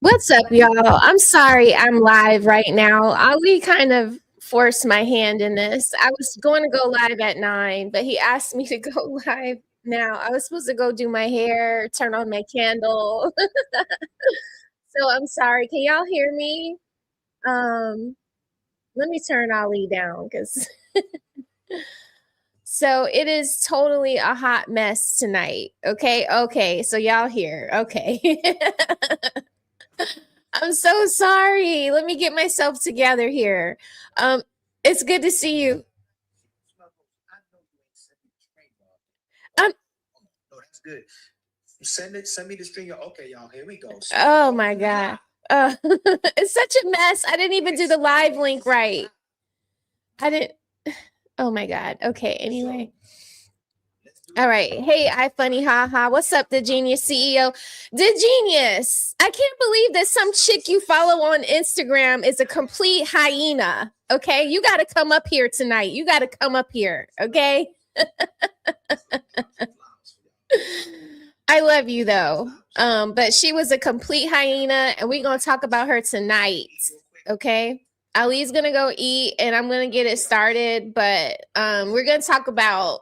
What's up, y'all? I'm sorry I'm live right now. Ali kind of forced my hand in this. I was going to go live at 9, but he asked me to go live now. I was supposed to go do my hair, turn on my candle. So I'm sorry. Can y'all hear me? Let me turn Ali down because so it is totally a hot mess tonight. Okay. So y'all here. Okay. I'm so sorry. Let me get myself together here. It's good to see you. Um, that's good. Send me the stream. Okay, y'all, here we go. Oh my God. It's such a mess. I didn't even do the live link right. I didn't. Oh my God. Okay, anyway. All right. Hey, iFunny, haha. What's up, the Genius CEO? The Genius. I can't believe that some chick you follow on Instagram is a complete hyena. Okay, you got to come up here tonight. You got to come up here. Okay. I love you though. But she was a complete hyena, and we're gonna talk about her tonight. Okay. Ali's gonna go eat, and I'm gonna get it started. But we're gonna talk about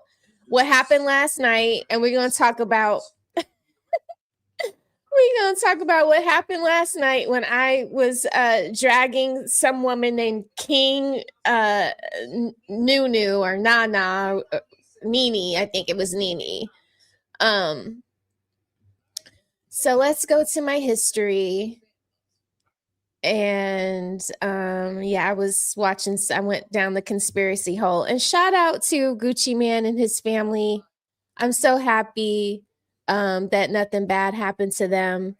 what happened last night, and we're gonna talk about what happened last night when I was dragging some woman named King Nunu or Nana Nini. I think it was Nini. So let's go to my history. And I was watching, I went down the conspiracy hole, and shout out to Gucci Man and his family. I'm so happy that nothing bad happened to them.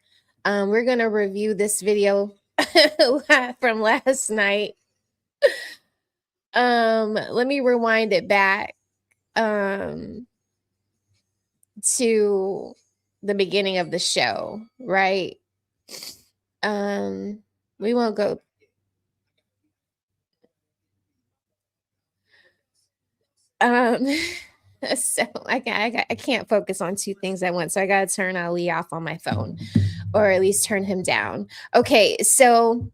We're going to review this video from last night. Let me rewind it back to the beginning of the show, right? We won't go. So I can't focus on two things at once. So I got to turn Ali off on my phone, or at least turn him down. Okay, so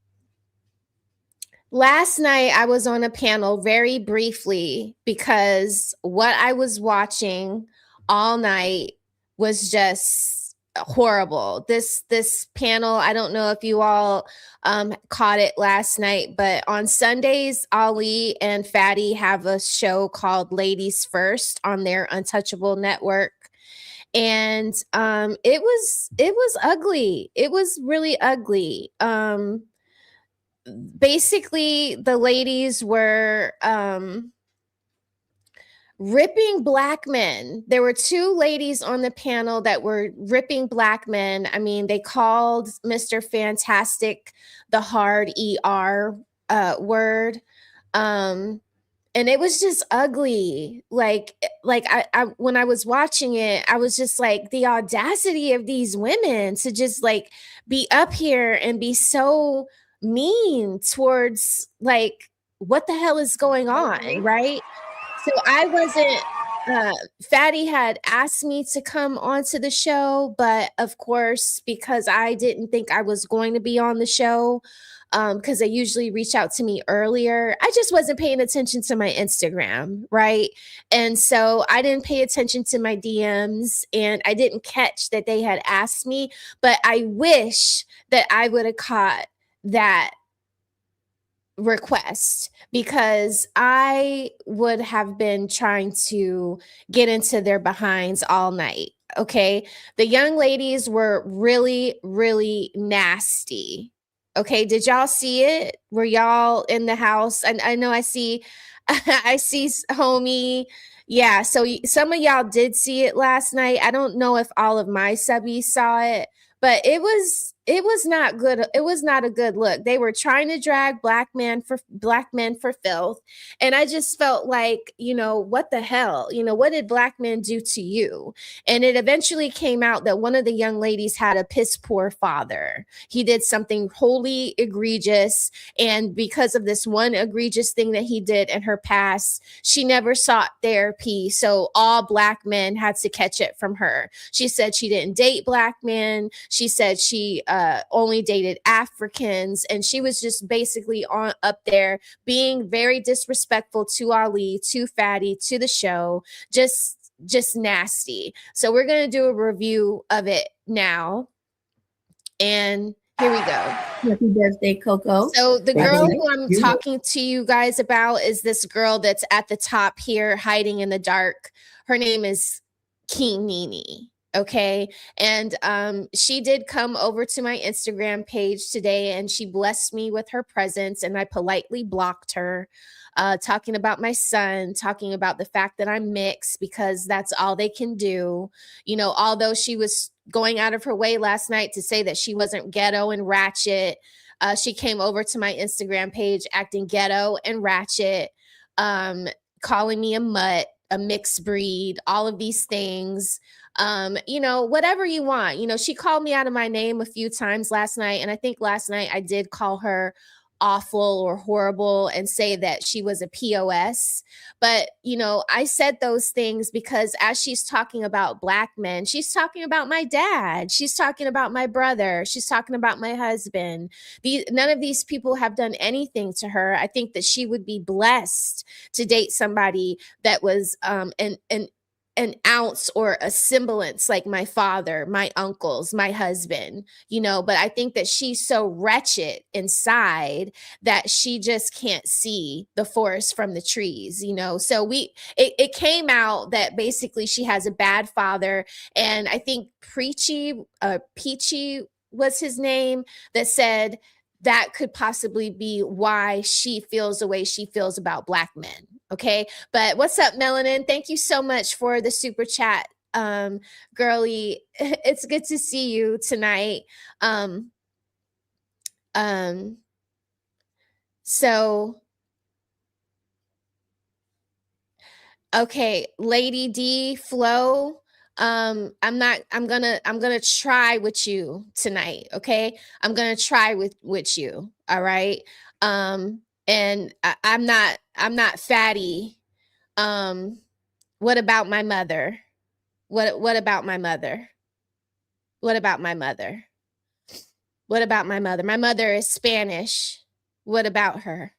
Last night I was on a panel very briefly because what I was watching all night was just horrible. This panel, I don't know if you all caught it last night, but on Sundays, Ali and Fatty have a show called Ladies First on their Untouchable network. And it was ugly. It was really ugly. Basically the ladies were ripping black men. There were two ladies on the panel that were ripping black men. I mean, they called Mr. Fantastic the hard ER word. And it was just ugly. Like I when I was watching it, I was just like, the audacity of these women to just like be up here and be so mean towards like what the hell is going on, right? So I wasn't Fatty had asked me to come onto the show, but of course, because I didn't think I was going to be on the show, because they usually reach out to me earlier, I just wasn't paying attention to my Instagram, right? And so I didn't pay attention to my DMs and I didn't catch that they had asked me, but I wish that I would have caught that request because I would have been trying to get into their behinds all night. Okay. The young ladies were really, really nasty. Okay. Did y'all see it? Were y'all in the house? And I know I see, I see homie. Yeah. So some of y'all did see it last night. I don't know if all of my subbies saw it, but it was not good. It was not a good look. They were trying to drag black men for filth. And I just felt like, what the hell? What did black men do to you? And it eventually came out that one of the young ladies had a piss poor father. He did something wholly egregious. And because of this one egregious thing that he did in her past, she never sought therapy. So all black men had to catch it from her. She said she didn't date black men. She said she only dated Africans, and she was just basically on up there being very disrespectful to Ali, to Fatty, to the show, just nasty. So we're gonna do a review of it now, and here we go. Happy birthday, Coco. So the girl who I'm talking to you guys about is this girl that's at the top here, hiding in the dark. Her name is King Nini. Okay. And she did come over to my Instagram page today and she blessed me with her presence, and I politely blocked her, talking about my son, talking about the fact that I'm mixed because that's all they can do. Although she was going out of her way last night to say that she wasn't ghetto and ratchet, she came over to my Instagram page acting ghetto and ratchet, calling me a mutt, a mixed breed, all of these things. Whatever you want. She called me out of my name a few times last night. And I think last night I did call her awful or horrible and say that she was a POS. But, I said those things because as she's talking about black men, she's talking about my dad. She's talking about my brother. She's talking about my husband. None of these people have done anything to her. I think that she would be blessed to date somebody that was an ounce or a semblance like my father, my uncles, my husband, but I think that she's so wretched inside that she just can't see the forest from the trees, so it came out that basically she has a bad father. And I think Peachy was his name, that said that could possibly be why she feels the way she feels about black men. Okay. But what's up, Melanin? Thank you so much for the super chat. Girly, it's good to see you tonight. So okay, Lady D, Flo, I'm gonna try with you tonight. Okay. I'm gonna try with you. All right. And I'm not Fatty. What about my mother? What about my mother? What about my mother? What about my mother? My mother is Spanish. What about her?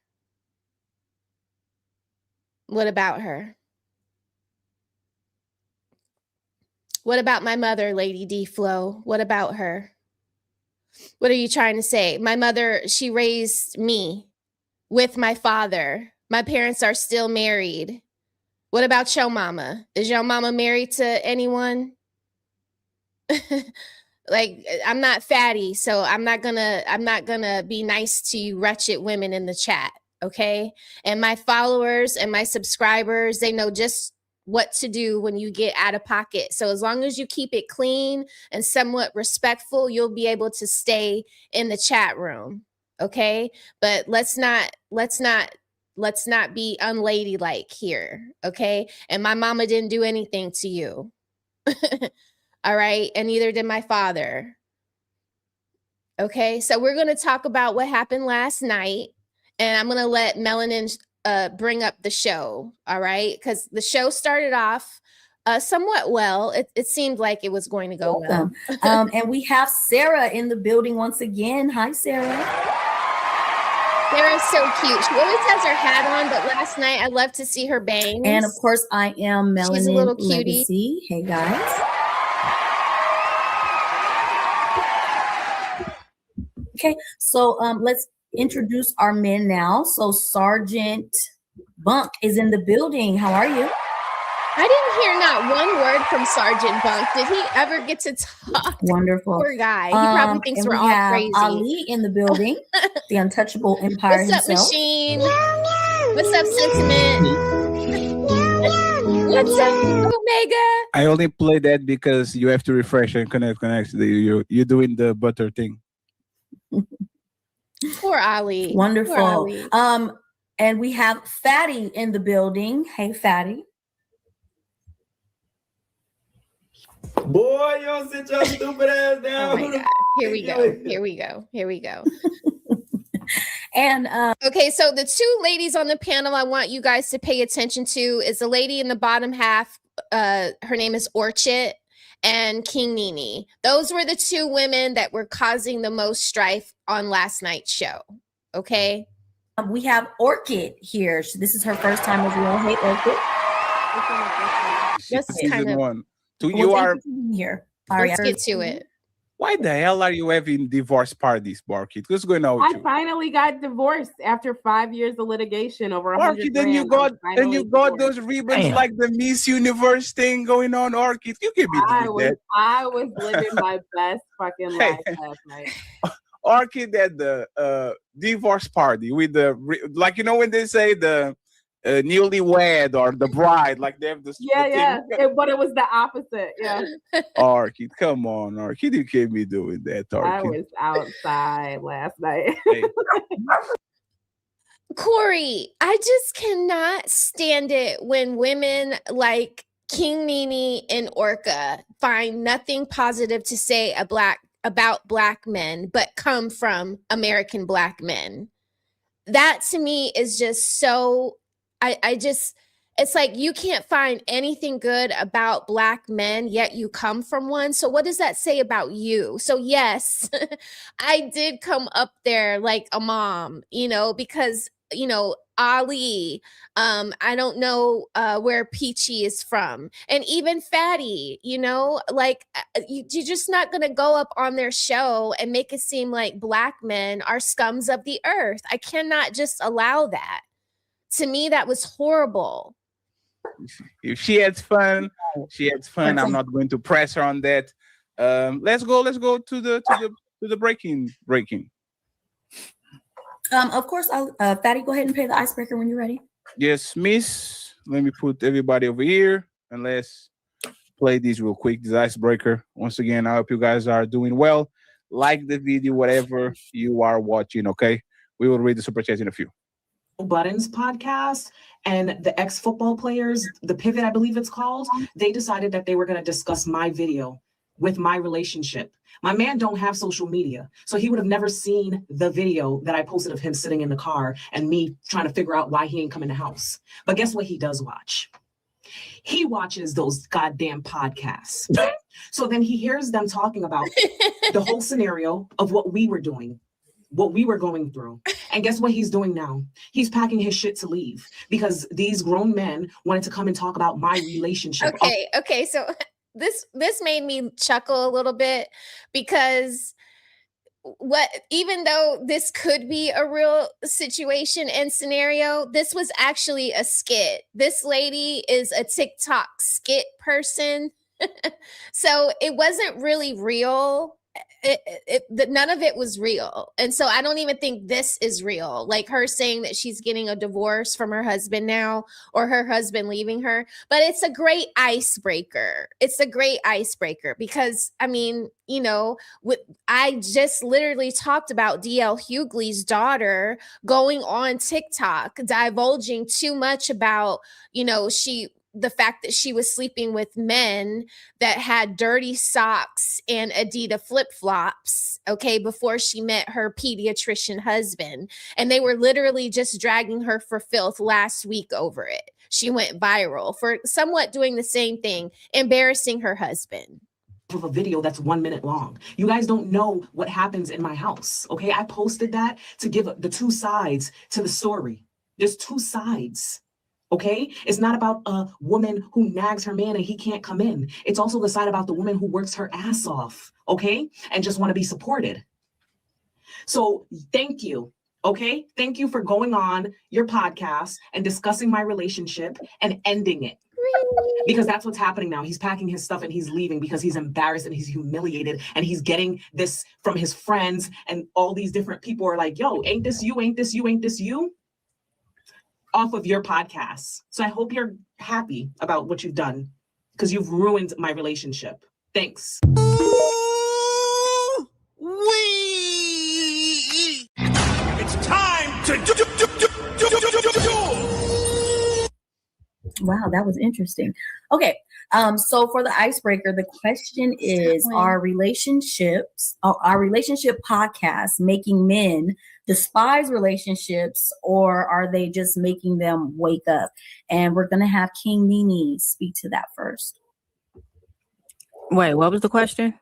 What about her? What about my mother, Lady D Flo? What about her? What are you trying to say? My mother, she raised me with my father. My parents are still married. What about your mama? Is your mama married to anyone? Like, I'm not fatty, so I'm not gonna be nice to you wretched women in the chat, okay? And my followers and my subscribers, they know just what to do when you get out of pocket. So as long as you keep it clean and somewhat respectful, you'll be able to stay in the chat room, okay? But let's not be unladylike here, okay? And my mama didn't do anything to you. All right. And neither did my father. Okay. So we're going to talk about what happened last night. And I'm going to let Melanin bring up the show. All right. Because the show started off somewhat well. It seemed like it was going to go well. And we have Sarah in the building once again. Hi, Sarah. Sarah's so cute. She always has her hat on, but last night I love to see her bangs. And of course, I am Melanin. She's a little cutie. Legacy. Hey, guys. Okay, so let's introduce our men now. So Sergeant Bunk is in the building. How are you? I didn't hear not one word from Sergeant Bunk. Did he ever get to talk? Wonderful. Poor guy. He probably thinks we're all crazy. Ali in the building, the untouchable empire himself. What's up, Machine? What's up, Sentiment? What's up, Omega? I only play that because you have to refresh and connect. You're doing the butter thing. Poor Ali. Wonderful. Poor Ali. And we have Fatty in the building. Hey, Fatty. Boy, you don't sit your stupid ass down. Oh my God. Here we go. And okay, so the two ladies on the panel I want you guys to pay attention to is the lady in the bottom half. Her name is Orchid, and King Nene. Those were the two women that were causing the most strife on last night's show. Okay. We have Orchid here. This is her first time as well. Hey, Orchid. This is kind of one. You are here. Let's get to it. Why the hell are you having divorce parties, Barkit? What's going on with you? I finally got divorced after 5 years of litigation over Orchid, then you got those ribbons like the Miss Universe thing going on, Orchid. You can be doing that. I was living my best fucking life last night. Orchid at the divorce party with the like, you know, when they say the newlywed or the bride, like they have this. But it was the opposite. Yeah. Orchid, come on, Orchid, you can't be doing that. Orchid. I was outside last night. Hey. Corey, I just cannot stand it when women like King Nene and Orca find nothing positive to say about Black men, but come from American Black men. That to me is just so. It's like you can't find anything good about Black men, yet you come from one. So what does that say about you? So yes, I did come up there like a mom, you know, because, you know, Ali, I don't know where Peachy is from, and even Fatty, you know, like you're just not going to go up on their show and make it seem like Black men are scums of the earth. I cannot just allow that. To me, that was horrible. If she has fun, she has fun. I'm not going to press her on that. Let's go to the breaking. Of course, Fatty, go ahead and play the icebreaker when you're ready. Yes, Miss. Let me put everybody over here and let's play this real quick. This icebreaker. Once again, I hope you guys are doing well. Like the video, whatever you are watching. Okay, we will read the super chats in a few. Buttons podcast and the ex-football players, the Pivot, I believe it's called, they decided that they were going to discuss my video with my relationship. My man don't have social media, so he would have never seen the video that I posted of him sitting in the car and me trying to figure out why he ain't come in the house. But guess what he does watch? He watches those goddamn podcasts. So then he hears them talking about the whole scenario of what we were doing what we were going through. And guess what he's doing now? He's packing his shit to leave because these grown men wanted to come and talk about my relationship. Okay. So this made me chuckle a little bit because even though this could be a real situation and scenario, this was actually a skit. This lady is a TikTok skit person. So it wasn't really real. None of it was real. And so I don't even think this is real. Like her saying that she's getting a divorce from her husband now, or her husband leaving her. But it's a great icebreaker. It's a great icebreaker because, I mean, you know, I just literally talked about DL Hughley's daughter going on TikTok, divulging too much about, you know, the fact that she was sleeping with men that had dirty socks and Adidas flip-flops, okay, before she met her pediatrician husband. And they were literally just dragging her for filth last week over it. She went viral for somewhat doing the same thing, embarrassing her husband. Of a video that's 1 minute long. You guys don't know what happens in my house, okay? I posted that to give the two sides to the story. There's two sides. Okay, it's not about a woman who nags her man and he can't come in. It's also the side about the woman who works her ass off, okay, and just want to be supported. So thank you, okay? Thank you for going on your podcast and discussing my relationship and ending it. Because that's what's happening now. He's packing his stuff and he's leaving because he's embarrassed and he's humiliated and he's getting this from his friends, and all these different people are like, yo, ain't this you? Ain't this you? Ain't this you? Off of your podcast. So I hope you're happy about what you've done because you've ruined my relationship. Thanks. It's time to do. Wow, that was interesting. Okay, so for the icebreaker, the question is: Are relationship podcasts making men despise relationships, or are they just making them wake up? And we're gonna have King Nene speak to that first. Wait, what was the question?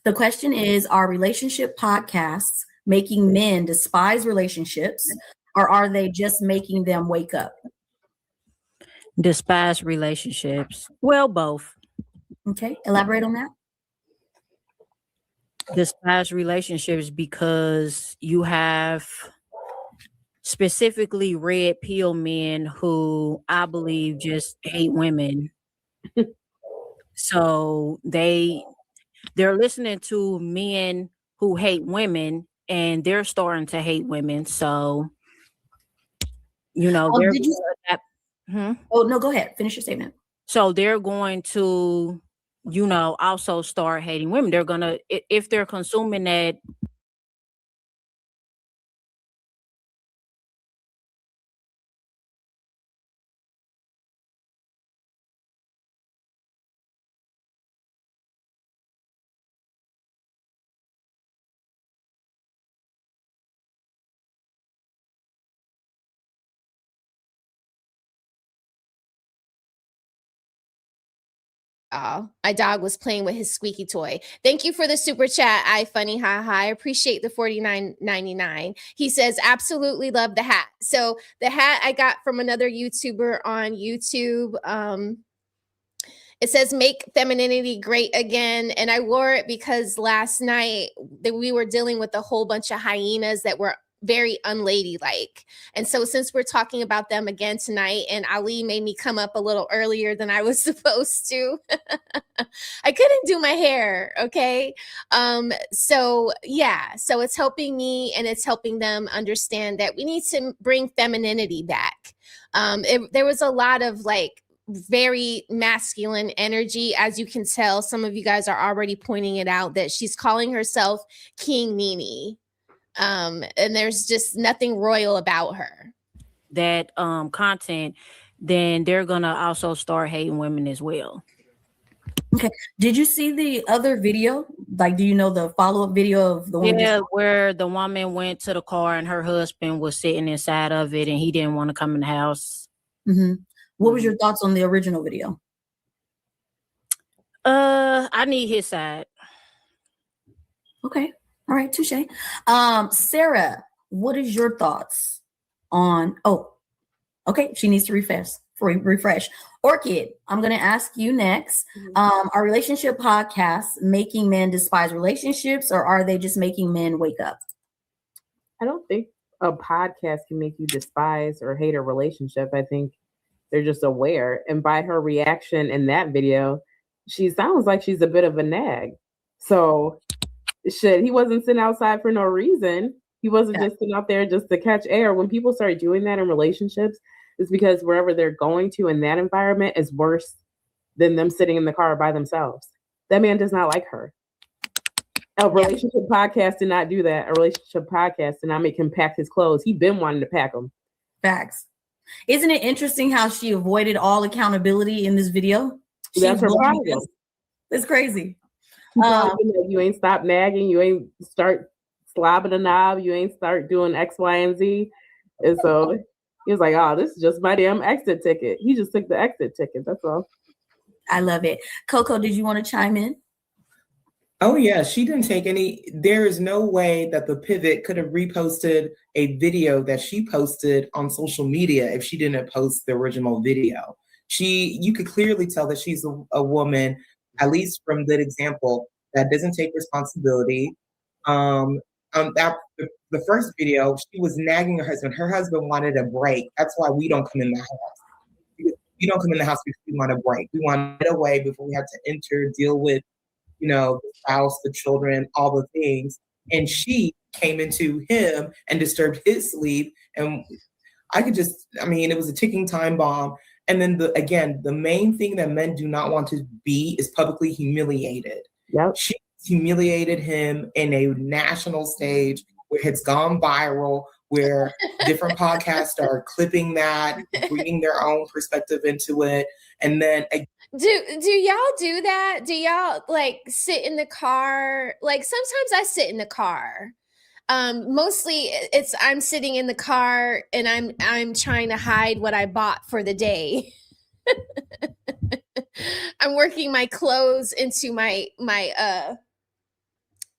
The question is: Are relationship podcasts making men despise relationships, or are they just making them wake up? Despise relationships. Well, both. Okay, elaborate on that. Despise relationships because you have specifically red pill men who I believe just hate women. So they're listening to men who hate women and they're starting to hate women. So, you know, Oh, no, go ahead. Finish your statement. So they're going to, you know, also start hating women. They're going to, if they're consuming that. Oh, my dog was playing with his squeaky toy. Thank you for the super chat. I funny, ha ha. I appreciate the $49.99. He says, absolutely love the hat. So the hat I got from another YouTuber on YouTube. It says make femininity great again. And I wore it because last night we were dealing with a whole bunch of hyenas that were very unladylike. And so since we're talking about them again tonight, and Ali made me come up a little earlier than I was supposed to, I couldn't do my hair. Okay. So yeah, so it's helping me and it's helping them understand that we need to bring femininity back. There was a lot of like very masculine energy, as you can tell. Some of you guys are already pointing it out that she's calling herself King Nene. And there's just nothing royal about her. That content, then they're gonna also start hating women as well. Okay. Did you see the other video? Like, do you know the follow-up video of the one? Yeah, where the woman went to the car and her husband was sitting inside of it and he didn't want to come in the house. Mm-hmm. What was your thoughts on the original video? I need his side. Okay. All right, touche. Sarah, what is your thoughts on? Oh, okay, she needs to refresh. Orchid, I'm going to ask you next. Are relationship podcasts making men despise relationships, or are they just making men wake up? I don't think a podcast can make you despise or hate a relationship. I think they're just aware. And by her reaction in that video, she sounds like she's a bit of a nag. So shit, he wasn't sitting outside for no reason. He wasn't just sitting out there just to catch air. When people start doing that in relationships, it's because wherever they're going to in that environment is worse than them sitting in the car by themselves. That man does not like her. A relationship podcast did not do that. A relationship podcast did not make him pack his clothes. He been wanting to pack them. Facts. Isn't it interesting how she avoided all accountability in this video? That's her problem. It's crazy. You ain't stop nagging. You ain't start slobbing a knob. You ain't start doing X, Y, and Z. And so he was like, oh, this is just my damn exit ticket. He just took the exit ticket. That's all. I love it. Coco, did you want to chime in? Oh, yeah. She didn't take any. There is no way that the Pivot could have reposted a video that she posted on social media if she didn't post the original video. You could clearly tell that she's a woman, at least from that example, that doesn't take responsibility. The first video, she was nagging her husband. Her husband wanted a break. That's why we don't come in the house. We don't come in the house because we want a break. We want to get away before we have to enter, deal with, the spouse, the children, all the things. And she came into him and disturbed his sleep. And it was a ticking time bomb. And then the main thing that men do not want to be is publicly humiliated. Yep. She humiliated him in a national stage where it's gone viral, where different podcasts are clipping that, bringing their own perspective into it. And then do y'all do that? Do y'all like sit in the car? Like sometimes I sit in the car. Mostly I'm sitting in the car and I'm trying to hide what I bought for the day. I'm working my clothes into my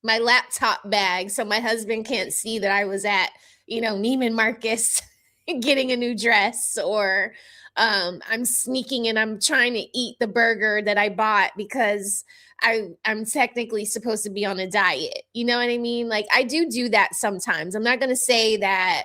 laptop bag so my husband can't see that I was at, Neiman Marcus getting a new dress, or I'm sneaking and I'm trying to eat the burger that I bought because I'm technically supposed to be on a diet. You know what I mean? Like I do that sometimes. I'm not going to say that,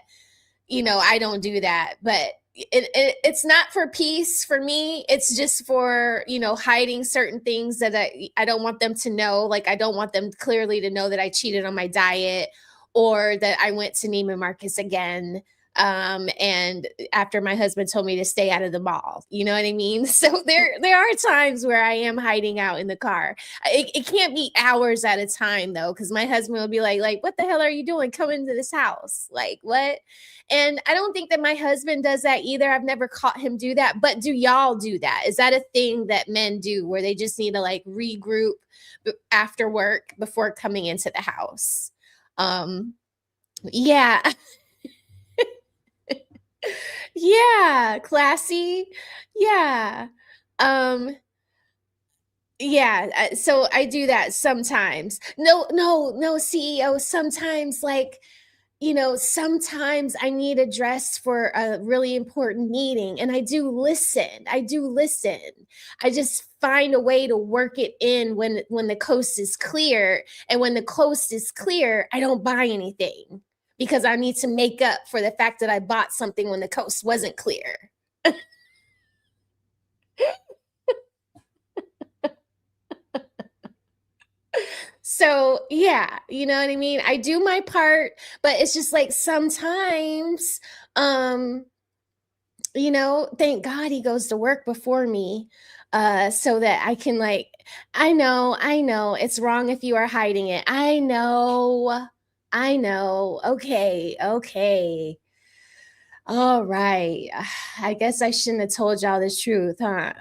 I don't do that, but it's not for peace for me. It's just for, hiding certain things that I don't want them to know. Like I don't want them clearly to know that I cheated on my diet or that I went to Neiman Marcus again. And after my husband told me to stay out of the mall, you know what I mean? So there are times where I am hiding out in the car. It can't be hours at a time though, because my husband will be like, what the hell are you doing? Come into this house. Like what? And I don't think that my husband does that either. I've never caught him do that. But do y'all do that? Is that a thing that men do where they just need to like regroup after work before coming into the house? Yeah. Yeah, classy. Yeah. Yeah, so I do that sometimes. No, CEO, sometimes like, sometimes I need a dress for a really important meeting and I do listen. I just find a way to work it in when the coast is clear. And when the coast is clear, I don't buy anything because I need to make up for the fact that I bought something when the coast wasn't clear. So yeah, you know what I mean? I do my part, but it's just like sometimes, thank God he goes to work before me, so that I can I know it's wrong if you are hiding it. I know. Okay. All right. I guess I shouldn't have told y'all the truth, huh?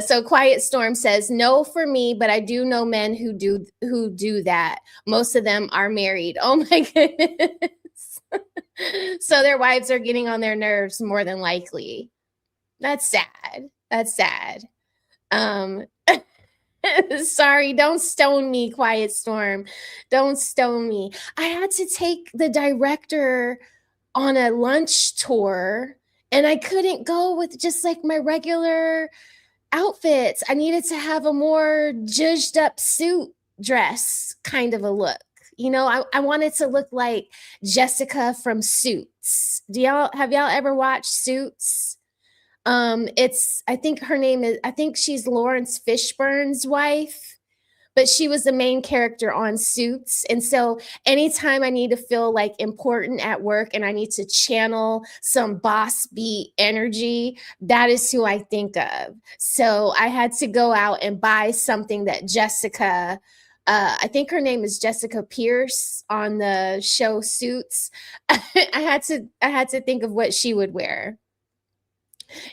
So Quiet Storm says, no for me, but I do know men who do that. Most of them are married. Oh my goodness. So their wives are getting on their nerves more than likely. That's sad. Sorry, don't stone me, Quiet Storm. Don't stone me. I had to take the director on a lunch tour, and I couldn't go with just like my regular outfits. I needed to have a more zhuzhed up suit dress kind of a look. You know, I wanted to look like Jessica from Suits. Have y'all ever watched Suits? I think she's Lawrence Fishburne's wife, but she was the main character on Suits. And so anytime I need to feel like important at work and I need to channel some boss beat energy, that is who I think of. So I had to go out and buy something that Jessica, I think her name is Jessica Pierce on the show Suits. I had to think of what she would wear.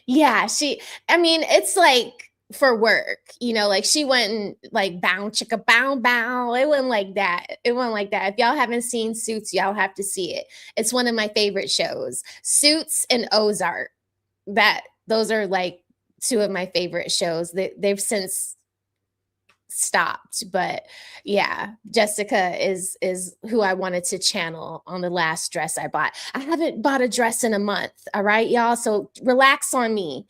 Yeah, it's like for work, like she went and like bow chicka bow bow. It wasn't like that. It wasn't like that. If y'all haven't seen Suits, y'all have to see it. It's one of my favorite shows. Suits and Ozark. Those are like two of my favorite shows. They've since stopped, but yeah, Jessica is who I wanted to channel on the last dress I bought. I haven't bought a dress in a month. All right, y'all. So relax on me.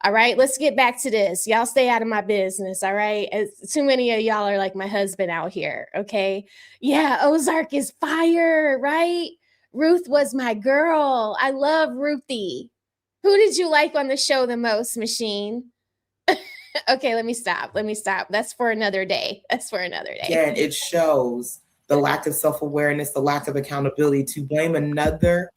All right, let's get back to this. Y'all stay out of my business. All right. Too many of y'all are like my husband out here. Okay. Yeah, Ozark is fire, right? Ruth was my girl. I love Ruthie. Who did you like on the show the most, Machine? Okay, let me stop. That's for another day. Again, it shows the lack of self-awareness, the lack of accountability to blame another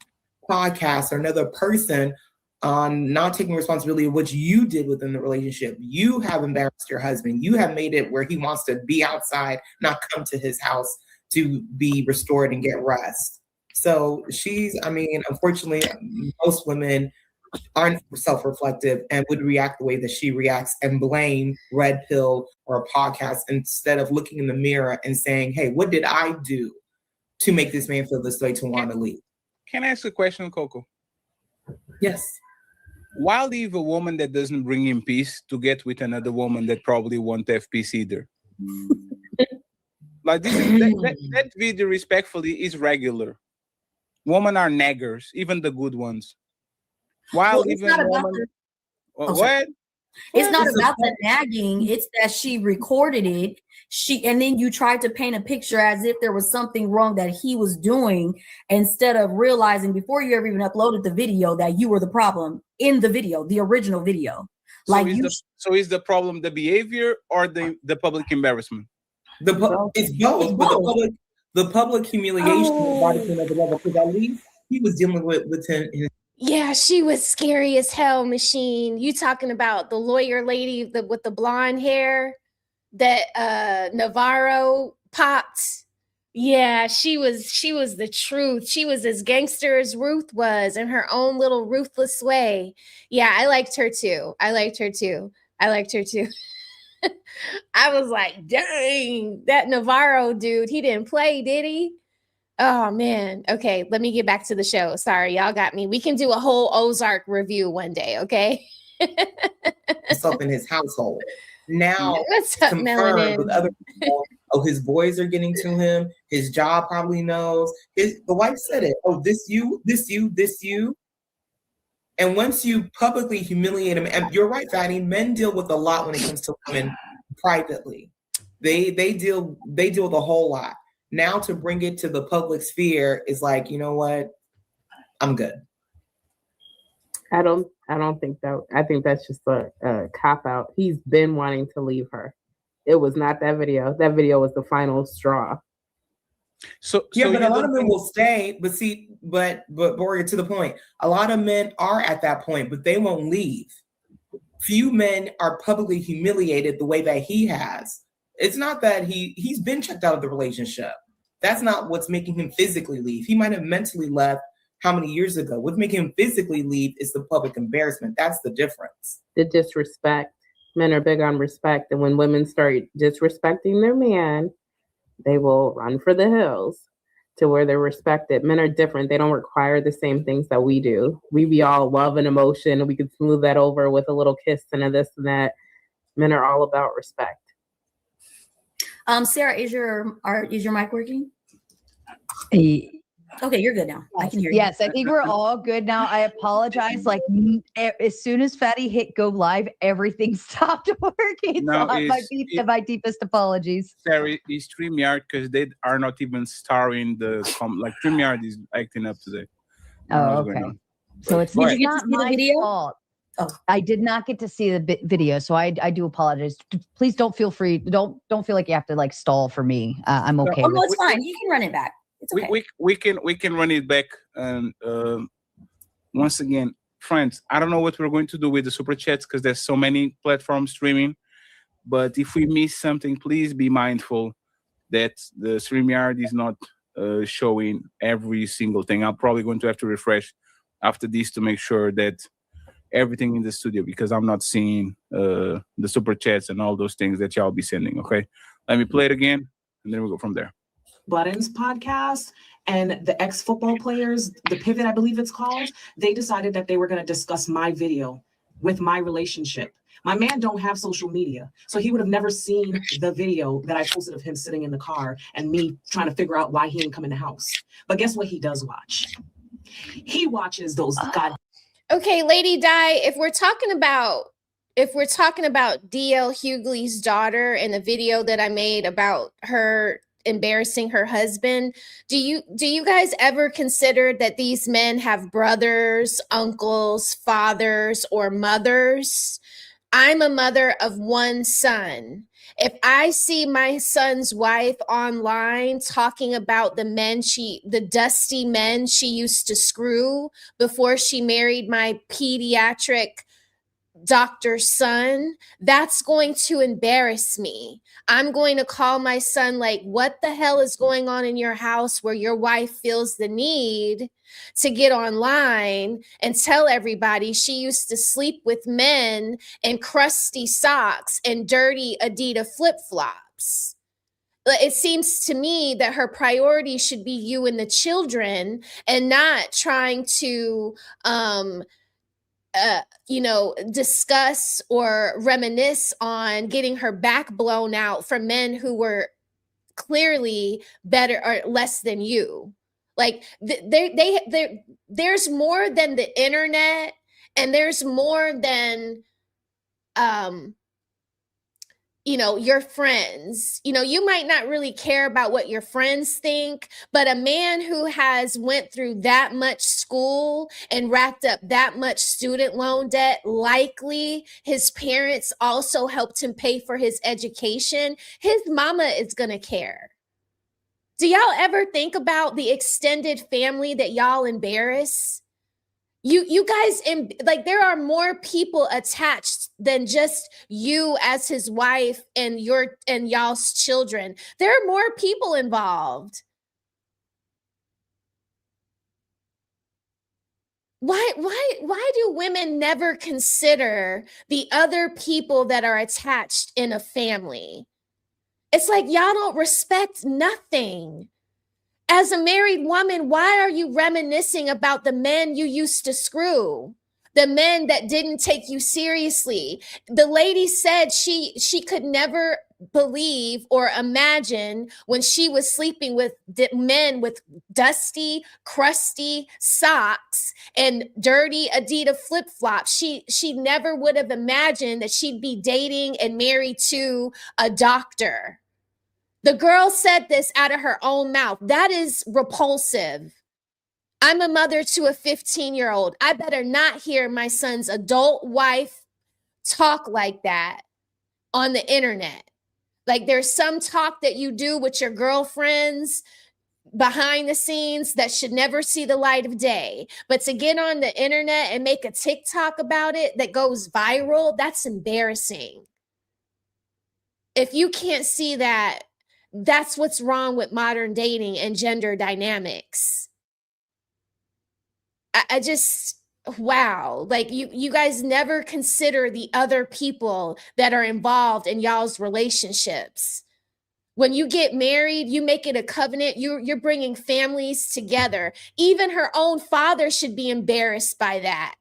podcast or another person on not taking responsibility of what you did within the relationship. You have embarrassed your husband. You have made it where he wants to be outside, not come to his house to be restored and get rest. So unfortunately, most women aren't self-reflective and would react the way that she reacts and blame Red Pill or a podcast instead of looking in the mirror and saying, hey, what did I do to make this man feel this way to want to leave? Can I ask a question, Coco? Yes. Why leave a woman that doesn't bring in peace to get with another woman that probably won't have peace either? Like that video, respectfully, is regular. Women are naggers, even the good ones. While leaving a woman, what? It's not about the nagging. It's that she recorded it. And then you tried to paint a picture as if there was something wrong that he was doing, instead of realizing before you ever even uploaded the video that you were the problem in the video, the original video. So is the problem the behavior or the public embarrassment? It's both. But the public humiliation brought it to another level, because at least he was dealing with him. Yeah, she was scary as hell, Machine. You talking about the lawyer lady with the blonde hair that Navarro popped? Yeah, she was the truth. She was as gangster as Ruth was in her own little ruthless way. Yeah, I liked her too. I was like, dang, that Navarro dude, he didn't play, did he? Oh man. Okay, let me get back to the show. Sorry, y'all got me. We can do a whole Ozark review one day, okay? Himself in his household. Now what's up, Melanin? With other people, his boys are getting to him. His job probably knows. The wife said it. Oh, this you. And once you publicly humiliate him, and you're right, Fatty, men deal with a lot when it comes to women privately. They deal with a whole lot. Now to bring it to the public sphere is like, you know what? I'm good. I don't think that. I think that's just a cop out. He's been wanting to leave her. It was not that video. That video was the final straw. But a lot of men will stay. But Borgia, to the point, a lot of men are at that point, but they won't leave. Few men are publicly humiliated the way that he has. It's not that he's been checked out of the relationship. That's not what's making him physically leave. He might have mentally left how many years ago. What's making him physically leave is the public embarrassment. That's the difference. The disrespect. Men are big on respect. And when women start disrespecting their man, they will run for the hills to where they're respected. Men are different. They don't require the same things that we do. We be all love and emotion, and we can smooth that over with a little kiss and a this and that. Men are all about respect. Sarah, is your mic working? Okay, you're good now. I can hear you. Yes, I think we're all good now. I apologize. Like as soon as Fatty hit go live, everything stopped working. No, So my deepest apologies. Sarah, is StreamYard because they are not even starring like StreamYard is acting up today. Oh, okay. So it's Did you get to not see the my video? fault. Oh, I did not get to see the video, so I do apologize. Please don't feel free. Don't feel like you have to like stall for me. I'm okay. Oh no, it's fine. You can run it back. It's okay. We can run it back. And once again, friends, I don't know what we're going to do with the super chats because there's so many platforms streaming. But if we miss something, please be mindful that the StreamYard is not showing every single thing. I'm probably going to have to refresh after this to make sure that everything in the studio, because I'm not seeing the super chats and all those things that y'all be sending. Okay, let me play it again, and then we'll go from there. Buttons podcast and the ex-football players, the pivot, I believe it's called, they decided that they were going to discuss my video with my relationship. My man don't have social media, so he would have never seen the video that I posted of him sitting in the car and me trying to figure out why he ain't come in the house. But guess what he does watch? He watches those Okay, Lady Di, if we're talking about DL Hughley's daughter and the video that I made about her embarrassing her husband, do you guys ever consider that these men have brothers, uncles, fathers, or mothers? I'm a mother of one son. If I see my son's wife online talking about the dusty men she used to screw before she married my pediatric doctor's son, that's going to embarrass me. I'm going to call my son like, what the hell is going on in your house where your wife feels the need to get online and tell everybody she used to sleep with men in crusty socks and dirty Adidas flip-flops? It seems to me that her priority should be you and the children and not trying to discuss or reminisce on getting her back blown out from men who were clearly better or less than you. Like there's more than the internet, and there's more than your friends. You might not really care about what your friends think, but a man who has went through that much school and racked up that much student loan debt, likely his parents also helped him pay for his education. His mama is going to care. Do y'all ever think about the extended family that y'all embarrass? You guys, there are more people attached than just you as his wife and y'all's children. There are more people involved. Why do women never consider the other people that are attached in a family? It's like y'all don't respect nothing. As a married woman, why are you reminiscing about the men you used to screw? The men that didn't take you seriously? The lady said she could never believe or imagine when she was sleeping with men with dusty, crusty socks and dirty Adidas flip-flops. She never would have imagined that she'd be dating and married to a doctor. The girl said this out of her own mouth. That is repulsive. I'm a mother to a 15-year-old. I better not hear my son's adult wife talk like that on the internet. Like there's some talk that you do with your girlfriends behind the scenes that should never see the light of day. But to get on the internet and make a TikTok about it that goes viral, that's embarrassing. If you can't see that, that's what's wrong with modern dating and gender dynamics. I just, wow. Like you guys never consider the other people that are involved in y'all's relationships. When you get married, you make it a covenant. You're bringing families together. Even her own father should be embarrassed by that.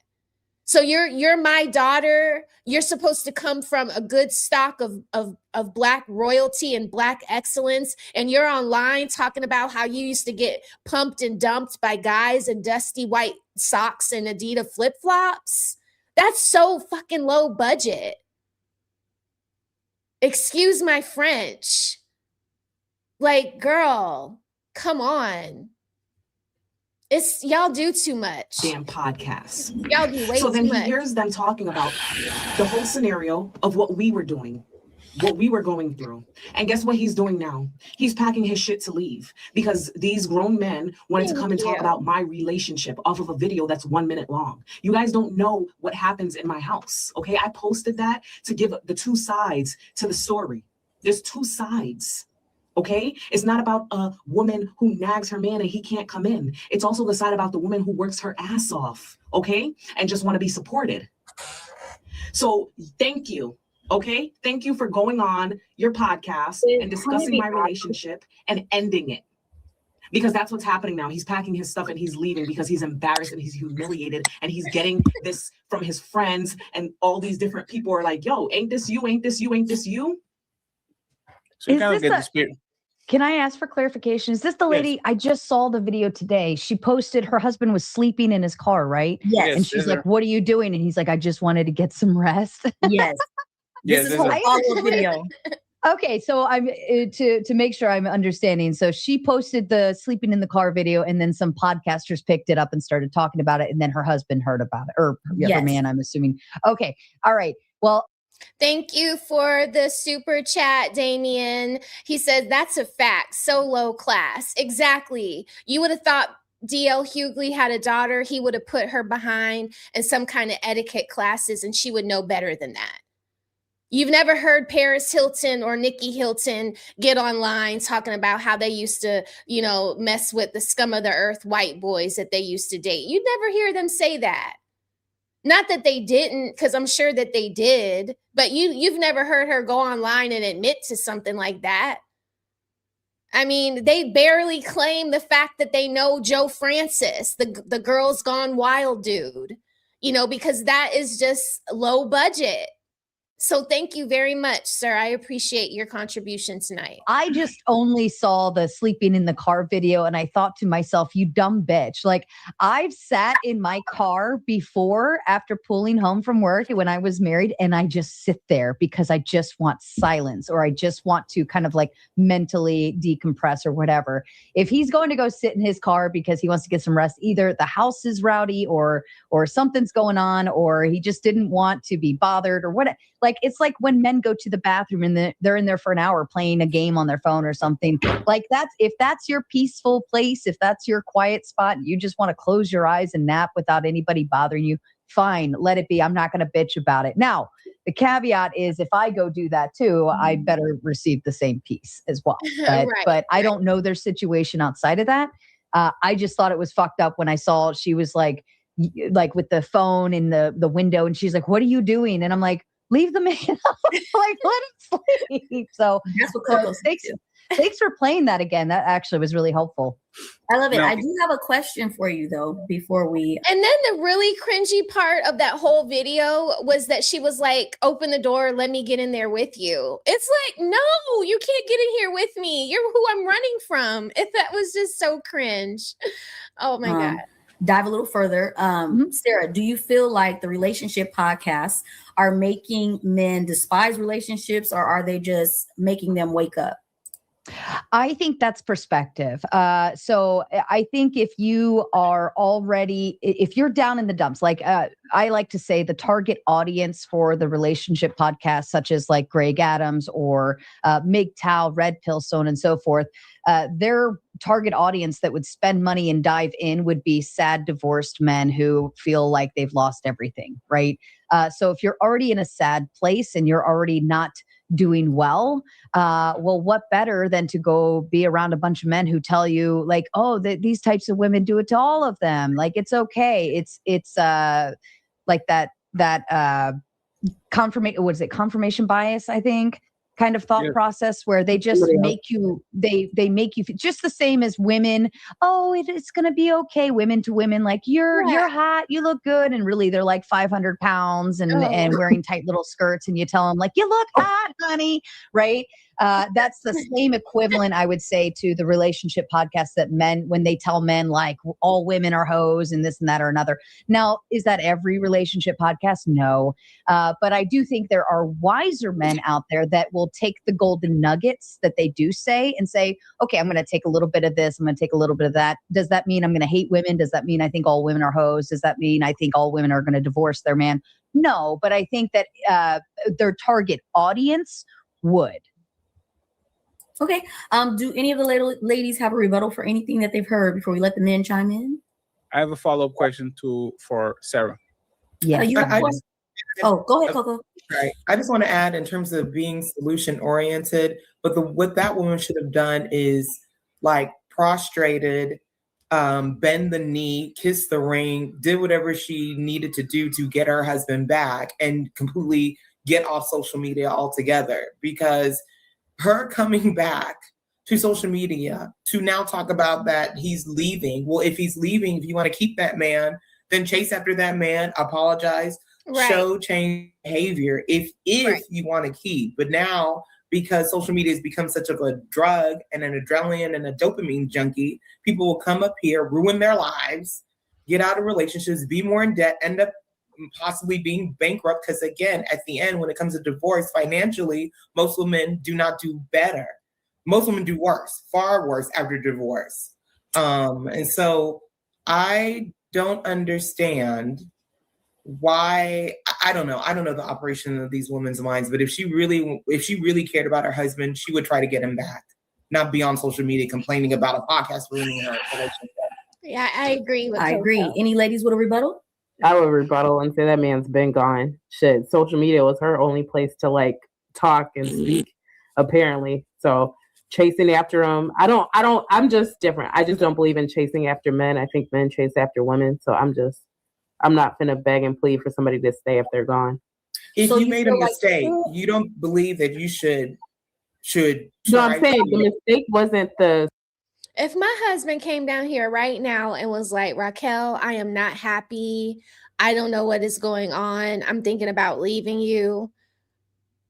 So you're my daughter. You're supposed to come from a good stock of Black royalty and Black excellence. And you're online talking about how you used to get pumped and dumped by guys in dusty white socks and Adidas flip-flops. That's so fucking low budget. Excuse my French. Like, girl, come on. It's y'all do too much. Damn podcasts. Y'all do way So then too he much. hears them talking about the whole scenario of what we were doing, what we were going through. And guess what he's doing now? He's packing his shit to leave because these grown men wanted to come and talk about my relationship off of a video that's 1 minute long. You guys don't know what happens in my house, okay? I posted that to give the two sides to the story. There's two sides. Okay, it's not about a woman who nags her man and he can't come in. It's also the side about the woman who works her ass off, okay, and just want to be supported. So thank you, okay? Thank you for going on your podcast and discussing my relationship and ending it. Because that's what's happening now. He's packing his stuff and he's leaving because he's embarrassed and he's humiliated and he's getting this from his friends and all these different people are like, yo, ain't this you, ain't this you, ain't this you? So you Is kind of this get a- the spirit. Can I ask for clarification? Is this the lady? I just saw the video today. She posted her husband was sleeping in his car, right? Yes. And she's like, "What are you doing?" And he's like, "I just wanted to get some rest." Yes. Yes, This is there's her a- follow-up video. Okay, so I'm to make sure I'm understanding. So she posted the sleeping in the car video, and then some podcasters picked it up and started talking about it, and then her husband heard about it, or her Yes. man, I'm assuming. Okay, all right. Well, Thank you for the super chat, Damien. He says, that's a fact. So low class. Exactly. You would have thought DL Hughley had a daughter. He would have put her behind in some kind of etiquette classes and she would know better than that. You've never heard Paris Hilton or Nikki Hilton get online talking about how they used to, you know, mess with the scum of the earth white boys that they used to date. You'd never hear them say that. Not that they didn't, because I'm sure that they did, but you've never heard her go online and admit to something like that. I mean, they barely claim the fact that they know Joe Francis, the Girls Gone Wild dude, you know, because that is just low budget. So thank you very much, sir. I appreciate your contribution tonight. I just only saw the sleeping in the car video and I thought to myself, you dumb bitch. Like, I've sat in my car before after pulling home from work when I was married and I just sit there because I just want silence or I just want to kind of like mentally decompress or whatever. If he's going to go sit in his car because he wants to get some rest, either the house is rowdy or something's going on or he just didn't want to be bothered or whatever. Like, it's like when men go to the bathroom and they're in there for an hour playing a game on their phone or something. Like, if that's your peaceful place, if that's your quiet spot, you just want to close your eyes and nap without anybody bothering you, fine, let it be. I'm not going to bitch about it. Now, the caveat is if I go do that too, I better receive the same peace as well. But I don't know their situation outside of that. I just thought it was fucked up when I saw she was like with the phone in the window and she's like, "What are you doing?" And I'm like, leave the man alone. Like, let him sleep. So that's what Coco thanks for playing that again. That actually was really helpful. I love it. No. I do have a question for you though, before we And then the really cringy part of that whole video was that she was like, "Open the door, let me get in there with you." It's like, no, you can't get in here with me. You're who I'm running from. That was just so cringe. Oh my God. dive a little further. Sarah, do you feel like the relationship podcasts are making men despise relationships or are they just making them wake up? I think that's perspective. So I think if you are already, if you're down in the dumps, like I like to say the target audience for the relationship podcast, such as like Greg Adams or MGTOW, Red Pill, so on and so forth, their target audience that would spend money and dive in would be sad divorced men who feel like they've lost everything, right? So if you're already in a sad place and you're already not doing well, well, what better than to go be around a bunch of men who tell you like, oh, these types of women do it to all of them. Like, it's okay. It's like that confirmation. What is it? Confirmation bias, I think. kind of thought Yeah. process where they just Somebody else. make you they make you feel just the same as women. Oh, it's gonna be okay. Women to women, like you're hot, you look good, and really they're like 500 pounds and wearing tight little skirts, and you tell them like you look hot, honey, right? That's the same equivalent, I would say, to the relationship podcast that men, when they tell men like all women are hoes and this and that or another. Now, is that every relationship podcast? No. But I do think there are wiser men out there that will take the golden nuggets that they do say and say, okay, I'm going to take a little bit of this. I'm going to take a little bit of that. Does that mean I'm going to hate women? Does that mean I think all women are hoes? Does that mean I think all women are going to divorce their man? No, but I think that their target audience would. Okay. Do any of the ladies have a rebuttal for anything that they've heard before we let the men chime in? I have a follow-up question for Sarah. Yeah. Go ahead, Coco. Right. I just want to add in terms of being solution oriented, but what that woman should have done is like prostrated, bend the knee, kiss the ring, did whatever she needed to do to get her husband back and completely get off social media altogether, because her coming back to social media to now talk about that he's leaving. Well, if he's leaving, if you want to keep that man, then chase after that man, apologize, show change behavior if you want to keep. But now, because social media has become such of a drug and an adrenaline and a dopamine junkie, people will come up here, ruin their lives, get out of relationships, be more in debt, end up possibly being bankrupt. Because again, at the end, when it comes to divorce, financially, most women do not do better. Most women do worse, far worse after divorce. And so I don't understand why. I don't know the operation of these women's minds, but if she really cared about her husband, she would try to get him back, not be on social media complaining about a podcast ruining her relationship. Yeah, I agree with I agree. Any ladies with a rebuttal? I would rebuttal and say that man's been gone. Shit, social media was her only place to like talk and speak, apparently. So chasing after him, I'm just different. I just don't believe in chasing after men. I think men chase after women. So I'm not finna beg and plead for somebody to stay if they're gone. If So you you made a feel like- mistake, you don't believe that you should. No, I'm saying the mistake wasn't the. If my husband came down here right now and was like, Raquel, I am not happy. I don't know what is going on. I'm thinking about leaving you.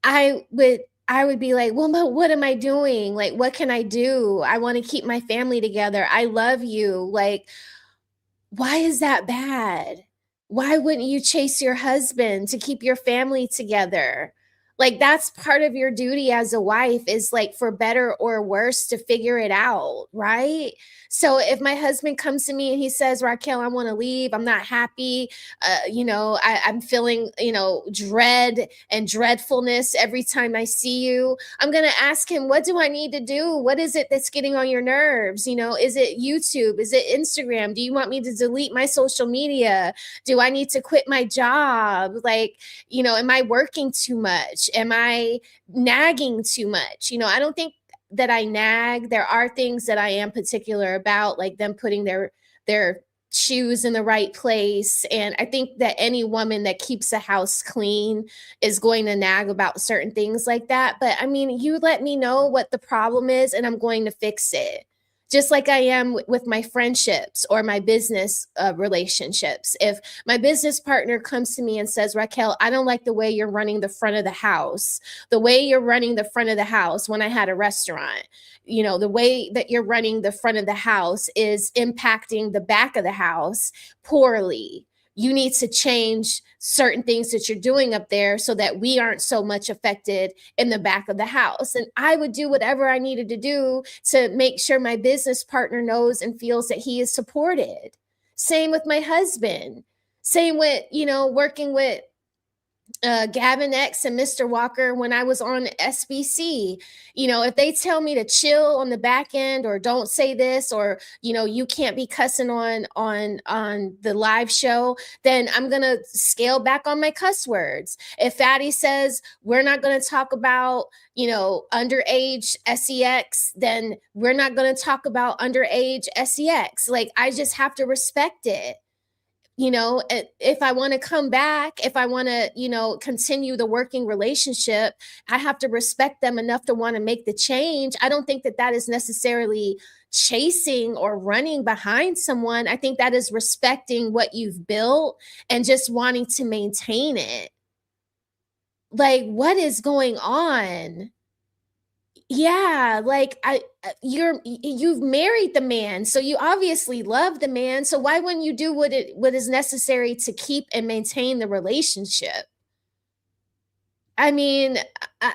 I would be like, well, but what am I doing? Like, what can I do? I want to keep my family together. I love you. Like, why is that bad? Why wouldn't you chase your husband to keep your family together? Like, that's part of your duty as a wife, is like, for better or worse, to figure it out, right? So if my husband comes to me and he says, Raquel, I want to leave, I'm not happy, I'm feeling, dread and dreadfulness every time I see you, I'm going to ask him, what do I need to do? What is it that's getting on your nerves? Is it YouTube? Is it Instagram? Do you want me to delete my social media? Do I need to quit my job? Like, am I working too much? Am I nagging too much? I don't think that I nag. There are things that I am particular about, like them putting their shoes in the right place. And I think that any woman that keeps a house clean is going to nag about certain things like that. But I mean, you let me know what the problem is and I'm going to fix it. Just like I am with my friendships or my business relationships. If my business partner comes to me and says, Raquel, I don't like the way you're running the front of the house. The way you're running the front of the house when I had a restaurant, the way that you're running the front of the house is impacting the back of the house poorly. You need to change certain things that you're doing up there so that we aren't so much affected in the back of the house. And I would do whatever I needed to do to make sure my business partner knows and feels that he is supported. Same with my husband. Same with, working with Gavin X and Mr. Walker when I was on SBC. If they tell me to chill on the back end or don't say this, or you can't be cussing on the live show, then I'm gonna scale back on my cuss words. If Fatty says we're not gonna talk about underage sex, then we're not gonna talk about underage sex. Like, I just have to respect it. you know, if I want to come back, if I want to, you know, continue the working relationship, I have to respect them enough to want to make the change. I don't think that that is necessarily chasing or running behind someone. I think that is respecting what you've built and just wanting to maintain it. Like, what is going on? Yeah, like you've married the man, so you obviously love the man. So why wouldn't you do what is necessary to keep and maintain the relationship? I mean,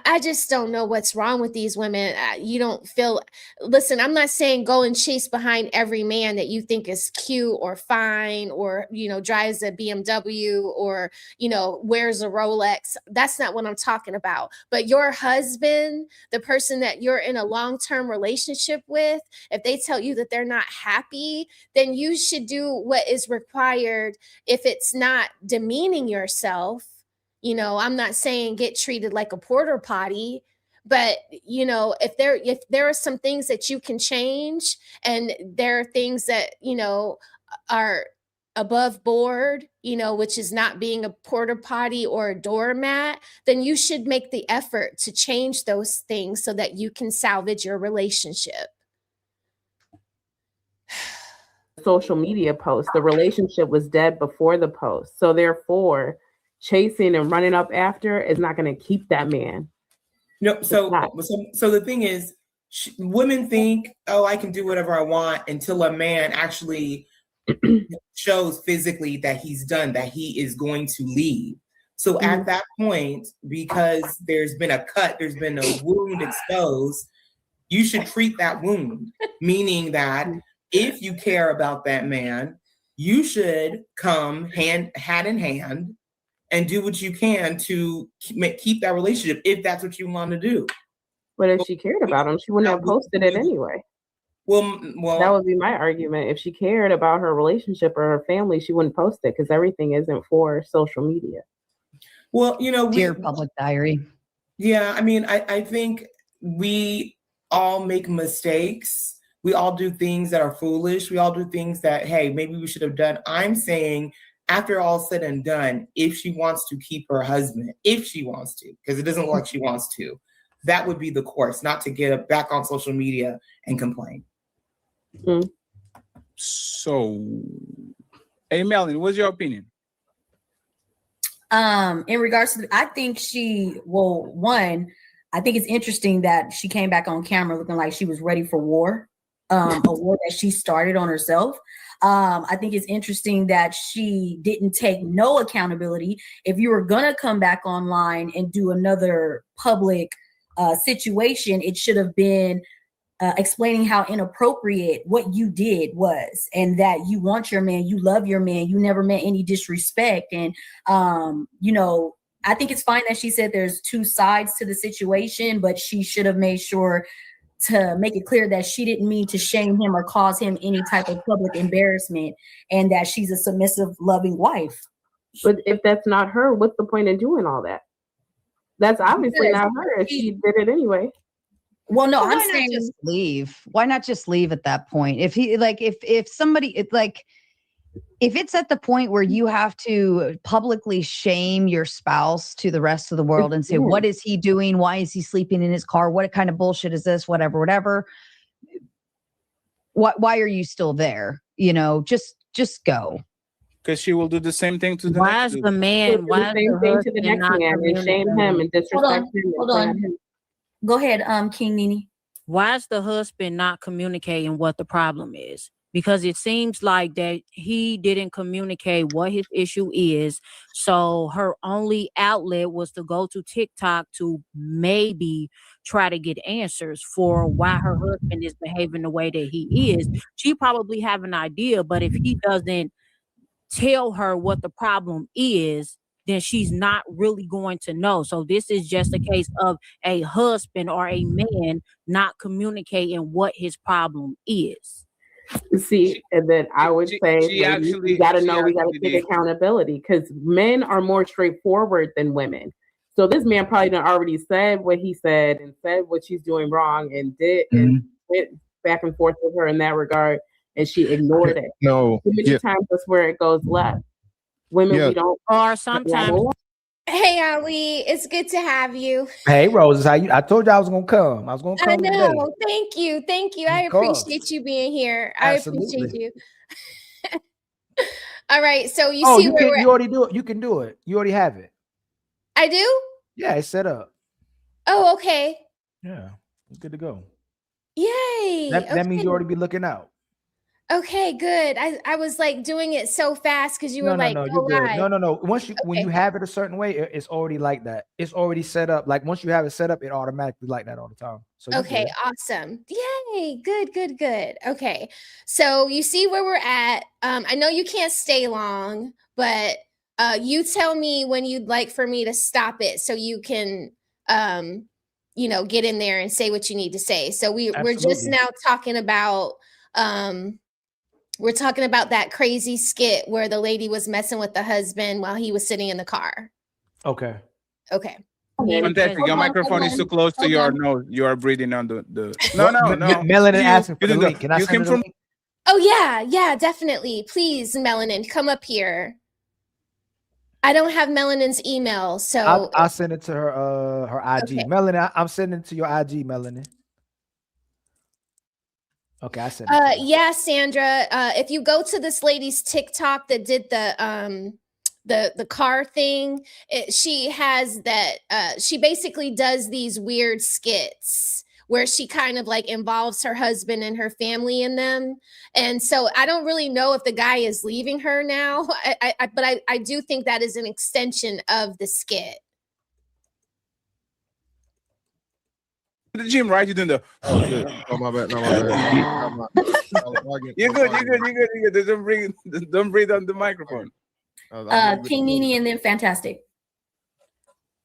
I just don't know what's wrong with these women. You don't feel, listen, I'm not saying go and chase behind every man that you think is cute or fine or, you know, drives a BMW or, you know, wears a Rolex. That's not what I'm talking about. But your husband, the person that you're in a long-term relationship with, if they tell you that they're not happy, then you should do what is required if it's not demeaning yourself. You know, I'm not saying get treated like a porter potty, but you know, if there are some things that you can change and there are things that, you know, are above board, you know, which is not being a porter potty or a doormat, then you should make the effort to change those things so that you can salvage your relationship. Social media post, the relationship was dead before the post. So therefore, chasing and running up after is not going to keep that man. No, so the thing is, women think, oh, I can do whatever I want until a man actually shows physically that he's done, that he is going to leave. So at that point, because there's been a cut, there's been a wound exposed, you should treat that wound, meaning that if you care about that man, you should come hat in hand and do what you can to keep that relationship if that's what you want to do. But if she cared about him, she wouldn't have posted it anyway. Well, that would be my argument. If she cared about her relationship or her family, she wouldn't post it because everything isn't for social media. Well, you know, Dear public diary. Yeah, I mean, I think we all make mistakes. We all do things that are foolish. We all do things that, hey, maybe we should have done. I'm saying, after all said and done, if she wants to keep her husband, if she wants to, because it doesn't look like she wants to, that would be the course, not to get back on social media and complain. So, hey, Melanie, what's your opinion? In regards to, I think I think it's interesting that she came back on camera looking like she was ready for war, a war that she started on herself. I think it's interesting that she didn't take no accountability. If you were gonna come back online and do another public situation, it should have been explaining how inappropriate what you did was, and that you want your man, you love your man, you never meant any disrespect. And you know, I think it's fine that she said there's two sides to the situation, but she should have made sure to make it clear that she didn't mean to shame him or cause him any type of public embarrassment, and that she's a submissive, loving wife. But if that's not her, what's the point in doing all that? That's obviously not her if she did it anyway. Well, no, I'm saying just leave. Why not just leave at that point? If he if somebody if it's at the point where you have to publicly shame your spouse to the rest of the world and say, what is he doing? Why is he sleeping in his car? What kind of bullshit is this? Whatever. Why are you still there? You know, just go. Because she will do the same thing to the why next is the man? Why is same the thing to the husband next not man and shame him and disrespect him? Hold on. Go ahead, King Nene. Why is the husband not communicating what the problem is? Because it seems like that he didn't communicate what his issue is. So her only outlet was to go to TikTok to maybe try to get answers for why her husband is behaving the way that he is. She probably have an idea, but if he doesn't tell her what the problem is, then she's not really going to know. So this is just a case of a husband or a man not communicating what his problem is. See, and then I would say we got to take accountability, because men are more straightforward than women. So this man probably done already said what he said and said what she's doing wrong and did and went back and forth with her in that regard, and she ignored it. No, Too many times that's where it goes left. women Yeah. we don't. Or sometimes Hey, Ali, it's good to have you. Hey, Roses, how you? I told you I was gonna come. I was gonna I come today. know. Thank you. Thank you. I Of course. appreciate you being here. I appreciate Absolutely. you. All right. So you Oh, see you where can. we're You already do it. You can do it. You already have it. I do? Yeah, it's set up. Oh, okay. Yeah, it's good to go. Yay. That means you Okay. already be looking out. Okay, good. I was like doing it so fast because you were like, No, go you're good. live. No. Once you when you Okay. have it a certain way, it's already like that. It's already set up. Like once you have it set up, it automatically like that all the time. So you're Okay, good. awesome. Yay. Good. Okay. So you see where we're at. I know you can't stay long, but you tell me when you'd like for me to stop it so you can get in there and say what you need to say. So we're just Absolutely. now talking about we're talking about that crazy skit where the lady was messing with the husband while he was sitting in the car. Okay. Okay. Fantastic. Your microphone is too close to your nose. You are breathing on the. No. Melanin asking for the You link. Can I you send came her the from link? Oh yeah, definitely. Please, Melanin, come up here. I don't have Melanin's email, so I'll send it to her. Her IG. Okay. Melanin, I'm sending it to your IG, Melanin. Okay, I sent it. To her. yeah, Sandra. If you go to this lady's TikTok that did the car thing, she has that. She basically does these weird skits where she kind of like involves her husband and her family in them. And so I don't really know if the guy is leaving her now, but I do think that is an extension of the skit. the gym, right? You're doing the. Oh my bad. No, my bad. You're good. Don't breathe on the microphone. King Nene and then Fantastic.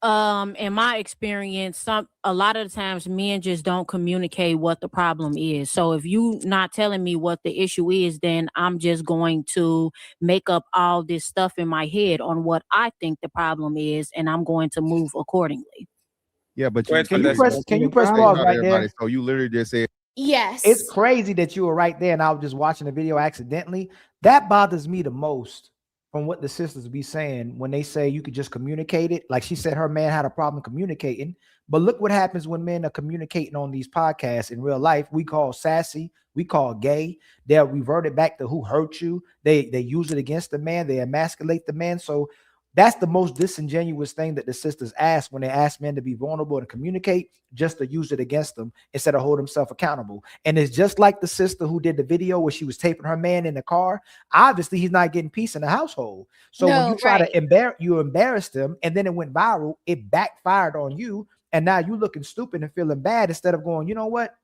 In my experience, a lot of the times men just don't communicate what the problem is. So if you not telling me what the issue is, then I'm just going to make up all this stuff in my head on what I think the problem is, and I'm going to move accordingly. Yeah, but can you press pause right there? So you literally just said yes. It's crazy that you were right there and I was just watching the video accidentally. That bothers me the most from what the sisters be saying when they say you could just communicate it. Like she said, her man had a problem communicating. But look what happens when men are communicating on these podcasts in real life. We call sassy, we call gay. They'll revert it back to who hurt you. They use it against the man. They emasculate the man. So that's the most disingenuous thing that the sisters ask when they ask men to be vulnerable and communicate, just to use it against them instead of hold himself accountable. And it's just like the sister who did the video where she was taping her man in the car. Obviously, he's not getting peace in the household. So when you try to embarrass them and then it went viral, it backfired on you. And now you looking stupid and feeling bad instead of going, you know what?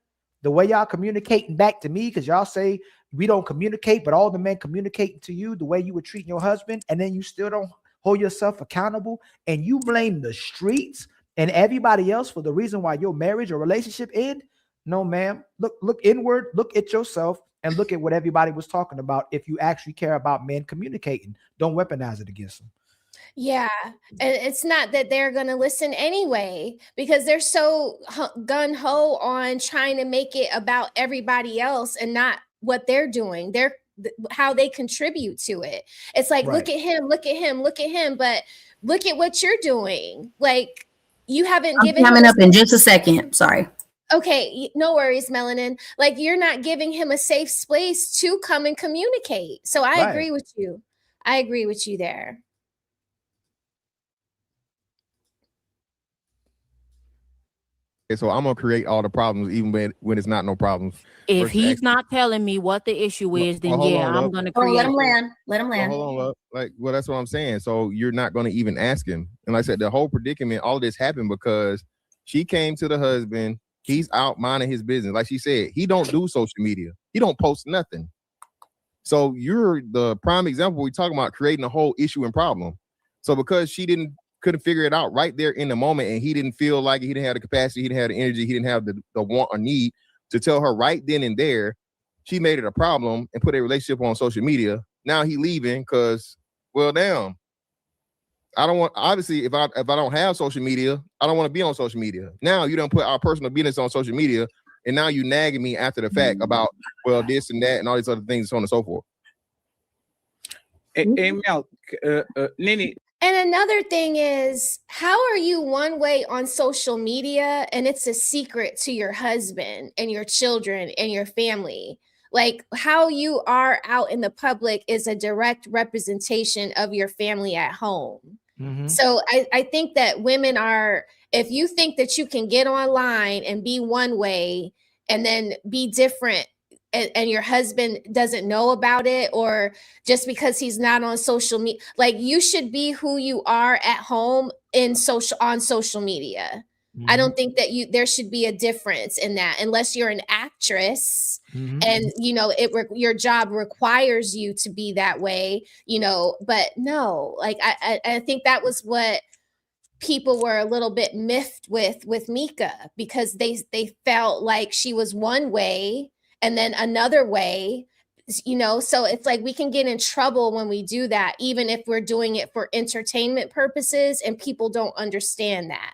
The way y'all communicating back to me, because y'all say we don't communicate, but all the men communicating to you the way you were treating your husband, and then you still don't hold yourself accountable, and you blame the streets and everybody else for the reason why your marriage or relationship end. No, ma'am. Look inward, look at yourself, and look at what everybody was talking about. If you actually care about men communicating, don't weaponize it against them. Yeah, and it's not that they're going to listen anyway, because they're so gun-ho on trying to make it about everybody else and not what they're doing. They're how they contribute to it. It's like, look at him, but look at what you're doing. Like, you haven't given coming up in just a second. Sorry. Okay, no worries, Melanin. Like, you're not giving him a safe space to come and communicate. So I agree with you. I agree with you there. So I'm gonna create all the problems, even when it's not no problems. If he's not telling me what the issue is, then I'm gonna create. Let him land. Let him land. Hold on, love. Well, that's what I'm saying. So you're not gonna even ask him. And like I said, the whole predicament, all this happened because she came to the husband. He's out minding his business. Like she said, he don't do social media. He don't post nothing. So you're the prime example. We talking about creating a whole issue and problem. So because she couldn't figure it out right there in the moment, and he didn't feel like he didn't have the capacity, he didn't have the energy, he didn't have the want or need to tell her right then and there, she made it a problem and put a relationship on social media. Now he leaving because, well, damn, I don't want, obviously, if I don't have social media, I don't want to be on social media. Now you don't put our personal business on social media, and now you nagging me after the fact about, well, this and that and all these other things, so on and so forth. Mel, Nini, And another thing is, how are you one way on social media and it's a secret to your husband and your children and your family? Like how you are out in the public is a direct representation of your family at home. So I think that women are, if you think that you can get online and be one way and then be different and your husband doesn't know about it, or just because he's not on social media, like you should be who you are at home on social media. I don't think that there should be a difference in that unless you're an actress and your job requires you to be that way, but no, like I think that was what people were a little bit miffed with Mika, because they felt like she was one way and then another way, so it's like we can get in trouble when we do that, even if we're doing it for entertainment purposes and people don't understand that.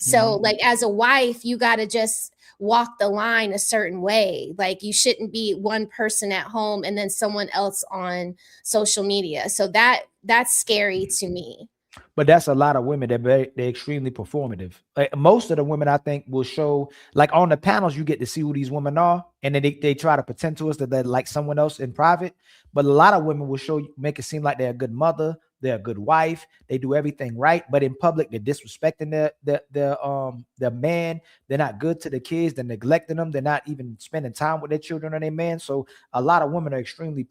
So like as a wife, you got to just walk the line a certain way. Like you shouldn't be one person at home and then someone else on social media. So that's scary to me. But that's a lot of women that they're extremely performative. Like most of the women, I think, will show, like on the panels, you get to see who these women are, and then they try to pretend to us that they're like someone else in private. But a lot of women will make it seem like they're a good mother, they're a good wife, they do everything right, but in public they're disrespecting their man. They're not good to the kids. They're neglecting them. They're not even spending time with their children or their man. So a lot of women are extremely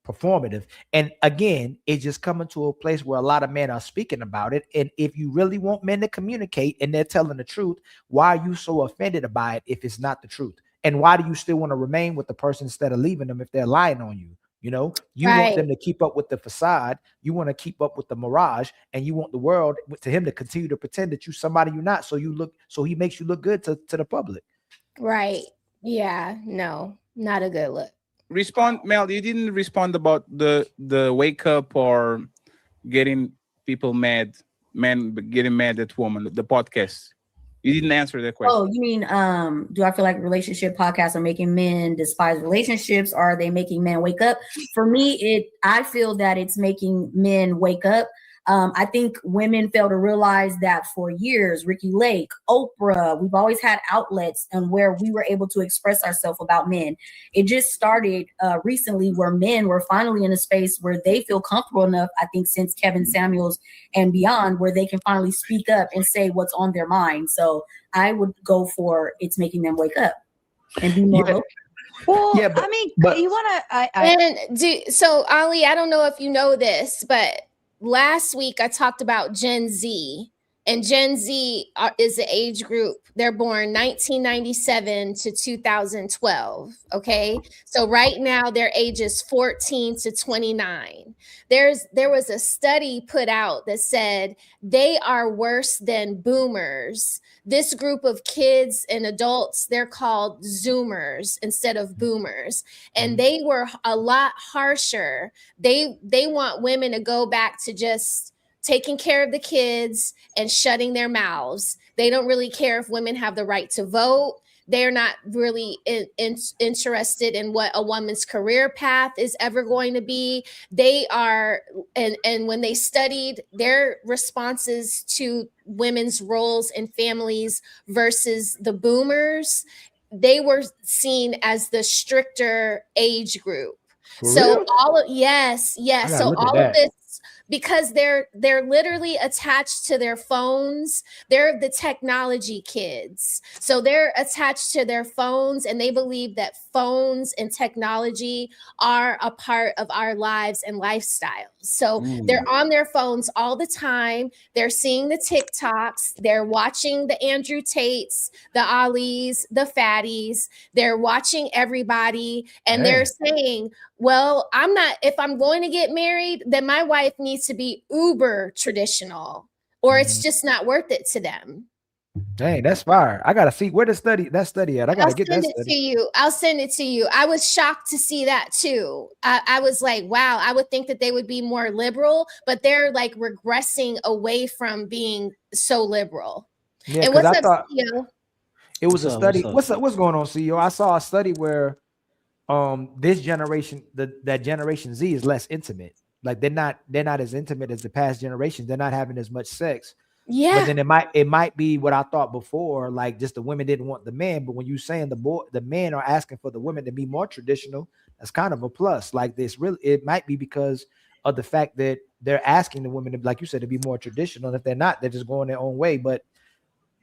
performative. And again, it's just coming to a place where a lot of men are speaking about it. And if you really want men to communicate and they're telling the truth, why are you so offended by it if it's not the truth? And why do you still want to remain with the person instead of leaving them if they're lying on you? You want them to keep up with the facade. You want to keep up with the mirage, and you want the world to him to continue to pretend that you're somebody you're not. So he makes you look good to the public. Right. Yeah. No, not a good look. Respond, Mel. You didn't respond about the wake up or getting people mad, men getting mad at women. The podcast. You didn't answer that question. Oh, you mean do I feel like relationship podcasts are making men despise relationships? Or are they making men wake up? For me, I feel that it's making men wake up. I think women fail to realize that for years, Ricky Lake, Oprah, we've always had outlets and where we were able to express ourselves about men. It just started recently where men were finally in a space where they feel comfortable enough, I think since Kevin Samuels and beyond, where they can finally speak up and say what's on their mind. So I would go for it's making them wake up and be more vocal. Well, yeah, you want to, so Ali, I don't know if you know this, but last week I talked about Gen Z, and Gen Z is the age group. They're born 1997 to 2012. Okay. So right now their age is 14 to 29. There was a study put out that said they are worse than boomers. This group of kids and adults, they're called Zoomers instead of boomers. And they were a lot harsher. They want women to go back to just taking care of the kids and shutting their mouths. They don't really care if women have the right to vote. They're not really interested in what a woman's career path is ever going to be. They are, and when they studied their responses to women's roles in families versus the boomers, they were seen as the stricter age group. So yes. So all of this, because they're literally attached to their phones. They're the technology kids. So they're attached to their phones, and they believe that phones and technology are a part of our lives and lifestyles. So they're on their phones all the time. They're seeing the TikToks. They're watching the Andrew Tates, the Alis, the Fatties. They're watching everybody, and they're saying, well, if I'm going to get married, then my wife needs to be uber traditional, or it's just not worth it to them. Dang, that's fire. I gotta see where that study at. I gotta get that study. I'll send it to you. I was shocked to see that too. I was like, wow, I would think that they would be more liberal, but they're like regressing away from being so liberal. Yeah, and what's I up, thought CEO? it was a study. What's going on, CEO? I saw a study where this generation, that generation Z is less intimate. Like they're not as intimate as the past generations. They're not having as much sex. Yeah. But then it might be what I thought before, like just the women didn't want the men. But when you saying the men are asking for the women to be more traditional, that's kind of a plus. Like this really, it might be because of the fact that they're asking the women to, like you said, to be more traditional. And if they're not, they're just going their own way. But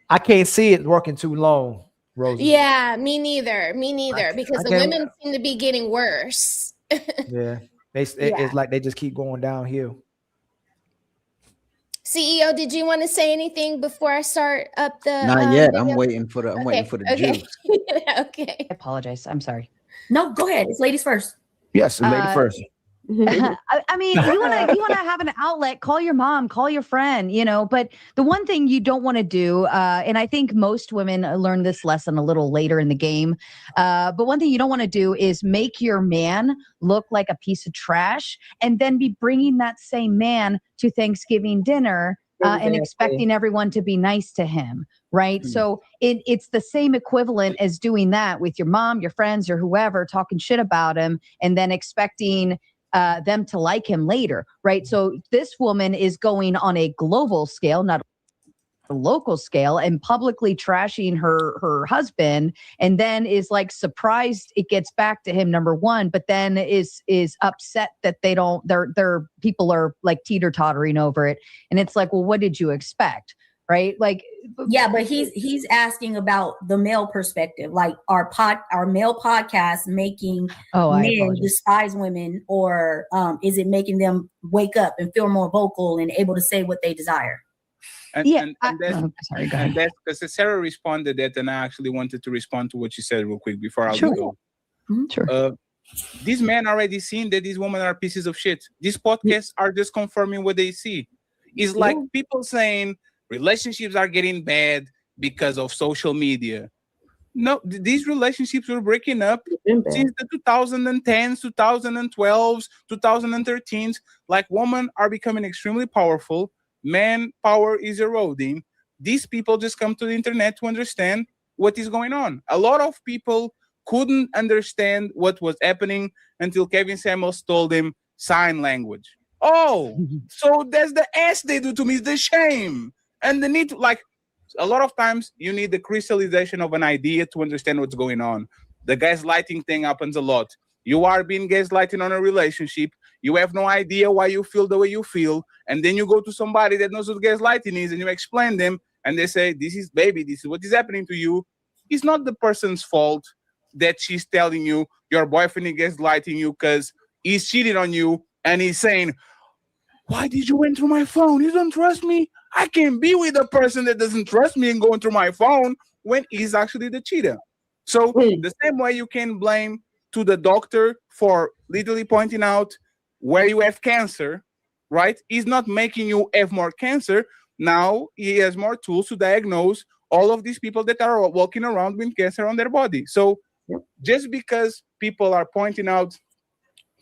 I can't see it working too long, Rosie. Yeah, me neither. Because the women seem to be getting worse. Yeah, it's like they just keep going downhill. CEO, did you want to say anything before I start up the? Not yet. Video? I'm waiting for the juice. Okay. I apologize. I'm sorry. No, go ahead. It's ladies first. Yes, lady first. I mean, you want to have an outlet, call your mom, call your friend, but the one thing you don't want to do, and I think most women learn this lesson a little later in the game, but one thing you don't want to do is make your man look like a piece of trash and then be bringing that same man to Thanksgiving dinner and expecting everyone to be nice to him. Right. So it's the same equivalent as doing that with your mom, your friends, or whoever, talking shit about him and then expecting them to like him later. Right. So this woman is going on a global scale, not a local scale, and publicly trashing her husband, and then is like surprised it gets back to him, number one, but then is upset that their people are like teeter-tottering over it. And it's like, well, what did you expect? Right? Like, yeah, but he's asking about the male perspective, like our male podcast making men despise women, or is it making them wake up and feel more vocal and able to say what they desire? And that's because Sarah responded that, and I actually wanted to respond to what she said real quick before I go. Sure. These men already seen that these women are pieces of shit. These podcasts are just confirming what they see. It's like people saying relationships are getting bad because of social media. No, these relationships were breaking up since the 2010s, 2012s, 2013s. Like, women are becoming extremely powerful. Man power is eroding. These people just come to the internet to understand what is going on. A lot of people couldn't understand what was happening until Kevin Samuels told them sign language. Oh, so that's the ass they do to me, is the shame. And the need to, like, a lot of times you need the crystallization of an idea to understand what's going on. The gaslighting thing happens a lot. You are being gaslighted on a relationship. You have no idea why you feel the way you feel. And then you go to somebody that knows what gaslighting is and you explain them and they say, this is what is happening to you. It's not the person's fault that she's telling you your boyfriend is gaslighting you because he's cheating on you and he's saying, why did you went through my phone? You don't trust me? I can't be with a person that doesn't trust me and going through my phone when he's actually the cheater. So the same way you can blame to the doctor for literally pointing out where you have cancer, right? He's not making you have more cancer. Now he has more tools to diagnose all of these people that are walking around with cancer on their body. So just because people are pointing out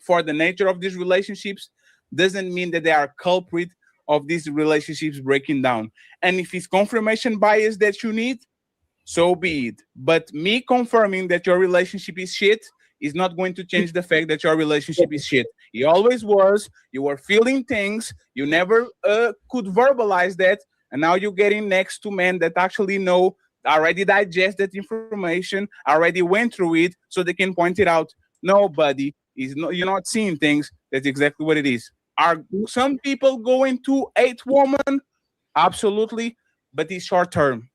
for the nature of these relationships doesn't mean that they are culprit of these relationships breaking down. And if it's confirmation bias that you need, so be it. But me confirming that your relationship is shit is not going to change the fact that your relationship is shit. It always was. You were feeling things. You never could verbalize that. And now you're getting next to men that actually know, already digest that information, already went through it, so they can point it out. No, buddy, you're not seeing things. That's exactly what it is. Are some people going to hate women? Absolutely. But it's short term.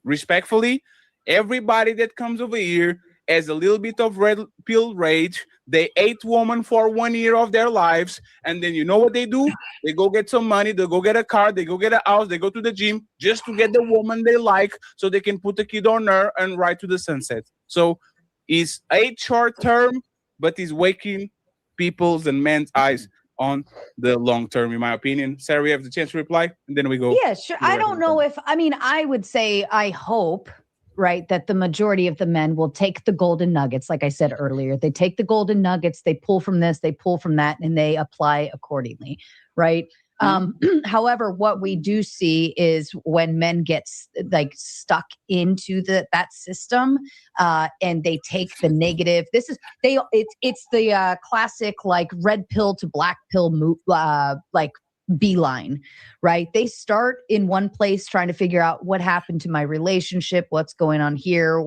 Respectfully, everybody that comes over here has a little bit of red pill rage. They hate women for 1 year of their lives. And then you know what they do? They go get some money. They go get a car. They go get a house. They go to the gym just to get the woman they like so they can put a kid on her and ride to the sunset. So it's hate short term, but it's waking people's and men's eyes on the long term, in my opinion. Sarah, you have the chance to reply, and then we go. Yeah, sure. I don't know I would say, I hope, right, that the majority of the men will take the golden nuggets. Like I said earlier, they take the golden nuggets, they pull from this, they pull from that, and they apply accordingly, right? However, what we do see is when men get stuck into that system, and they take the negative. It's the classic like red pill to black pill move, like beeline, right? They start in one place trying to figure out what happened to my relationship, what's going on here,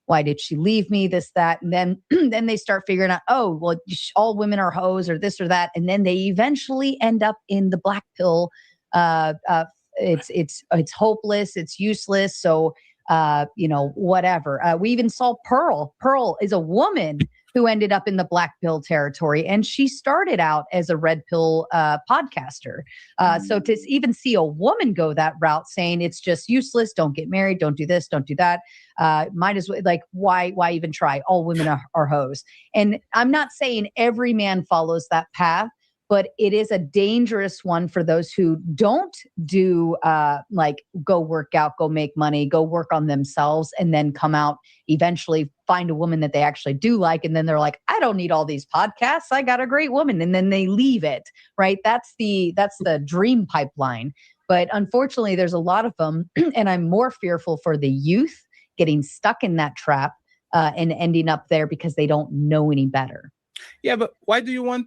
why did she leave me, this, that, and then then they start figuring out, oh, well, all women are hoes or this or that, and then they eventually end up in the black pill. It's hopeless, it's useless. So whatever. We even saw Pearl. Pearl is a woman who ended up in the black pill territory, and she started out as a red pill podcaster. So to even see a woman go that route, saying it's just useless, don't get married, don't do this, don't do that, might as well, like, why even try? All women are hoes. And I'm not saying every man follows that path, but it is a dangerous one for those who don't do go work out, go make money, go work on themselves, and then come out eventually find a woman that they actually do like. And then they're like, I don't need all these podcasts. I got a great woman. And then they leave it, right? That's the dream pipeline. But unfortunately, there's a lot of them. And I'm more fearful for the youth getting stuck in that trap and ending up there because they don't know any better. Yeah, but why do you want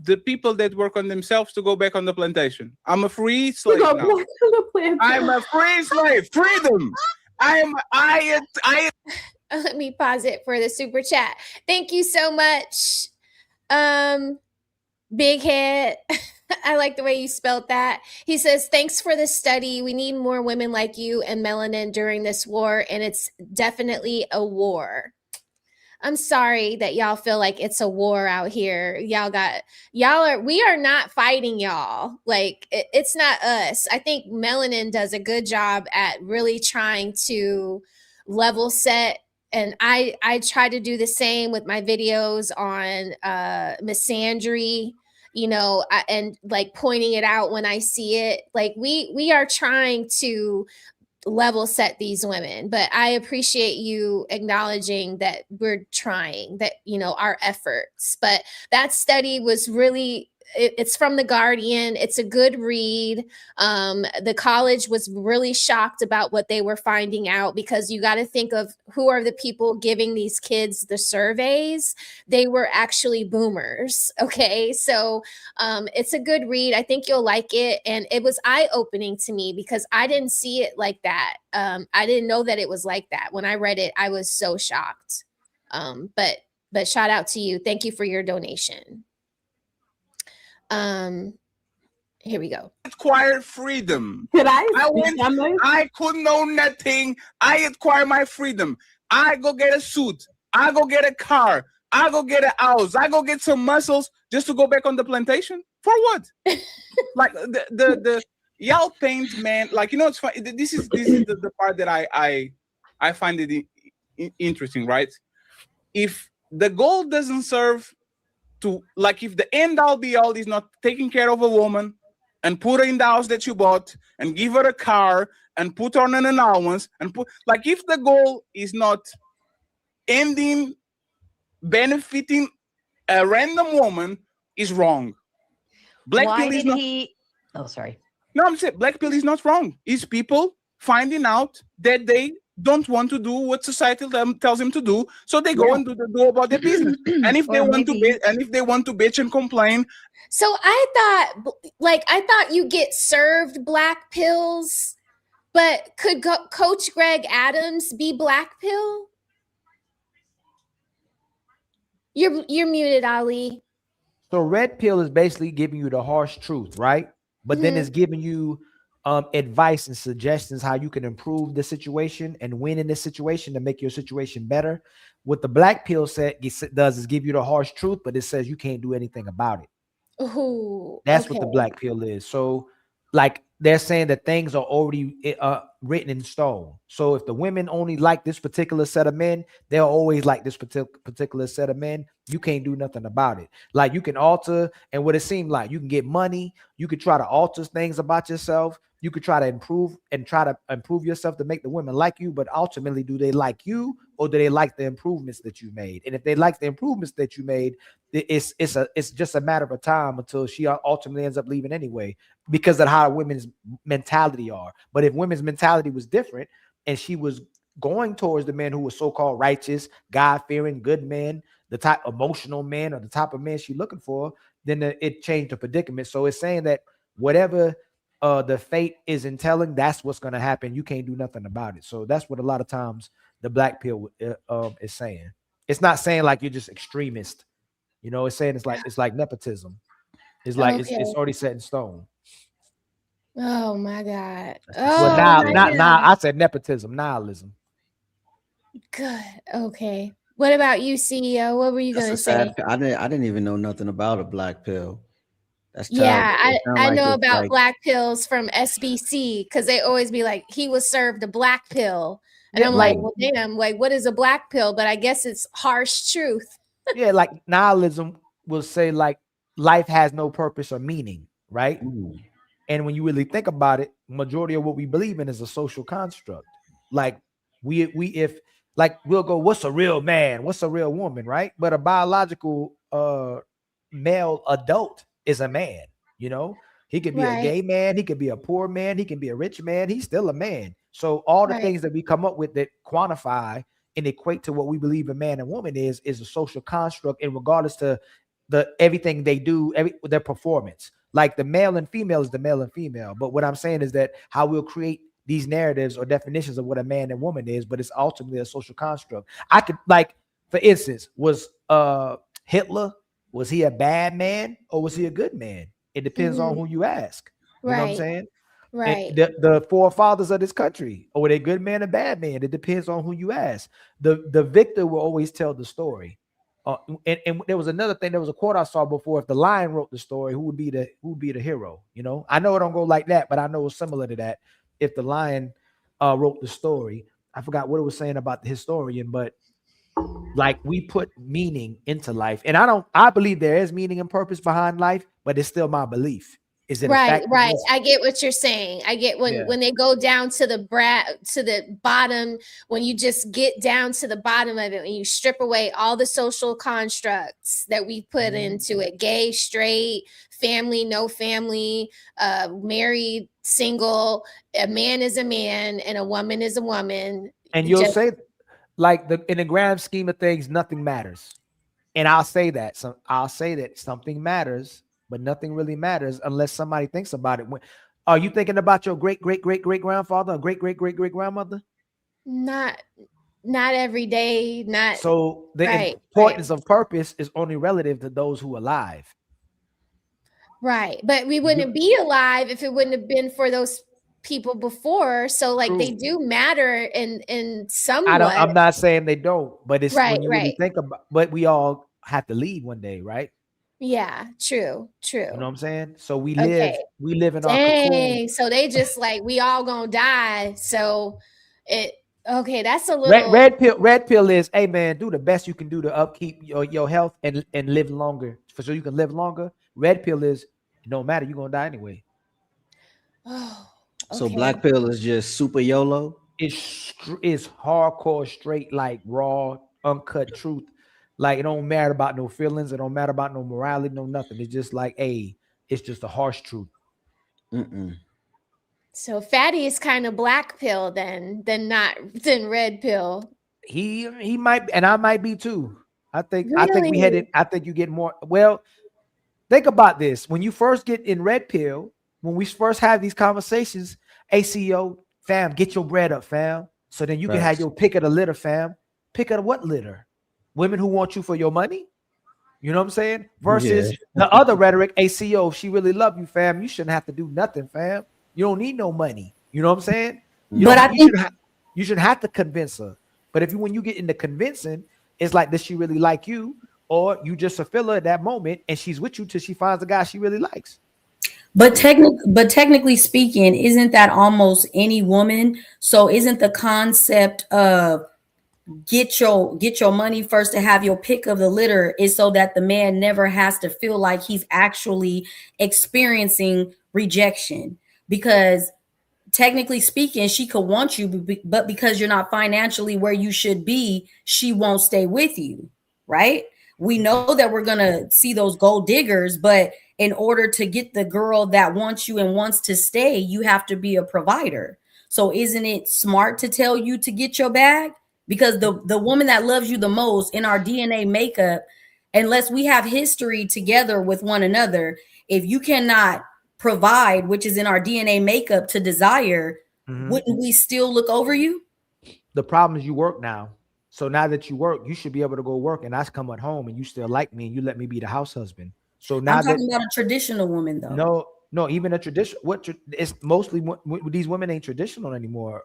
the people that work on themselves to go back on the plantation? I'm a free slave now. I'm a free slave. Freedom. I Let me pause it for the super chat. Thank you so much. Big Head. I like the way you spelled that. He says, thanks for the study. We need more women like you and melanin during this war, and it's definitely a war. I'm sorry that y'all feel like it's a war out here. We are not fighting y'all. Like, it's not us. I think Melanin does a good job at really trying to level set. And I try to do the same with my videos on misandry, and like pointing it out when I see it. Like we are trying to level set these women, but I appreciate you acknowledging that we're trying, that our efforts. But that study was really, it's from The Guardian. It's a good read. The college was really shocked about what they were finding out, because you got to think of who are the people giving these kids the surveys. They were actually boomers. Okay. So it's a good read. I think you'll like it. And it was eye-opening to me because I didn't see it like that. I didn't know that it was like that. When I read it, I was so shocked. But shout out to you. Thank you for your donation. Here we go. Acquired freedom. I could know nothing. I acquire my freedom. I go get a suit. I go get a car. I go get a house. I go get some muscles just to go back on the plantation. For what? Like the y'all paint, man. Like, it's funny. This is the part that I find it interesting, right? If the goal doesn't serve to, like, if the end all be all is not taking care of a woman and put her in the house that you bought and give her a car and put her on an allowance and if the goal is not benefiting a random woman, is wrong. Black pill is not. Oh, sorry. No, I'm saying black pill is not wrong. It's people finding out that they don't want to do what society tells them to do, so they go and do about their business. And if they want to bitch and complain. So I thought you get served black pills, but could Coach Greg Adams be black pill? You're muted, Ali. So red pill is basically giving you the harsh truth, right? But then it's giving you advice and suggestions how you can improve the situation and win in this situation to make your situation better. What the black pill does is give you the harsh truth, but it says you can't do anything about it. Ooh, that's what the black pill is. So, like, they're saying that things are already written in stone. So if the women only like this particular set of men, they'll always like this particular set of men. You can't do nothing about it. Like, you can alter, and what it seemed like, you can get money. You could try to alter things about yourself. You could try to improve yourself to make the women like you. But ultimately, do they like you or do they like the improvements that you made? And if they like the improvements that you made, it's just a matter of time until she ultimately ends up leaving anyway, because of how women's mentality are. But if women's mentality was different and she was going towards the men who were so-called righteous, God-fearing, good men, the type emotional men or the type of men she's looking for, then it changed the predicament. So it's saying that whatever the fate is entailing, that's what's going to happen. You can't do nothing about it. So that's what a lot of times the black pill is saying. It's not saying like you're just extremist. You know, it's saying it's like nepotism. It's like it's already set in stone. Oh my God. Well, Oh now, my not God. I said nepotism, nihilism. Good. Okay. What about you, CEO? What were you That's gonna a say? sad. I didn't even know nothing about a black pill. That's Yeah, terrible. It sound I like know it's about like black pills from SBC because they always be like, he was served a black pill. And Yeah, I'm like like, well, damn, like, what is a black pill? But I guess it's harsh truth. yeah, like nihilism will say like life has no purpose or meaning, right? And when you really think about it, majority of what we believe in is a social construct. Like if like we'll go, what's a real man? What's a real woman, right? But a biological male adult is a man, you know? He could be a Right. gay man, he could be a poor man, he can be a rich man, he's still a man. So all the Right. things that we come up with that quantify and equate to what we believe a man and woman is a social construct, and regardless to the everything they do, their performance. Like the male and female is the male and female. But what I'm saying is that how we'll create these narratives or definitions of what a man and woman is, but it's ultimately a social construct. I could, like, for instance, was Hitler, was he a bad man or was he a good man? It depends on who you ask. You know what I'm Right. saying? Right. And the forefathers of this country, or were they good man or bad man? It depends on who you ask. The victor will always tell the story. And there was another thing. There was a quote I saw before. If the lion wrote the story, who would be the hero? You know, I know it don't go like that, but I know it's similar to that. If the lion wrote the story, I forgot what it was saying about the historian, but like we put meaning into life, and I believe there is meaning and purpose behind life, but it's still my belief. Is it a Right, fact? right. I get what you're saying. I get when they go down to the bottom, when you just get down to the bottom of it, when you strip away all the social constructs that we put into it, gay, straight, family, no family, married, single, a man is a man and a woman is a woman. And you'll say, like, in the grand scheme of things, nothing matters. And I'll say that. So I'll say that something matters, but nothing really matters unless somebody thinks about it. Are you thinking about your great grandfather or great grandmother? Not every day. Not so the right, importance of purpose is only relative to those who are alive. Right. But we wouldn't be alive if it wouldn't have been for those people before. So like they do matter in somewhat. I'm not saying they don't, but it's Right, when you really right. think about, but we all have to leave one day, right? Yeah, true. You know what I'm saying? So we Okay. live in our cocoon. Dang. So they just like we all gonna die. So that's a little Red pill is, hey man, do the best you can do to upkeep your health and live longer, so you can live longer. Red pill is, it don't matter, you're gonna die anyway. Oh, so black pill is just super YOLO. It's hardcore, straight, like raw, uncut truth. Like it don't matter about no feelings, it don't matter about no morality, no nothing. It's just like, it's just a harsh truth. So Fatty is kind of black pill than red pill. He might, and I might be too. I think we Really? I think you get more. Well, think about this. When you first get in red pill, when we first have these conversations, ACO, fam, get your bread up, fam. So then you can have your pick of the litter, fam. Pick of what litter? Women who want you for your money? You know what I'm saying? Versus the other rhetoric, ACO, if she really love you, fam, you shouldn't have to do nothing, fam. You don't need no money. You know what I'm saying? You shouldn't have to convince her. But when you get into convincing, it's like, does she really like you? Or you just a filler at that moment and she's with you till she finds a guy she really likes. But technically speaking, isn't that almost any woman? So isn't the concept of get your money first to have your pick of the litter is so that the man never has to feel like he's actually experiencing rejection? Because technically speaking, she could want you, but because you're not financially where you should be, she won't stay with you, right? We know that we're gonna see those gold diggers, but in order to get the girl that wants you and wants to stay, you have to be a provider. So isn't it smart to tell you to get your bag? Because the woman that loves you the most in our DNA makeup, unless we have history together with one another, if you cannot provide, which is in our DNA makeup to desire, wouldn't we still look over you? The problem is you work now. So now that you work, you should be able to go work and I come at home and you still like me and you let me be the house husband. So now I'm talking about a traditional woman though. No, even a tradition. It's mostly these women ain't traditional anymore.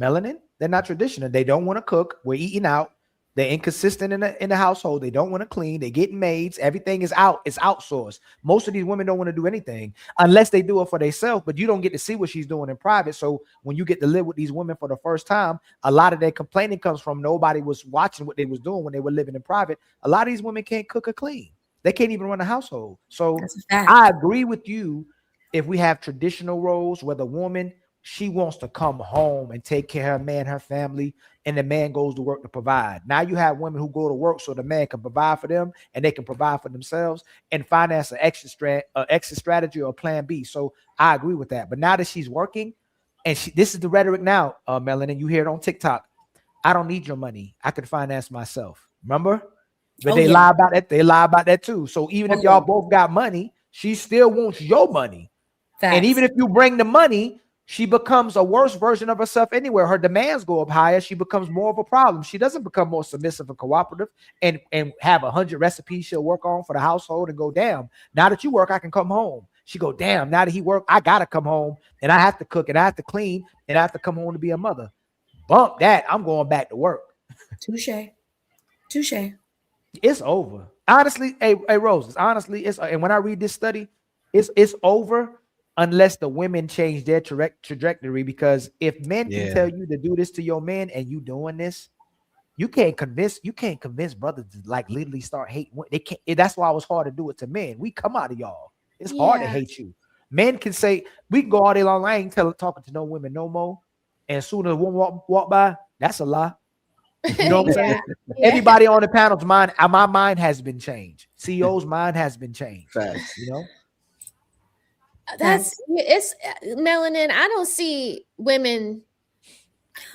Melanin, they're not traditional. They don't want to cook. We're eating out. They're inconsistent in the household. They don't want to clean. They're getting maids. Everything is out. It's outsourced. Most of these women don't want to do anything unless they do it for themselves. But you don't get to see what she's doing in private. So when you get to live with these women for the first time, a lot of their complaining comes from nobody was watching what they was doing when they were living in private. A lot of these women can't cook or clean. They can't even run a household. So I agree with you. If we have traditional roles where the woman, she wants to come home and take care of her man, her family, and the man goes to work to provide. Now you have women who go to work so the man can provide for them and they can provide for themselves and finance an exit strategy or plan B. So I agree with that. But now that she's working, and this is the rhetoric now, Melanie, you hear it on TikTok. I don't need your money. I can finance myself. Remember? But they lie about that. They lie about that too. So even if y'all both got money, she still wants your money. Facts. And even if you bring the money, she becomes a worse version of herself anywhere. Her demands go up higher. She becomes more of a problem. She doesn't become more submissive and cooperative and have 100 recipes she'll work on for the household and go, damn, now that you work, I can come home. She go, damn, now that he work, I got to come home and I have to cook and I have to clean and I have to come home to be a mother. Bump that. I'm going back to work. Touche. It's over. Honestly, hey Roses, honestly, and when I read this study, it's over unless the women change their trajectory. Because if men can tell you to do this to your man and you doing this, you can't convince brothers to like literally start hating. They can't. That's why it was hard to do it to men. We come out of y'all. It's hard to hate you. Men can say we can go all day long. I ain't talking to no women no more. And as soon as one walk by, that's a lie. You know what I'm saying? Everybody on the panel's mind, my mind has been changed. CEO's mind has been changed. Facts. You know? It's Melanin. I don't see women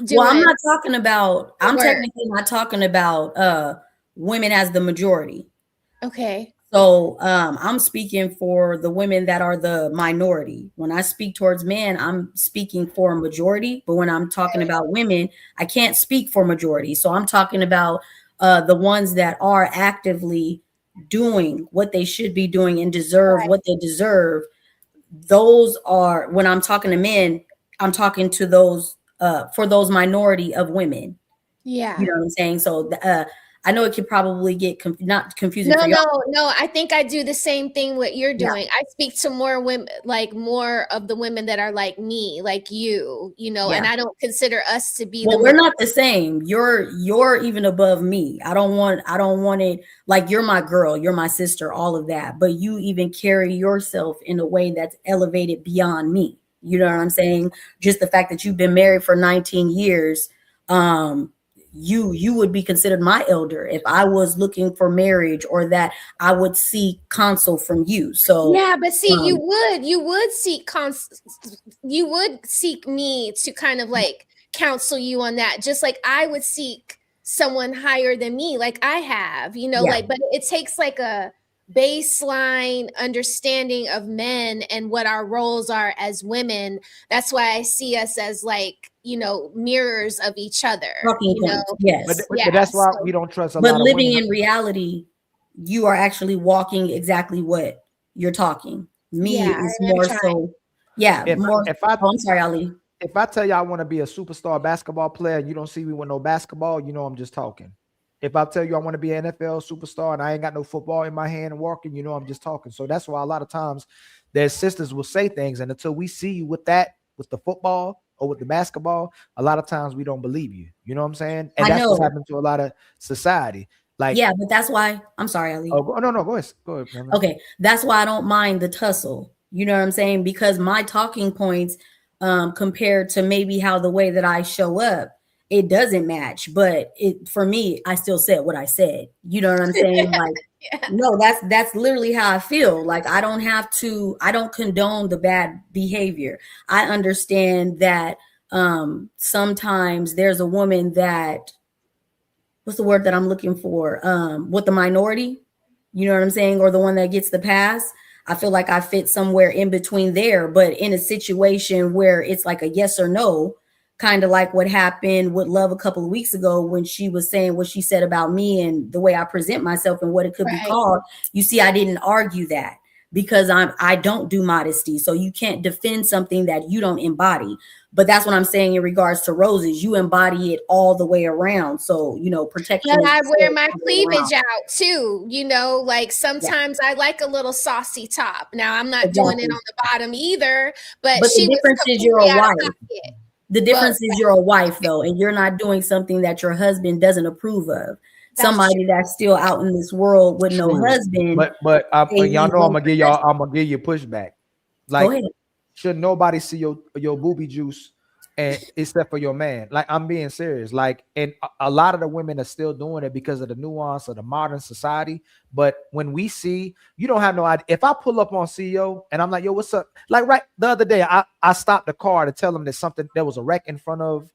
doing. Well, I'm not talking about, I'm technically not talking about women as the majority. Okay. So I'm speaking for the women that are the minority. When I speak towards men, I'm speaking for a majority. But when I'm talking about women, I can't speak for majority. So I'm talking about the ones that are actively doing what they should be doing and deserve what they deserve. Those are, when I'm talking to men, I'm talking to those for those minority of women. Yeah. You know what I'm saying? So I know it could probably get not confusing. No. I think I do the same thing what you're doing. I speak to more women, like more of the women that are like me, like you know, and I don't consider us to be. Well, we're not the same. You're even above me. I don't want it like you're my girl, you're my sister, all of that. But you even carry yourself in a way that's elevated beyond me. You know what I'm saying? Just the fact that you've been married for 19 years, you would be considered my elder if I was looking for marriage, or that I would seek counsel from you. So yeah, but see, you would seek me to kind of like counsel you on that, just like I would seek someone higher than me, like I have, you know, like, but it takes like a baseline understanding of men and what our roles are as women. That's why I see us as like, you know, mirrors of each other. You know? Yes. But that's why we don't trust a lot But of living women. in reality, you are actually walking exactly what you're talking. Me is more so. Yeah. I'm sorry, Ali. If I tell you I want to be a superstar basketball player and you don't see me with no basketball, you know I'm just talking. If I tell you I want to be an NFL superstar and I ain't got no football in my hand and walking, you know I'm just talking. So that's why a lot of times their sisters will say things, and until we see you with that, with the football or with the basketball, a lot of times we don't believe you. You know what I'm saying? And that's what's happened to a lot of society. Like, yeah, but that's why I'm sorry, Ali. Oh no, go ahead. Okay, that's why I don't mind the tussle. You know what I'm saying? Because my talking points compared to maybe how the way that I show up, it doesn't match. But it, for me, I still said what I said. You know what I'm saying? Like, Yeah. no, that's literally how I feel. Like, I don't condone the bad behavior. I understand that sometimes there's a woman that, what's the word that I'm looking for? With the minority, you know what I'm saying? Or the one that gets the pass. I feel like I fit somewhere in between there, but in a situation where it's like a yes or no, kind of like what happened with Love a couple of weeks ago when she was saying what she said about me and the way I present myself and what it could be Right. called. You see, I didn't argue that because I don't do modesty. So you can't defend something that you don't embody. But that's what I'm saying in regards to roses. You embody it all the way around. So, you know, protection. But I is wear my all the way around. cleavage out too, you know, like sometimes I like a little saucy top. Now I'm not doing it Exactly. on the bottom either, but But she the was difference is you're completely a out of wife. pocket. The Well, difference is you're a wife though, and you're not doing something that your husband doesn't approve of. that's Somebody true. that's still out in this world with no True. husband. But and y'all he's know no professional. I'm gonna give you pushback. Go Like, ahead. should nobody see your booby juice and except for your man? Like, I'm being serious. Like, and a lot of the women are still doing it because of the nuance of the modern society. But when we see, you don't have no idea. If I pull up on CEO and I'm like, yo, what's up? Like, right the other day, I stopped the car to tell them that there was a wreck in front of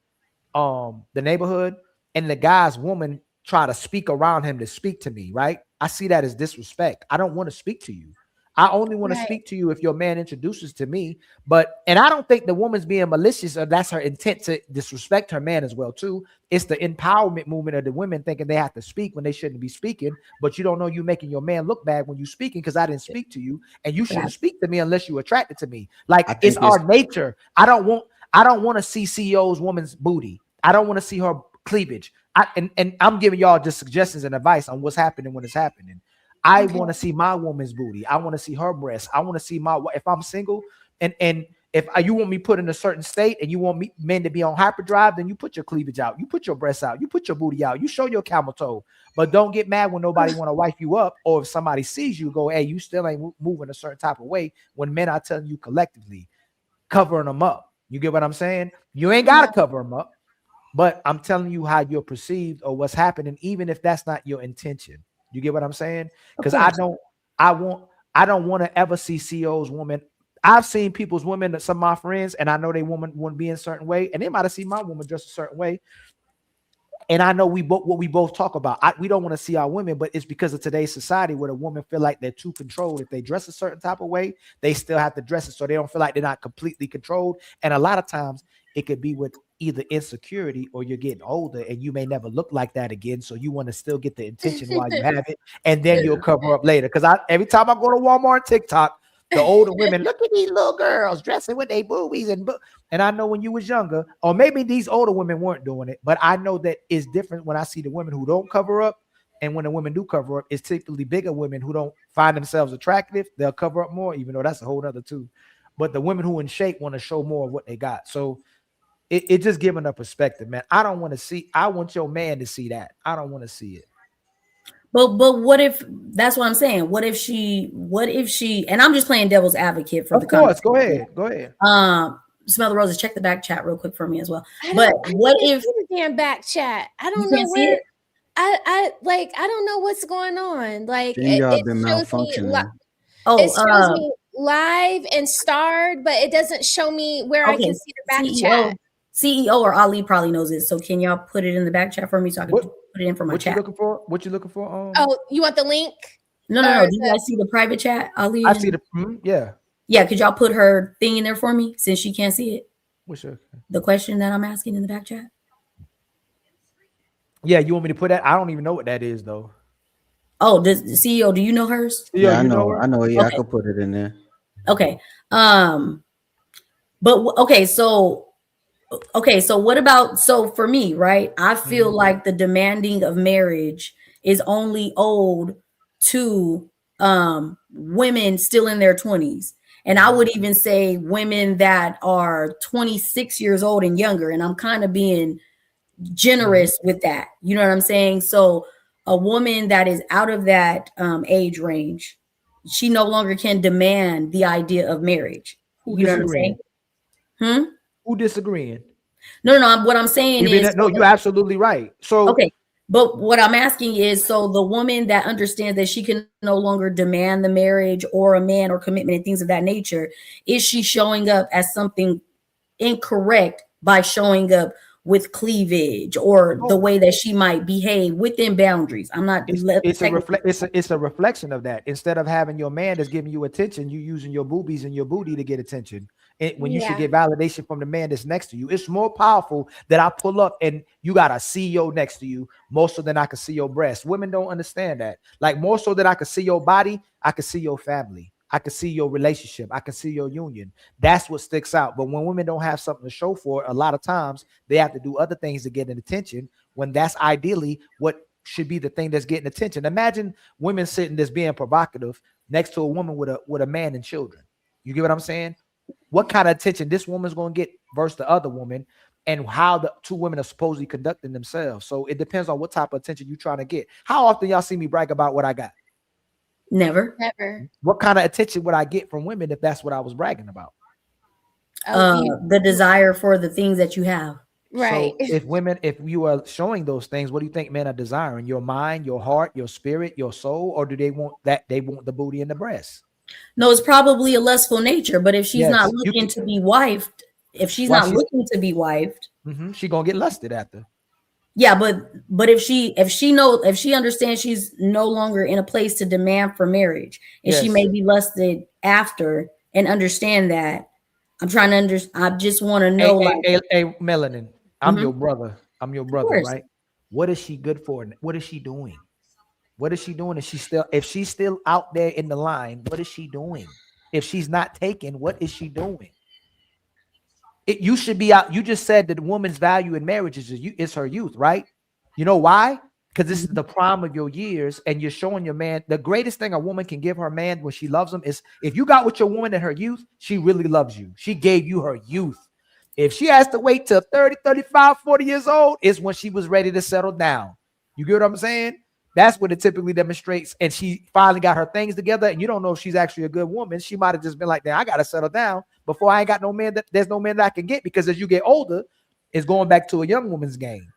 the neighborhood, and the guy's woman try to speak around him to speak to me, right? I see that as disrespect. I don't want to speak to you. I only want to Right. speak to you if your man introduces to me. And I don't think the woman's being malicious or that's her intent to disrespect her man as well too. It's the empowerment movement of the women thinking they have to speak when they shouldn't be speaking, but you don't know you making your man look bad when you speaking because I didn't speak to you, and you shouldn't speak to me unless you attracted to me. Like, I it's think our nature. I don't want to see CEO's woman's booty. I don't want to see her cleavage. And I'm giving y'all just suggestions and advice on what's happening when it's happening. I want to see my woman's booty. I want to see her breasts. I want to see if I'm single and if you want me put in a certain state and you want men to be on hyperdrive, then you put your cleavage out. You put your breasts out. You put your booty out. You show your camel toe. But don't get mad when nobody want to wife you up, or if somebody sees you go, hey, you still ain't moving a certain type of way, when men are telling you collectively, covering them up. You get what I'm saying? You ain't got to cover them up, but I'm telling you how you're perceived or what's happening, even if that's not your intention. You get what I'm saying? Because I don't want to ever see CEO's woman. I've seen people's women, some of my friends, and I know they woman wouldn't be in a certain way, and they might have seen my woman dressed a certain way. And I know what we both talk about. We don't want to see our women, but it's because of today's society where the women feel like they're too controlled. If they dress a certain type of way, they still have to dress it so they don't feel like they're not completely controlled. And a lot of times it could be with either insecurity or you're getting older and you may never look like that again. So you want to still get the attention while you have it, and then you'll cover up later. Because every time I go to Walmart, TikTok, the older women, look at these little girls dressing with their boobies and I know when you was younger, or maybe these older women weren't doing it, but I know that it's different when I see the women who don't cover up, and when the women do cover up, it's typically bigger women who don't find themselves attractive. They'll cover up more, even though that's a whole other too. But the women who in shape want to show more of what they got. So it just giving a perspective, man. I want your man to see that. I don't want to see it. But what if, that's what I'm saying. What if she, and I'm just playing devil's advocate for of the course, go conversation. ahead. Smell the roses, check the back chat real quick for me as well. I But what if the damn back chat? I you don't know can't see where it? I don't know what's going on. Like StreamYard it been shows me malfunctioning. it shows me live and starred, but it doesn't show me where I Okay, can see the back chat. CEO or Ali probably knows it. So can y'all put it in the back chat for me so I can put it in for my chat? What you looking for? Oh, you want the link? No. Do you guys see the private chat, Ali? I see the yeah. Yeah, could y'all put her thing in there for me since she can't see it? The question that I'm asking in the back chat. Yeah, you want me to put that? I don't even know what that is though. Oh, the CEO, do you know hers? Yeah, I know. Yeah, Okay. I could put it in there. Okay. But okay, so what about, so for me, right? I feel like the demanding of marriage is only owed to women still in their 20s. And I would even say women that are 26 years old and younger. And I'm kind of being generous with that. You know what I'm saying? So a woman that is out of that age range, she no longer can demand the idea of marriage. Who You know what I'm saying? Who disagreeing? No. What I'm saying is, No, you're absolutely right. So okay. But what I'm asking is, so the woman that understands that she can no longer demand the marriage or a man or commitment and things of that nature, is she showing up as something incorrect by showing up with cleavage or the way that she might behave within boundaries? I'm not. It's a reflection of that. Instead of having your man that's giving you attention, you using your boobies and your booty to get attention. When you should get validation from the man that's next to you. It's more powerful that I pull up and you got a CEO next to you more so than I can see your breast. Women don't understand that. Like more so that I can see your body, I can see your family. I can see your relationship. I can see your union. That's what sticks out. But when women don't have something to show for it, a lot of times they have to do other things to get an attention when that's ideally what should be the thing that's getting attention. Imagine women sitting that's being provocative next to a woman with a man and children. You get what I'm saying? What kind of attention this woman's going to get versus the other woman, and how the two women are supposedly conducting themselves. So it depends on what type of attention you're trying to get. How often y'all see me brag about what I got? Never. What kind of attention would I get from women if that's what I was bragging about? The desire for the things that you have. Right. So if you are showing those things, what do you think men are desiring? Your mind, your heart, your spirit, your soul, or do they want that? They want the booty and the breast. No, it's probably a lustful nature. But if she's not looking to be wifed, she's gonna get lusted after. Yeah, but if she understands she's no longer in a place to demand for marriage, and she may be lusted after, and understand that. I'm trying to understand. I just want to know. Hey, Melanin, I'm your brother. I'm your brother, right? What is she good for? What is she doing? What is she doing? If she's still out there in the line, what is she doing? If she's not taken, what is she doing? You should be out. You just said that the woman's value in marriage is her youth, right? You know why? Because this is the prime of your years, and you're showing your man the greatest thing a woman can give her man when she loves him is if you got with your woman in her youth, she really loves you. She gave you her youth. If she has to wait till 30, 35, 40 years old, is when she was ready to settle down. You get what I'm saying? That's what it typically demonstrates. And she finally got her things together, and you don't know if she's actually a good woman. She might have just been like, "Damn, I got to settle down before I ain't got no man. There's no man that I can get," because as you get older, it's going back to a young woman's game.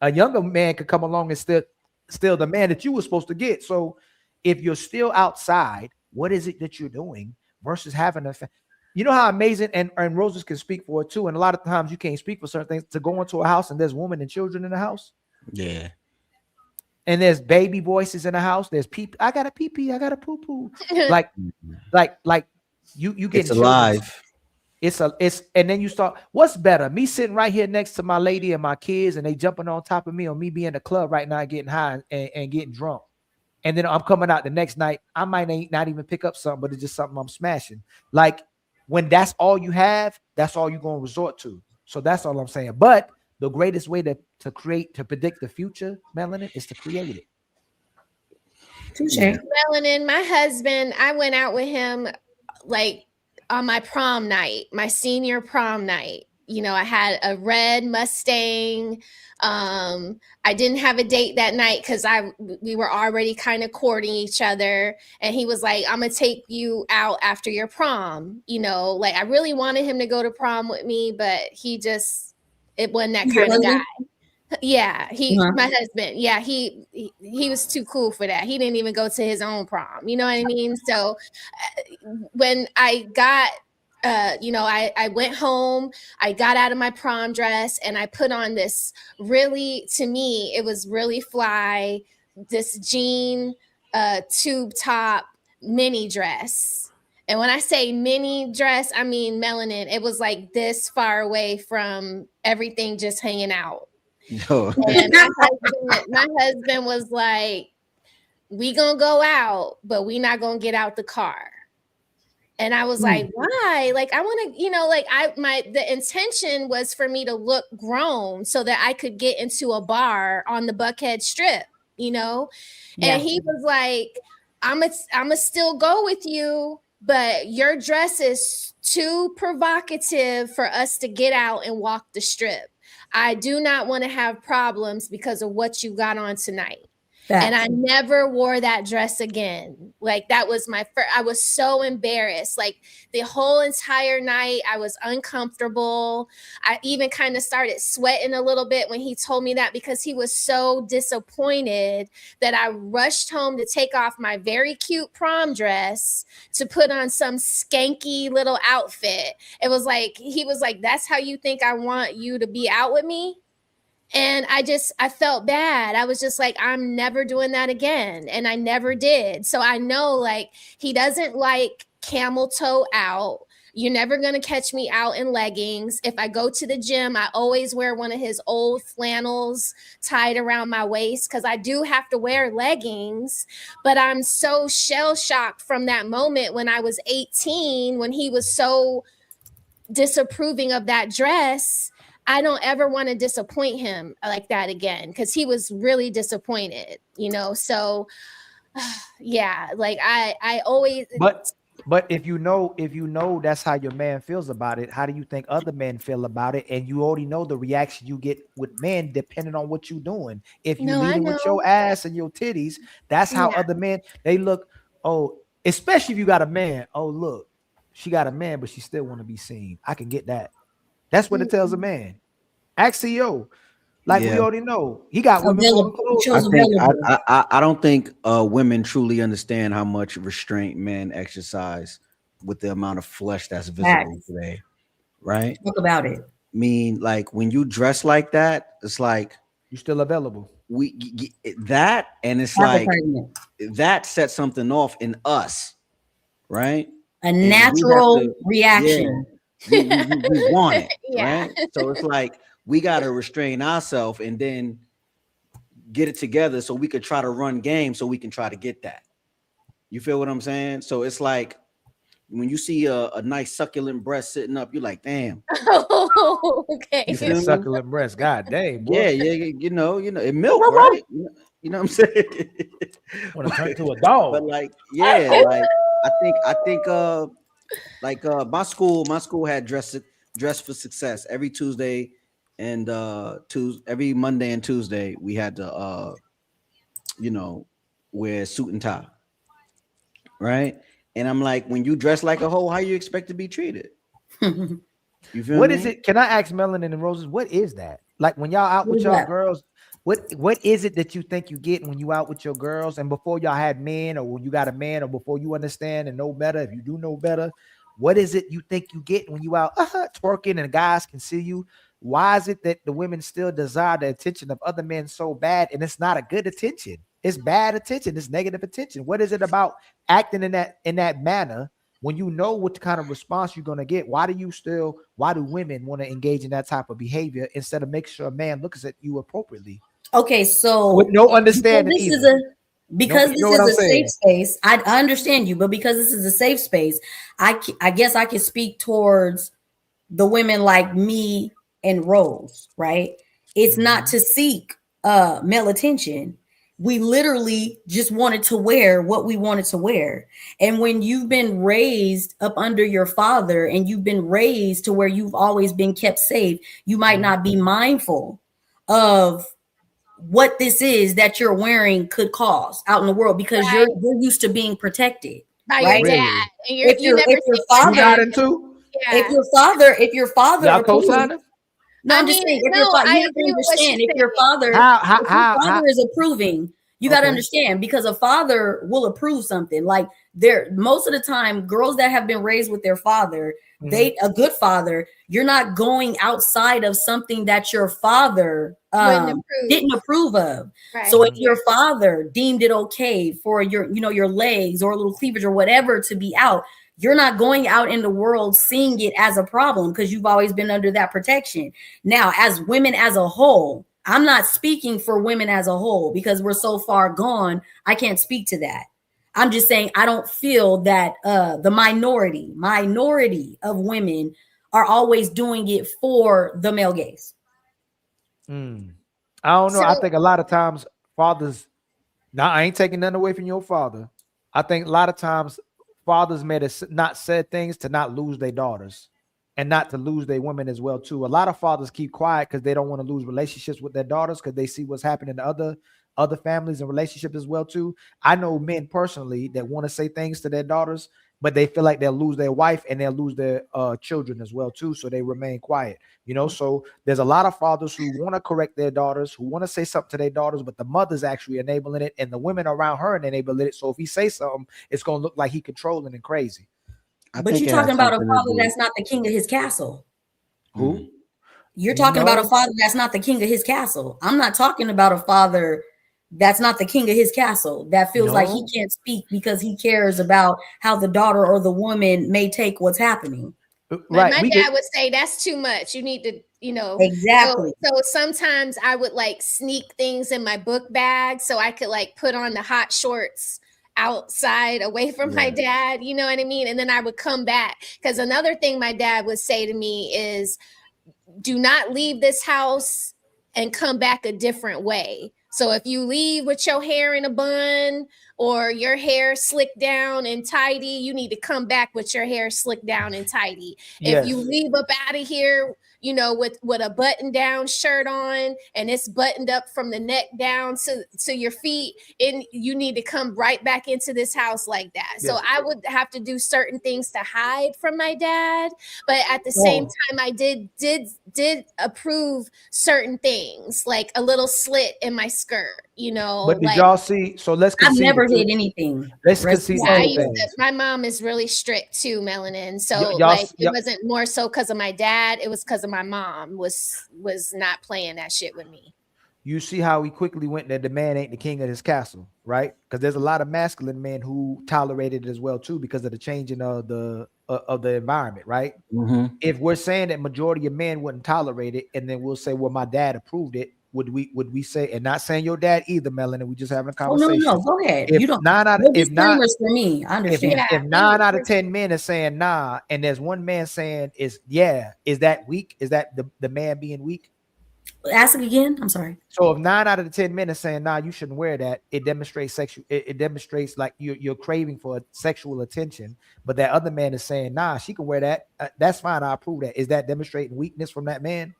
A younger man could come along and still the man that you were supposed to get. So if you're still outside, what is it that you're doing versus having you know how amazing, and Roses can speak for it too. And a lot of times you can't speak for certain things, to go into a house and there's women and children in the house. Yeah. And there's baby voices in the house. There's I got a pee-pee, I got a poo-poo. like you get it's alive. It's and then you start, what's better? Me sitting right here next to my lady and my kids, and they jumping on top of me, or me being in the club right now getting high and getting drunk. And then I'm coming out the next night, I might not even pick up something, but it's just something I'm smashing. Like when that's all you have, that's all you're going to resort to. So that's all I'm saying. But the greatest way to predict the future, Melanin, is to create it. Melanin, my husband, I went out with him like on my prom night, my senior prom night. You know, I had a red Mustang. I didn't have a date that night because we were already kind of courting each other. And he was like, "I'm gonna take you out after your prom." You know, like I really wanted him to go to prom with me, but it wasn't that kind of guy. Yeah, my husband. Yeah, he was too cool for that. He didn't even go to his own prom. You know what I mean? So when I got, I went home, I got out of my prom dress, and I put on this really, to me, it was really fly, this jean tube top mini dress. And when I say mini dress, I mean Melanin. It was like this far away from everything just hanging out. And my husband was like, "We gonna go out, but we not gonna get out the car." And I was like, "Why?" Like I want to, the intention was for me to look grown so that I could get into a bar on the Buckhead Strip, And he was like, "I'ma still go with you, but your dress is too provocative for us to get out and walk the strip. I do not want to have problems because of what you got on tonight." And I never wore that dress again. Like that was my first, I was so embarrassed. Like the whole entire night, I was uncomfortable. I even kind of started sweating a little bit when he told me that, because he was so disappointed that I rushed home to take off my very cute prom dress to put on some skanky little outfit. It was like, he was like, that's how you think I want you to be out with me? And I felt bad. I was just like, I'm never doing that again. And I never did. So I know, like, he doesn't like camel toe out. You're never going to catch me out in leggings. If I go to the gym, I always wear one of his old flannels tied around my waist, because I do have to wear leggings. But I'm so shell shocked from that moment when I was 18, when he was so disapproving of that dress. I don't ever want to disappoint him like that again, because he was really disappointed, you know? So yeah, like I always, but if you know that's how your man feels about it, how do you think other men feel about it? And you already know the reaction you get with men depending on what you're doing. If you leading with your ass and your titties, that's how other men, they look. Oh, especially if you got a man. Oh, look, she got a man, but she still want to be seen. I can get that. That's what it tells a man. Ask CEO. Like we already know, he got women for clothes. I don't think women truly understand how much restraint men exercise with the amount of flesh that's visible today. Right? Talk about it. I mean, like when you dress like that, it's like you're still available. That, and it's like that sets something off in us, right? A natural reaction. We want it, right? So it's like we got to restrain ourselves and then get it together so we could try to run game, so we can try to get that. You feel what I'm saying? So it's like when you see a nice succulent breast sitting up, you're like, damn. Oh, okay. You said succulent breast. God dang, boy. Yeah, you know, it milk, right? You know what I'm saying? Want to turn to a dog. But like, yeah, like I think my school had dress for success every Tuesday and every Monday and Tuesday we had to wear suit and tie, right? And I'm like, when you dress like a hoe, how you expect to be treated? You feel What me? is it? Can I ask Melanin and Roses, what is that? Like when y'all out with y'all girls, what is it that you think you get when you out with your girls, and before y'all had men, or when you got a man, or before you understand and know better, if you do know better, what is it you think you get when you out twerking and guys can see you? Why is it that the women still desire the attention of other men so bad, and it's not a good attention? It's bad attention. It's negative attention. What is it about acting in that manner when you know what kind of response you're gonna get? Why do women want to engage in that type of behavior instead of make sure a man looks at you appropriately? Okay, so with no understanding. This is a safe space. I understand you, but because this is a safe space, I guess I can speak towards the women like me and Rose, right? It's not to seek male attention. We literally just wanted to wear what we wanted to wear. And when you've been raised up under your father and you've been raised to where you've always been kept safe, you might not be mindful of what this is that you're wearing could cause out in the world, because you're used to being protected by right? your dad. And If your father y'all co-signing? No, I'm just saying, if your father, you have to understand, if your father is approving, you got to understand, because a father will approve something. Like most of the time, girls that have been raised with their father, a good father, you're not going outside of something that your father didn't approve of. Right. So if your father deemed it okay for your legs or a little cleavage or whatever to be out, you're not going out in the world seeing it as a problem, because you've always been under that protection. Now, as women as a whole, I'm not speaking for women as a whole because we're so far gone. I can't speak to that. I'm just saying I don't feel that the minority of women are always doing it for the male gaze. I don't know. I think a lot of times fathers, now I ain't taking nothing away from your father. I think a lot of times fathers may have not said things to not lose their daughters and not to lose their women as well too. A lot of fathers keep quiet because they don't want to lose relationships with their daughters because they see what's happening to other other families and relationships as well too. I know men personally that want to say things to their daughters, but they feel like they'll lose their wife and they'll lose their children as well too, so they remain quiet. So there's a lot of fathers who want to correct their daughters, who want to say something to their daughters, but the mother's actually enabling it, and the women around her enabling it. So if he says something, it's gonna look like he controlling and crazy. But you're talking about a father that's not the king of his castle. Who? You're talking about a father that's not the king of his castle. I'm not talking about a father that's not the king of his castle, that feels like he can't speak because he cares about how the daughter or the woman may take what's happening. My dad would say that's too much. You need to, Exactly. So sometimes I would like sneak things in my book bag so I could like put on the hot shorts outside away from my dad, you know what I mean? And then I would come back, because another thing my dad would say to me is, do not leave this house and come back a different way. So if you leave with your hair in a bun or your hair slicked down and tidy, you need to come back with your hair slicked down and tidy. If you leave up out of here, with a button down shirt on and it's buttoned up from the neck down to your feet, and you need to come right back into this house like that. So I would have to do certain things to hide from my dad, but at the same time, I did approve certain things, like a little slit in my skirt, But did y'all see? So let's concede. I've never did anything. Let's concede. My mom is really strict too, Melanin. So it wasn't more so because of my dad. It was because of my mom was not playing that shit with me. You see how he quickly went that the man ain't the king of his castle, right? Because there's a lot of masculine men who tolerated it as well too, because of the changing of the environment, right? If we're saying that majority of men wouldn't tolerate it, and then we'll say, well, my dad approved it, would we say, and not saying your dad either, Melanie, we just having a conversation. No, go ahead. If you don't. if not for me, I understand. If 9 out of 10 men are saying nah, and there's one man saying is that weak? Is that the man being weak? Ask it again. I'm sorry. So if 9 out of the 10 men are saying nah, you shouldn't wear that, it demonstrates it demonstrates like you're craving for sexual attention. But that other man is saying nah, she can wear that. That's fine. I approve that. Is that demonstrating weakness from that man?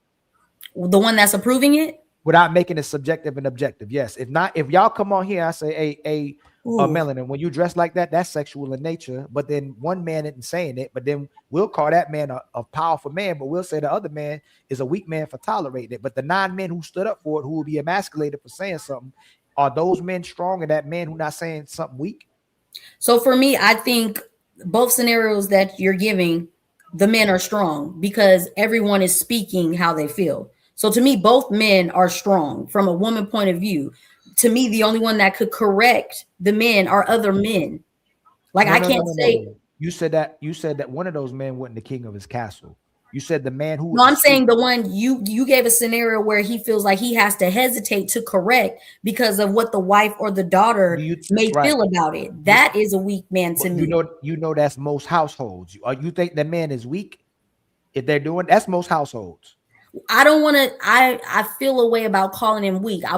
The one that's approving it? Without making it subjective and objective. Yes. If not, if y'all come on here, I say, hey, Melanin, when you dress like that, that's sexual in nature. But then one man isn't saying it, but then we'll call that man a powerful man, but we'll say the other man is a weak man for tolerating it. But the 9 men who stood up for it, who will be emasculated for saying something, are those men strong and that man who not saying something weak? So for me, I think both scenarios that you're giving, the men are strong because everyone is speaking how they feel. So to me, both men are strong from a woman point of view. To me, the only one that could correct the men are other men. Like I can't say. You said that one of those men wasn't the king of his castle. You said the man who. No, I'm saying the one you gave a scenario where he feels like he has to hesitate to correct because of what the wife or the daughter may feel about it. That is a weak man to me. You know that's most households. You think the man is weak if they're doing that's most households. I don't want to. I feel a way about calling him weak. I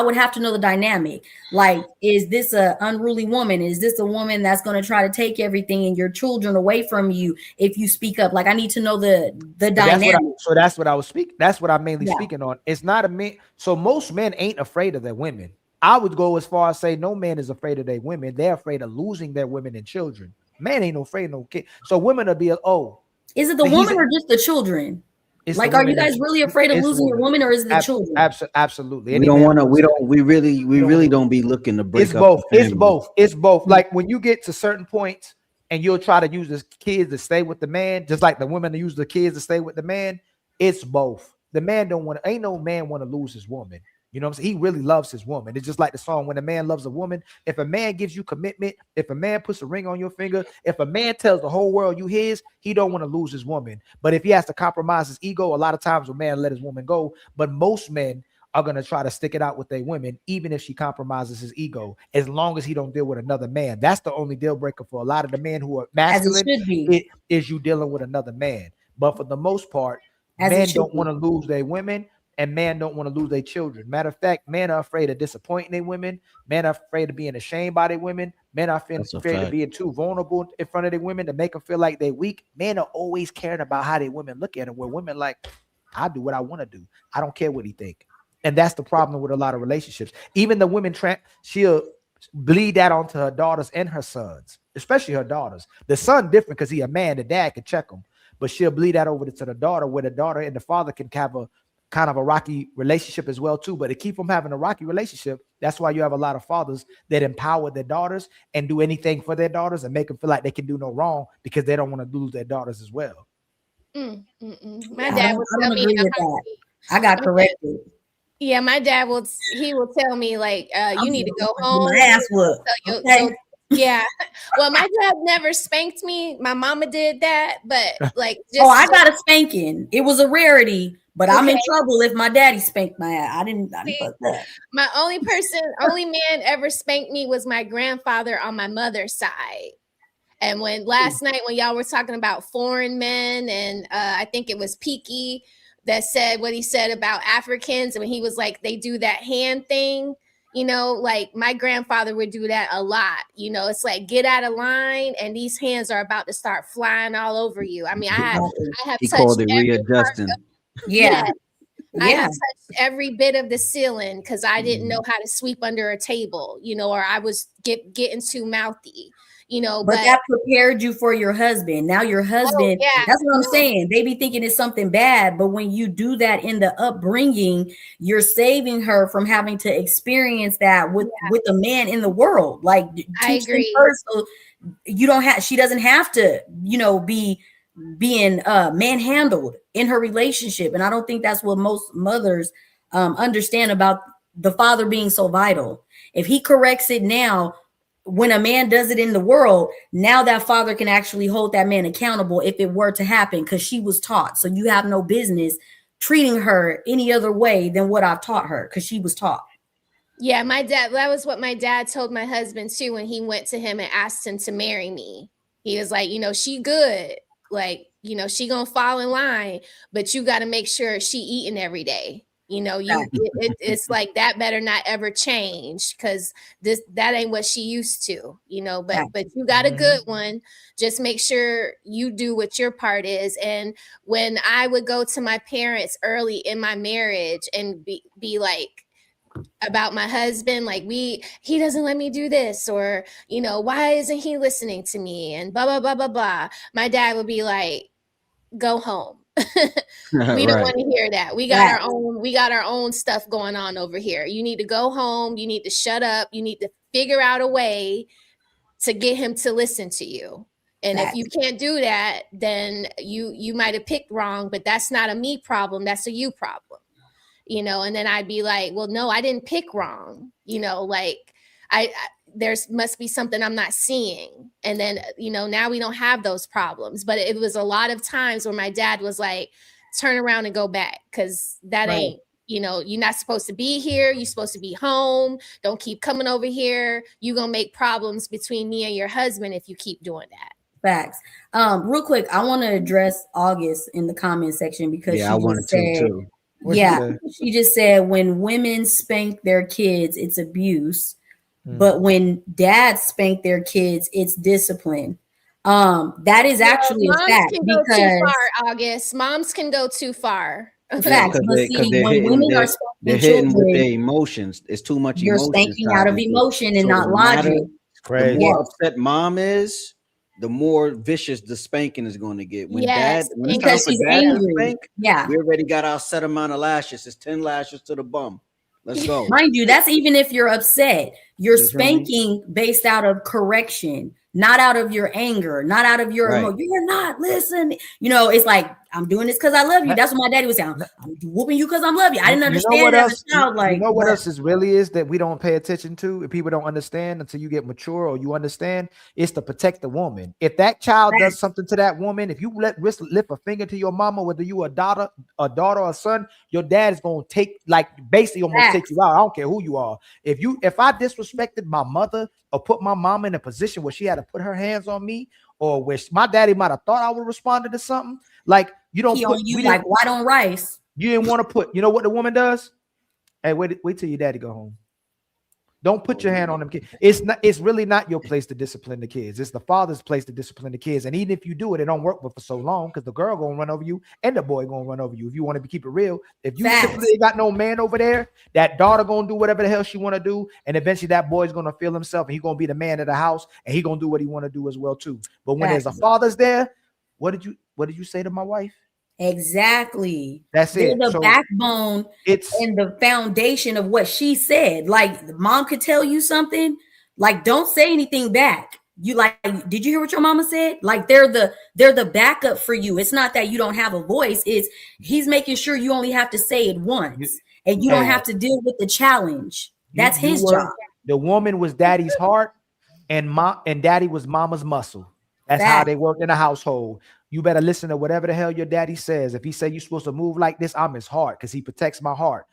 would have to know the dynamic. Like, is this a unruly woman? Is this a woman that's going to try to take everything and your children away from you if you speak up? Like, I need to know the dynamic. That's what I was speaking. That's what I'm mainly speaking on. It's not a man. So most men ain't afraid of their women. I would go as far as say no man is afraid of their women. They're afraid of losing their women and children. Man ain't no afraid of no kid. So women will be Is it the woman or just the children? Like, are you guys really afraid of losing your woman, or is it the children? Absolutely. We don't want to. We really don't be looking to break up. It's both. Like when you get to certain points, and you'll try to use the kids to stay with the man, just like the women use the kids to stay with the man. It's both. The man don't want to. Ain't no man want to lose his woman. You know what I'm saying? He really loves his woman. It's just like the song, when a man loves a woman. If a man gives you commitment, if a man puts a ring on your finger, if a man tells the whole world you his, he don't want to lose his woman. But if he has to compromise his ego, a lot of times a man let his woman go. But most men are going to try to stick it out with their women, even if she compromises his ego, as long as he don't deal with another man. That's the only deal breaker for a lot of the men who are masculine, is you dealing with another man. But for the most part, men don't want to lose their women. And men don't want to lose their children. Matter of fact, men are afraid of disappointing their women. Men are afraid of being ashamed by their women. Men are afraid of being too vulnerable in front of their women to make them feel like they're weak. Men are always caring about how their women look at them. Where women like, I do what I want to do. I don't care what he think. And that's the problem with a lot of relationships. Even the women, she'll bleed that onto her daughters and her sons, especially her daughters. The son different because he a man, the dad can check him, but she'll bleed that over to the daughter, where the daughter and the father can have a kind of a rocky relationship as well too. But to keep from having a rocky relationship, that's why you have a lot of fathers that empower their daughters and do anything for their daughters and make them feel like they can do no wrong because they don't want to lose their daughters as well. My dad would I tell don't me agree with that. I got corrected. Yeah, my dad will tell me like, you need to go home. My ass whooped. Okay. Yeah. Well, my dad never spanked me. My mama did that, but like I got a spanking. It was a rarity, but I'm in trouble if my daddy spanked my ass. I didn't fuck that. My only man ever spanked me was my grandfather on my mother's side. And when last night when y'all were talking about foreign men, and I think it was Peaky that said what he said about Africans, and when he was like, they do that hand thing, you know, like my grandfather would do that a lot. You know, it's like, get out of line, and these hands are about to start flying all over you. I mean, I have he touched called it readjusting. I have touched every bit of the ceiling because I didn't know how to sweep under a table, you know, or I was getting too mouthy. You know, but that prepared you for your husband. Now your husband, that's what I'm saying. They be thinking it's something bad, but when you do that in the upbringing, you're saving her from having to experience that with a man in the world. Like, I agree. First, so she doesn't have to, you know, be being manhandled in her relationship. And I don't think that's what most mothers understand about the father being so vital. If he corrects it now, when a man does it in the world, now that father can actually hold that man accountable if it were to happen, because she was taught. So you have no business treating her any other way than what I've taught her, because she was taught. Yeah, my dad, that was what my dad told my husband too when he went to him and asked him to marry me. He was like, you know, she good. Like, you know, she gonna fall in line, but you got to make sure she eating every day. You know, it's like that better not ever change, because that ain't what she used to, you know, but you got a good one. Just make sure you do what your part is. And when I would go to my parents early in my marriage and be like about my husband, like he doesn't let me do this, or, you know, why isn't he listening to me, and blah, blah, blah, blah, blah. My dad would be like, go home. We don't want to hear that. We got our own stuff going on over here. You need to go home. You need to shut up. You need to figure out a way to get him to listen to you. And if you can't do that, then you might have picked wrong, but that's not a me problem. That's a you problem. You know, and then I'd be like, well, no, I didn't pick wrong. You know, like there's must be something I'm not seeing. And then, you know, now we don't have those problems. But it was a lot of times where my dad was like, turn around and go back, because that ain't, you know, you're not supposed to be here. You're supposed to be home. Don't keep coming over here. You're going to make problems between me and your husband if you keep doing that. Facts. Real quick, I want to address August in the comment section, because I wanted to too. She just said when women spank their kids, it's abuse. But when dads spank their kids, it's discipline. That is actually a fact, can go too far, August. Moms can go too far. Fact. Because they're hitting with their emotions. It's too much. You're spanking out of emotion and not logic. The more upset mom is, the more vicious the spanking is going to get. When it's time for dad to spank, we already got our set amount of lashes. It's 10 lashes to the bum. Let's go. Mind you, that's even if you're upset. You're spanking based out of correction, not out of your anger, not out of your emotion. You're not listening. You know, it's like, I'm doing this because I love you. That's what my daddy was saying. I'm whooping you because I love you. I didn't understand as a child. Like, you know what else is really is that we don't pay attention to, and people don't understand until you get mature or you understand. It's to protect the woman. If that child does something to that woman, if you lift a finger to your mama, whether you a daughter or son, your dad is gonna take, like, basically almost take you out. I don't care who you are. If I disrespected my mother or put my mama in a position where she had to put her hands on me, or where my daddy might have thought I would respond to something, like, you don't put you like white on rice. You didn't want to put, you know what the woman does? Hey, wait till your daddy go home. Don't put your hand on them kids. It's really not your place to discipline the kids. It's the father's place to discipline the kids. And even if you do it, it don't work for so long because the girl gonna run over you and the boy gonna run over you. If you want to keep it real, if you simply got no man over there, that daughter gonna do whatever the hell she want to do, and eventually that boy's gonna feel himself and he gonna be the man of the house and he gonna do what he want to do as well too. But when there's a father's there, what did you say to my wife? Exactly. That's it. They're the So backbone and the foundation of what she said. Like mom could tell you something, like don't say anything back. You like, did you hear what your mama said? Like they're the backup for you. It's not that you don't have a voice. It's he's making sure you only have to say it once and you don't have to deal with the challenge. That's his job. The woman was daddy's heart and daddy was mama's muscle. That's how they worked in a household. You better listen to whatever the hell your daddy says. If he say you're supposed to move like this, I'm his heart because he protects my heart.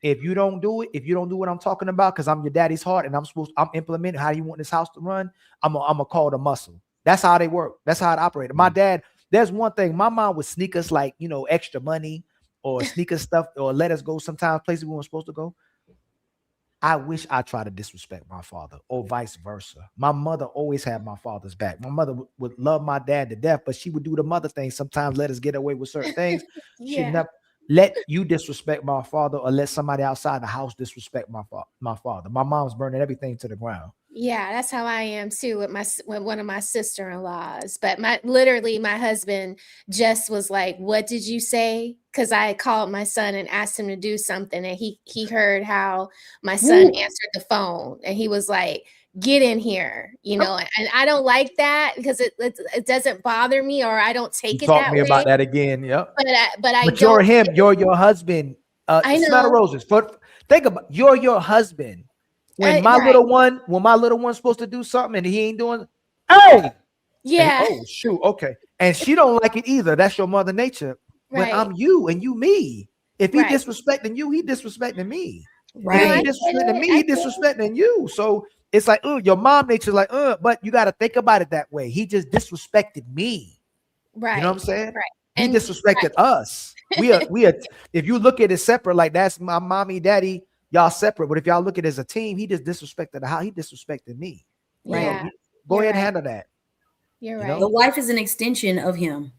If you don't do it, if you don't do what I'm talking about, because I'm your daddy's heart and I'm implementing how you want this house to run, I'm a call the muscle. That's how they work. That's how it operated. My dad, there's one thing. My mom would sneak us like, extra money or sneak us stuff or let us go sometimes places we weren't supposed to go. I wish I tried to disrespect my father or vice versa. My mother always had my father's back. My mother would love my dad to death, but she would do the mother thing. Sometimes let us get away with certain things. She'd never let you disrespect my father or let somebody outside the house disrespect my father. My mom's burning everything to the ground. Yeah, that's how I am too with one of my sister-in-laws. But my husband just was like, "What did you say?" Because I called my son and asked him to do something, and he heard how my son answered the phone, and he was like, "Get in here," And I don't like that because it doesn't bother me or I don't take it that way. Talk to me about that again. Yep. But you're him. You're your husband. I know. Smell the roses. But think about you're your husband. When my little one's supposed to do something and he ain't doing, yeah. Oh shoot, okay. And she don't like it either. That's your mother nature. When I'm you and you me. If he disrespecting you, he disrespecting me. Right. If he disrespecting me, he disrespecting you. So it's like, your mom nature's like, but you got to think about it that way. He just disrespected me. Right. You know what I'm saying? Right. He disrespected us. We are. If you look at it separate, like that's my mommy, daddy, y'all separate. But if y'all look at it as a team, he just disrespected how he disrespected me. Right. Yeah. Go ahead and handle that. You're right. The wife is an extension of him.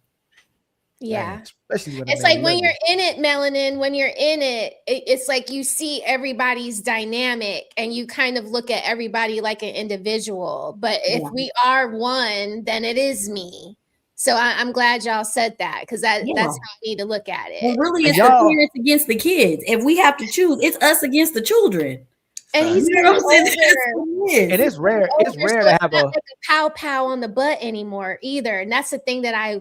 Yeah. Especially when it's like when you're in it, Melanin, when you're in it, it's like you see everybody's dynamic and you kind of look at everybody like an individual. But if we are one, then it is me. So I'm glad y'all said that because that's how I need to look at it. Well, really, it's the parents against the kids. If we have to choose, it's us against the children. And he's getting older. And it's rare. It's rare to have like a pow pow on the butt anymore either. And that's the thing that I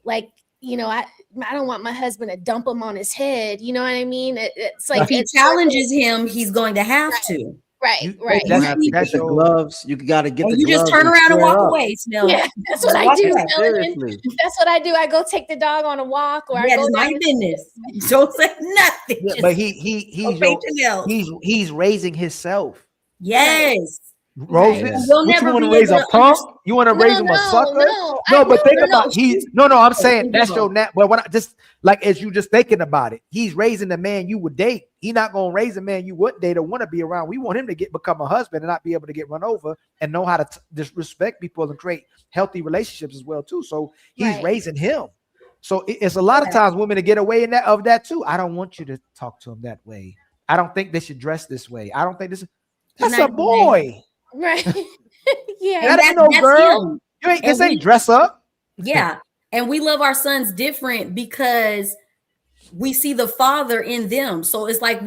like. I don't want my husband to dump him on his head. You know what I mean? It's like if he challenges him, he's going to have to. Right. That's the gloves. You got to get the you gloves. Just turn around and walk away, Snell. Yeah, that's what I do. Seriously. That's what I do. I go take the dog on a walk, or I go my business. Don't say nothing. Yeah, but he's raising himself. Yes. Roses. What you want to raise a punk? You want to raise him a sucker? But think about I'm saying that's your net. But when I just like as you just thinking about it, he's raising the man you would date. He's not gonna raise a man you wouldn't date or want to be around. We want him to become a husband and not be able to get run over and know how to disrespect people and create healthy relationships as well too. So he's raising him. So it's a lot of times women to get away of that too. I don't want you to talk to him that way. I don't think they should dress this way. I don't think that's a boy. Right. Yeah. That ain't no girl. This ain't dress up. Yeah. And we love our sons different because we see the father in them. So it's like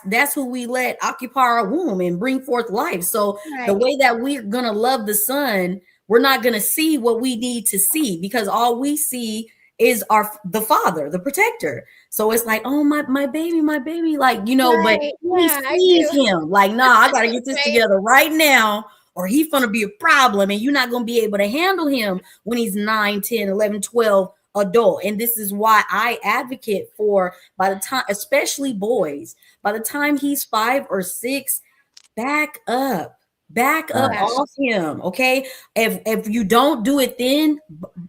that's who we let occupy our womb and bring forth life. So the way that we're gonna love the son, we're not gonna see what we need to see because all we see is the father, the protector. So it's like, oh my baby, like, but he sees him like, nah, I gotta get this together right now or he's gonna be a problem and you're not gonna be able to handle him when he's 9, 10, 11, 12 adult. And this is why I advocate for, by the time, especially boys, by the time he's 5 or 6, back up off him. Okay. If you don't do it then,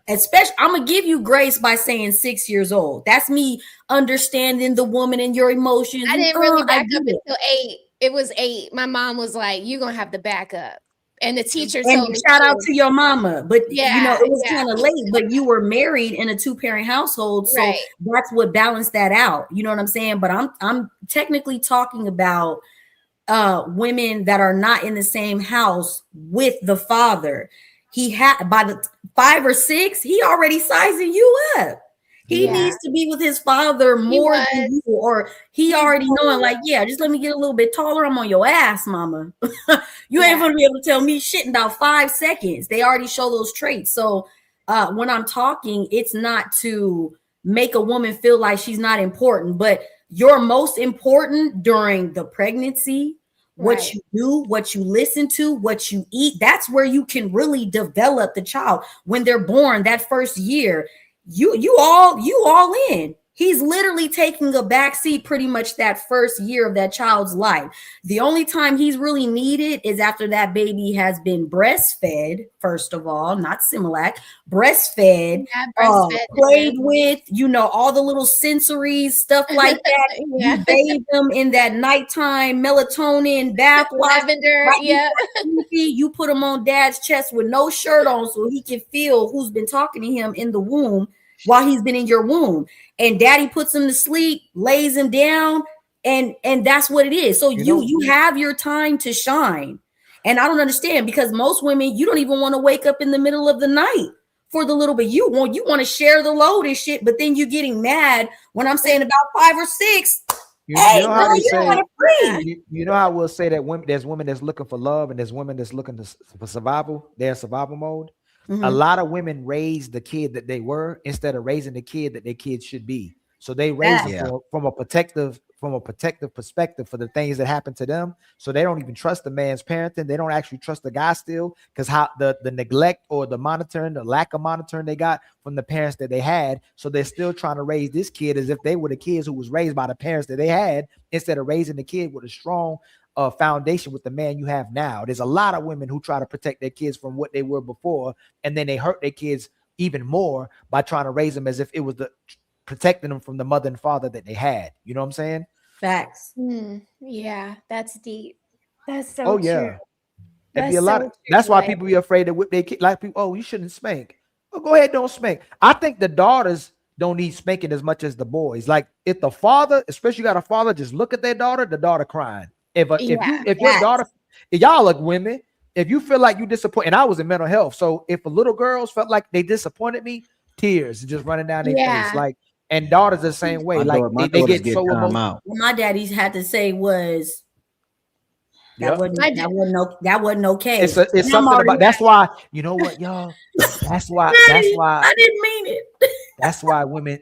especially, I'm gonna give you grace by saying 6 years old. That's me understanding the woman and your emotions. I didn't really back up until 8. it was 8. My mom was like, "You gonna have to back up," and the teacher And told me. shout out to your mama, but Yeah, you know it was yeah. kind of late. But you were married in a 2-parent household, so Right. that's what balanced that out. You know what I'm saying? But I'm technically talking about women that are not in the same house with the father. He had by the 5 or 6, he already sizing you up. He needs to be with his father more than you, or he already knowing, like, yeah, just let me get a little bit taller. I'm on your ass, mama. You ain't gonna be able to tell me shit in about 5 seconds. They already show those traits. So when I'm talking, it's not to make a woman feel like she's not important, but you're most important during the pregnancy, what you do, what you listen to, what you eat. That's where you can really develop the child. When they're born, that first year, you all in. He's literally taking a backseat pretty much that first year of that child's life. The only time he's really needed is after that baby has been breastfed, first of all, not Similac, breastfed, played with, you know, all the little sensory stuff like that. You bathe them in that nighttime melatonin bath lavender, you put him on dad's chest with no shirt on so he can feel who's been talking to him in the womb while he's been in your womb. And daddy puts him to sleep, lays him down, and that's what it is. So you have your time to shine. And I don't understand, because most women, you don't even want to wake up in the middle of the night for the little bit. You want to share the load and shit, but then you're getting mad when I'm saying about 5 or 6. You know how we'll say that there's women that's looking for love and there's women that's looking for survival. They're in survival mode. A lot of women raise the kid that they were instead of raising the kid that their kids should be. So they raise them from a protective perspective for the things that happen to them. So they don't even trust the man's parenting. They don't actually trust the guy still, because how the neglect or the monitoring, the lack of monitoring they got from the parents that they had. So they're still trying to raise this kid as if they were the kids who was raised by the parents that they had, instead of raising the kid with a strong foundation with the man you have now. There's a lot of women who try to protect their kids from what they were before, and then they hurt their kids even more by trying to raise them as if it was protecting them from the mother and father that they had. You know what I'm saying? Facts. Yeah, that's deep. That's so true. It'd That's be a lot. so true, That's why like- people be afraid to whip their kid. Like people, oh, you shouldn't spank. Well, go ahead, don't spank. I think the daughters don't need spanking as much as the boys. Like if the father, especially you got a father, just look at their daughter, the daughter crying. If your daughter, if y'all look women, if you feel like you disappoint, and I was in mental health, so if a little girls felt like they disappointed me, tears just running down their face, like, and daughters the same way, like they get so emotional. What my daddy's had to say was that wasn't okay. It's something about that's why, you know what, y'all, that's why I didn't mean it. That's why women,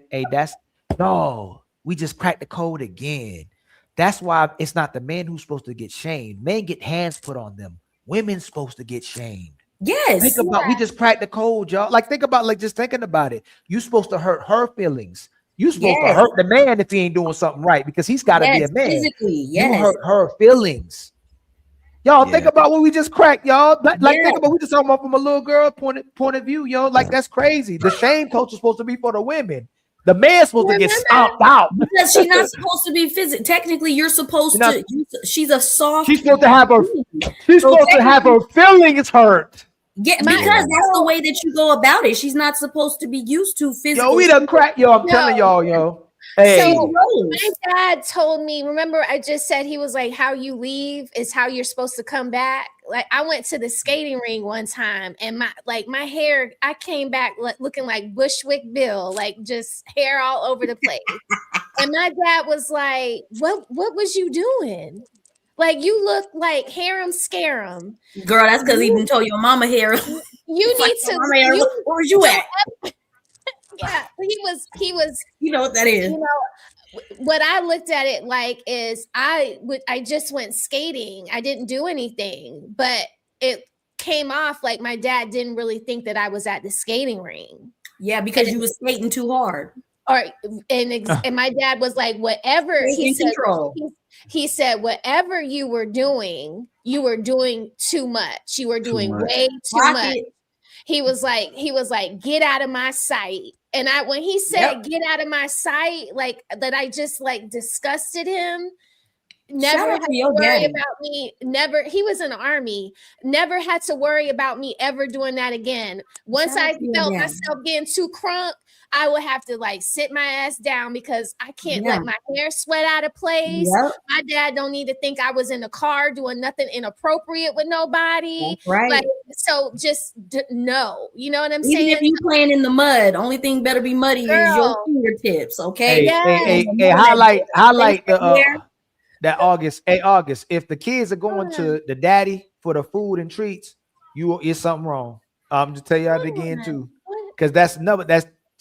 we just cracked the code again. That's why it's not the men who's supposed to get shamed. Men get hands put on them. Women's supposed to get shamed. Yes. Think about, we just cracked the code, y'all. Like, think about, like, just thinking about it. You're supposed to hurt her feelings. You're supposed to hurt the man if he ain't doing something right, because he's got to be a man. Physically, You hurt her feelings. Y'all think about what we just cracked, y'all. Like, think about, we just talking about from a little girl point of view, yo. Like, that's crazy. The shame culture is supposed to be for the women. The man's supposed to get stomped out. Because she's not supposed to be physical. Technically, you're supposed to. She's a soft. She's supposed to have her. She's supposed to have her feelings hurt. Yeah, because that's the way that you go about it. She's not supposed to be used to physical. Yo, we done crack, yo. I'm telling y'all, yo. Hey. So my dad told me, remember I just said, he was like, how you leave is how you're supposed to come back. Like I went to the skating ring one time and my hair, I came back looking like Bushwick Bill, like just hair all over the place. And my dad was like, what was you doing? Like you look like harem scarum. Girl, that's because he didn't tell your mama hair. You need to. Where was you at? Yeah, he was. You know what that is. You know, what I looked at it like is I just went skating. I didn't do anything, but it came off like my dad didn't really think that I was at the skating ring. Yeah, because you was skating too hard. And my dad was like, whatever he said, whatever you were doing too much. You were doing way too much. He was like, get out of my sight. And when he said, get out of my sight, like that, I just like disgusted him. never had to to your worry daddy. about me. Never, he was in the army. Never had to worry about me ever doing that again. Once Shout out I to your felt daddy. myself getting too crunk, I would have to like sit my ass down because I can't Yeah. let my hair sweat out of place. Yep. My dad don't need to think I was in the car doing nothing inappropriate with nobody. That's right. Like, so just no, you know what I'm Even saying? if you playing in the mud, only thing better be muddy is your Girl. fingertips. Okay. Hey, highlight the that August. Hey, August, if the kids are going to the daddy for the food and treats, it's something wrong. I'm just tell you that again too, because that's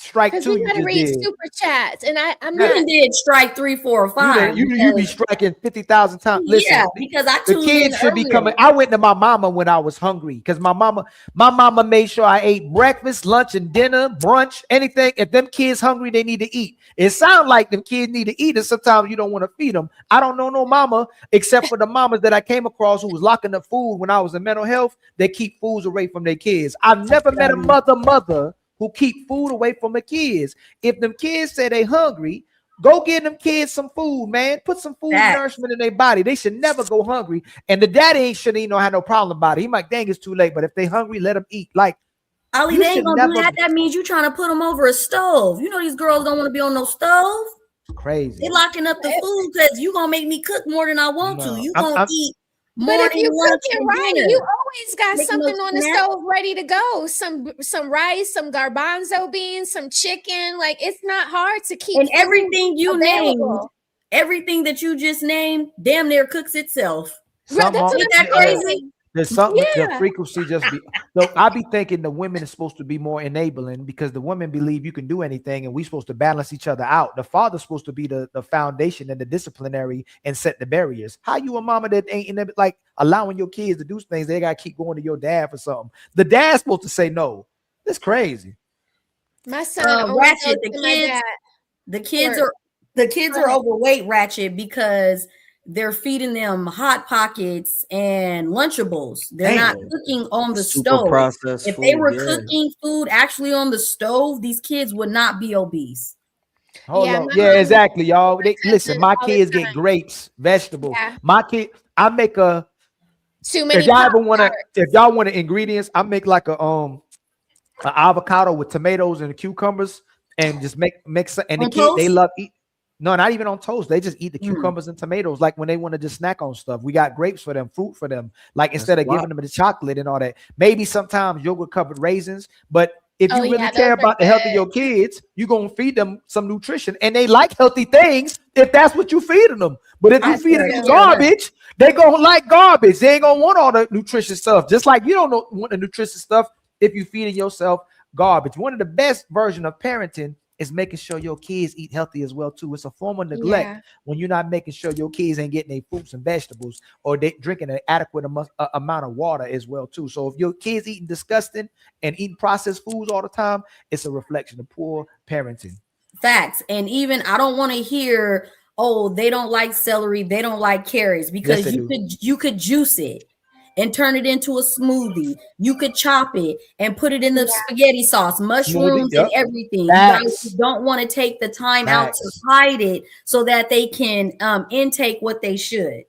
strike Because two. we You gotta just read did. super chats, and I'm You not. done did strike 3, 4, or 5. You be striking 50,000 times. Listen, Yeah, because I the tuned kids in should be earlier. coming. I went to my mama when I was hungry because my mama made sure I ate breakfast, lunch, and dinner, brunch, anything. If them kids hungry, they need to eat. It sounds like them kids need to eat, and sometimes you don't want to feed them. I don't know no mama except for the mamas that I came across who was locking up food when I was in mental health. They keep foods away from their kids. I've never met a mother who keep food away from the kids. If them kids say they hungry, go get them kids some food, man. Put some food nourishment in their body. They should never go hungry. And the daddy shouldn't even have no problem about it. He might, dang, it's too late. But if they hungry, let them eat. Like, Ali, you they ain't should gonna do never- that. That means you trying to put them over a stove. You know these girls don't want to be on no stove. Crazy. They locking up the food because you gonna make me cook more than I want to. You gonna eat more But if than you lunch cooking and right, dinner. you always got Make something no on the snack. stove ready to go. Some rice, some garbanzo beans, some chicken. Like it's not hard to keep And food everything you named, available. everything that you just named, damn near cooks itself. Something That's on- what Ain't that I'm saying. crazy? There's something, the Yeah. frequency just be. So I be thinking the women is supposed to be more enabling because the women believe you can do anything and we supposed to balance each other out. The father's supposed to be the foundation and the disciplinary and set the barriers. How you a mama that ain't like allowing your kids to do things? They gotta keep going to your dad for something. The dad's supposed to say no. That's crazy. My son only Ratchet, goes to my dad. the kids Or- are overweight, Ratchet, because they're feeding them Hot Pockets and Lunchables. They're not Damn. cooking on the Super stove. processed If they food, were yeah. cooking food actually on the stove, these kids would not be obese. Hold Yeah, on. my Yeah, mom exactly, y'all. Listen, cousin my all the kids get grapes, vegetables. Yeah. My kid, I make a. Too many If y'all ever want to, Pop-Tarts. if y'all want the ingredients, I make like a an avocado with tomatoes and cucumbers, and just mix it. And the On kids, they toast? love eat. No, not even on toast. They just eat the cucumbers and tomatoes. Like when they want to just snack on stuff, we got grapes for them, fruit for them. Like instead of wild. giving them the chocolate and all that, maybe sometimes yogurt covered raisins. But if you Oh, really yeah, care those are about the health of good. your kids, you're gonna feed them some nutrition, and they like healthy things if that's what you feeding them. But if you That's feeding very them true. garbage, they gonna like garbage. They ain't gonna want all the nutritious stuff. Just like you don't want the nutritious stuff if you feeding yourself garbage. One of the best version of parenting is making sure your kids eat healthy as well too. It's a form of neglect Yeah. when you're not making sure your kids ain't getting their fruits and vegetables or they drinking an adequate amount of water as well too. So if your kids eating disgusting and eating processed foods all the time, it's a reflection of poor parenting. Facts. And even I don't want to hear, oh, they don't like celery, they don't like carrots, because Yes, they you could juice it and turn it into a smoothie. You could chop it and put it in the spaghetti sauce, mushrooms, yep. and everything. Facts. You guys don't want to take the time out to Facts. hide it so that they can intake what they should.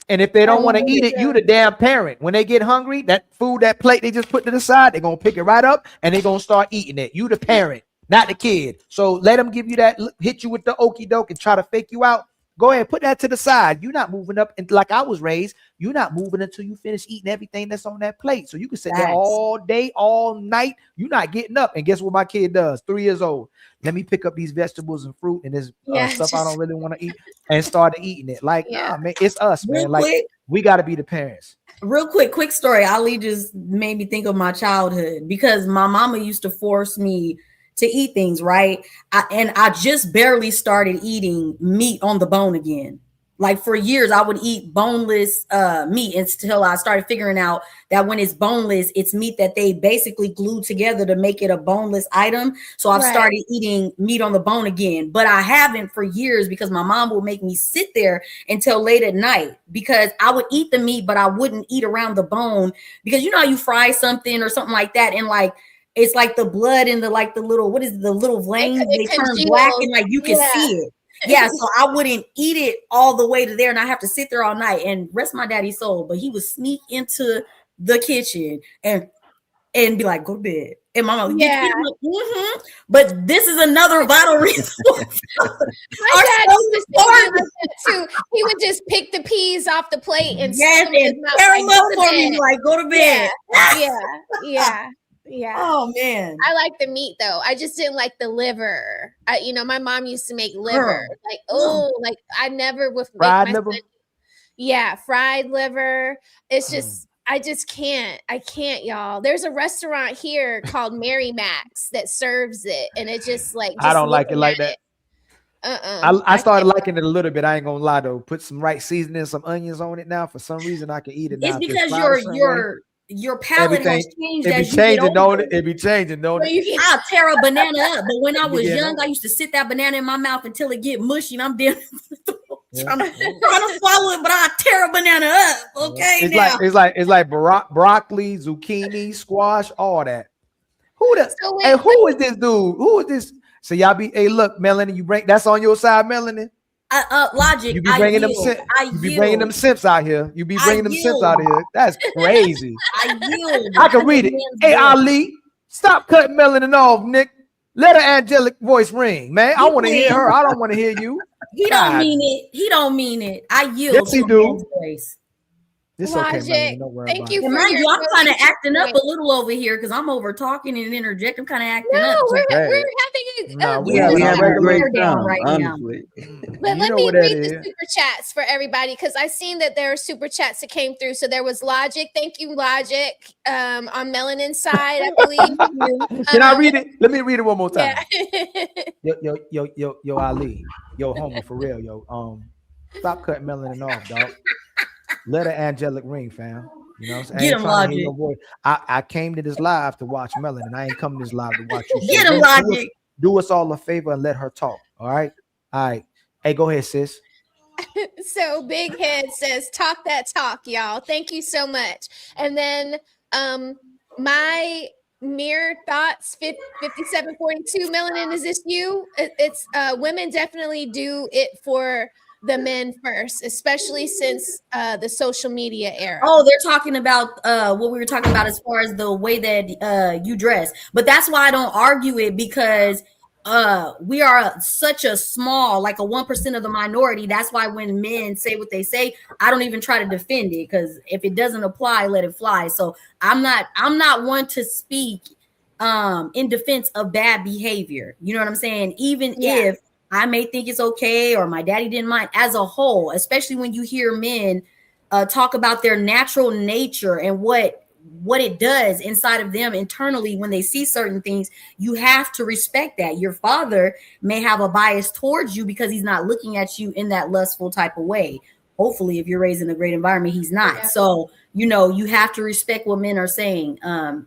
And if they don't Oh, want to eat it, you the damn parent. When they get hungry, that food, that plate they just put to the side, they're gonna pick it right up and they're gonna start eating it. You the parent, not the kid. So let them give you that, hit you with the okey doke and try to fake you out. Go ahead, put that to the side. You're not moving up, and like I was raised, you're not moving until you finish eating everything that's on that plate. So you can sit there Facts. all day, all night. You're not getting up. And guess what my kid does? 3 years old. Let me pick up these vegetables and fruit and this stuff I don't really want to eat, and started eating it. Like, nah, man, it's us, Real man. Like, quick. we got to be the parents. Real quick story. Ali just made me think of my childhood because my mama used to force me to eat things, right? I just barely started eating meat on the bone again. Like for years, I would eat boneless meat until I started figuring out that when it's boneless, it's meat that they basically glued together to make it a boneless item. So I've started eating meat on the bone again, but I haven't for years because my mom will make me sit there until late at night because I would eat the meat, but I wouldn't eat around the bone because you know how you fry something or something like that, and like it's like the blood and the little, what is it, the little veins, they turn black and like you can see it. Yeah, so I wouldn't eat it all the way to there, and I have to sit there all night. And rest my daddy's soul, but he would sneak into the kitchen and be like, "Go to bed." And my mom, Yeah. But this is another vital reason. My dad used to like that too. He would just pick the peas off the plate and yes, stick them in and his mouth, tear like, them "Go up to for me, bed." like, "Go to bed." Yeah. Oh man, I like the meat though. I just didn't like the liver. My mom used to make liver. Girl. Like, like I never would make Fried my liver? son. Yeah, fried liver. It's just I just can't. I can't, y'all. There's a restaurant here called Mary Mac's that serves it, and it just like I don't like it like that. I started liking it a little bit. I ain't gonna lie though. Put some right seasoning, some onions on it now. For some reason, I can eat it now. it's If because fried a certain way, your palate has changed it be as you get changing, don't older. it? It be changing, don't it? I'll tear a banana up, but when I was Yeah. young, I used to sit that banana in my mouth until it get mushy, and I'm trying to swallow it, but I tear a banana up. Okay, It's like broccoli, zucchini, squash, all that. Who is this dude? Who is this? So y'all be, hey, look, Melanie, you bring that's on your side, Melanie. Logic. You be bringing them simps out here. You be bringing them simps out of here. That's crazy. I yield. I can read it. Hey, Ali, stop cutting Melanin off, Nick. Let her angelic voice ring, man. I want to hear her. I don't want to hear you. He don't mean it. He don't mean it. I yield. Yes, he do. It's okay, Logic. Melanie. Don't worry Thank about you. it. Mind you, I'm kind of acting up a little over here because I'm over talking and interjecting. I'm kind of acting up. we're having we have a great down right now. But let me read the super chats for everybody because I seen that there are super chats that came through. So there was Logic. Thank you, Logic. On Melanin's side, I believe. Can I read it? Let me read it one more time. Yeah. Yo, Ali, yo, homie, for real, yo. Stop cutting Melanin off, dog. Let her angelic ring, fam. You know what I'm saying? Get him, Logic. I came to this live to watch Melanin. I ain't coming to this live to watch you. Get him, Logic. Do us all a favor and let her talk. All right. Hey, go ahead, sis. So Big Head says, "Talk that talk, y'all." Thank you so much. And then my mere thoughts 5742 Melanin, is this you? It's women definitely do it for the men first, especially since the social media era. Oh, they're talking about what we were talking about as far as the way that you dress. But that's why I don't argue it, because we are such a small, like a 1% of the minority. That's why when men say what they say, I don't even try to defend it, because if it doesn't apply, let it fly. So I'm not one to speak in defense of bad behavior. You know what I'm saying? Even if I may think it's okay, or my daddy didn't mind, as a whole, especially when you hear men talk about their natural nature and what it does inside of them internally when they see certain things, you have to respect that. Your father may have a bias towards you because he's not looking at you in that lustful type of way. Hopefully, if you're raised in a great environment, he's not. Yeah. So, you have to respect what men are saying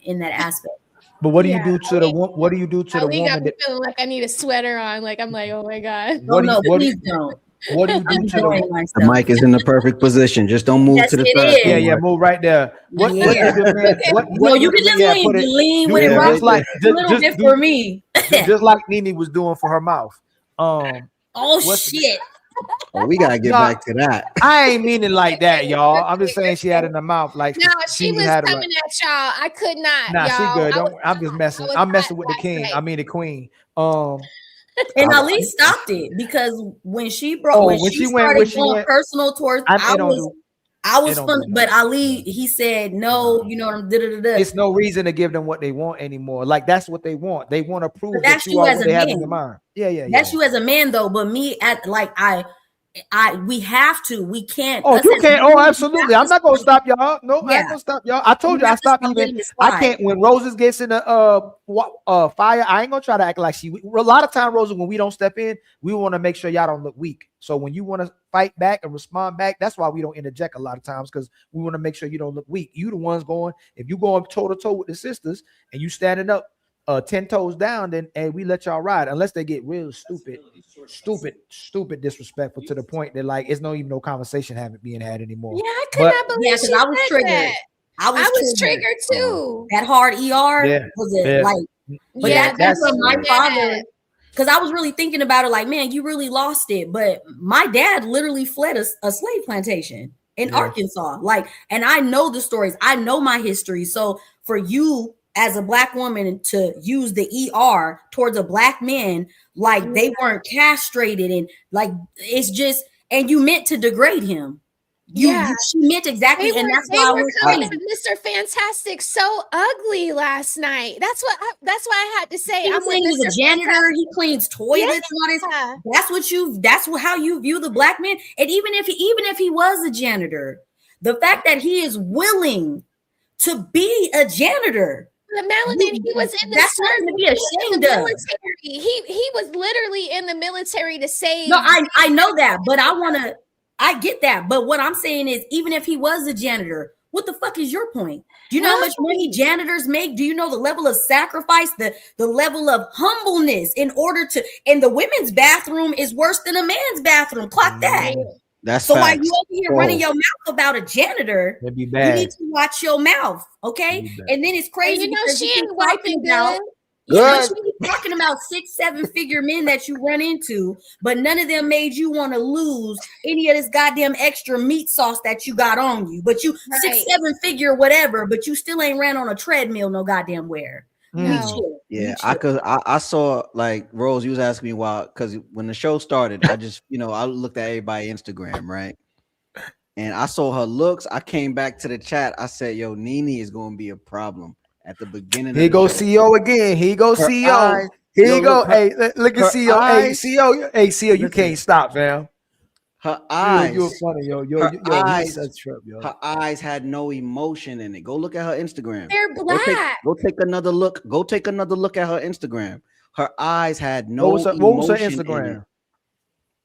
in that aspect. But what do you do to the woman? What do you do to the Ali woman? got me feeling like I need a sweater on. Like I'm like, oh my god. What do you please don't. What do you do to the? The mic is in the perfect position. Just don't move to the side. Yeah, move right there. What does your man? What you can just lean with it just like a little bit for me. Just like Nene was doing for her mouth. Oh shit. Oh, we gotta get back to that. I ain't meaning like that, y'all. I'm just saying she had it in her mouth like no, she was coming at y'all. I could not. Nah, y'all. she good. I'm just messing. I'm messing with the king. I mean the queen. And Ali stopped it because when she started going personal towards, I was fun, but Ali, he said no. You know, it's no reason to give them what they want anymore. Like that's what they want. They want to prove that you are what they have in your mind. Yeah. That's you as a man, though. But me, we have to. We can't. Oh, you can't. Oh, absolutely. I'm not gonna stop y'all. No, I'm not gonna stop y'all. I told you I stopped even. I can't. When Roses gets in the fire, I ain't gonna try to act like she. A lot of time, Roses, when we don't step in, we want to make sure y'all don't look weak. So when you want to fight back and respond back, that's why we don't interject a lot of times, because we want to make sure you don't look weak. You the ones going. If you going toe to toe with the sisters and you standing up 10 toes down, then we let y'all ride, unless they get real stupid, disrespectful to the point that like it's no conversation being had anymore. Yeah, I could not believe because I was triggered. That. I was triggered too. That hard ER was it like? But that's what my father. Because I was really thinking about it, like, man, you really lost it. But my dad literally fled a slave plantation in Arkansas. Like, and I know the stories. I know my history. So for you as a Black woman to use the ER towards a Black man, like they weren't castrated, and like it's just, and you meant to degrade him. She meant exactly, and that's why I was coming crazy. at Mr. Fantastic so ugly last night. That's why I had to say. He was saying he was a janitor. He cleans toilets and all this. That's how you view the Black man. And even if he was a janitor, the fact that he is willing to be a janitor. The Melanin, he was in the that's nothing to be ashamed of. Military. He was literally in the military to save. No, I know that, but I get that. But what I'm saying is, even if he was a janitor, what the fuck is your point? Do you know how much money janitors make? Do you know the level of sacrifice, the level of humbleness in order to, and the women's bathroom is worse than a man's bathroom. Clock that. That's so facts. while you over here running your mouth about a janitor, That'd be you bad. need to watch your mouth, okay? And then it's crazy. And you know because she you keep ain't wiping talking about- good. Yeah, but you keep talking about 6-7 figure men that you run into, but none of them made you want to lose any of this goddamn extra meat sauce that you got on you. But you 6-7 figure whatever, but you still ain't ran on a treadmill no goddamn where. No. Yeah, I saw, like, Rose, you was asking me why, because when the show started, I just, I looked at everybody's Instagram, right? And I saw her looks. I came back to the chat. I said, yo, Nene is going to be a problem at the beginning. Here you go, CEO again. Here you go, CEO. Here you go. Hey, look at CEO. Hey, CEO. Hey, CEO, you can't stop, fam. Her eyes. You're funny, yo. Her He's eyes. a trip, yo. Her eyes had no emotion in it. Go look at her Instagram. They're black. Go take another look. Go take another look at her Instagram. Her eyes had no What was her emotion in Instagram? it.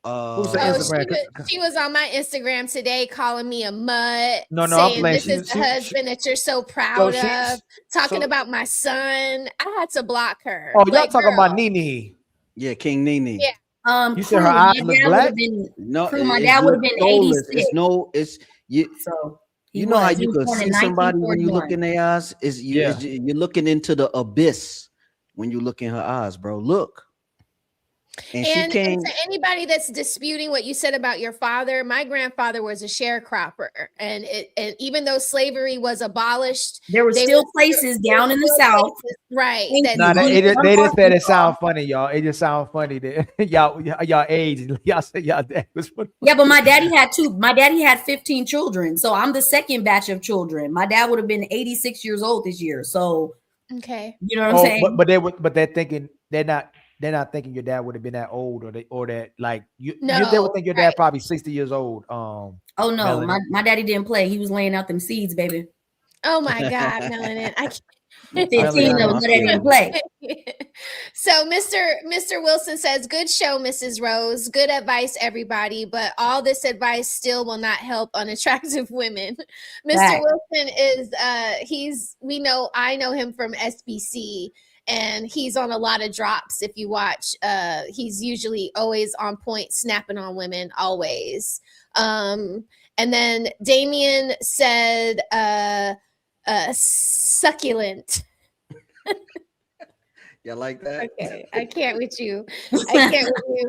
Who's her Instagram? She was on my Instagram today calling me a mutt. No, I'm saying playing. this is the husband that you're so proud of. Talking about my son. I had to block her. Oh, y'all talking about Nene? Yeah, King Nene. Yeah. You said her eyes look black? No, my dad would have been 86. It's you. So you know how you could see somebody when you look in their eyes? You're looking into the abyss when you look in her eyes, bro. Look. And she came. And to anybody that's disputing what you said about your father, my grandfather was a sharecropper, and even though slavery was abolished, there were still places down in the South, right? They didn't say it sound funny, y'all. It just sound funny that y'all age. Y'all said y'all dad was funny. Yeah, but my daddy had two. My daddy had 15 children, so I'm the second batch of children. My dad would have been 86 years old this year, so okay, you know what I'm saying. But they're thinking they're not thinking your dad would have been that old, or that like you. No, they would think your dad probably 60 years old. Oh no, my daddy didn't play. He was laying out them seeds, baby. Oh my God, Melanin. I can't. 15 of them didn't play. So Mr. Wilson says, good show, Mrs. Rose. Good advice, everybody. But all this advice still will not help unattractive women. Mr. Right. Wilson is I know him from SBC. And he's on a lot of drops. If you watch, he's usually always on point, snapping on women, always. And then Damien said, succulent. You like that? Okay, I can't with you. I can't with you.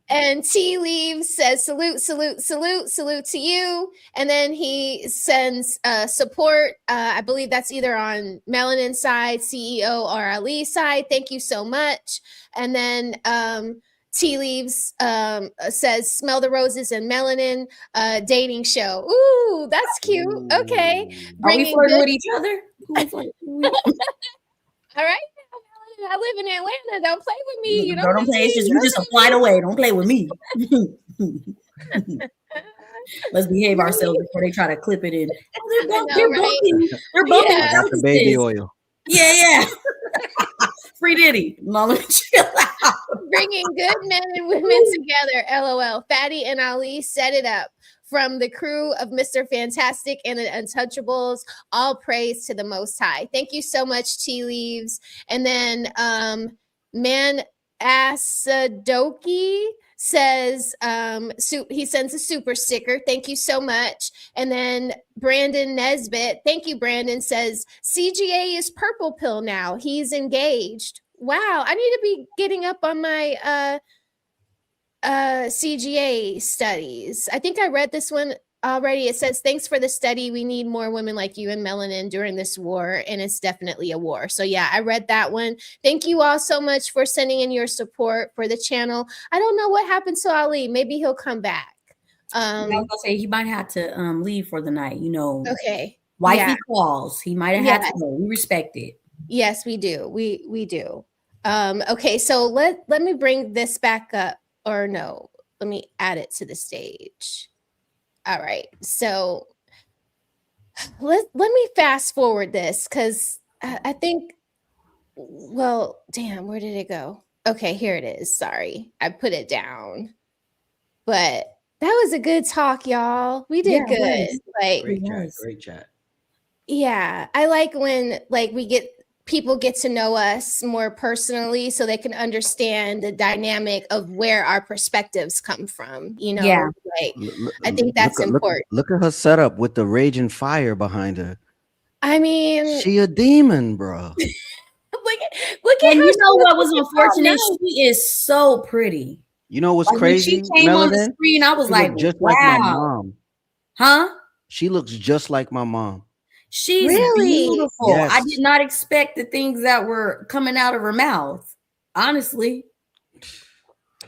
And Tea Leaves says, salute to you. And then he sends support. I believe that's either on Melanin's side, CEO, or Ali's side. Thank you so much. And then Tea Leaves says, smell the roses and Melanin dating show. Ooh, that's cute. Okay. Are we flirting with each other? All right. I live in Atlanta. Don't play with me. You don't play. It's just you just flight away. Don't play with me. Let's behave ourselves before they try to clip it in. They're both Got the baby oil. Yeah. Free Diddy. No, chill out. Bringing good men and women together. LOL. Fatty and Ali set it up. From the crew of Mr. Fantastic and the Untouchables, all praise to the Most High. Thank you so much, Tea Leaves. And then Man Asadoki says, he sends a super sticker. Thank you so much. And then Brandon Nesbitt, thank you, Brandon, says, CGA is purple pill now. He's engaged. Wow, I need to be getting up on my CGA studies. I think I read this one already. It says, thanks for the study. We need more women like you and melanin during this war. And it's definitely a war. So yeah, I read that one. Thank you all so much for sending in your support for the channel. I don't know what happened to Ali. Maybe he'll come back. I was gonna say he might have to leave for the night, Okay. Wifey calls. He might have had to go. We respect it. Yes, we do. We do. Okay, so let me bring this back up. Or no, let me add it to the stage. All right, so let me fast forward this because I think, well, damn, where did it go? Okay, here it is. Sorry, I put it down. But that was a good talk, y'all. We did good. Like, great chat. Yeah, I like when people get to know us more personally so they can understand the dynamic of where our perspectives come from. Yeah. Like I think that's important. Look at her setup with the raging fire behind her. I mean, she a demon, bro. look at and her. You know what was unfortunate? She is so pretty. You know what's crazy? When she came on the screen, I was she like, just wow. like my mom. Huh? She looks just like my mom. She's beautiful. Yes. I did not expect the things that were coming out of her mouth. Honestly.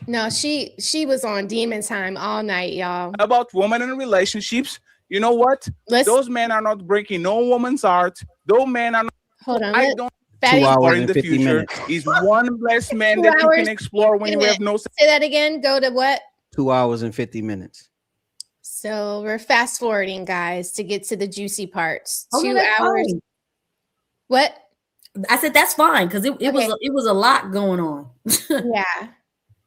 No, she was on demon time all night, y'all. About women and relationships, you know what? Those men are not breaking no woman's heart. Those men are not. Hold on. I don't. 2 hours in and the 50 future minutes. is one blessed man that you can explore when you have no. Say that again. Go to what? 2 hours and 50 minutes. So we're fast forwarding, guys, to get to the juicy parts. Oh, 2 no, hours. fine. What? I said that's fine because it was a lot going on. Yeah.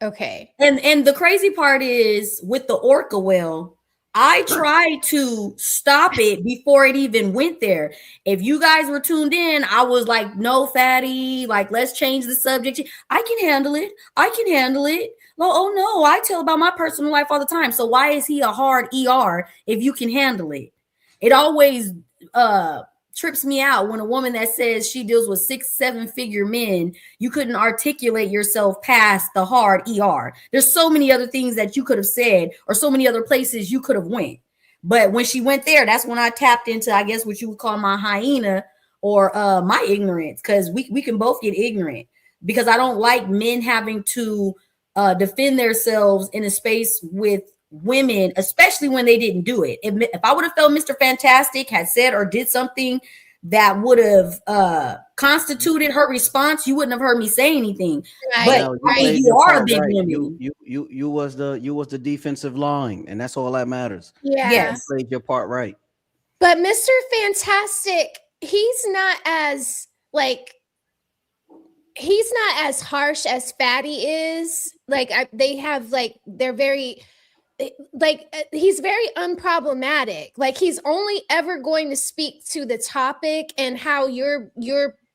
Okay. And the crazy part is with the orca whale, I tried to stop it before it even went there. If you guys were tuned in, I was like, no, fatty, like, let's change the subject. I can handle it. I can handle it. Well, oh no, I tell about my personal life all the time. So why is he a hard ER if you can handle it? It always trips me out when a woman that says she deals with 6-7 figure men, you couldn't articulate yourself past the hard ER. There's so many other things that you could have said or so many other places you could have went. But when she went there, that's when I tapped into, I guess, what you would call my hyena or my ignorance, because we can both get ignorant because I don't like men having to defend themselves in a space with women, especially when they didn't do it. If I would have felt Mr. Fantastic had said or did something that would have constituted her response, you wouldn't have heard me say anything. But you are a big woman. You was the defensive line, and that's all that matters. Yeah. Yes. You played your part right. But Mr. Fantastic, he's not as harsh as Fatty is. They're very he's very unproblematic. Like, he's only ever going to speak to the topic and how you're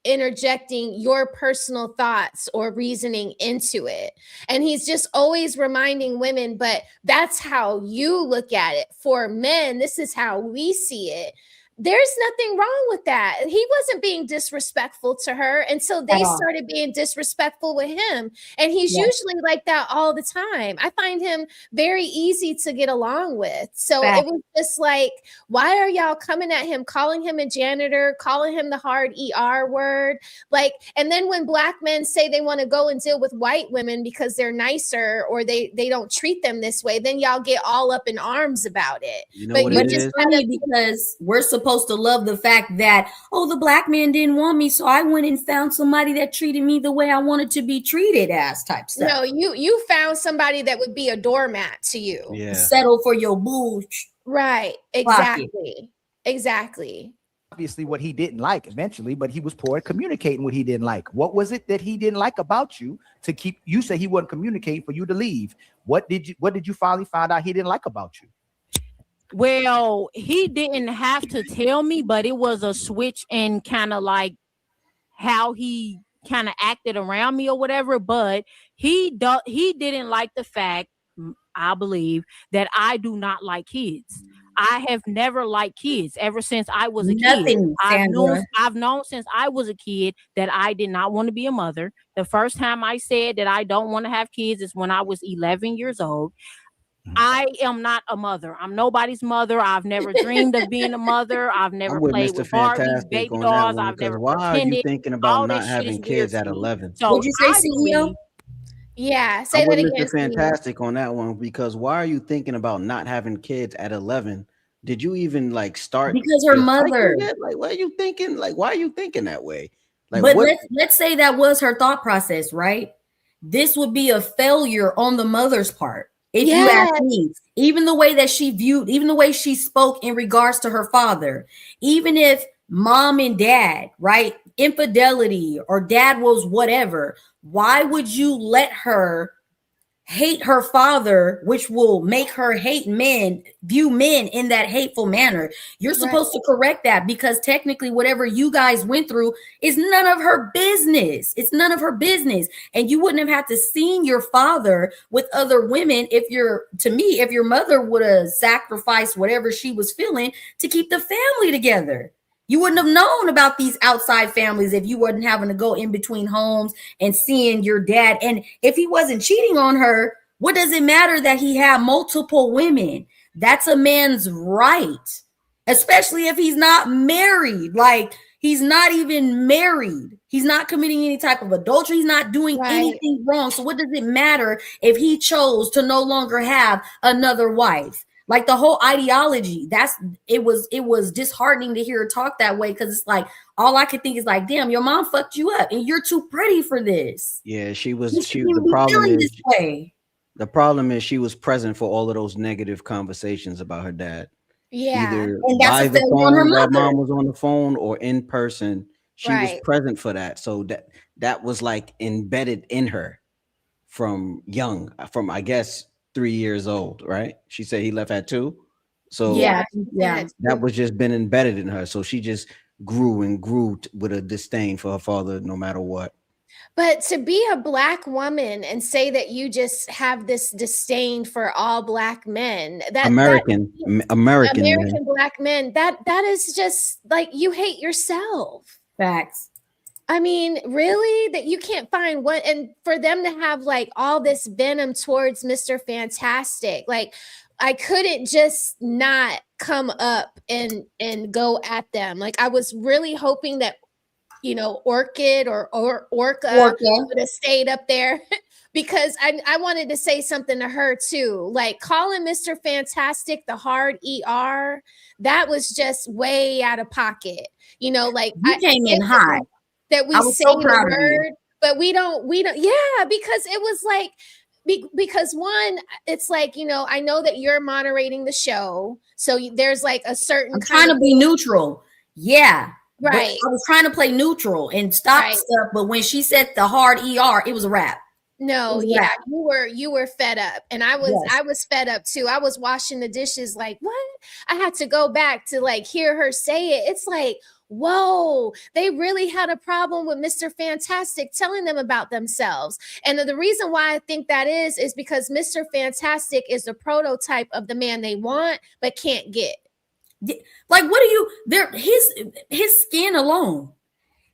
interjecting your personal thoughts or reasoning into it. And he's just always reminding women, but that's how you look at it. For men, this is how we see it. There's nothing wrong with that. He wasn't being disrespectful to her until they started being disrespectful with him. And he's usually like that all the time. I find him very easy to get along with. So it was just like, why are y'all coming at him, calling him a janitor, calling him the hard ER word? Like, and then when black men say they want to go and deal with white women because they're nicer or they don't treat them this way, then y'all get all up in arms about it. You know what it is? Funny because we're supposed to love the fact that, oh, the black man didn't want me, so I went and found somebody that treated me the way I wanted to be treated as type stuff. No, you found somebody that would be a doormat to you. Yeah. Settle for your boo. Right. Exactly. Exactly. Obviously what he didn't like eventually, but he was poor at communicating what he didn't like. What was it that he didn't like about you to keep you say he wasn't communicating for you to leave? What did you finally find out he didn't like about you? Well, he didn't have to tell me, but it was a switch in kind of like how he kind of acted around me or whatever. But he didn't like the fact, I believe, that I do not like kids. I have never liked kids ever since I was a kid. Nothing, Sandra. I've known since I was a kid that I did not want to be a mother. The first time I said that I don't want to have kids is when I was 11 years old. I am not a mother. I'm nobody's mother. I've never dreamed of being a mother. I've never I'm with played Mr. with Barbies, Fantastic baby on that dolls. one I've because never why are you pretended. thinking All about that not shit having is weird kids to at me. 11? So What'd you say, I CEO? believe Yeah, say I'm that with again. Mr. Steve. Fantastic on that one because why are you thinking about not having kids at 11? Did you even like start Because her your cycle mother. yet? Like, what are you thinking? Like, why are you thinking that way? Like, But what? let's say that was her thought process, right? This would be a failure on the mother's part. If you ask Yes. me, even the way that she viewed, even the way she spoke in regards to her father, even if mom and dad, right, infidelity or dad was whatever, why would you let her hate her father, which will make her hate men, view men in that hateful manner? You're Right. supposed to correct that because technically whatever you guys went through is none of her business. It's none of her business. And you wouldn't have had to seen your father with other women if if your mother would have sacrificed whatever she was feeling to keep the family together. You wouldn't have known about these outside families if you wasn't having to go in between homes and seeing your dad. And if he wasn't cheating on her, what does it matter that he had multiple women? That's a man's right, especially if he's not married. Like, he's not even married. He's not committing any type of adultery. He's not doing Right. anything wrong. So what does it matter if he chose to no longer have another wife? Like, the whole ideology, it was disheartening to hear her talk that way, because it's like all I could think is like, damn, your mom fucked you up and you're too pretty for this. Yeah, she You was. shouldn't She. even The be problem feeling is. this way. The problem is she was present for all of those negative conversations about her dad. Yeah. Either And that's by a the failure on her phone while mother. mom was on the phone or in person. She was Right. present for that. So that was like embedded in her from young, from I guess 3 years old, right? She said he left at 2. So Yeah. that was just been embedded in her. So she just grew and grew with a disdain for her father no matter what. But to be a Black woman and say that you just have this disdain for all Black men, American man. American Black men, that is just like, you hate yourself. Facts. I mean, really? That you can't find one, and for them to have like all this venom towards Mr. Fantastic, like, I couldn't just not come up and go at them. Like, I was really hoping that, Orchid or Orca would have stayed up there because I wanted to say something to her too. Like, calling Mr. Fantastic the hard ER, that was just way out of pocket. Like, You came in hot. That we I was say so the proud of you. word, but we don't, yeah, because it was like, because one, it's like, I know that you're moderating the show, so there's like a certain I'm trying to be neutral. Yeah. But Right. I was trying to play neutral and stop stuff, but when she said the hard ER, it was a wrap. No, yeah, you were fed up, and I was fed up too. I was washing the dishes like, what? I had to go back to like hear her say it. It's like, whoa, they really had a problem with Mr. Fantastic telling them about themselves. And the reason why I think that is because Mr. Fantastic is the prototype of the man they want but can't get. Like, what do you there? His skin alone.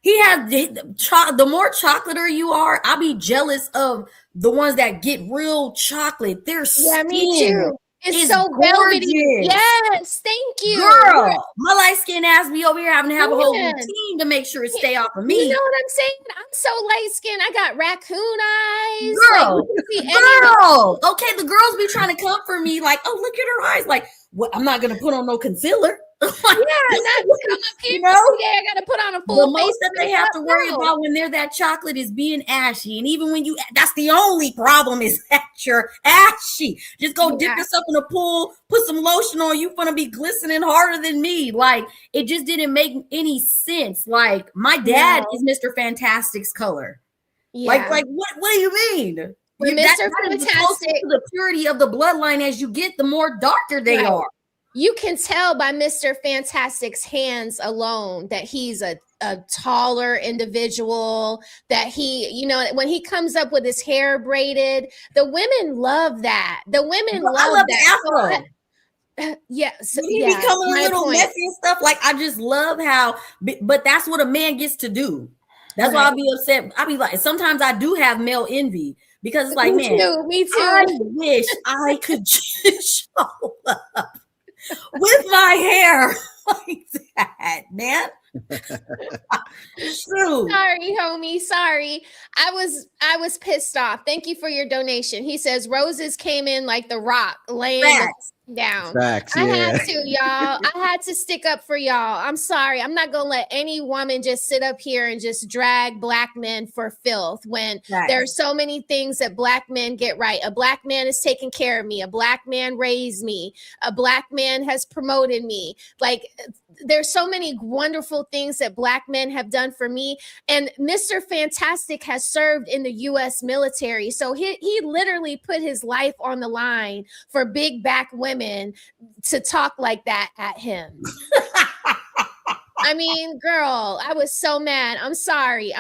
He has the more chocolatey you are, I'll be jealous of the ones that get real chocolate. Their skin me too. It's is so gorgeous. velvety. Yes, thank you. Girl, my light skin ass be over here having to have a whole Man. routine to make sure it stay off of me. You know what I'm saying? I'm so light skinned. I got raccoon eyes. Girl, Like, you can see any- girl. Okay, the girls be trying to comfort me like, oh, look at her eyes. Like, what? I'm not gonna put on no concealer. Yeah, not come up here. You know? Yeah, I gotta put on a full The most face that they have to worry about when they're that chocolate is being ashy. And even when that's the only problem is that you're ashy. Just go dip yourself in a pool, put some lotion on, you gonna be glistening harder than me. Like, it just didn't make any sense. Like, my dad is Mr. Fantastic's color. Yeah. Like what do you mean? But Mr. That is the closer Fantastic, to the purity of the bloodline as you get, the more darker they Right. are. You can tell by Mr. Fantastic's hands alone that he's a taller individual, that he, when he comes up with his hair braided, the women love that. The women love I love that. the afro. Yes, When he yeah, becoming a my little point. messy and stuff, like I just love how, but that's what a man gets to do. That's why Right. I'll be upset. I'll be like, sometimes I do have male envy because it's like, Me man, too, me too. I wish I could just show up with my hair like that, man. True. Sorry, homie. Sorry. I was pissed off. Thank you for your donation. He says roses came in like the Rock, laying Facts. down. Facts, I had yeah. to, y'all. I had to stick up for y'all. I'm sorry. I'm not gonna let any woman just sit up here and just drag black men for filth when Facts. there are so many things that black men get right. A black man is taking care of me. A black man raised me. A black man has promoted me. Like there's so many wonderful things that black men have done for me. And Mr. Fantastic has served in the U.S. military. So he literally put his life on the line for big back women to talk like that at him. I mean, girl, I was so mad. I'm sorry.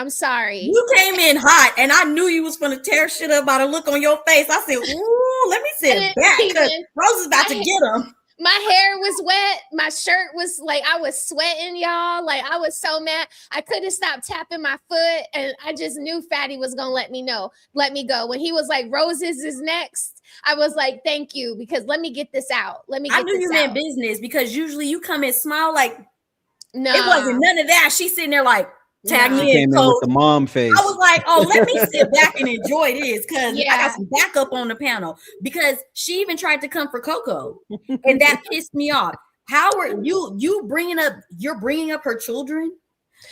You came in hot, and I knew you was gonna tear shit up by the look on your face. I said, "Ooh, let me sit back because Rose is about to get him." My hair was wet. My shirt was like, I was sweating, y'all. Like, I was so mad. I couldn't stop tapping my foot. And I just knew Fatty was going to let me go. When he was like, Roses is next, I was like, thank you, because let me get this out. I knew you meant business because usually you come and smile like, no, it wasn't none of that. She's sitting there like, tag She me came in, in with coach. the mom face. I was like, oh, let me sit back and enjoy this because Yeah. I got some backup on the panel. Because she even tried to come for Coco, and that pissed me off. How are you bringing up? You're bringing up her children.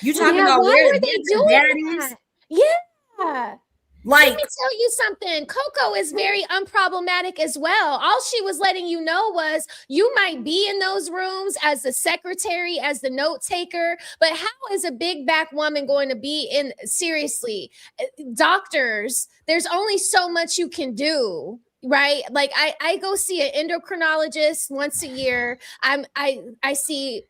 You talking about why where were they doing dad that? Yeah. Like, let me tell you something. Coco is very unproblematic as well. All she was letting you know was you might be in those rooms as the secretary, as the note taker, but how is a big back woman going to be in? Seriously, doctors, there's only so much you can do. Right. Like I go see an endocrinologist once a year. I see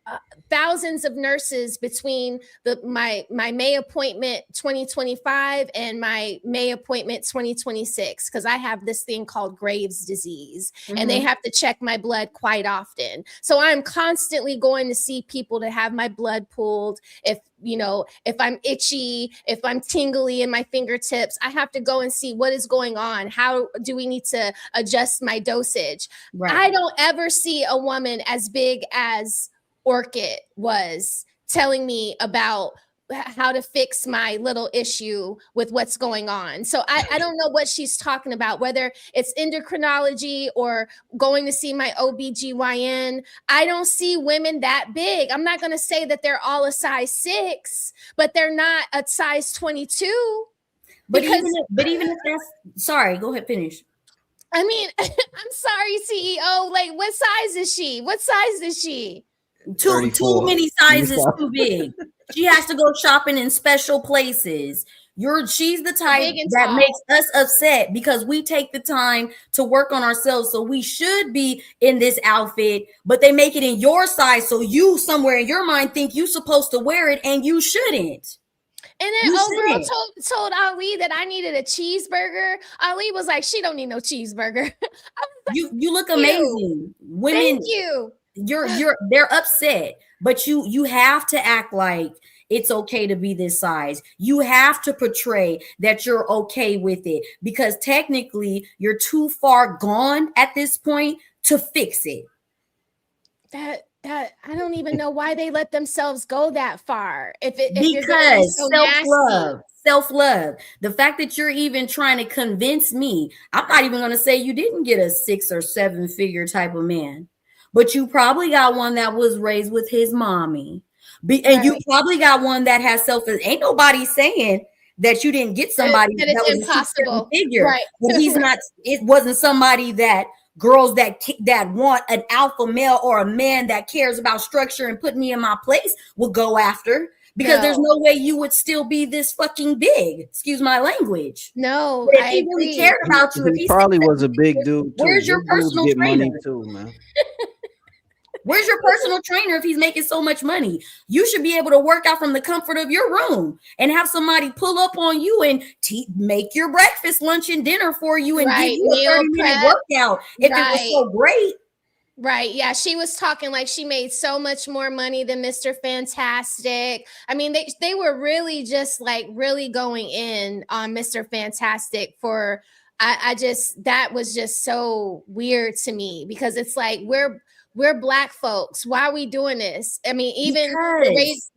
thousands of nurses between my May appointment 2025 and my May appointment 2026 because I have this thing called Graves' disease and they have to check my blood quite often. So I'm constantly going to see people to have my blood pulled. If I'm itchy, if I'm tingly in my fingertips, I have to go and see what is going on. How do we need to adjust my dosage? Right. I don't ever see a woman as big as Orchid was telling me about how to fix my little issue with what's going on. So I don't know what she's talking about, whether it's endocrinology or going to see my OBGYN. I don't see women that big. I'm not going to say that they're all a size 6, but they're not a size 22. But even if that's, sorry, go ahead, finish. I mean, I'm sorry, CEO. Like, what size is she? What size is she? Too many sizes too big. She has to go shopping in special places. She's the type that makes us upset because we take the time to work on ourselves. So we should be in this outfit, but they make it in your size. So you somewhere in your mind think you're supposed to wear it and you shouldn't. And then girl told Ali that I needed a cheeseburger. Ali was like, she don't need no cheeseburger. Like, you look amazing. Women, thank you. They're upset, but you have to act like it's okay to be this size. You have to portray that you're okay with it because technically you're too far gone at this point to fix it. That I don't even know why they let themselves go that far. Because self-love. The fact that you're even trying to convince me, I'm not even going to say you didn't get a 6 or 7 figure type of man. But you probably got one that was raised with his mommy. And you probably got one that has ain't nobody saying that you didn't get somebody that was impossible figure. Right. But he's not, it wasn't somebody that girls that want an alpha male or a man that cares about structure and put me in my place will go after. Because there's no way you would still be this fucking big. Excuse my language. No, but if he really cared about you, he probably was a big dude too. Where's your personal trainer? Money too, man. Where's your personal trainer if he's making so much money? You should be able to work out from the comfort of your room and have somebody pull up on you and make your breakfast, lunch, and dinner for you and give you a 30-minute workout if it was so great. Right. Yeah. She was talking like she made so much more money than Mr. Fantastic. I mean, they were really just like really going in on Mr. Fantastic for I just that was just so weird to me because it's like we're black folks. Why are we doing this? I mean, even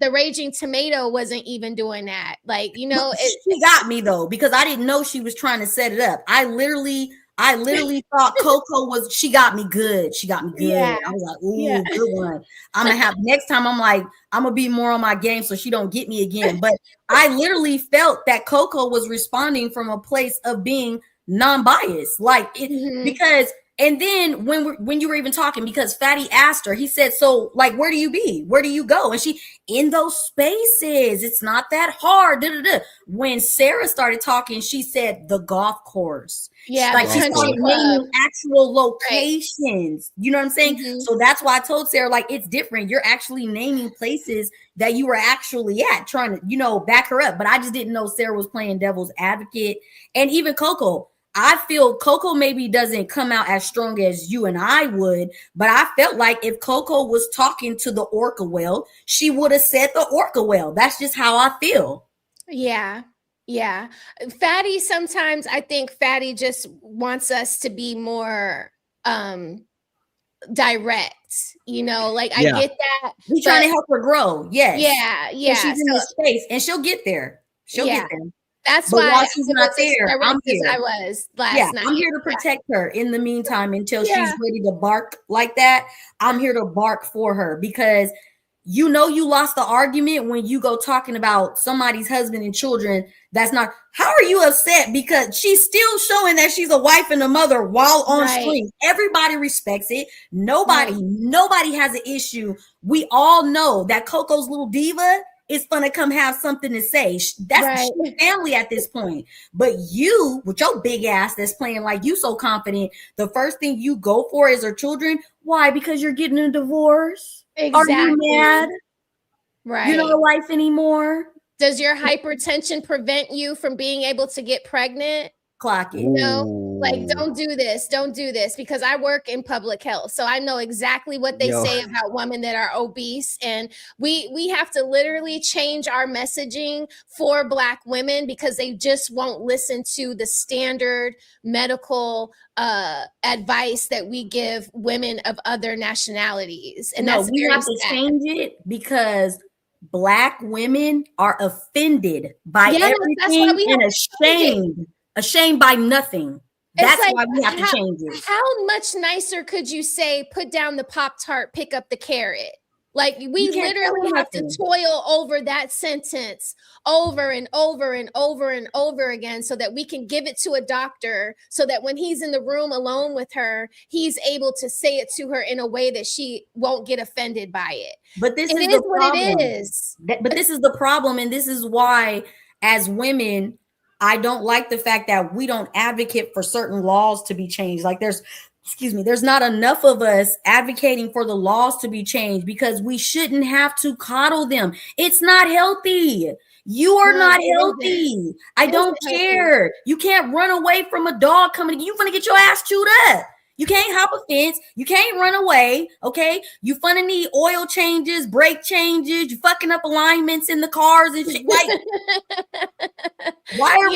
the Raging Tomato wasn't even doing that. Like, you know, she got me though, because I didn't know she was trying to set it up. I literally thought Coco she got me good. She got me good. Yeah. I was like, ooh, good one. I'm gonna have next time. I'm like, I'm gonna be more on my game so she don't get me again. But I literally felt that Coco was responding from a place of being non-biased, like it, because. And then when you were even talking, because Fatty asked her, he said, so like, where do you be? Where do you go? And she, in those spaces, it's not that hard. When Sarah started talking, she said the golf course. Yeah, like she started naming actual locations. Right. You know what I'm saying? So that's why I told Sarah, like, it's different. You're actually naming places that you were actually at, trying to, you know, back her up. But I just didn't know Sarah was playing devil's advocate. And even Coco. I feel Coco maybe doesn't come out as strong as you and I would, but I felt like if Coco was talking to the orca whale, she would have said the orca whale. That's just how I feel. Yeah. Yeah. Fatty, sometimes I think Fatty just wants us to be more direct, you know, like I get that. We're trying to help her grow. Yes. Yeah. Yeah. And she's in this space and she'll get there. She'll get there. That's but why while she's not there, I'm here. I was last night. I'm here to protect her in the meantime until she's ready to bark like that. I'm here to bark for her because you know you lost the argument when you go talking about somebody's husband and children. That's not. How are you upset? Because she's still showing that she's a wife and a mother while on screen. Everybody respects it. Nobody has an issue. We all know that Coco's little diva is gonna come have something to say. That's family at this point. But you, with your big ass that's playing like you so confident, the first thing you go for is her children. Why? Because you're getting a divorce. Exactly. Are you mad? Right. You're not a wife anymore. Does your hypertension prevent you from being able to get pregnant? Clock it. You know, like don't do this because I work in public health, so I know exactly what they say about women that are obese, and we have to literally change our messaging for Black women because they just won't listen to the standard medical advice that we give women of other nationalities, and we have to change it because Black women are offended by everything and ashamed by nothing. That's like, why we have to change it. How much nicer could you say, put down the Pop-Tart, pick up the carrot? Like we literally have to toil over that sentence over and over and over and over again so that we can give it to a doctor so that when he's in the room alone with her, he's able to say it to her in a way that she won't get offended by it. But this is the problem. It is. But this is the problem. And this is why, as women, I don't like the fact that we don't advocate for certain laws to be changed. Like there's not enough of us advocating for the laws to be changed because we shouldn't have to coddle them. It's not healthy. You are not healthy. I don't care. You can't run away from a dog coming. You're going to get your ass chewed up. You can't hop a fence. You can't run away. Okay. You finna need oil changes, brake changes. You fucking up alignments in the cars and shit. Like, why are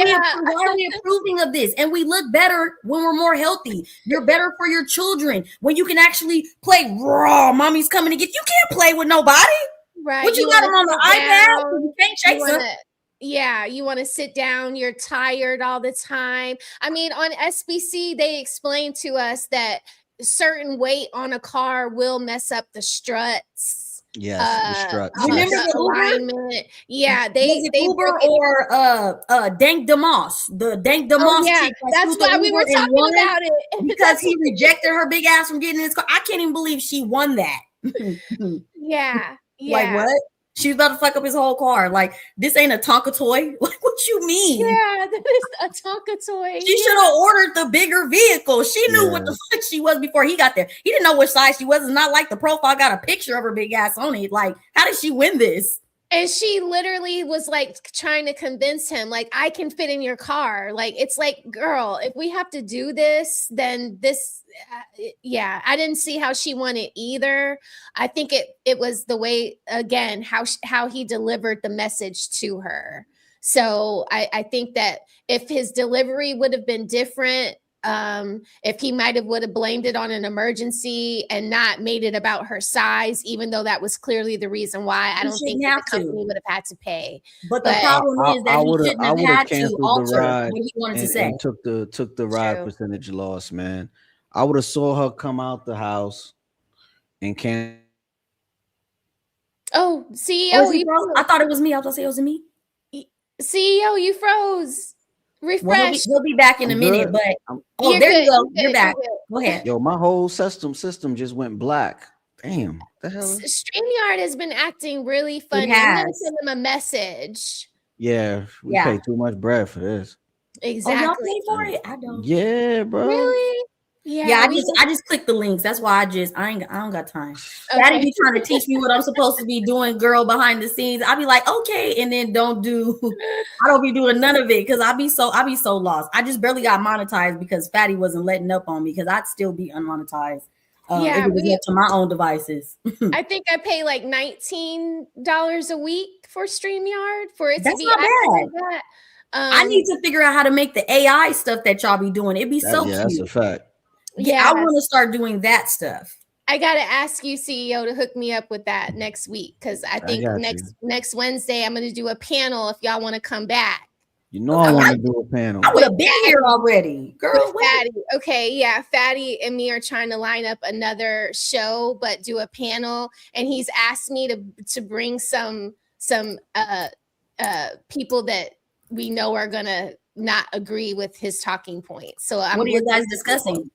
we approving of this? And we look better when we're more healthy. You're better for your children when you can actually play raw. Mommy's coming to get you. Can't play with nobody. Right. What you got them on the iPad? You can't chase them. Yeah, you want to sit down, you're tired all the time. I mean, on SBC, they explained to us that certain weight on a car will mess up the struts. Yes, the struts. Remember the alignment? Yeah, they Uber or Dank DeMoss. The Dank DeMoss chick. That's why we were talking about it. Because he rejected her big ass from getting in his car. I can't even believe she won that. Yeah. Like what? She's about to fuck up his whole car. Like, this ain't a Tonka toy. Like, what you mean? Yeah, that is a Tonka toy. She should have ordered the bigger vehicle. She knew what the fuck she was before he got there. He didn't know which size she was. It's not like the profile got a picture of her big ass on it. Like, how did she win this? And she literally was like trying to convince him, like, I can fit in your car. Like, it's like, girl, if we have to do this, then this, yeah, I didn't see how she won it either. I think it was the way, again, how he delivered the message to her. So I think that if his delivery would have been different, if he would have blamed it on an emergency and not made it about her size, even though that was clearly the reason why, I don't think that the company would have had to pay. But the problem is that he shouldn't have had to canceled the alter ride what he wanted to and say. took the ride percentage loss, man. I would have saw her come out the house and can. Oh, CEO, I thought it was me. I was gonna say it was me. CEO, you froze. Refresh. Well, he'll be back in a minute, but You're there good, you go. you're You're good, back. you're good. Go ahead. Yo, my whole system just went black. Damn, the hell. StreamYard has been acting really funny. I'm gonna send them a message. Yeah, we pay too much bread for this. Exactly. Oh, y'all pay for it? I don't. Yeah, bro. Really? Yeah, I just click the links. That's why I don't got time. Daddy be trying to teach me what I'm supposed to be doing, girl, behind the scenes. I be like, okay, and then I don't be doing none of it because I be so lost. I just barely got monetized because Fatty wasn't letting up on me because I'd still be unmonetized. If it was up to my own devices. I think I pay like $19 a week for StreamYard for it That's to be not acting bad. like that. I need to figure out how to make the AI stuff that y'all be doing. It'd be so cute. That's a fact. Yeah, I want to start doing that stuff. I gotta ask you, CEO, to hook me up with that next week because I think next Wednesday I'm gonna do a panel if y'all want to come back. You know I want to do a panel. I would have been here already, girl. Fatty. Okay, yeah, Fatty and me are trying to line up another show, but do a panel, and he's asked me to bring some people that we know are gonna not agree with his talking points. So what are you guys discussing?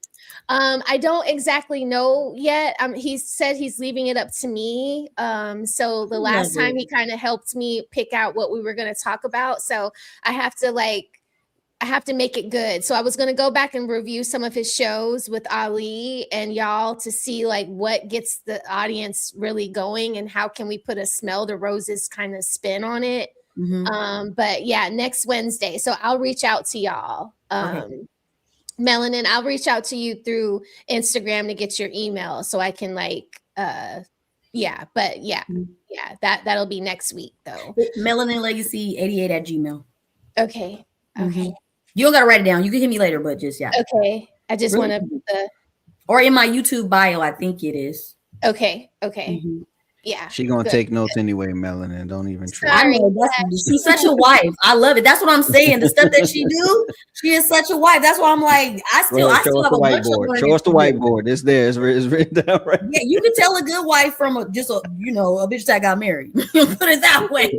I don't exactly know yet. He said he's leaving it up to me. So the last time he kind of helped me pick out what we were going to talk about. So I have to make it good. So I was going to go back and review some of his shows with Ali and y'all to see like what gets the audience really going and how can we put a smell the roses kind of spin on it. Mm-hmm. But yeah, next Wednesday. So I'll reach out to y'all. Okay. Melanin, I'll reach out to you through Instagram to get your email so I can that'll be next week though. MelaninLegacy88@gmail. Okay. Mm-hmm. You don't gotta write it down. You can hit me later, but just Okay. I just want to put or in my YouTube bio, I think it is. Okay. Mm-hmm. Yeah. She gonna take notes anyway, Melanin. Don't even try. I know she's such a wife. I love it. That's what I'm saying. The stuff that she do, she is such a wife. That's why I'm like, I still have a bunch of learning. Show us the whiteboard. It's there. It's written down right. Yeah, you can tell a good wife from a bitch that got married. Put it that way.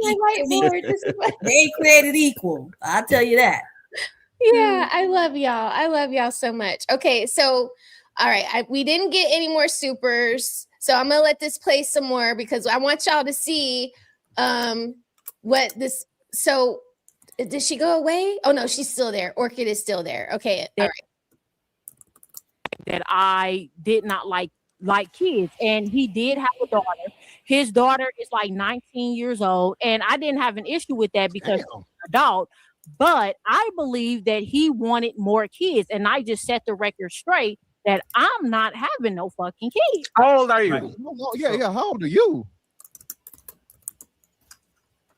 They ain't created equal. I'll tell you that. Yeah, I love y'all. I love y'all so much. Okay, so all right, we didn't get any more supers. So I'm gonna let this play some more because I want y'all to see what this. So did she go away? Oh no, she's still there. Orchid is still there. Okay, all right. That I did not like kids, and he did have a daughter. His daughter is like 19 years old, and I didn't have an issue with that because she's an adult. But I believe that he wanted more kids, and I just set the record straight that I'm not having no fucking kids. How old are you? Yeah. How old are you?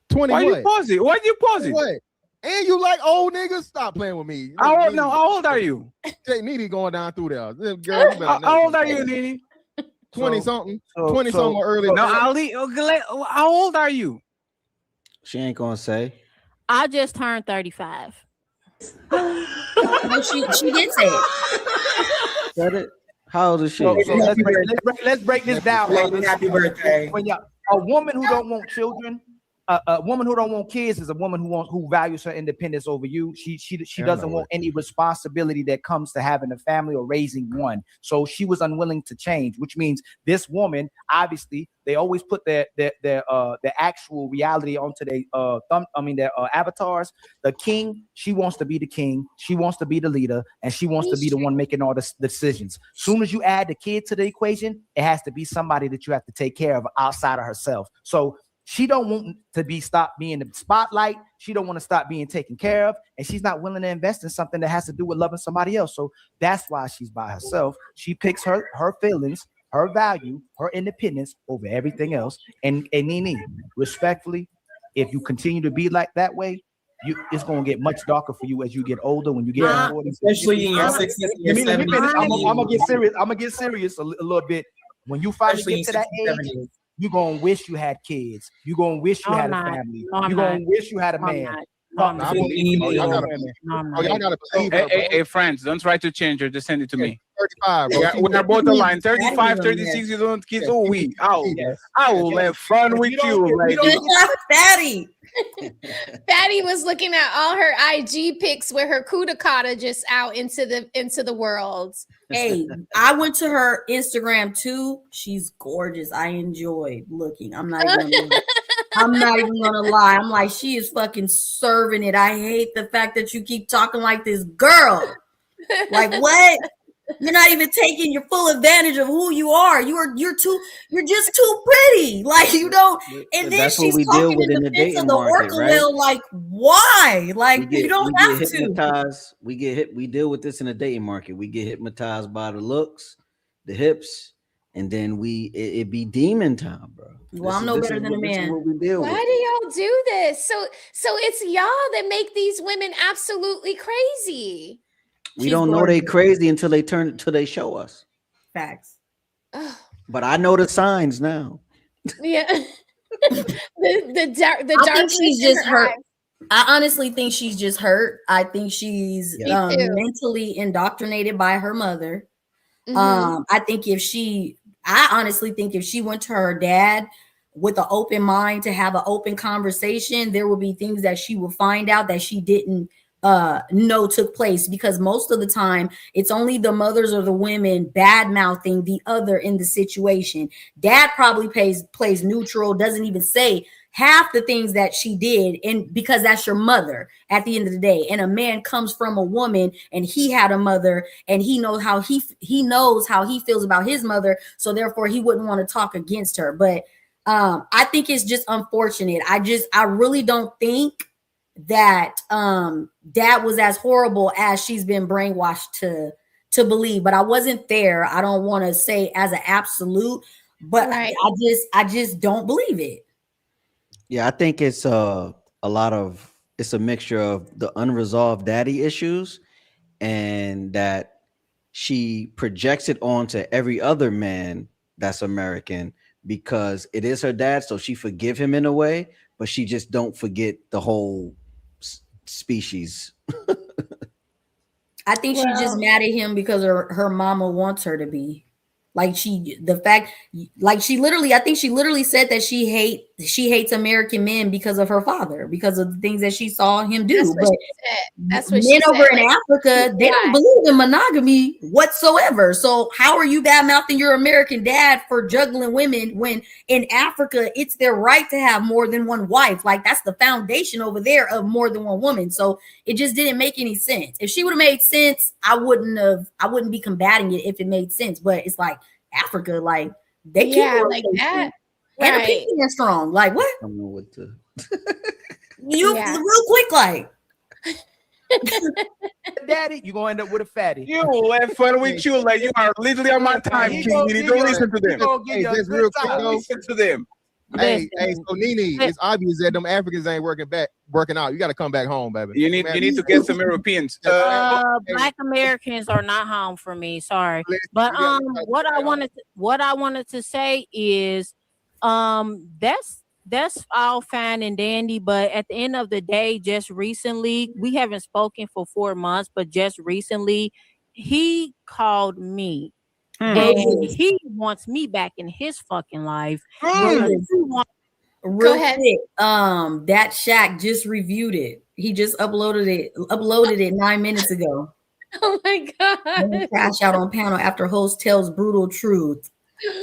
20. Why you pause it? Why you pause it? What? And you like old niggas? Stop playing with me. How old are you? Jay Needy going down through there. Girl, how old are you, Needy? 20 something. 20 something or early. No, Ali. How old are you? She ain't gonna say. I just turned 35. No, she did say it. Said it. How old is she? So let's break this down. Happy birthday. When a woman who don't want children, a woman who don't want kids is a woman who values her independence over you. She doesn't want any responsibility that comes to having a family or raising one. So she was unwilling to change, which means this woman, obviously, they always put their actual reality onto their avatars. The king, she wants to be the king, she wants to be the leader, and she wants to be the one making all the decisions. Soon as you add the kid to the equation, it has to be somebody that you have to take care of outside of herself. So She don't want to be stopped being the spotlight. She don't want to stop being taken care of, and she's not willing to invest in something that has to do with loving somebody else. So that's why she's by herself. She picks her feelings, her value, her independence over everything else. And Nene, respectfully, if you continue to be like that way, it's gonna get much darker for you as you get older. When you get 40s, especially in your 60s, your 70s. I'm gonna get serious. I'm gonna get serious a little bit. When you finally get to that age, you're gonna wish you had kids. You're gonna wish you had a family. You're gonna wish you had a man. Hey, friends, don't try to change her. Just send it to me. 35, bro. We are both aligned. 35, 36, you don't kids. Oh, I will have fun with you. Like, Fatty. Fatty was looking at all her IG pics with her kudakata just out into the world. Hey, I went to her Instagram too. She's gorgeous. I enjoyed looking. I'm not even gonna lie. I'm like, she is fucking serving it. I hate the fact that you keep talking like this girl. Like, what? You're not even taking your full advantage of who you are. You're just too pretty. Like, you don't. And then that's she's what we deal with in the dating market, right? Like, why? Like, you don't have to. We deal with this in the dating market. We get hypnotized by the looks, the hips, and then it be demon time, bro. Well, I'm no better than a man. What we deal with. Why do y'all do this? So it's y'all that make these women absolutely crazy. We don't know they crazy until they show us. Facts. But I know the signs now. Yeah. the dark. I think she's just hurt. I honestly think she's just hurt. I think she's mentally indoctrinated by her mother. I honestly think if she went to her dad with an open mind to have an open conversation, there will be things that she will find out that she didn't know took place, because most of the time it's only the mothers or the women bad mouthing the other in the situation. Dad probably plays neutral, doesn't even say half the things that she did, and because that's your mother at the end of the day. And a man comes from a woman and he had a mother, and he knows how he feels about his mother, so therefore he wouldn't want to talk against her. But I think it's just unfortunate. I really don't think that dad was as horrible as she's been brainwashed to believe. But I wasn't there. I don't want to say as an absolute, but right. I just don't believe it. Yeah, I think it's a mixture of the unresolved daddy issues, and that she projects it onto every other man that's American because it is her dad, so she forgive him in a way, but she just don't forget the whole species. I think she's just mad at him because her mama wants her to be. I think she literally said that she hates American men because of her father, because of the things that she saw him do. That's what men over in Africa, they don't believe in monogamy whatsoever. So how are you bad mouthing your American dad for juggling women when in Africa it's their right to have more than one wife? Like, that's the foundation over there of more than one woman. So it just didn't make any sense. If she would have made sense, I wouldn't be combating it if it made sense. But it's like Africa, like they keep like that. And the people are strong. Like, what? I don't know what to real quick, like daddy, you're gonna end up with a fatty. You will have fun with you, like you are literally on my time, King. You don't listen to them. Hey, just real quick though. Listen to them. Hey, so Nene, it's obvious that them Africans ain't working out. You got to come back home, baby. You need to get some Europeans. Black Americans are not home for me. Sorry, but what I wanted to say is, that's all fine and dandy, but at the end of the day, just recently, we haven't spoken for 4 months, but just recently, he called me. And he wants me back in his fucking life. Real quick, that Shaq just reviewed it. He just uploaded it 9 minutes ago. Oh my god! Crash out on panel after host tells brutal truth.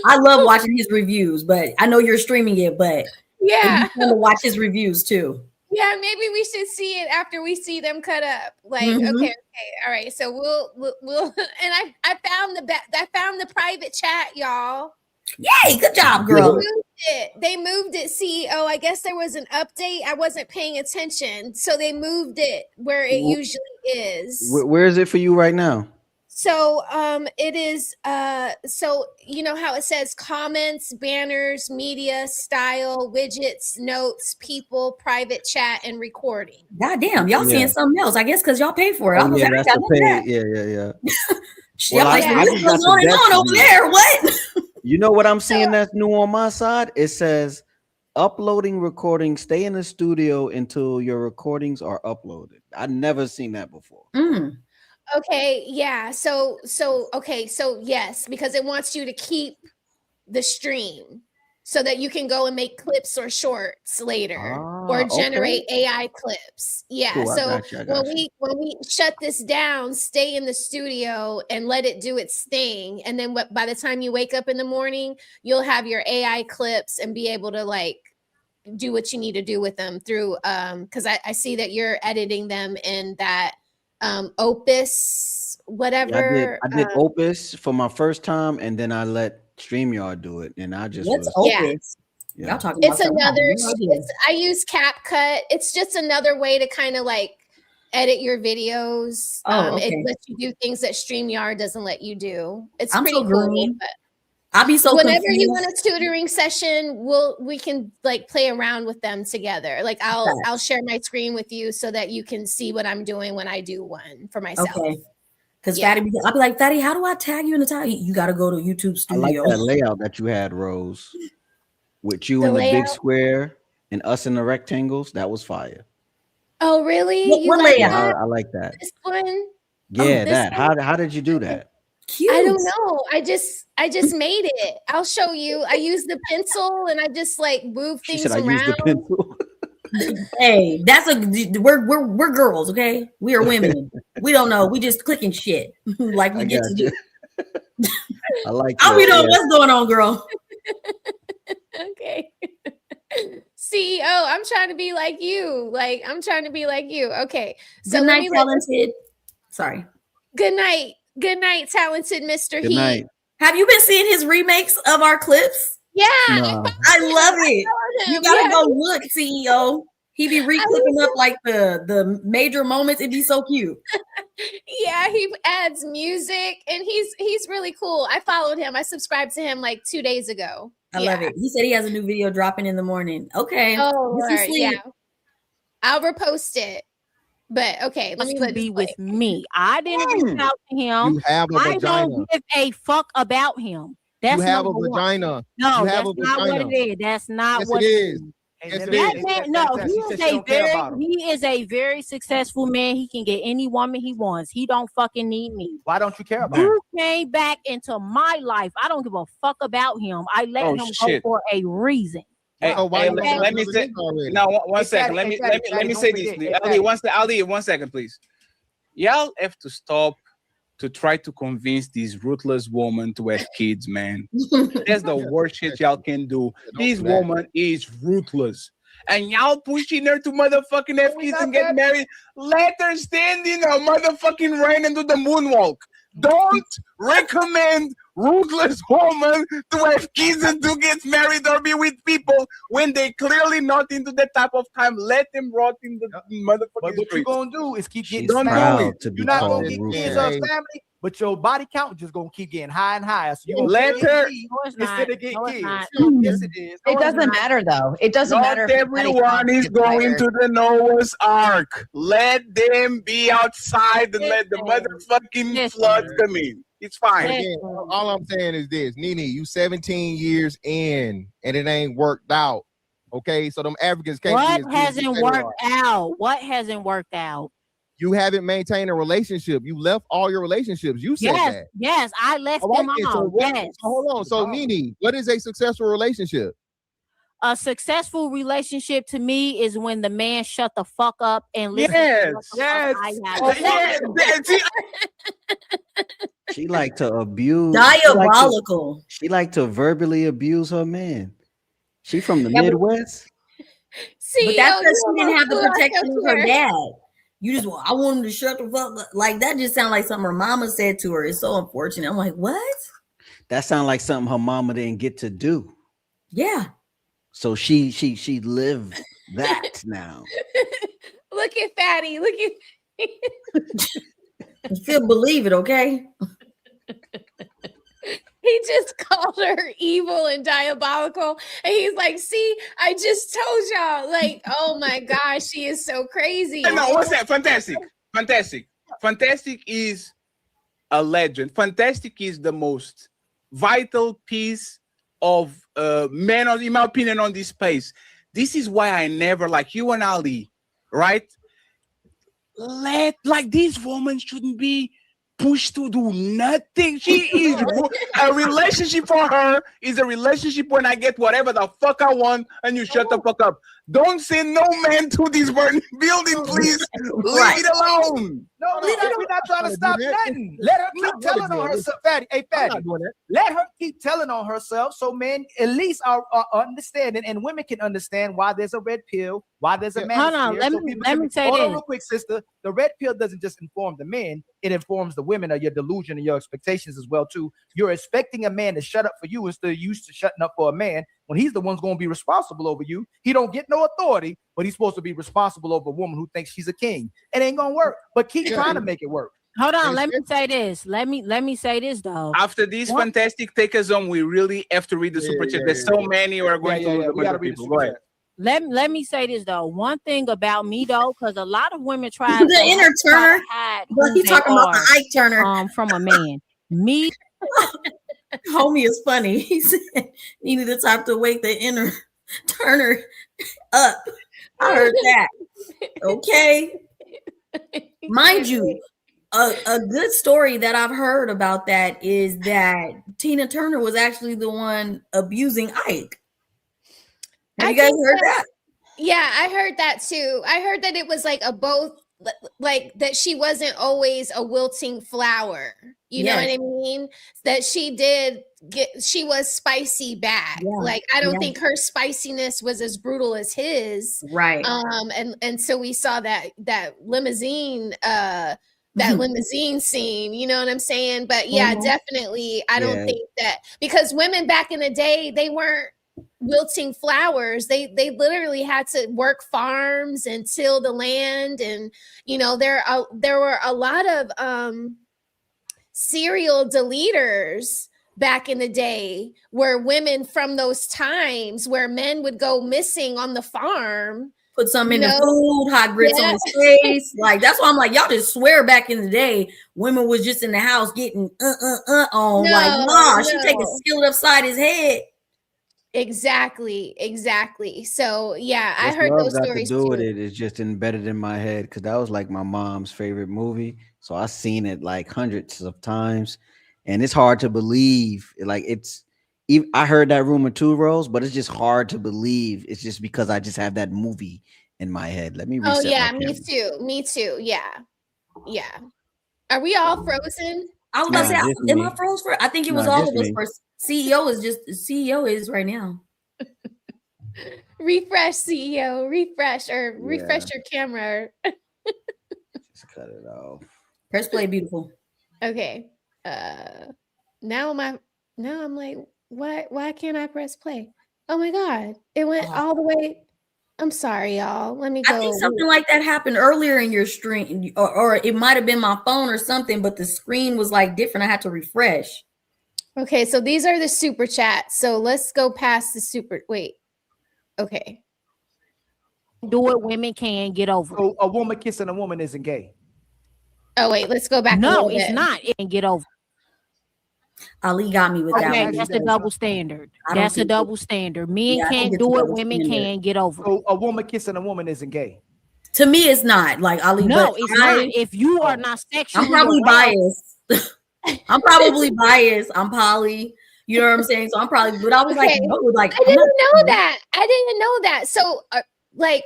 I love watching his reviews, but I know you're streaming it. But yeah, I'm to watch his reviews too. Yeah, maybe we should see it after we see them cut up. Like, okay, all right. So we'll and I found the private chat, y'all. Yay, good job, girl. it. They moved it, CEO. I guess there was an update. I wasn't paying attention. So they moved it where it usually is. Where is it for you right now? So it is so you know how it says comments, banners, media, style, widgets, notes, people, private chat, and recording. God damn, y'all Yeah. seeing something else. I guess because y'all pay for it. I Oh, was yeah, like, that's I the got pay. that. Yeah. Y'all Well, like, I what just goes got on and the on depth over view. there? What? You know what I'm seeing that's new on my side? It says uploading recordings, stay in the studio until your recordings are uploaded. I've never seen that before. Okay, yeah. So yes, because it wants you to keep the stream so that you can go and make clips or shorts later or generate AI clips. Yeah. Cool, I So got you, I got you. when we shut this down, stay in the studio and let it do its thing. And then by the time you wake up in the morning, you'll have your AI clips and be able to like do what you need to do with them through because I see that you're editing them in that Opus, whatever. I did Opus for my first time, and then I let StreamYard do it, and I just What's was Opus? Yeah. Y'all talking about It's something I have another. no idea. I use CapCut. It's just another way to kind of like edit your videos. Oh, It okay. lets you do things that StreamYard doesn't let you do. It's I'm pretty so cool. green. But I'll be so whenever confused. you want a tutoring session, we can like play around with them together. Like I'll share my screen with you so that you can see what I'm doing when I do one for myself. Okay. Because Yeah. Fatty, I'll be like, Fatty, how do I tag you in the title? You got to go to YouTube I like Studio. that layout that you had, Rose, with you The in the big layout? square and us in the rectangles. That was fire. Oh, really? What- You what like layout? that? I like that. This one? Yeah, this that. one? How did you do that? Cute. I don't know. I just made it. I'll show you. I use the pencil and I just like move She things said I around. used the pencil. Hey, we're girls, okay? We are women. We don't know. We just clicking shit like we I get got to you. do. I like I that. don't know yeah. what's going on, girl. Okay. CEO, I'm trying to be like you. Like I'm trying to be like you. Okay. So Good let night, me talented. Sorry. Good night. Good night, talented Mr. Good Heat. night. Have you been seeing his remakes of our clips? Yeah. Nah. I love it. followed You him. gotta Yeah, go look, CEO. He be reclipping up like the major moments. It'd be so cute. Yeah, he adds music and he's really cool. I followed him. I subscribed to him like 2 days ago. I love it. He said he has a new video dropping in the morning. Okay. Oh Get some Lord, sleep. yeah. I'll repost it. But okay, let Wants me to let be this play. with me. I didn't reach out to him. You have a I vagina. don't give a fuck about him. That's You have a number one. vagina. No, You have that's a not what vagina. it is. That's not Yes, what it is. Hey, Yes, Nana, it That is. man, she no, said- he she is said she a don't care very about him. he is a very successful man. He can get any woman he wants. He don't fucking need me. Why don't you care about him? You came back into my life. I don't give a fuck about him. I let Oh, him shit. go for a reason. Hey, So why hey, you let, got let me another say nigga already? now one Hey, second. Fatty, Let me Fatty, say don't this, forget. please. Hey, Ali, Fatty. Ali, 1 second, please. Y'all have to stop to try to convince this ruthless woman to have kids, man. That's the worst shit y'all can do. This do that. woman is ruthless. And y'all pushing her to motherfucking have we kids not and get that- married. Let her stand in a motherfucking rain and do the moonwalk. Don't recommend ruthless woman to have kids and to get married or be with people when they clearly not into that type of time. Let them rot in the But motherfucking what you streets. gonna do is keep getting She's Don't do family. proud to be You're not called gonna get kids ruthless. or Hey. family, but your body count just gonna keep getting higher and higher. So you're gonna Let keep getting her- kids No, it's not. instead of get No, it's kids. not. Yes, it is. It No, it's doesn't not. matter though. It doesn't matter Not if your body everyone count is gets going higher. to the Noah's Ark. Let them be outside and let the Listen. motherfucking Listen. flood come in. It's But fine. again, all I'm saying is this, Nene, you 17 years in and it ain't worked out. Okay, so them Africans can't be as What good as you hasn't say they worked are. out? What hasn't worked out? You haven't maintained a relationship. You left all your relationships. You said Yes, that. yes, I left All right, them then, so, all. what, Yes. so hold on. So Nene, what is a successful relationship? A successful relationship to me is when the man shut the fuck up and listen Yes. to what the Yes. fuck I have Oh, to say. yeah. See, She like to abuse. Diabolical. She like to verbally abuse her man. She from the Yeah, but- Midwest. CEO, But that's because you she didn't have the almost blew out protection of your her chair. dad. You just, well, I want him to shut the fuck up. Like, that just sounds like something her mama said to her. It's so unfortunate. I'm like, what? That sounds like something her mama didn't get to do. Yeah. So she lived that now. Look at Fatty. Look at I still believe it, okay? he just called her evil and diabolical. And he's like, see, I just told y'all. Like, oh my gosh, she is so crazy. No, what's that? Fantastic. Fantastic is a legend. Fantastic is the most vital piece of men, in my opinion, on this space. This is why I never, like you and Ali, right? This woman shouldn't be pushed to do nothing. She is a relationship for her is a relationship when I get whatever the fuck I want and you shut the fuck up. Don't send no man to this burning building, please. Leave it alone. No, we're not trying to stop nothing. Let her keep telling on herself. Fatty, let her keep telling on herself so men at least are understanding and women can understand why there's a red pill, why there's a man. Hold on, let me say hold on this. real quick, sister. The red pill doesn't just inform the men, it informs the women of your delusion and your expectations as well, too. You're expecting a man to shut up for you instead of used to shutting up for a man when he's the one's going to be responsible over you. He don't get no authority, but he's supposed to be responsible over a woman who thinks she's a king. It ain't gonna work, but keep trying to make it work. Hold on, let me say this. Let me say this though. After this fantastic take us on, we really have to read the super chat. There's so many we're going to lose a bunch of people. Go ahead. Let me say this though. One thing about me though, because a lot of women try the inner Turner. But he's talking about the Ike Turner from a man. Me, homie is funny. He said he needed to time to wake the inner Turner up. I heard that. Okay. Mind you, a good story that I've heard about that is that Tina Turner was actually the one abusing Ike. Have you guys heard that? Yeah, I heard that too. I heard that it was like a both, like that she wasn't always a wilting flower. You know what I mean? That she was spicy bad. Yeah. Like I don't think her spiciness was as brutal as his. Right. And so we saw that limousine limousine scene, you know what I'm saying? But yeah, definitely I don't think that, because women back in the day, they weren't wilting flowers. They literally had to work farms and till the land, and you know there were a lot of serial deleters back in the day where women from those times where men would go missing on the farm, put some in the food, hot grits on his face. Like that's why I'm like, y'all just swear back in the day women was just in the house getting on. She take a skillet upside his head. Exactly. So yeah, I heard those stories to do too. with it is just embedded in my head because that was like my mom's favorite movie. So I've seen it like hundreds of times, and it's hard to believe. Like I heard that rumor too, Rose, but it's just hard to believe. It's just because I just have that movie in my head. Let me reset Oh yeah, my camera. me too. Yeah. Are we all frozen? I was about to say, am I froze for? I think it was all of us first. CEO is right now. Refresh CEO, refresh your camera. Just cut it off. Press play, beautiful. Okay. Now I'm like, why can't I press play? Oh my God. It went all the way. I'm sorry, y'all. Let me go. I think something like that happened earlier in your stream, or it might have been my phone or something, but the screen was like different. I had to refresh. Okay, so these are the super chats. So let's go past the super. Wait. Okay. Do it. Women can get over. So a woman kissing a woman isn't gay. Oh wait, let's go back. No, it's not. It can get over. Ali got me with that. Okay, that's a double standard. That's a double standard. Men can't do it. Women can get over. So a woman kissing a woman isn't gay. To me, it's not like Ali. No, it's not. If you are not sexually, I'm probably biased. I'm poly. You know what I'm saying? So I'm probably, but I was like, no, like I didn't know that. So like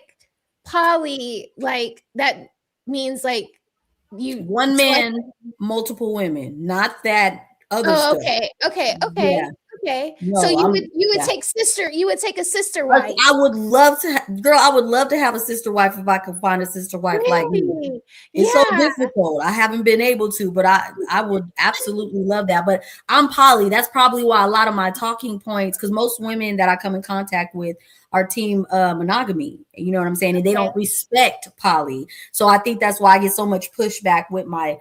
poly, like that means like one man, multiple women, not that other stuff. Okay. Okay. No, So you I'm- would yeah. take a sister Like, wife. I would love to, girl. I would love to have a sister wife if I could find a sister wife like you. Really? It's so Yeah. difficult. I haven't been able to, but I would absolutely love that. But I'm poly. That's probably why a lot of my talking points, because most women that I come in contact with are team monogamy. You know what I'm saying? And they don't respect poly. So I think that's why I get so much pushback with my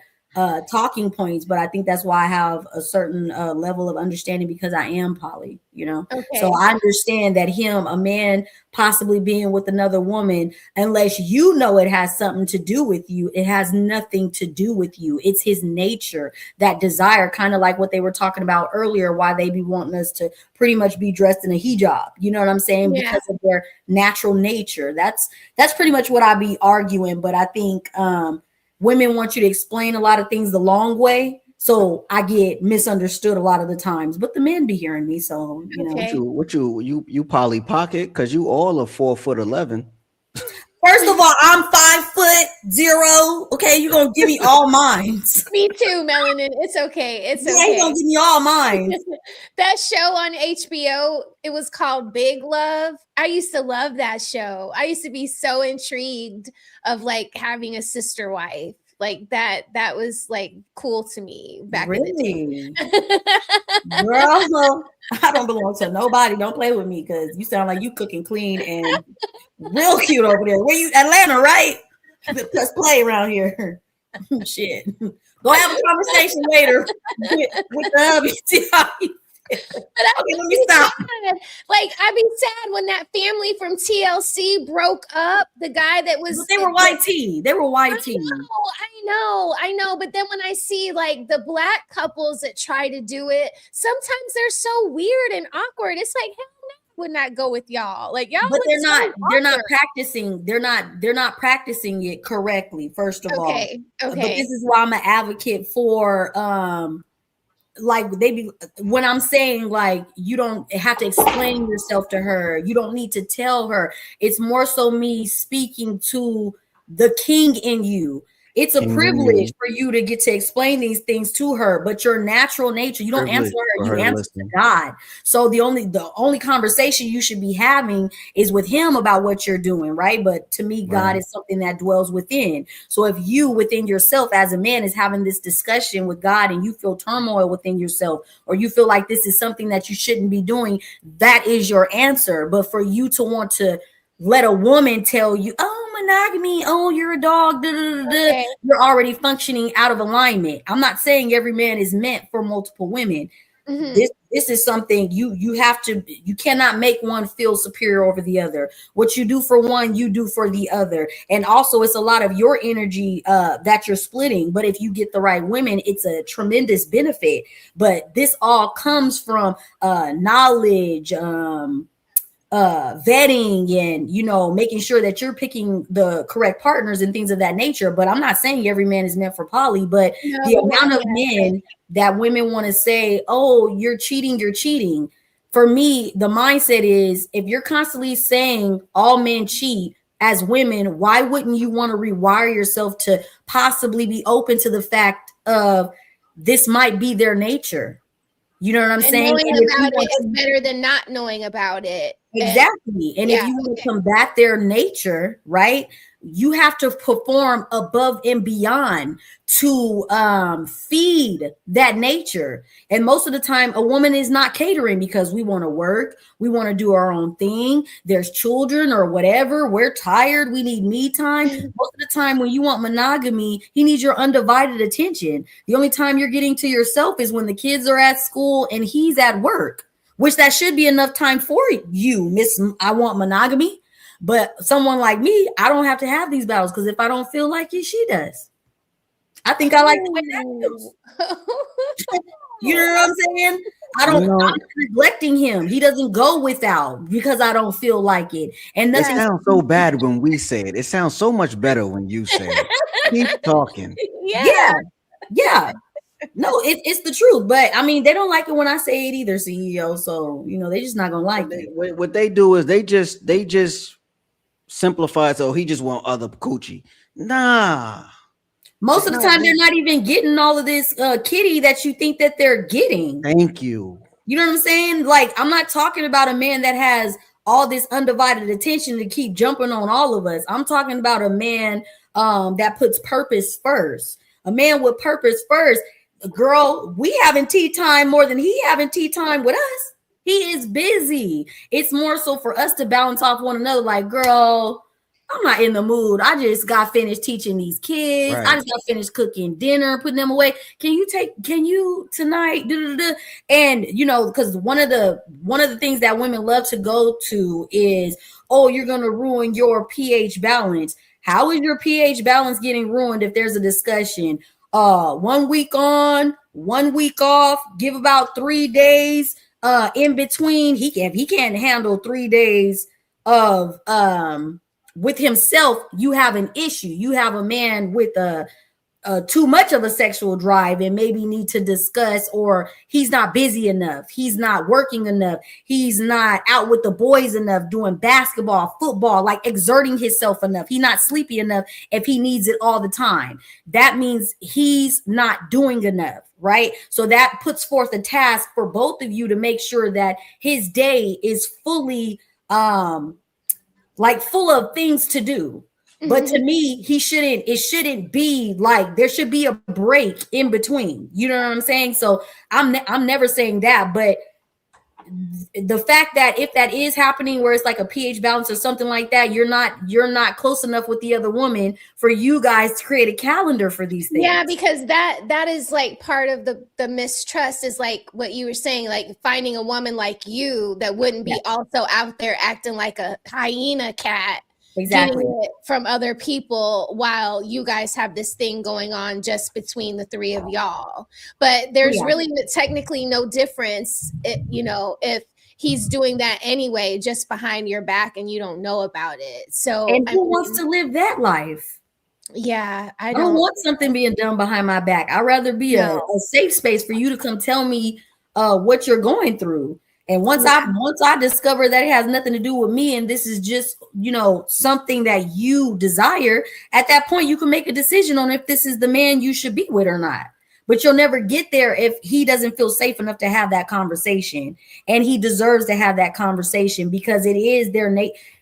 talking points. But I think that's why I have a certain level of understanding because I am poly, you know. So I understand that a man possibly being with another woman, unless you know it has something to do with you, it has nothing to do with you. It's his nature, that desire, kind of like what they were talking about earlier, why they be wanting us to pretty much be dressed in a hijab. You know what I'm saying? Yeah. Because of their natural nature. That's pretty much what I be arguing. But I think women want you to explain a lot of things the long way. So I get misunderstood a lot of the times, but the men be hearing me. So, you know. What you Polly Pocket? Because you all are 4'11". First of all, I'm 5'0". Okay, you're gonna give me all mines. Me too, Melanin. It's okay. It's Yeah, okay. you gonna give me all mine. That show on HBO, it was called Big Love. I used to love that show. I used to be so intrigued of like having a sister wife. Like that was like cool to me back in the day. Girl, I don't belong to nobody. Don't play with me because you sound like you cooking clean and real cute over there. Where you, Atlanta, right? Let's play around here. Shit. Go have a conversation later with the hubby. See how you But I let me stop. Like I'd be sad when that family from TLC broke up. The guy that was But they were YT. They were YT. I know. But then when I see like the black couples that try to do it, sometimes they're so weird and awkward. It's like, hell no, I would not go with y'all. Like y'all, But look so they're not awkward. practicing. They're not practicing it correctly. First of all, Okay. But this is why I'm an advocate for like when I'm saying like you don't have to explain yourself to her, you don't need to tell her. It's more so me speaking to the king in you. It's a privilege for you to get to explain these things to her, but your natural nature, you don't answer her, you answer to God. So the only conversation you should be having is with him about what you're doing, right? But to me, God is something that dwells within. So if you within yourself as a man is having this discussion with God and you feel turmoil within yourself, or you feel like this is something that you shouldn't be doing, that is your answer. But for you to want to let a woman tell you, oh, monogamy, oh, you're a dog, you're already functioning out of alignment. I'm not saying every man is meant for multiple women. This is something you have to, you cannot make one feel superior over the other. What you do for one, you do for the other. And also it's a lot of your energy that you're splitting. But if you get the right women, it's a tremendous benefit. But this all comes from knowledge, vetting, and making sure that you're picking the correct partners and things of that nature. But I'm not saying every man is meant for poly, but the amount of men that women want to say, oh, you're cheating. For me, the mindset is, if you're constantly saying all men cheat as women, why wouldn't you want to rewire yourself to possibly be open to the fact of this might be their nature? You know what I'm saying? Knowing about it is better than not knowing about it. Exactly. And if you want to combat their nature, right, you have to perform above and beyond to feed that nature. And most of the time, a woman is not catering because we want to work, we want to do our own thing. There's children or whatever. We're tired. We need me time. Most of the time, when you want monogamy, he needs your undivided attention. The only time you're getting to yourself is when the kids are at school and he's at work, which that should be enough time for you, Miss. I want monogamy. But someone like me, I don't have to have these battles because if I don't feel like it, she does. I think I like the way that feels. You know what I'm saying? I'm not neglecting him. He doesn't go without because I don't feel like it. And it sounds so bad when we say it. It sounds so much better when you say it. Keep talking. Yeah. No, it's the truth. But I mean, they don't like it when I say it either, CEO. So they're just not gonna like it. What they do is they just simplify. So he just want other coochie. Nah. Most of the time, they're not even getting all of this kitty that you think that they're getting. Thank you. You know what I'm saying? Like, I'm not talking about a man that has all this undivided attention to keep jumping on all of us. I'm talking about a man that puts purpose first. A man with purpose first. Girl, we having tea time more than he having tea time with us. He is busy. It's more so for us to bounce off one another. Like, girl, I'm not in the mood. I just got finished teaching these kids. Right. I just got finished cooking dinner, putting them away. Can you tonight? And you know, because one of the things that women love to go to is, oh, you're gonna ruin your pH balance. How is your pH balance getting ruined if there's a discussion? 1 week on, 1 week off, give about 3 days in between. He can't handle 3 days of with himself. You have an issue. You have a man with too much of a sexual drive and maybe need to discuss, or he's not busy enough, he's not working enough, he's not out with the boys enough, doing basketball, football, like exerting himself enough, he's not sleepy enough if he needs it all the time. That means he's not doing enough, right? So that puts forth a task for both of you to make sure that his day is fully like full of things to do. But to me, it shouldn't be like, there should be a break in between. You know what I'm saying? So I'm never saying that, but the fact that if that is happening where it's like a pH balance or something like that, you're not close enough with the other woman for you guys to create a calendar for these things. Yeah, because that is like part of the mistrust, is like what you were saying, like finding a woman like you that wouldn't be also out there acting like a hyena cat. Exactly. Getting it from other people while you guys have this thing going on just between the three of y'all. But there's really technically no difference, if he's doing that anyway, just behind your back and you don't know about it. So, and who wants to live that life? Yeah, I don't want something being done behind my back. I'd rather be a safe space for you to come tell me what you're going through. And once I discover that it has nothing to do with me, and this is just, something that you desire, at that point you can make a decision on if this is the man you should be with or not. But you'll never get there if he doesn't feel safe enough to have that conversation. And he deserves to have that conversation, because it is their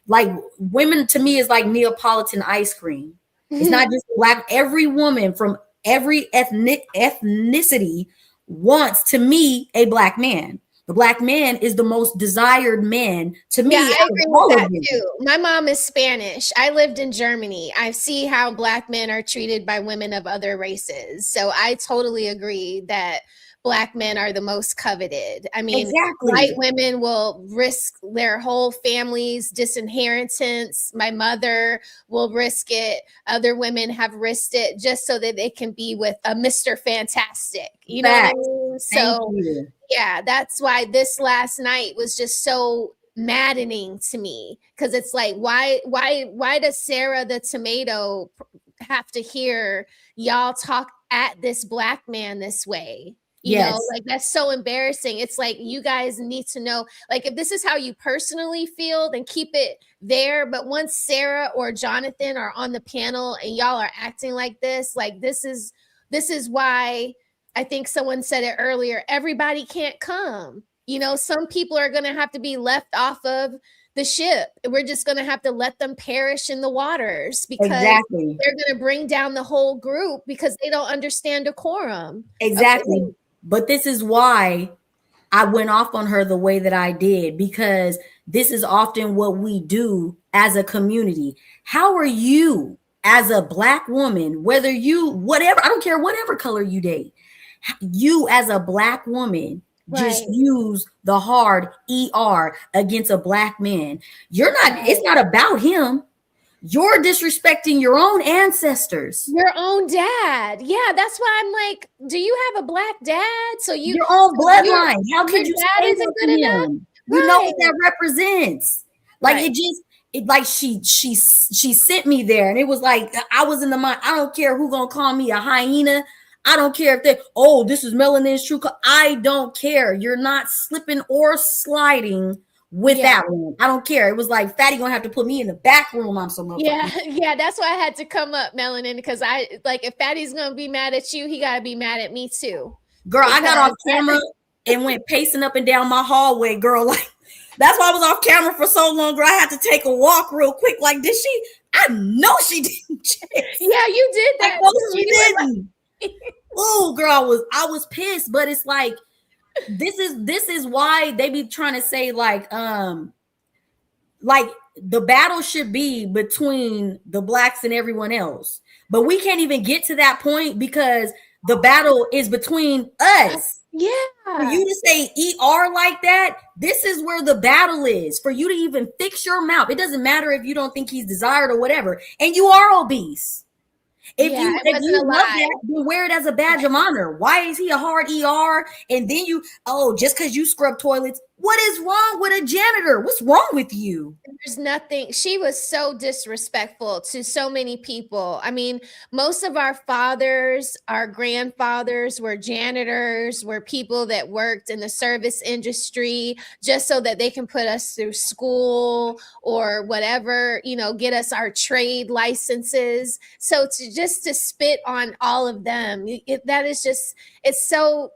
like, women to me is like Neapolitan ice cream. It's not just black. Every woman from every ethnicity wants, to me, a black man. The black man is the most desired man to me. Yeah, I agree with that too. My mom is Spanish. I lived in Germany. I see how black men are treated by women of other races. So I totally agree that black men are the most coveted. I mean, white women will risk their whole family's disinheritance. My mother will risk it. Other women have risked it just so that they can be with a Mr. Fantastic. You know what I mean? So yeah, that's why this last night was just so maddening to me, because it's like, why does Sarah the tomato have to hear y'all talk at this black man this way? You know, like, that's so embarrassing. It's like, you guys need to know, like, if this is how you personally feel, then keep it there. But once Sarah or Jonathan are on the panel and y'all are acting like this, like, this is why I think someone said it earlier, everybody can't come. Some people are going to have to be left off of the ship. We're just going to have to let them perish in the waters, because they're going to bring down the whole group because they don't understand decorum. Exactly. Okay. But this is why I went off on her the way that I did, because this is often what we do as a community. How are you as a black woman, whatever, I don't care, whatever color you date, you as a black woman just use the hard ER against a black man. It's not about him. You're disrespecting your own ancestors, your own dad. Yeah, that's why I'm like, do you have a black dad? So your own bloodline. How could you dad say isn't that good to enough? him? You know what that represents. Like, like she sent me there, and it was like, I was in the mind, I don't care who gonna call me a hyena. I don't care if this is Melanin's true. I don't care. You're not slipping or sliding with that one. I don't care. It was like, Fatty gonna have to put me in the back room on some of Yeah, that's why I had to come up, Melanin, because if Fatty's gonna be mad at you, he gotta be mad at me too. Girl, I got off camera and went pacing up and down my hallway, girl. Like that's why I was off camera for so long, girl. I had to take a walk real quick. Like, did she? I know she didn't. Yeah, you did that. No, she didn't. Oh, girl, I was pissed, but it's like this is why they be trying to say like the battle should be between the blacks and everyone else, but we can't even get to that point because the battle is between us. Yeah. For you to say ER like that, this is where the battle is. For you to even fix your mouth, it doesn't matter if you don't think he's desired or whatever, and you are obese. If you love that, then wear it as a badge of honor. Why is he a hard ER? And then just because you scrub toilets, what is wrong with a janitor? What's wrong with you? There's nothing. She was so disrespectful to so many people. I mean, most of our fathers, our grandfathers were janitors, were people that worked in the service industry just so that they can put us through school or whatever, get us our trade licenses. So to spit on all of them, that is just, it's so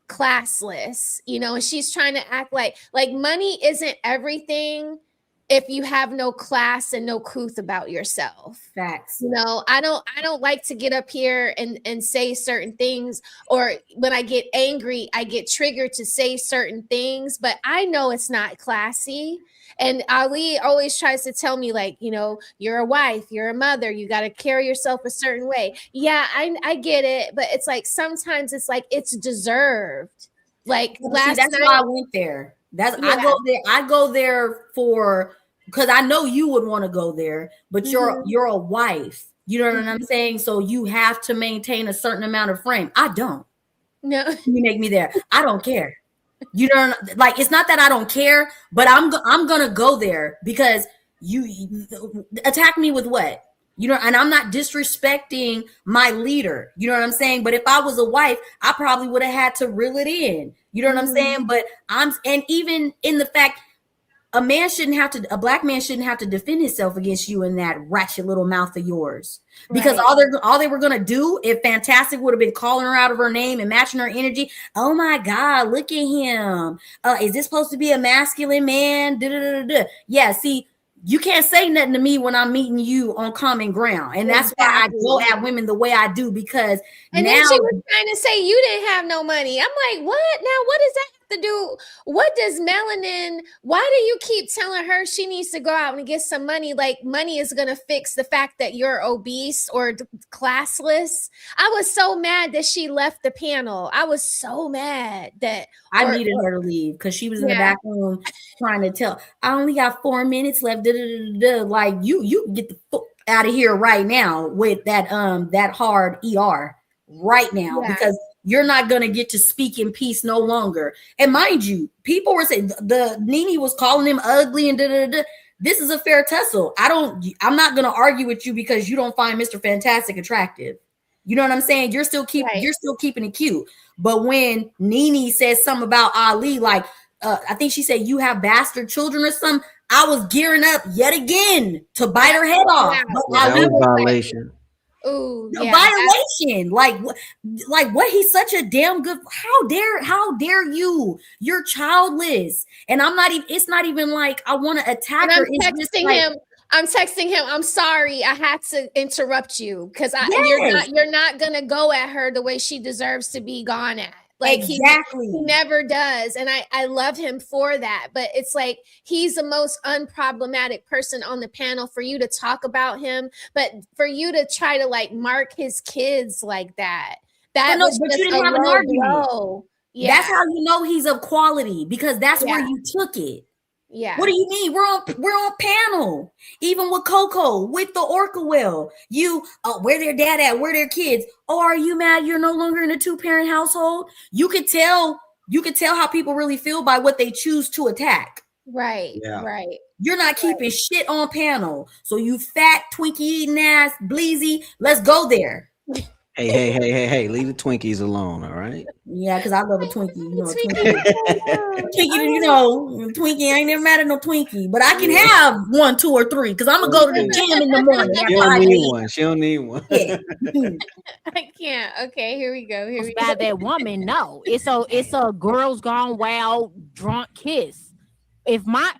classless, and she's trying to act like money isn't everything if you have no class and no couth about yourself. Facts. I don't like to get up here and say certain things, or when I get angry, I get triggered to say certain things, but I know it's not classy. And Ali always tries to tell me, like, you're a wife, you're a mother, you got to carry yourself a certain way. Yeah, I get it. But it's like, sometimes it's like, it's deserved. Like last that's night. why I went there. I go there for, because I know you would want to go there, but you're a wife. You know what I'm saying? So you have to maintain a certain amount of frame. I don't. No. You make me there. I don't care. You don't like, it's not that I don't care, but I'm gonna go there because you attack me with what? And I'm not disrespecting my leader. You know what I'm saying? But if I was a wife, I probably would have had to reel it in. You know what I'm saying? But and even in the fact, a black man shouldn't have to defend himself against you in that ratchet little mouth of yours. Because all they were gonna do, if Fantastic would have been calling her out of her name and matching her energy, oh my God, look at him. Is this supposed to be a masculine man? Yeah, see, you can't say nothing to me when I'm meeting you on common ground. And that's why I go at women the way I do, because and now then she was trying to say you didn't have no money. I'm like, what? Now what does that have to do? What does melanin, why do you keep telling her she needs to go out and get some money? Like money is going to fix the fact that you're obese or classless. I was so mad that she left the panel. I was so mad that I needed her to leave because she was in the back room trying to tell, I only got 4 minutes left. Like you get the fuck out of here right now with that hard ER right now, because you're not gonna get to speak in peace no longer. And mind you, people were saying the Nene was calling him ugly and This is a fair tussle. I'm not gonna argue with you because you don't find Mr. Fantastic attractive. You know what I'm saying? You're still keeping it cute. But when Nene says something about Ali, like I think she said you have bastard children or something, I was gearing up yet again to bite her head off. But that was violation. Ooh, violation. Like what? He's such a damn good. How dare you? You're childless. And I'm not even, it's not even like I want to attack her. I'm texting him. I'm sorry. I had to interrupt you because you're not gonna go at her the way she deserves to be gone at. Like he never does. And I love him for that. But it's like he's the most unproblematic person on the panel for you to talk about him. But for you to try to like mark his kids like that. But you didn't have an argument. Yeah. That's how you know he's of quality, because that's where you took it. Yeah. What do you mean? We're on panel. Even with Coco, with the Orca well. Where their dad at? Where their kids? Oh, are you mad you're no longer in a 2-parent household? You could tell how people really feel by what they choose to attack. Right. Yeah. Right. You're not keeping shit on panel. So you fat, Twinkie eating ass, bleezy, let's go there. Hey, leave the Twinkies alone, all right? Yeah, because I love a Twinkie. You know, a Twinkie. Twinkie, you know, Twinkie. I ain't never mad at no Twinkie, but I can have 1, 2, or 3 because I'm gonna go to the gym in the morning. She don't need one. She don't need one. Yeah. I can't. Okay, here we go. Here we By go. that woman, no. It's a girls gone wild drunk kiss. If my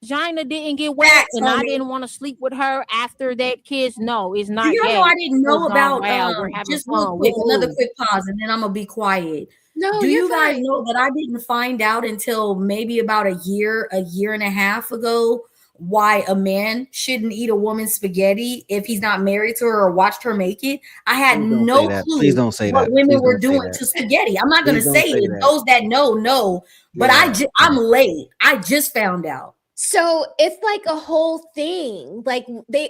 vagina didn't get wet Facts, and I homie. didn't want to sleep with her after that kiss, no, it's not. Do you gay. know I didn't know Girls gone about wild. We're having just real fun. quick, Woo-hoo. another quick pause, and then I'm gonna be quiet. No, Do you're you guys fine. know that I didn't find out until maybe about a year and a half ago why a man shouldn't eat a woman's spaghetti if he's not married to her or watched her make it? I had Please don't no say that. clue Please don't say what that. women Please were don't say doing that. to spaghetti. I'm not gonna Please don't say say it. that. Those that know, but Yeah. I'm late. I just found out. So it's like a whole thing. Like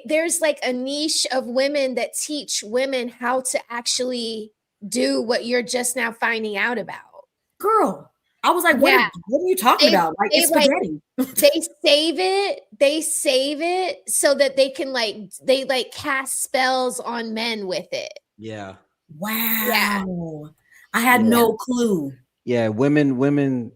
there's like a niche of women that teach women how to actually do what you're just now finding out about. Girl, I was like, Yeah. what are you talking about? Like, it's spaghetti. They save it so that they can they cast spells on men with it. Yeah. Wow. I had Yeah. no clue. Yeah, women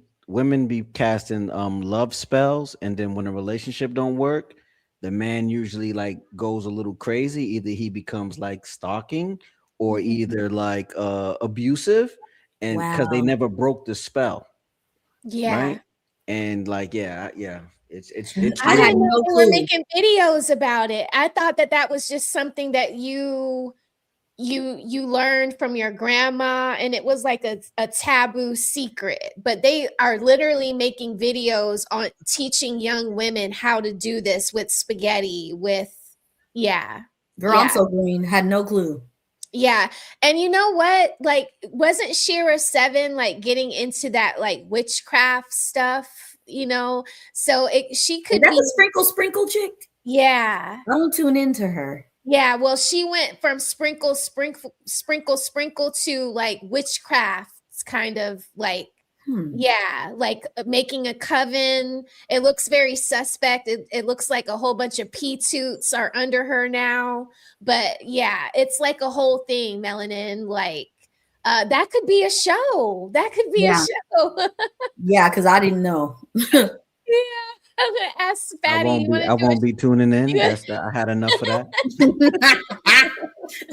be casting love spells, and then when a relationship don't work, the man usually like goes a little crazy. Either he becomes like stalking or either like abusive, and because they Wow. never broke the spell. Yeah. Right. And like yeah. It's I really, didn't know they were making videos about it. I thought that was just something that you learned from your grandma, and it was like a taboo secret, but they are literally making videos on teaching young women how to do this with spaghetti Girl, I'm so green. Had no clue. Yeah. And you know what? Like, wasn't Shira 7 like getting into that like witchcraft stuff, you know? So she could Is that be the sprinkle chick? Yeah. I don't tune into her. Yeah, well, she went from sprinkle to like witchcraft kind of like like making a coven. It looks very suspect. It looks like a whole bunch of P-toots are under her now. But yeah, it's like a whole thing, Melanin. Like that could be a show. That could be a show. Yeah, because I didn't know. Yeah. I'm gonna ask Fatty. I won't be tuning in. I had enough of that.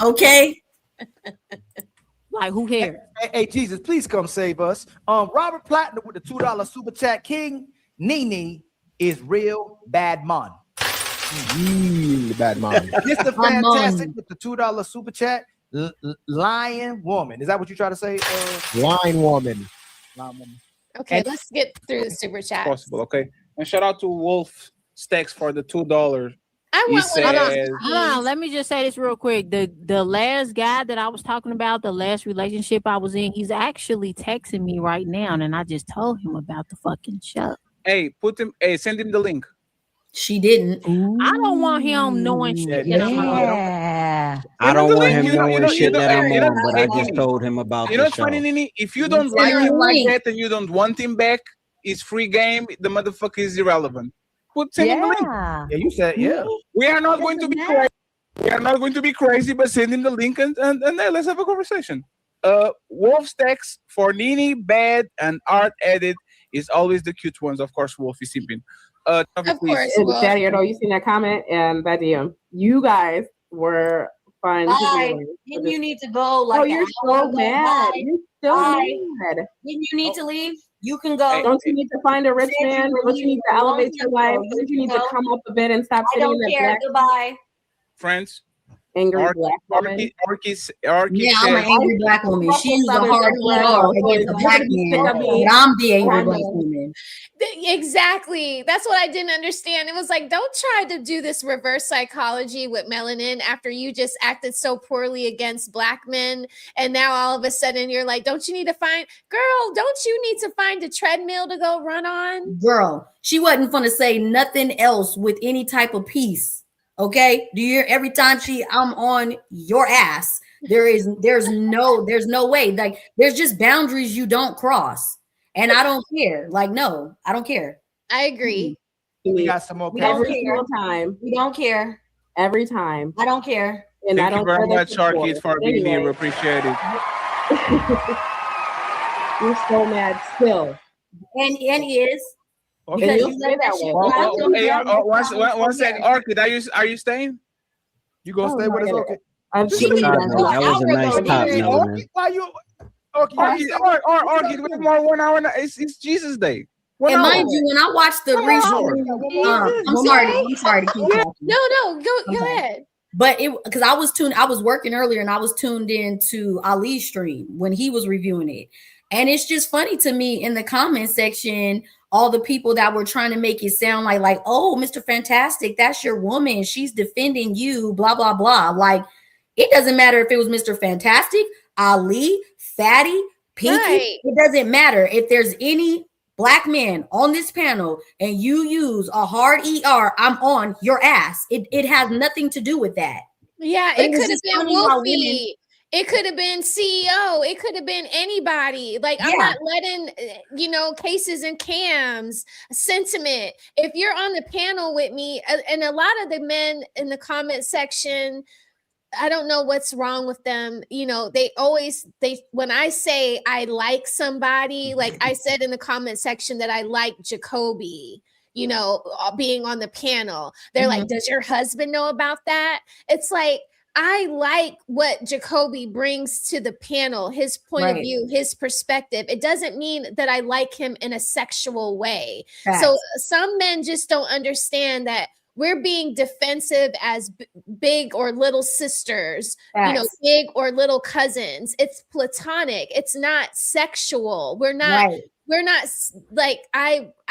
Okay. Like who cares? Hey, Jesus, please come save us. Robert Platinum with the $2 super chat. King Nene is real bad man. Bad man. Mr. Fantastic with the $2 super chat. Lion woman. Is that what you try to say? Lion woman. Okay, let's get through the super chat. Possible, okay. And shout out to Wolf Stacks for the $2. I want one of those. Hold on, let me just say this real quick. The last guy that I was talking about, the last relationship I was in, he's actually texting me right now, and I just told him about the fucking show. Hey, send him the link. She didn't. I don't want him knowing shit. Yeah. I don't want him knowing shit that I'm you know, on, but I just Nene, told him about you know the what's show. funny, Nene? If you don't like him like that and you don't want him back, it's free game. The motherfucker is irrelevant. Send him the link. Yeah, you said We are not going to be crazy. We are not going to be crazy, but send him the link and then let's have a conversation. Wolf Stacks for Nene, Bad, and Art Edit is always the cute ones. Of course, Wolf is simping. Of course. Daddy, I know you seen that comment and that DM. You guys were fun. Didn't you need to go? Like, you're an so hour ago? mad. Bye. You're so Bye. mad. Didn't you need to leave? You can go. Don't you need to find a rich man? Don't you need to elevate your life? Don't you need to come up a bit and stop I sitting don't in that care. black Goodbye. Friends. angry black woman? Yeah, I'm an angry black woman. She's a hard ER against a black man, but I'm the angry black woman. Exactly. That's what I didn't understand. It was like, don't try to do this reverse psychology with Melanin after you just acted so poorly against black men. And now all of a sudden you're like, don't you need to find, girl, don't you need to find a treadmill to go run on? Girl, she wasn't going to say nothing else with any type of peace. Okay. Do you hear every time I'm on your ass? There's no way. Like, there's just boundaries you don't cross. And I don't care. Like, no, I don't care. I agree. We got some more. Every single time. We don't care. Every time. I don't care. And Thank I you don't very care much, that you're Sharky, poor. for being here. Anyway. We appreciate it. You're so mad still. And he is. Okay. Because you'll you stay let that that shit way. go. Hey, one second. Orchid, are you staying? You gonna stay with us, okay? I'm This giving is you an that. hour That was a nice ago, top, dude. Melvin. Why you? Okay, Orchid, we have more 1 hour. It's Jesus Day. 1 And hour. mind you, when I watched the restream, I'm sorry to keep talking. No, go ahead. But because I was working earlier and I was tuned in to Ali's stream when he was reviewing it. And it's just funny to me in the comment section, all the people that were trying to make it sound like, oh, Mr. Fantastic, that's your woman. She's defending you, blah, blah, blah. Like, it doesn't matter if it was Mr. Fantastic, Ali, Fatty, Pinky. Right. It doesn't matter if there's any Black man on this panel and you use a hard ER, I'm on your ass. It has nothing to do with that. Yeah, But it was could have just been funny how women- Wolfie. It could have been CEO. It could have been anybody. Like, I'm not letting, cases and cams, sentiment. If you're on the panel with me, and a lot of the men in the comment section, I don't know what's wrong with them. When I say I like somebody, like I said in the comment section that I like Jacoby, being on the panel. They're like, does your husband know about that? It's like, I like what Jacoby brings to the panel, his point of view, his perspective. It doesn't mean that I like him in a sexual way. So some men just don't understand that we're being defensive as big or little sisters, big or little cousins. It's platonic. It's not sexual. We're not like,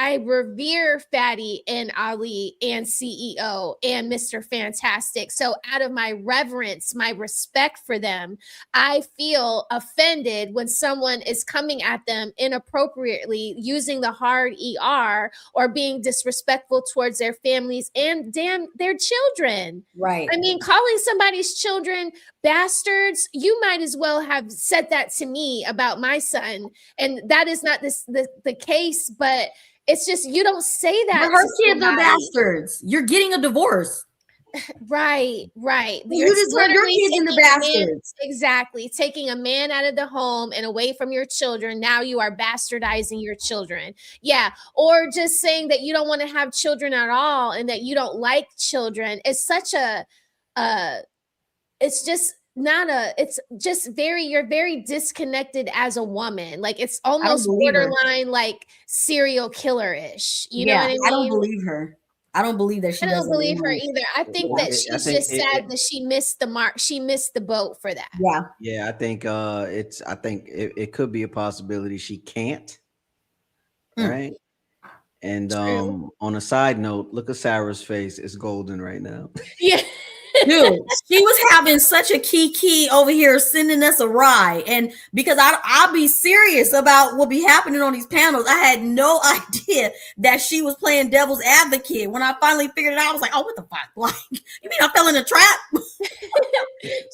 I revere Fatty and Ali and CEO and Mr. Fantastic. So out of my reverence, my respect for them, I feel offended when someone is coming at them inappropriately, using the hard ER or being disrespectful towards their families and their children. Right. I mean, calling somebody's children bastards, you might as well have said that to me about my son. And that is not the case, but it's just, you don't say that. But her kids are bastards. You're getting a divorce. Right. You just turned your kids into bastards. Exactly. Taking a man out of the home and away from your children. Now you are bastardizing your children. Yeah. Or just saying that you don't want to have children at all and that you don't like children. It's such it's just you're very disconnected as a woman. Like, it's almost borderline like serial killer-ish. You know what I mean? I don't believe her. I don't believe that she doesn't. I don't believe her either. I think that she's just sad that she missed the mark. She missed the boat for that. Yeah, I think it could be a possibility she can't. Right. And on a side note, look at Sarah's face. It's golden right now. Yeah. Dude, she was having such a key over here sending us a ride. And because I'll be serious about what be happening on these panels, I had no idea that she was playing devil's advocate. When I finally figured it out, I was like, oh, what the fuck? Like, you mean I fell in a trap?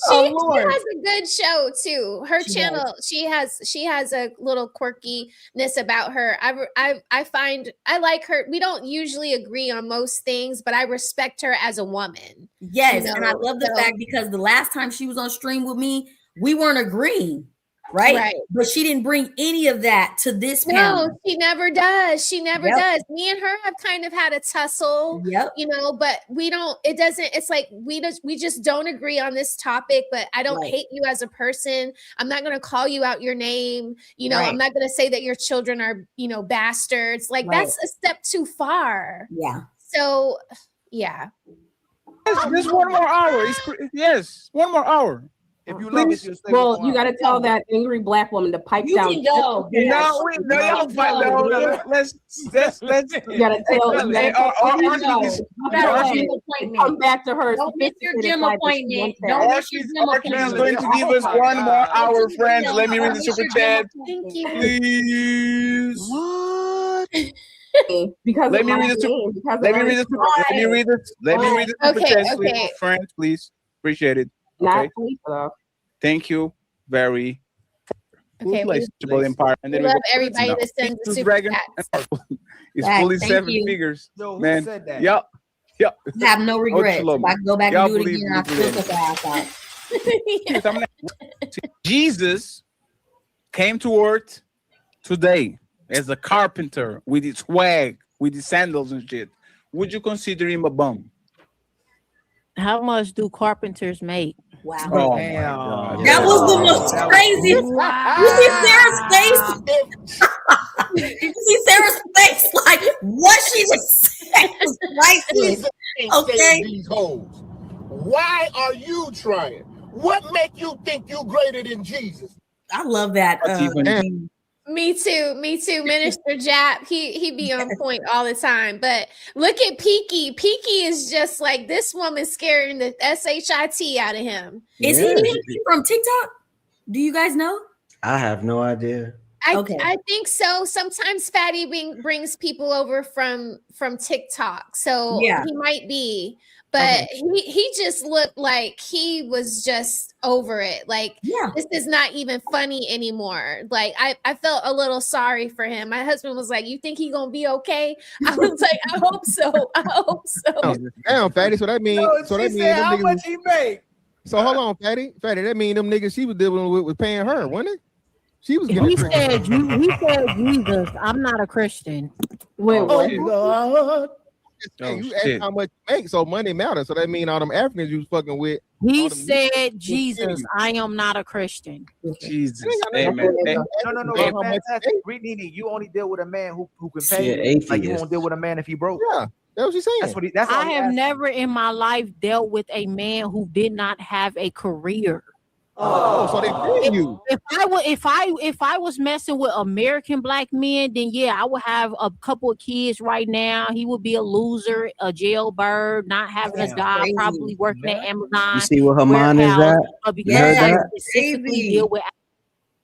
She has a good show too. Her channel, she has a little quirkiness about her. I find I like her. We don't usually agree on most things, but I respect her as a woman. Yes, and I love the fact because the last time she was on stream with me, we weren't agreeing, right? But she didn't bring any of that to this panel. No, she never does. She never does. Me and her have kind of had a tussle, but we don't, it doesn't, it's like we just don't agree on this topic, but I don't hate you as a person. I'm not going to call you out your name. I'm not going to say that your children are, bastards. Like, that's a step too far. Yeah. So, yeah. Just 1 more hour. Yes, 1 more hour. If you love it, well, you got to tell that angry Black woman to pipe down. You can go. Y'all fight. No, let's. You got to tell. Come back to her. Don't miss your gym appointment. Don't miss your gym appointment. Is going to give us 1 more hour, friends. Let me read the super chat. Thank you. Please. What? Because let me read the super chat, please, friends, please. Appreciate it. Okay. Thank you very. Okay. Untouchable Empire. And then we love everybody that sends the super chats. It's fully 7 figures. Yo, man. Said that? Yep. Yeah. Have no regrets. Shalom. If I could go back Y'all and do it believe again, I'd still cut the ass out. Jesus came to earth today as a carpenter with his swag, with his sandals and shit. Would you consider him a bum? How much do carpenters make? Wow. Oh my God. That was the most crazy. You see Sarah's face? You see Sarah's face? Like what she just said was priceless. Okay. These hoes. Why are you trying? What make you think you greater than Jesus? I love that. Me too. Minister Jap, he be on point all the time. But look at Peaky. Peaky is just like this woman scaring the shit out of him. Is he from TikTok? Do you guys know? I have no idea. I think so. Sometimes Fatty brings people over from TikTok, so Yeah. he might be. But he just looked like he was just over it. Like, this is not even funny anymore. Like, I felt a little sorry for him. My husband was like, "You think he gonna be okay?" I was like, "I hope so. I hope so." Damn, Fatty. So that means how much he make? So hold on, Fatty. That mean them niggas she was dealing with was paying her, wasn't it? She was He getting said Jesus. I'm not a Christian. Wait, what? Lord. Oh, You asked shit. how much you make, so money matters. So that mean all them Africans you was fucking with. He said Jesus. I am not a Christian. Jesus. Amen. Amen. No. How much Fantastic. Nene, you only deal with a man who can She pay an you. Like you atheist. won't deal with a man if he broke. Yeah, that's what she's saying. That's all I he have asked. never in my life dealt with a man who did not have a career. Oh, so they paying you. If I was messing with American black men, then yeah, I would have a couple of kids right now. He would be a loser, a jailbird, not having a job, crazy. probably working at Amazon. You see where her mind is warehouse, at? But You because heard I that? specifically Crazy. deal with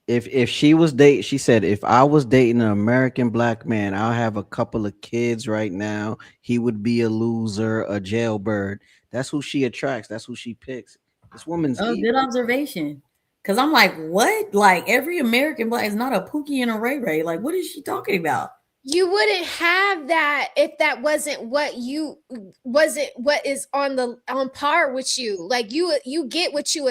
If she was dating, she said, if I was dating an American black man, I'll have a couple of kids right now. He would be a loser, a jailbird. That's who she attracts. That's who she picks. This woman's Oh, evil. good observation. Cause I'm like, what? Like every American black is not a Pookie and a Ray Ray. Like, what is she talking about? You wouldn't have that if that wasn't what is on par with you. Like you get what you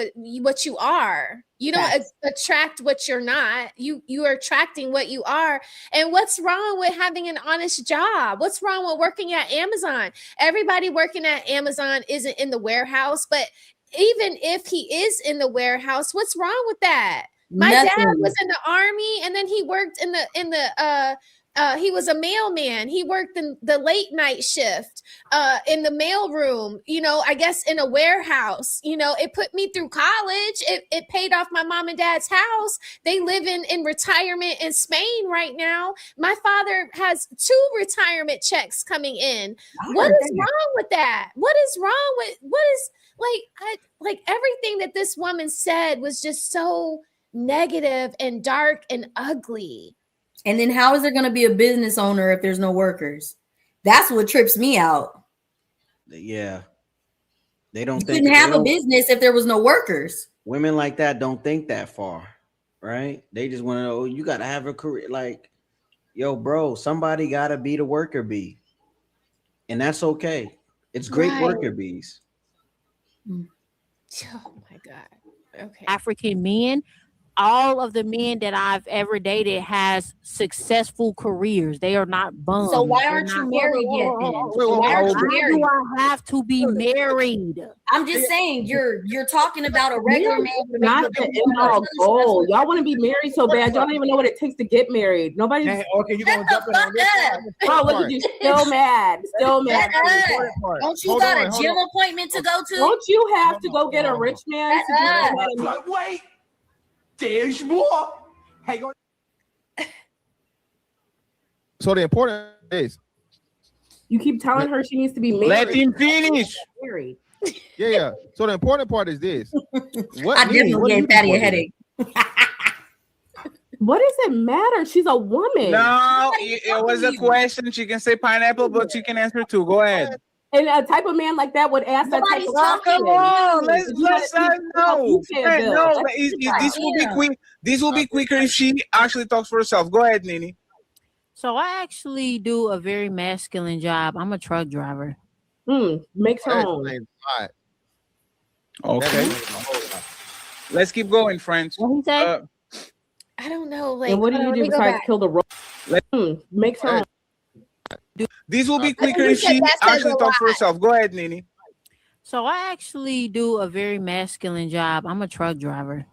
are. You don't attract what you're not. You are attracting what you are. And what's wrong with having an honest job? What's wrong with working at Amazon? Everybody working at Amazon isn't in the warehouse, but even if he is in the warehouse, what's wrong with that? My dad was in the Army, and then he worked in the he was a mailman. He worked in the late night shift in the mailroom, I guess in a warehouse. It put me through college. It paid off my mom and dad's house. They live in retirement in Spain right now. My father has 2 retirement checks coming in. What is wrong with that? What is wrong with everything that this woman said was just so negative and dark and ugly. And then how is there going to be a business owner if there's no workers? That's what trips me out. Yeah. They don't You think couldn't have a business if there was no workers. Women like that don't think that far, right? They just want to know, you got to have a career. Like, yo, bro, somebody got to be the worker bee. And that's okay. It's great worker bees. Oh my God. Okay. African men. All of the men that I've ever dated has successful careers. They are not bums. So why aren't you married yet then? Why aren't you married? Do I have to be married? I'm just saying you're talking about a regular man. Not the end all goal. Y'all want to be married so bad. Y'all don't even know what it takes to get married. Nobody's okay, you gonna jump in on this one. Oh, look at you, still mad. Still mad. Don't you got a gym appointment to go to? Don't you have to go get a rich man to do that? Wait, there's more. Hang on. So the important is you keep telling her she needs to be married. Let him finish. Married. Yeah. So the important part is this. I definitely gave Patty a headache. What does it matter? She's a woman. No, it was a question. She can say pineapple, but she can answer too. Go ahead. And a type of man like that would ask that type of question. Come on, let's no. This will be quick. This will be quicker if she actually talks for herself. Go ahead, Nini. So I actually do a very masculine job. I'm a truck driver. Makes her That own. explains a lot. That Okay. explains a whole lot. Let's keep going, friends. What he say? I don't know. Like, And what do hold you on, do let me go besides back. kill the roach? Makes her own. These will be I quicker think he if said she that says actually a talks for lot. herself. Go ahead, Nini. So I actually do a very masculine job. I'm a truck driver.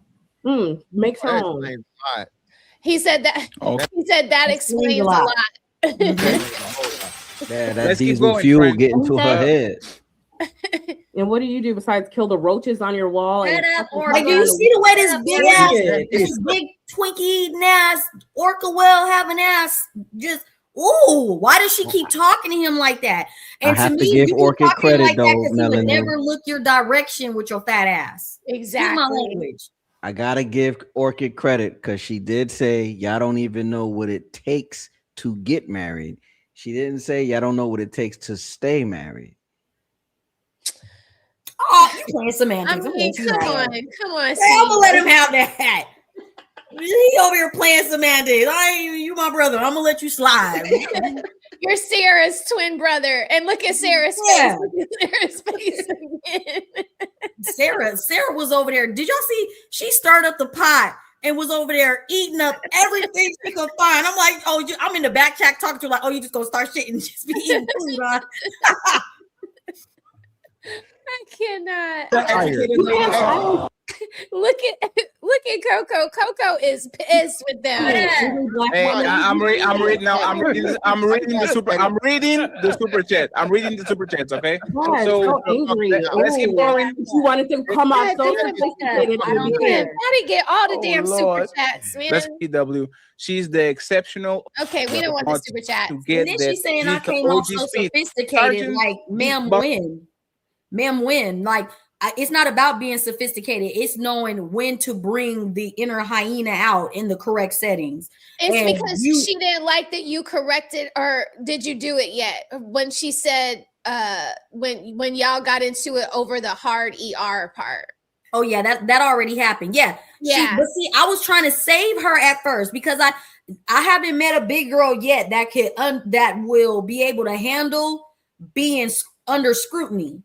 Makes her That own. explains a lot. He said that. Okay. He said that explains a lot. That explains a whole lot. Yeah, that Let's keep diesel going, fuel friends. getting to her head. And what do you do besides kill the roaches on your wall? And Like, do you see the way this big ass, this big Twinkie ass, Orca well having ass just, ooh, why does she keep talking to him like that? And I have to to me, give you keep Orchid talking to him credit like that though, because he would Melanin. never look your direction with your fat ass. Excuse my Exactly. language. I gotta give Orchid credit because she did say y'all don't even know what it takes to get married. She didn't say y'all don't know what it takes to stay married. Oh, you playing semantics. I mean, come on. Hey, Come on. I'm gonna let him Steve. have that. He over here playing semantics. I ain't you my brother. I'm gonna let you slide. You're Sarah's twin brother. And look at Sarah's Yeah. face. Look at Sarah's face again. Sarah was over there. Did y'all see? She stirred up the pot and was over there eating up everything she could find. I'm like, oh, I'm in the back chat talking to her like, oh, you just gonna start shit and just be eating food, huh? I cannot. Fire. Look at Coco. Coco is pissed with them. Hey, I'm reading now. I'm reading the super chat. I'm reading the super chats. Okay. God, so angry. Let's keep going. She wanted to come off so God, sophisticated. I don't care. Gotta get all the damn Lord. super chats, man. Let's PW. She's the exceptional. Okay, we don't want the super chat. To And get then that she's saying I deep came off OG so speed. sophisticated, Sergeant like ma'am Buck- win. Ma'am win. Like it's not about being sophisticated. It's knowing when to bring the inner hyena out in the correct settings. It's And because you- she didn't like that you corrected, or did you do it yet? When she said when y'all got into it over the hard ER part. Oh yeah, that already happened. Yeah. Yeah. But see, I was trying to save her at first because I haven't met a big girl yet that could that will be able to handle being under scrutiny.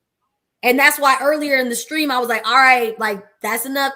And that's why earlier in the stream I was like, all right, like that's enough.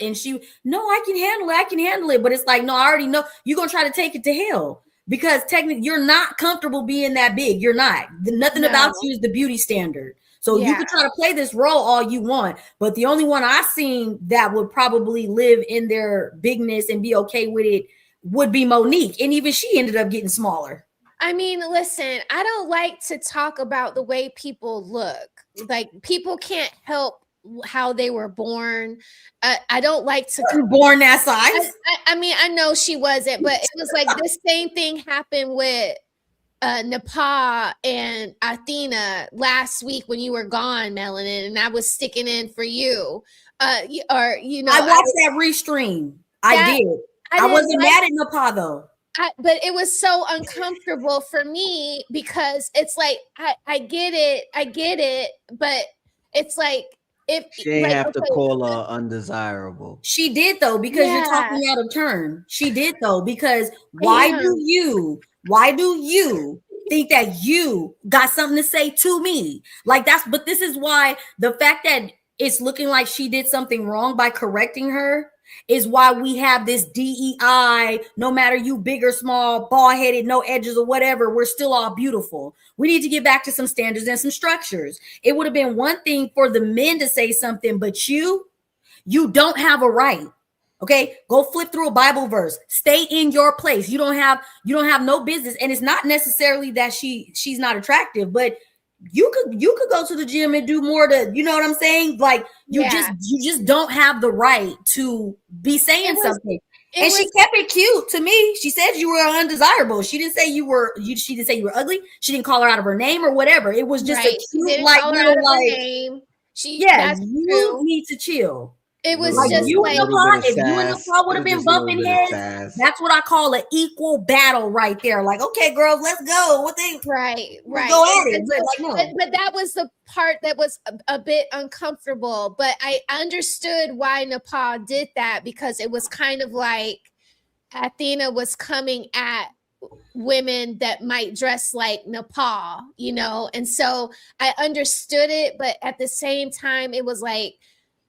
And she, no, I can handle it. But it's like, no, I already know you're gonna try to take it to hell because technically you're not comfortable being that big. You're not. Nothing about you is the beauty standard. So you could try to play this role all you want, but the only one I've seen that would probably live in their bigness and be okay with it would be Monique. And even she ended up getting smaller. I mean, listen, I don't like to talk about the way people look. Like people can't help how they were born. I don't like to born that size. I mean, I know she wasn't, but it was like the same thing happened with Nepal and Athena last week when you were gone, Melanin, and I was sticking in for you. I watched that restream. I did. I wasn't mad at Nepal though. But it was so uncomfortable for me because it's like I get it, but it's like if She ain't like, have to call her undesirable. She did though, because you're talking out of turn. She did though, because why do you think that you got something to say to me? Like but this is why the fact that it's looking like she did something wrong by correcting her is why we have this DEI, no matter you big or small, bald-headed, no edges or whatever, we're still all beautiful. We need to get back to some standards and some structures. It would have been one thing for the men to say something, but you don't have a right. Okay, go flip through a Bible verse. Stay in your place. You don't have no business. And it's not necessarily that she's not attractive, but you could go to the gym and do more to, you know what I'm saying? Like you just don't have the right to be saying something. And she kept it cute to me. She said you were undesirable. She didn't say you were ugly. She didn't call her out of her name or whatever. It was just a cute, like little like name. You need to chill. It was like just you like and Nepal, if you and Nepal would have been bumping heads, that's what I call an equal battle right there. Like, okay, girls, let's go. Right. Go at it. But that was the part that was a bit uncomfortable. But I understood why Nepal did that because it was kind of like Athena was coming at women that might dress like Nepal, you know? And so I understood it, but at the same time, it was like,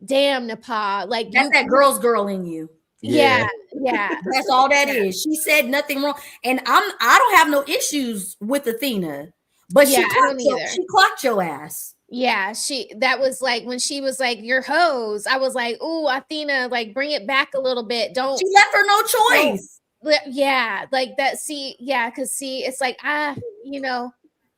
damn, Nepal, like That's that girl's girl in you. Yeah. That's all that is. She said nothing wrong. And I don't have no issues with Athena, but Yeah, I don't either. she clocked your ass. Yeah, that was like when she was like, "You're hoes." I was like, "Ooh, Athena, like bring it back a little bit." Don't. She left her no choice. Yeah, like that. See, yeah, because it's like you know,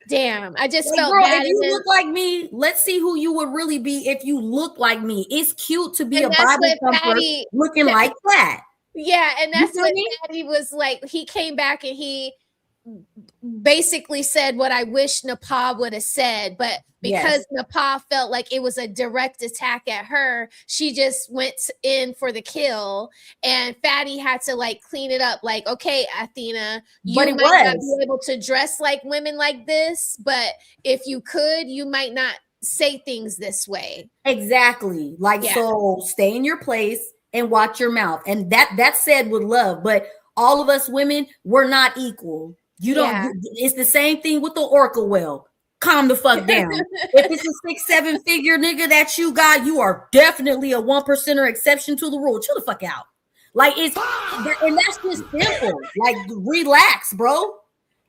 damn. I just felt girl, bad. if you look like me, let's see who you would really be if you look like me. It's cute to be And a that's Bible what thumper Patty- looking like that. Yeah, and that's feel what me? Patty was like. He came back and he basically said what I wish Nepal would have said, but because Nepal felt like it was a direct attack at her, she just went in for the kill, and Fatty had to like clean it up. Like, okay, Athena, you might not be able to dress like women like this, but if you could, you might not say things this way. Exactly. Like, so stay in your place and watch your mouth. And that said with love, but all of us women, we're not equal. You don't, it's the same thing with the orca whale. Calm the fuck down. If it's a 6-7 figure nigga that you got, you are definitely a 1%er exception to the rule. Chill the fuck out. Like and that's just simple. Like, relax, bro.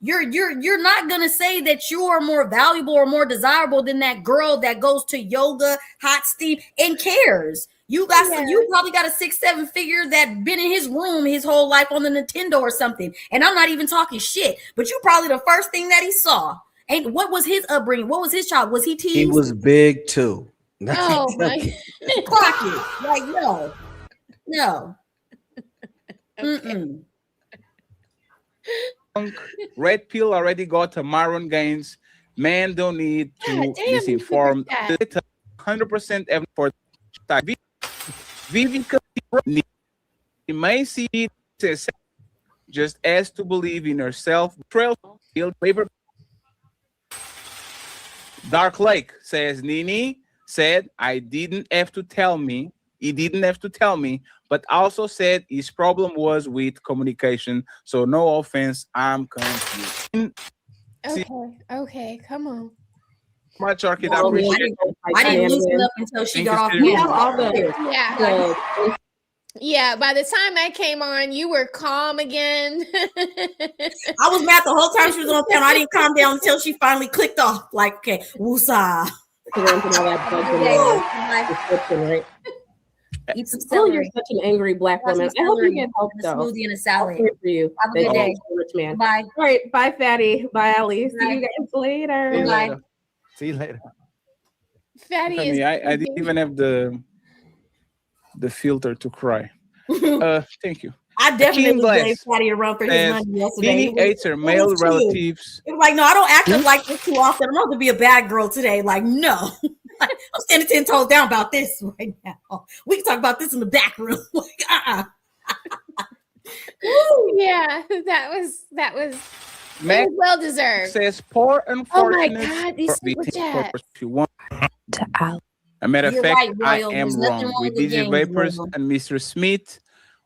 You're not gonna say that you are more valuable or more desirable than that girl that goes to yoga, hot steam, and cares. You probably got a 6-7 figure that been in his room his whole life on the Nintendo or something. And I'm not even talking shit, but you probably the first thing that he saw. And what was his upbringing? What was his child? Was he teased? He was big too. Oh my! Clock it. Like, no. Mm-mm. Red pill already got a Maron Gaines. Man don't need to misinform. 100% evidence for that. Vivica may see it just as to believe in herself. Trail paper. Dark Lake says Nini said I didn't have to tell me. He didn't have to tell me, but also said his problem was with communication. So no offense, I'm confused. Okay, come on. Much Orchid, I appreciate it. I didn't loosen up until she got off. We have all the yeah. By the time I came on, you were calm again. I was mad the whole time she was on panel. I didn't calm down until she finally clicked off. Like, okay, woosah. Right? Eat some celery. celery. You're such an angry black woman. I hope you get help though. Smoothie and a salad. For you. Have a good day. Rich man. Bye. All right. Bye, Fatty. Bye, Ali. See you guys later. Bye. See you later. Fatty I is. mean, I didn't even have the filter to cry. Thank you. I definitely blame Fatty around for his money yesterday. Nini hates her male relatives. It was like, no, I don't act up like this too often. I'm going to be a bad girl today. Like, no. I'm standing 10 toes down about this right now. We can talk about this in the back room. Like, Yeah, that was Mac well deserved. Says poor unfortunate. Oh my God, these super chats. A matter of You're fact, right, I Royal. am There's nothing wrong. wrong With with DJ games, Vapors Royal. and Mr. Smith,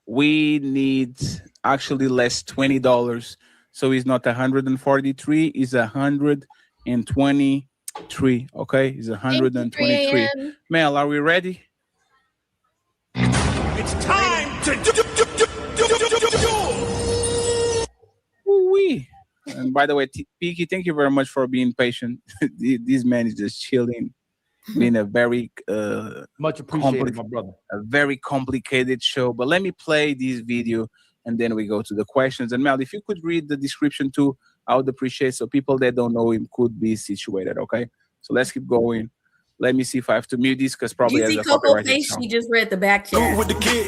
we need actually less $20. So it's not 143, it's 123. Okay, it's 123. Mel, are we ready? It's time to do. Ooh-wee. And by the way, Piki, thank you very much for being patient. This man is just chilling, being a very much appreciated, my brother. A very complicated show. But let me play this video and then we go to the questions. And Mel, if you could read the description too, I would appreciate so people that don't know him could be situated. Okay, so let's keep going. Let me see if I have to mute this because probably you has see a Coco copyright face? sound. She just read the back chat. With the kid.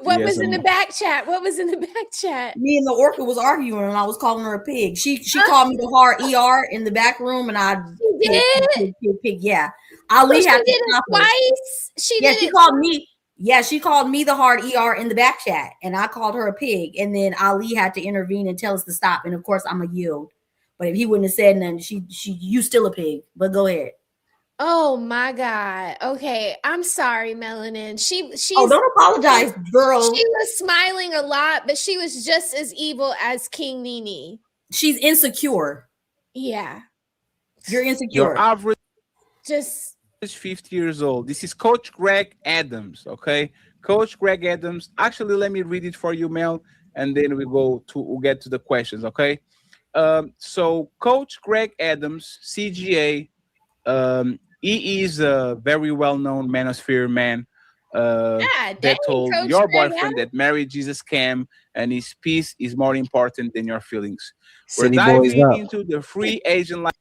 What was in the back chat? What was in the back chat? Me and the orca was arguing and I was calling her a pig. She called me the hard ER in the back room and I did. Pig. Yeah. Ali So had she to did it stop her. twice. She called me. Yeah, she called me the hard ER in the back chat and I called her a pig. And then Ali had to intervene and tell us to stop. And of course I'm a yield. But if he wouldn't have said nothing, you still a pig. But go ahead. Oh my God. Okay. I'm sorry, Melanin. She's Oh, don't apologize, girl. She was smiling a lot, but she was just as evil as King Nene. She's insecure. Yeah. You're Your insecure. average Just is 50 years old. This is Coach Greg Adams. Okay, Coach Greg Adams. Actually, let me read it for you, Mel, and then we'll get to the questions. Okay. So Coach Greg Adams, CGA. He is a very well-known manosphere man dang, that told Coach your Greg boyfriend that marriage is a scam and his peace is more important than your feelings. We're City boys diving up. into the free agent life.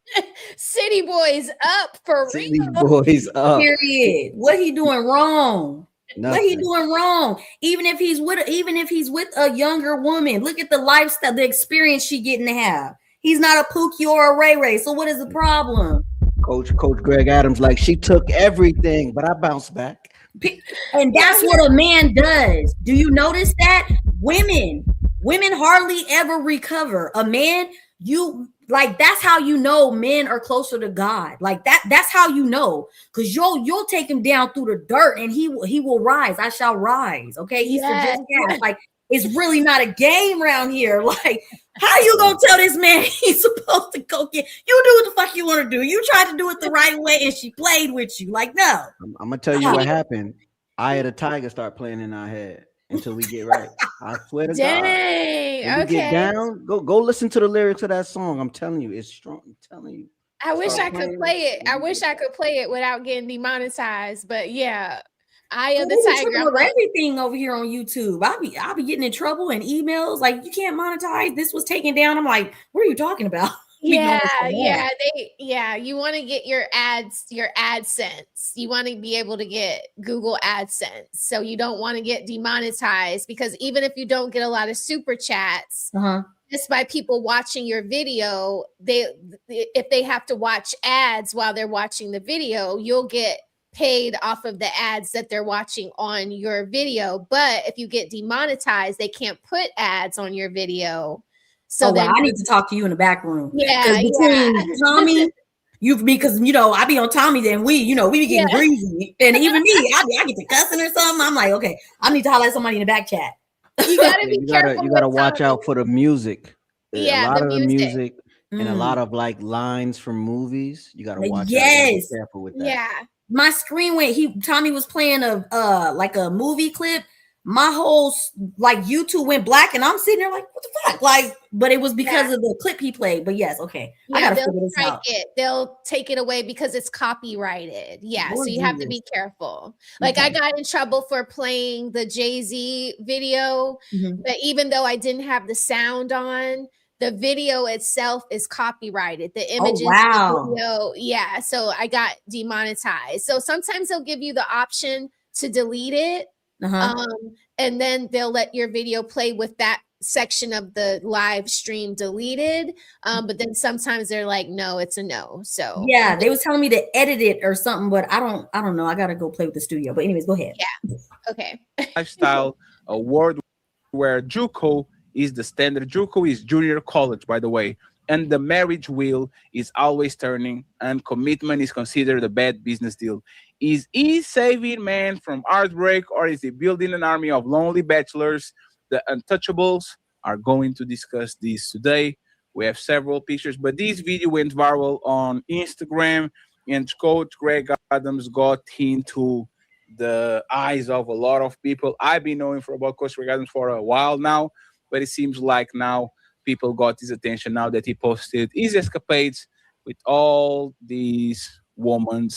City boys up for City real. boys up. Period. What he doing wrong? What he Nothing. doing wrong? Even if he's with a younger woman, look at the lifestyle, the experience she getting to have. He's not a Pookie or a Ray Ray. So what is the problem? Coach Greg Adams, like, she took everything, but I bounced back. And that's what a man does. Do you notice that? Women hardly ever recover. A man, that's how you know men are closer to God. Like that's how you know, because you'll take him down through the dirt and he will rise. I shall rise. Okay, he's for just gas. Like, it's really not a game around here. Like, how you gonna tell this man he's supposed to go get? You do what the fuck you want to do. You tried to do it the right way and she played with you. Like, no. I'm gonna tell you what happened. Eye of the Tiger start playing in our head until we get right. I swear to Dang, God. When we get okay. down, go listen to the lyrics of that song. I'm telling you, it's strong. I'm telling you. I wish I Start could playing play it. it. I wish I could play it without getting demonetized. But yeah, Eye of They the be Tiger. tripping over everything over here on YouTube. I'll be getting in trouble and emails like, you can't monetize. This was taken down. I'm like, what are you talking about? Yeah, you want to get your AdSense. You want to be able to get Google AdSense. So you don't want to get demonetized, because even if you don't get a lot of super chats, just by people watching your video, if they have to watch ads while they're watching the video, you'll get paid off of the ads that they're watching on your video. But if you get demonetized, they can't put ads on your video. So I need to talk to you in the back room. Yeah, between Tommy, because I be on Tommy's and we be getting greasy, and even me, I get to cussing or something. I'm like, okay, I need to holler at somebody in the back chat. You gotta be careful. You gotta watch out for the music. Yeah, a lot the of the music and a Mm. lot of like lines from movies. You gotta watch out. Yes. Be careful with that. Yeah. My screen Tommy was playing a movie clip. My whole YouTube went black, and I'm sitting there like, what the fuck? But it was because of the clip he played. But yes, okay. I gotta figure this out. They'll take it away because it's copyrighted. Yeah, Lord so you have to be careful. Like, I got in trouble for playing the Jay-Z video, but even though I didn't have the sound on, the video itself is copyrighted. The images, the video, yeah. So I got demonetized. So sometimes they'll give you the option to delete it. And then they'll let your video play with that section of the live stream deleted. But then sometimes they're like, no, it's a no. So yeah, they was telling me to edit it or something, but I don't know. I gotta go play with the studio. But anyways, go ahead. Yeah. Okay. Lifestyle award where JUCO is the standard. JUCO is junior college, by the way. And the marriage wheel is always turning, and commitment is considered a bad business deal. Is he saving man from heartbreak, or is he building an army of lonely bachelors? The Untouchables are going to discuss this today. We have several pictures, but this video went viral on Instagram, and Coach Greg Adams got into the eyes of a lot of people. I've been knowing about Coach Greg Adams for a while now, but it seems like now people got his attention now that he posted his escapades with all these women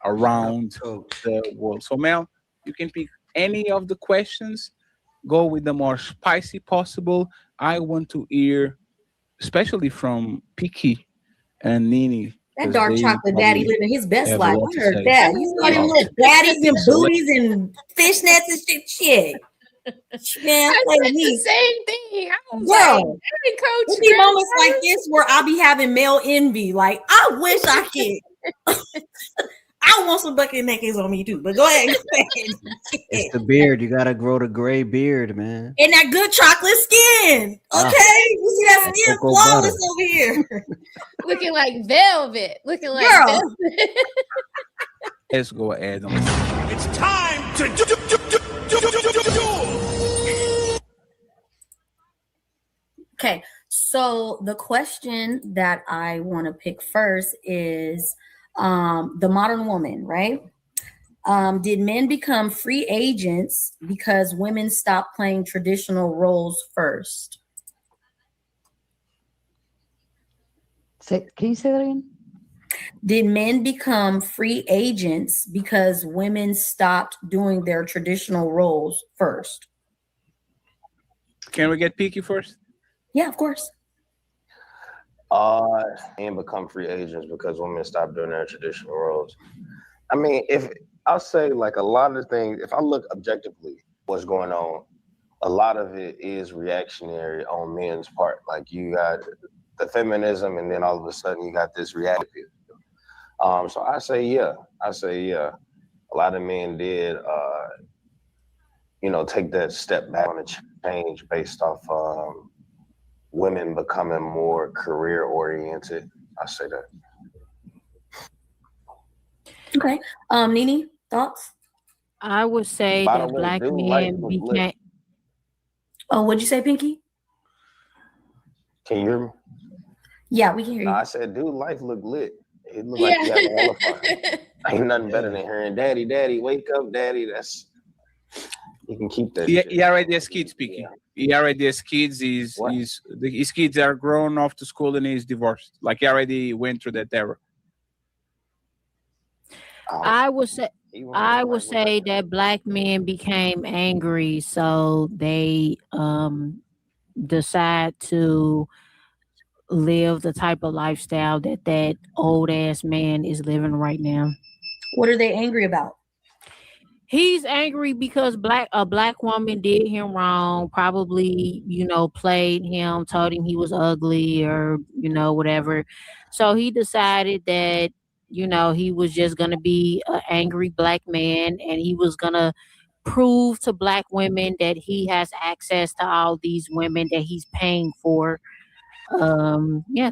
around the world. So, Mel, you can pick any of the questions. Go with the more spicy possible. I want to hear, especially from Piki and Nene. That dark chocolate daddy living his best life. I heard say. that. You saw them little daddies and booties and fishnets and shit. Man, I said the same thing. I was Girl, like, hey, Coach, there be moments like this where I'll be having male envy. Like, I wish I could. I want some bucket nakeds on me too. But go ahead. It's the beard. You gotta grow the gray beard, man. And that good chocolate skin. Okay, you see that skin flawless over here. Looking like velvet. Looking like girl. velvet. Let's go ahead and let's It's time to do. Okay, so the question that I want to pick first is the modern woman, right? Did men become free agents because women stopped playing traditional roles first? Can you say that again? Did men become free agents because women stopped doing their traditional roles first? Can we get Peaky first? Yeah, of course. And become free agents because women stopped doing their traditional roles. I mean, if I'll say like a lot of the things, if I look objectively what's going on, a lot of it is reactionary on men's part. Like you got the feminism and then all of a sudden you got this reality. So I say yeah. A lot of men did take that step back on a change based off women becoming more career oriented. I say that. Okay. Nene, thoughts? I would say By the that way, black dude, life men look became. lit. Oh, what'd you say, Pinky? Can you hear me? Yeah, we can hear you. No, I said, dude, life look lit. It looked like you having hella fun. Ain't nothing better than hearing daddy, daddy, wake up, daddy. You can keep that. Yeah, shit. he already has kids speaking. He already has kids. His kids are grown off to school and he's divorced. Like he already went through that era. I would say that black men became angry, so they decide to live the type of lifestyle that old ass man is living right now. What are they angry about? He's angry because a black woman did him wrong, probably, played him, told him he was ugly or, whatever. So he decided that, he was just going to be an angry black man and he was going to prove to black women that he has access to all these women that he's paying for. Yeah.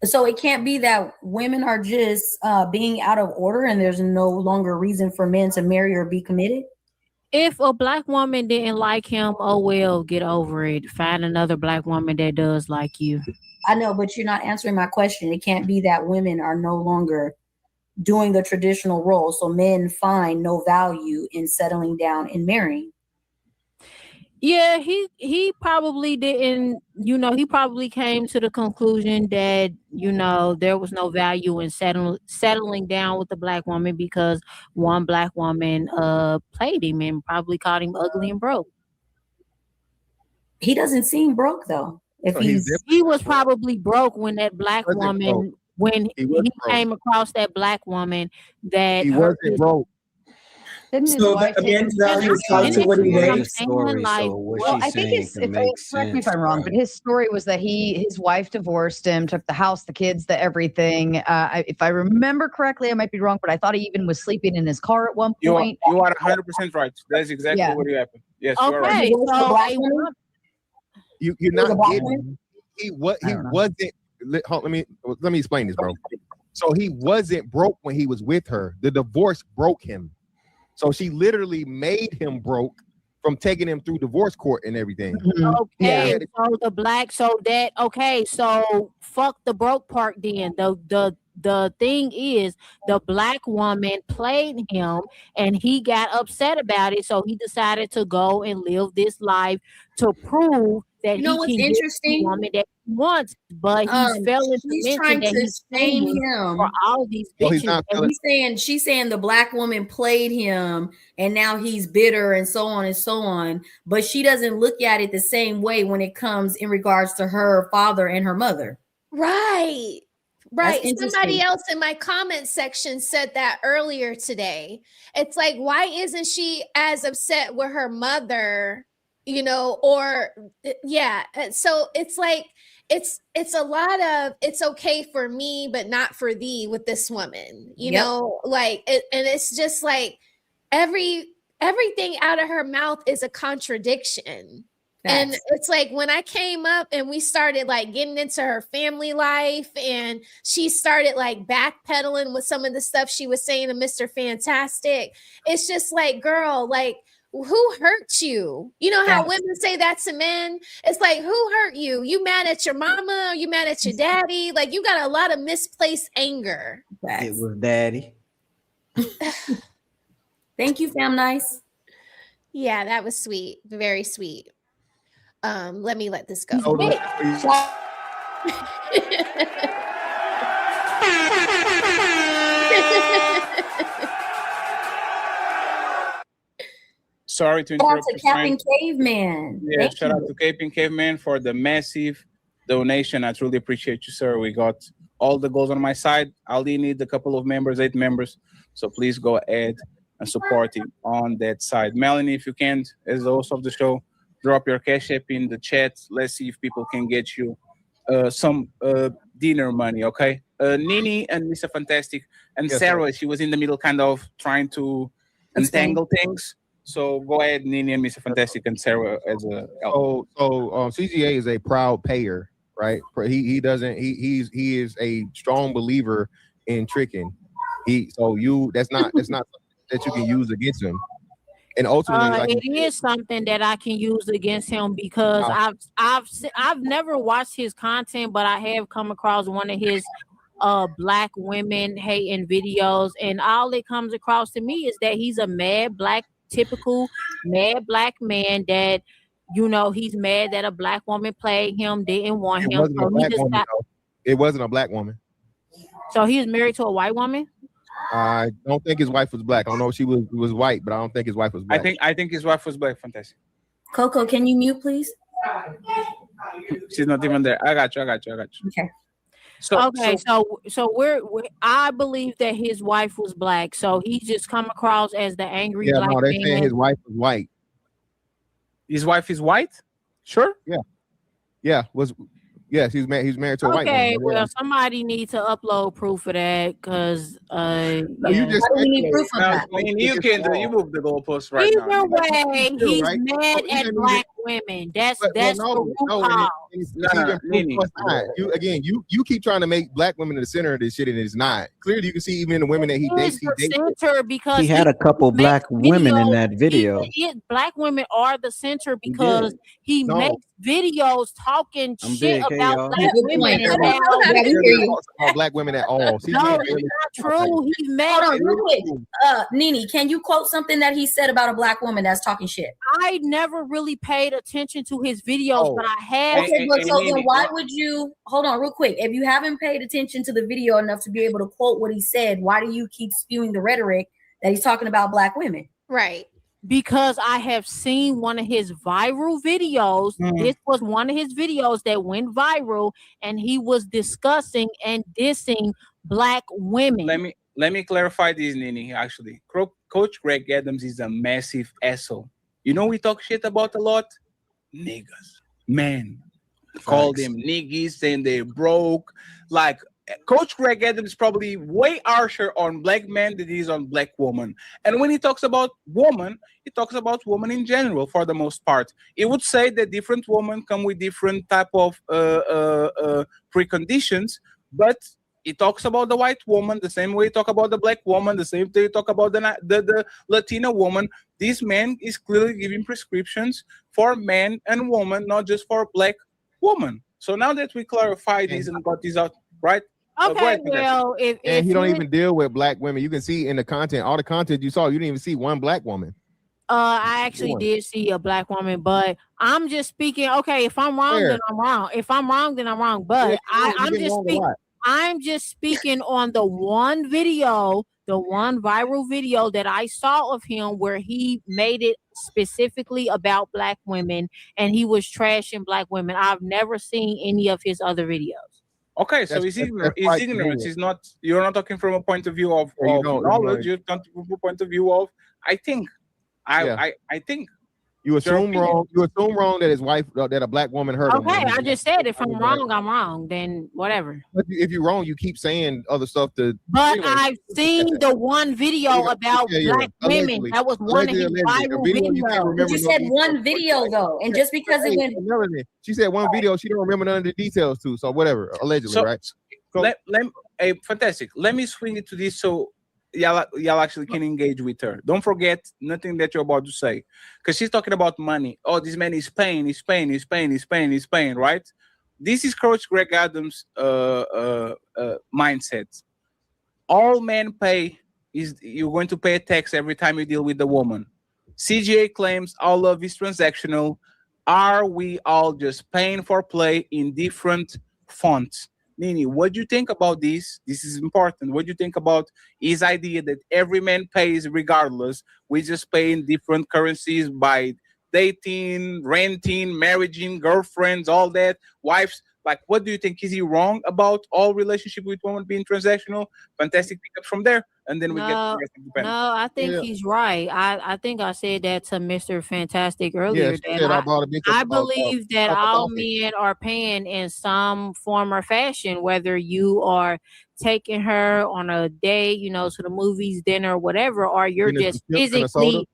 So it can't be that women are just being out of order and there's no longer reason for men to marry or be committed? If a black woman didn't like him, oh well, get over it. Find another black woman that does like you. I know, but you're not answering my question. It can't be that women are no longer doing the traditional role, so men find no value in settling down and marrying. Yeah, he probably didn't, he probably came to the conclusion that, there was no value in settling down with a black woman because one black woman played him and probably called him ugly and broke. He doesn't seem broke though. If he was probably broke when that black woman, when he came across that black woman that he wasn't broke. So again, that was tied to what he made. Story, so what I think it's, correct me if I'm wrong, but his story was that his wife divorced him, took the house, the kids, the everything. If I remember correctly, I might be wrong, but I thought he even was sleeping in his car at one point. You are 100% right. That's exactly what happened. Yes, you are right. You're not getting. He wasn't. Let me explain this, bro. So he wasn't broke when he was with her. The divorce broke him. So she literally made him broke from taking him through divorce court and everything. Okay, so fuck the broke part then. The thing is, the black woman played him and he got upset about it, so he decided to go and live this life to prove that he what's can interesting? get the woman that he wants, but he's failing to mention that he's paying him for all these Oh, bitches. and she's saying the black woman played him and now he's bitter and so on and so on, but she doesn't look at it the same way when it comes in regards to her father and her mother. Right. Somebody else in my comment section said that earlier today. It's like, why isn't she as upset with her mother? So it's like it's a lot of it's okay for me but not for thee with this woman, like it, and it's just like everything out of her mouth is a contradiction. And it's like when I came up and we started like getting into her family life and she started like backpedaling with some of the stuff she was saying to Mr. Fantastic. It's just like, girl, like who hurt you? You know how women say that to men? It's like, who hurt you? You mad at your mama? You mad at your daddy? Like you got a lot of misplaced anger. It was daddy. Thank you, Fam Nice. Yeah, that was sweet. Very sweet. Let me let this go. Sorry to Shout out interrupt to you, Captain friend. Caveman. Yeah, Thank shout you. out to Captain Caveman for the massive donation. I truly appreciate you, sir. We got all the goals on my side. I'll need a couple of members, 8 members. So please go ahead and support him on that side. Melanie, if you can, as the host of the show, drop your cash app in the chat. Let's see if people can get you some dinner money, okay? Nini and Mr. Fantastic and Yes, Sarah, she was in the middle kind of trying to untangle things. So go ahead, Nini and Mr. Fantastic and Sarah as a So CGA is a proud payer, right? He is a strong believer in tricking. That's not something that you can use against him. And ultimately, like it is something that I can use against him because I've never watched his content, but I have come across one of his black women hating videos, and all it comes across to me is that he's a typical mad black man that, you know, he's mad that a black woman played him, didn't want him. Wasn't a black woman, though. It wasn't a black woman. So he was married to a white woman? I don't think his wife was black. I don't know if she was white, but I don't think his wife was black. I think his wife was black. Fantastic. Coco, can you mute, please? She's not even there. I got you. Okay. So I believe that his wife was black. So he just come across as the angry black they're man. saying his wife was white. His wife is white? Sure. He's married to a white woman. Okay, well, somebody needs to upload proof of that because you just need proof of that. You can do. You move the goalpost right either now. way, he's right? mad So at black women. That's the root cause. You keep trying to make black women the center of this shit, and it's not. Clearly, you can see even the women that he dates. Center because He had a couple black women in that video. Black women are the center because he makes videos talking shit big, about hey, black women. About black women at all. No, it's not true. He's mad. Hold on, real quick. Nini, can you quote something that he said about a black woman that's talking shit? I never really paid attention to his videos, but I have. Okay, but so then why would you hold on real quick? If you haven't paid attention to the video enough to be able to quote what he said, why do you keep spewing the rhetoric that he's talking about black women? Right. Because I have seen one of his viral videos. This was one of his videos that went viral, and he was discussing and dissing black women. Let me clarify this, Nini. Actually, Coach Greg Adams is a massive asshole. You know we talk shit about a lot? Niggas. Man. Call them niggas, saying they're broke. Like, Coach Greg Adams is probably way harsher on black men than he is on black woman. And when he talks about woman, he talks about woman in general for the most part. He would say that different women come with different type of preconditions, but he talks about the white woman the same way he talk about the black woman, the same way he talk about the Latina woman. This man is clearly giving prescriptions for men and women, not just for black woman. So now that we clarify this and got this out, right? Okay, well, if he don't even deal with black women. You can see in the content, all the content you saw, you didn't even see one black woman. I actually did see a black woman, but I'm just speaking. Okay, if I'm wrong, then I'm wrong. If I'm wrong, then I'm wrong. But I'm just speaking on the one video, the one viral video that I saw of him where he made it specifically about black women and he was trashing black women. I've never seen any of his other videos. Okay, so it's ignorance. It's not. You're not talking from a point of view of knowledge. You're talking from a point of view of I think. I think. You assume wrong. You assume wrong that his wife, that a black woman hurt him. Okay, I just said if I'm wrong, I'm wrong. Then whatever. But if you're wrong, you keep saying other stuff to. But anyway, I've seen the one video about black women. Allegedly. That was one of his Allegedly. A viral video you can't videos. remember But you no said details. one video though, and just because it went. Melanie, she said one video, she don't remember none of the details too. So whatever, allegedly, So, right? Fantastic. Let me swing it to this so y'all actually can engage with her. Don't forget nothing that you're about to say, because she's talking about money. Oh, this man is paying, right? This is Coach Greg Adams' mindset. All men pay is you're going to pay a tax every time you deal with the woman. CGA claims all love is transactional. Are we all just paying for play in different fonts? Nini, what do you think about this? This is important. What do you think about his idea that every man pays regardless? We just pay in different currencies by dating, renting, marrying, girlfriends, all that, wives. Like, what do you think? Is he wrong about all relationship with women being transactional? Fantastic pickup from there. And then we get to the rest of the panel. No, I think he's right. I think I said that to Mr. Fantastic earlier. I believe that all men are paying in some form or fashion, whether you are taking her on a day, to the movies, dinner, whatever, or you're just physically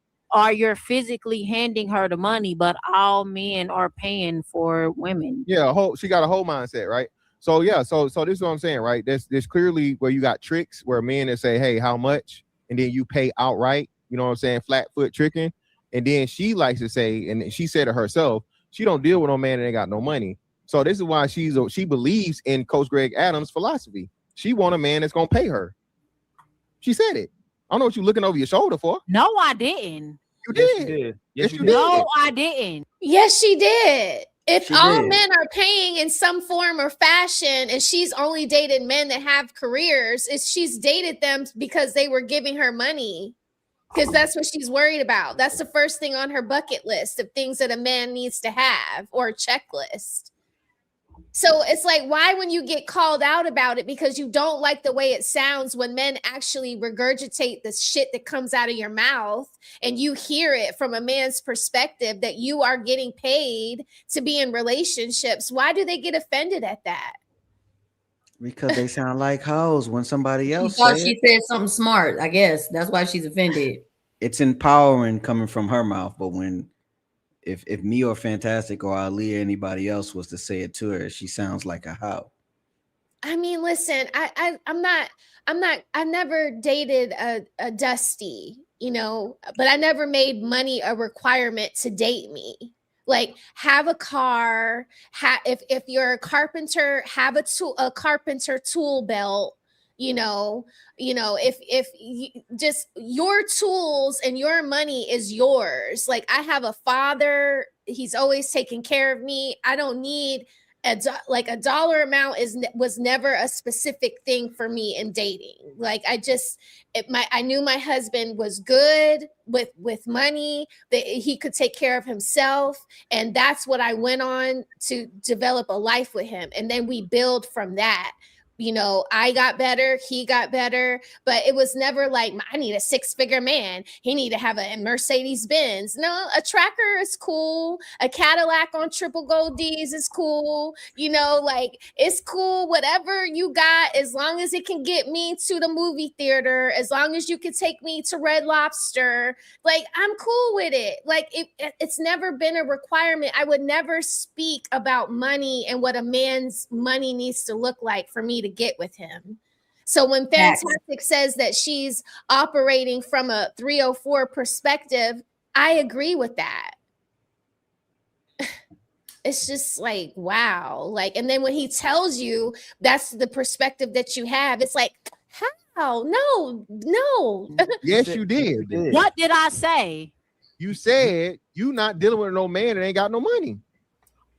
handing her the money, but all men are paying for women. Yeah, she got a whole mindset, right? So yeah, so this is what I'm saying, right? There's clearly where you got tricks where men that say, hey, how much? And then you pay outright, you know what I'm saying? Flat foot tricking. And then she likes to say, and she said it herself, she don't deal with no man that ain't got no money. So this is why she believes in Coach Greg Adams' philosophy. She want a man that's gonna pay her. She said it. I don't know what you're looking over your shoulder for. No, I didn't. You did. Yes, you did. No, I didn't. Yes, she did. If She all did. men are paying in some form or fashion, and she's only dated men that have careers, she's dated them because they were giving her money. Because that's what she's worried about. That's the first thing on her bucket list of things that a man needs to have, or a checklist. So it's like, why when you get called out about it because you don't like the way it sounds when men actually regurgitate the shit that comes out of your mouth and you hear it from a man's perspective that you are getting paid to be in relationships, why do they get offended at that? Because they sound like hoes when somebody She else thought say she it. said something smart. I guess that's why she's offended. It's empowering coming from her mouth, but when if me or Fantastic or Ali or anybody else was to say it to her, she sounds like a hoe. I mean, listen, I never dated a Dusty, but I never made money a requirement to date me. Like, have a car, if you're a carpenter, have a carpenter tool belt, if you, just your tools and your money is yours. Like, I have a father, he's always taking care of me. I don't need a dollar amount was never a specific thing for me in dating. Like, I knew my husband was good with money, that he could take care of himself, and that's what I went on to develop a life with him, and then we build from that. I got better, he got better, but it was never like, I need a 6-figure man. He need to have a Mercedes Benz. No, a Tracker is cool. A Cadillac on triple gold D's is cool. It's cool. Whatever you got, as long as it can get me to the movie theater, as long as you can take me to Red Lobster, like, I'm cool with it. Like, it's never been a requirement. I would never speak about money and what a man's money needs to look like for me to get with him. So when Fantastic says that she's operating from a 304 perspective, I agree with that. It's just like, wow. Like, and then when he tells you that's the perspective that you have, it's like, how? No. Yes, you did. What did I say? You said you not dealing with no man that ain't got no money.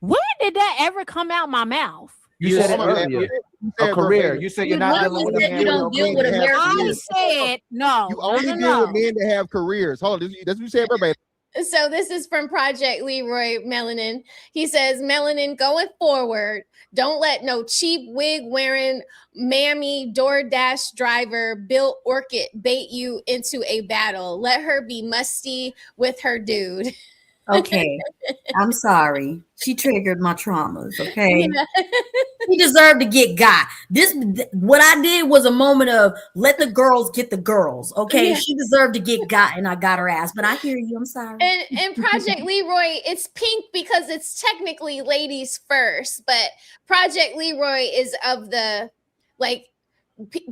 When did that ever come out my mouth? You said it earlier. A career. You said you're not dealing with a man. You don't deal with American. I said no. You only deal with men that have careers. Hold on, that's what you said, verbatim. So this is from Project Leroy Melanin. He says, Melanin, going forward, don't let no cheap wig wearing mammy DoorDash driver built orchid bait you into a battle. Let her be musty with her dude. Okay. I'm sorry. She triggered my traumas. Okay. Yeah. She deserved to get got. What I did was a moment of let the girls get the girls. Okay. Yeah. She deserved to get got, and I got her ass. But I hear you. I'm sorry. And Project Leroy, it's pink because it's technically ladies first, but Project Leroy is of the like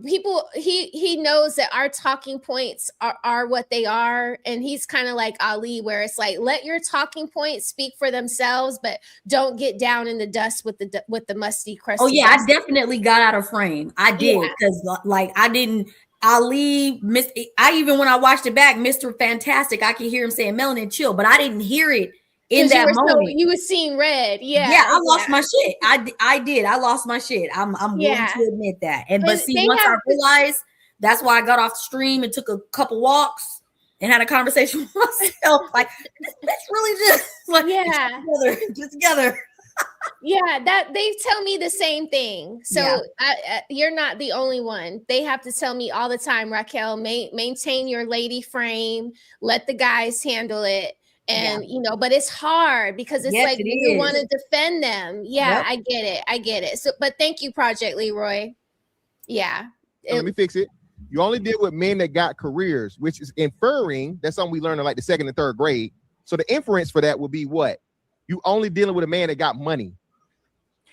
people. He knows that our talking points are what they are, and he's kind of like Ali, where it's like let your talking points speak for themselves, but don't get down in the dust with the musty, crusty. Oh yeah, dust. I definitely got out of frame. I did because like I didn't. Ali, I even when I watched it back, Mr. Fantastic, I could hear him saying "Melanin, chill," but I didn't hear it in that moment. You were seeing red. Yeah. Yeah, I lost my shit. I did. I lost my shit. I'm willing to admit that. But see, once I realized, that's why I got off the stream and took a couple walks and had a conversation with myself. Like, that's really just like just together. Yeah, that they tell me the same thing. So you're not the only one. They have to tell me all the time, Raquel, maintain your lady frame, let the guys handle it. And but it's hard because it's like you want to defend them. Yeah, I get it. So but thank you, Project Leroy. Yeah. Let me fix it. You only deal with men that got careers, which is inferring that's something we learned in like the 2nd and 3rd grade. So the inference for that would be what? You only dealing with a man that got money.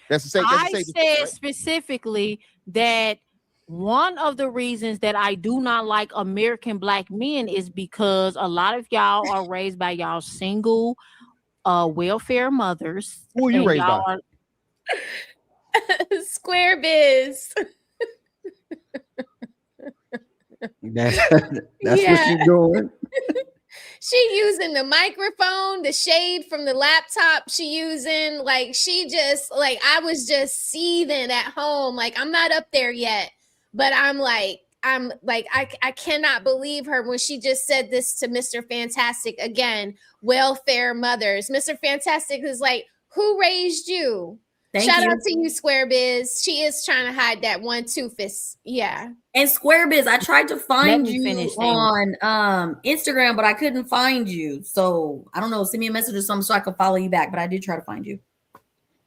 That's the same. I said specifically that one of the reasons that I do not like American black men is because a lot of y'all are raised by y'all single welfare mothers. Who are you raised by? Square Biz. That's what she's doing. She using the microphone, the shade from the laptop she using. Like she just like I was just seething at home. Like I'm not up there yet, but I'm like I cannot believe her when she just said this to Mr. Fantastic again. Welfare mothers. Mr. Fantastic is like, who raised you? Shout out to you, Square Biz. She is trying to hide that 1 2-fist. Yeah. And Square Biz, I tried to find you on Instagram, but I couldn't find you. So I don't know. Send me a message or something so I can follow you back. But I did try to find you.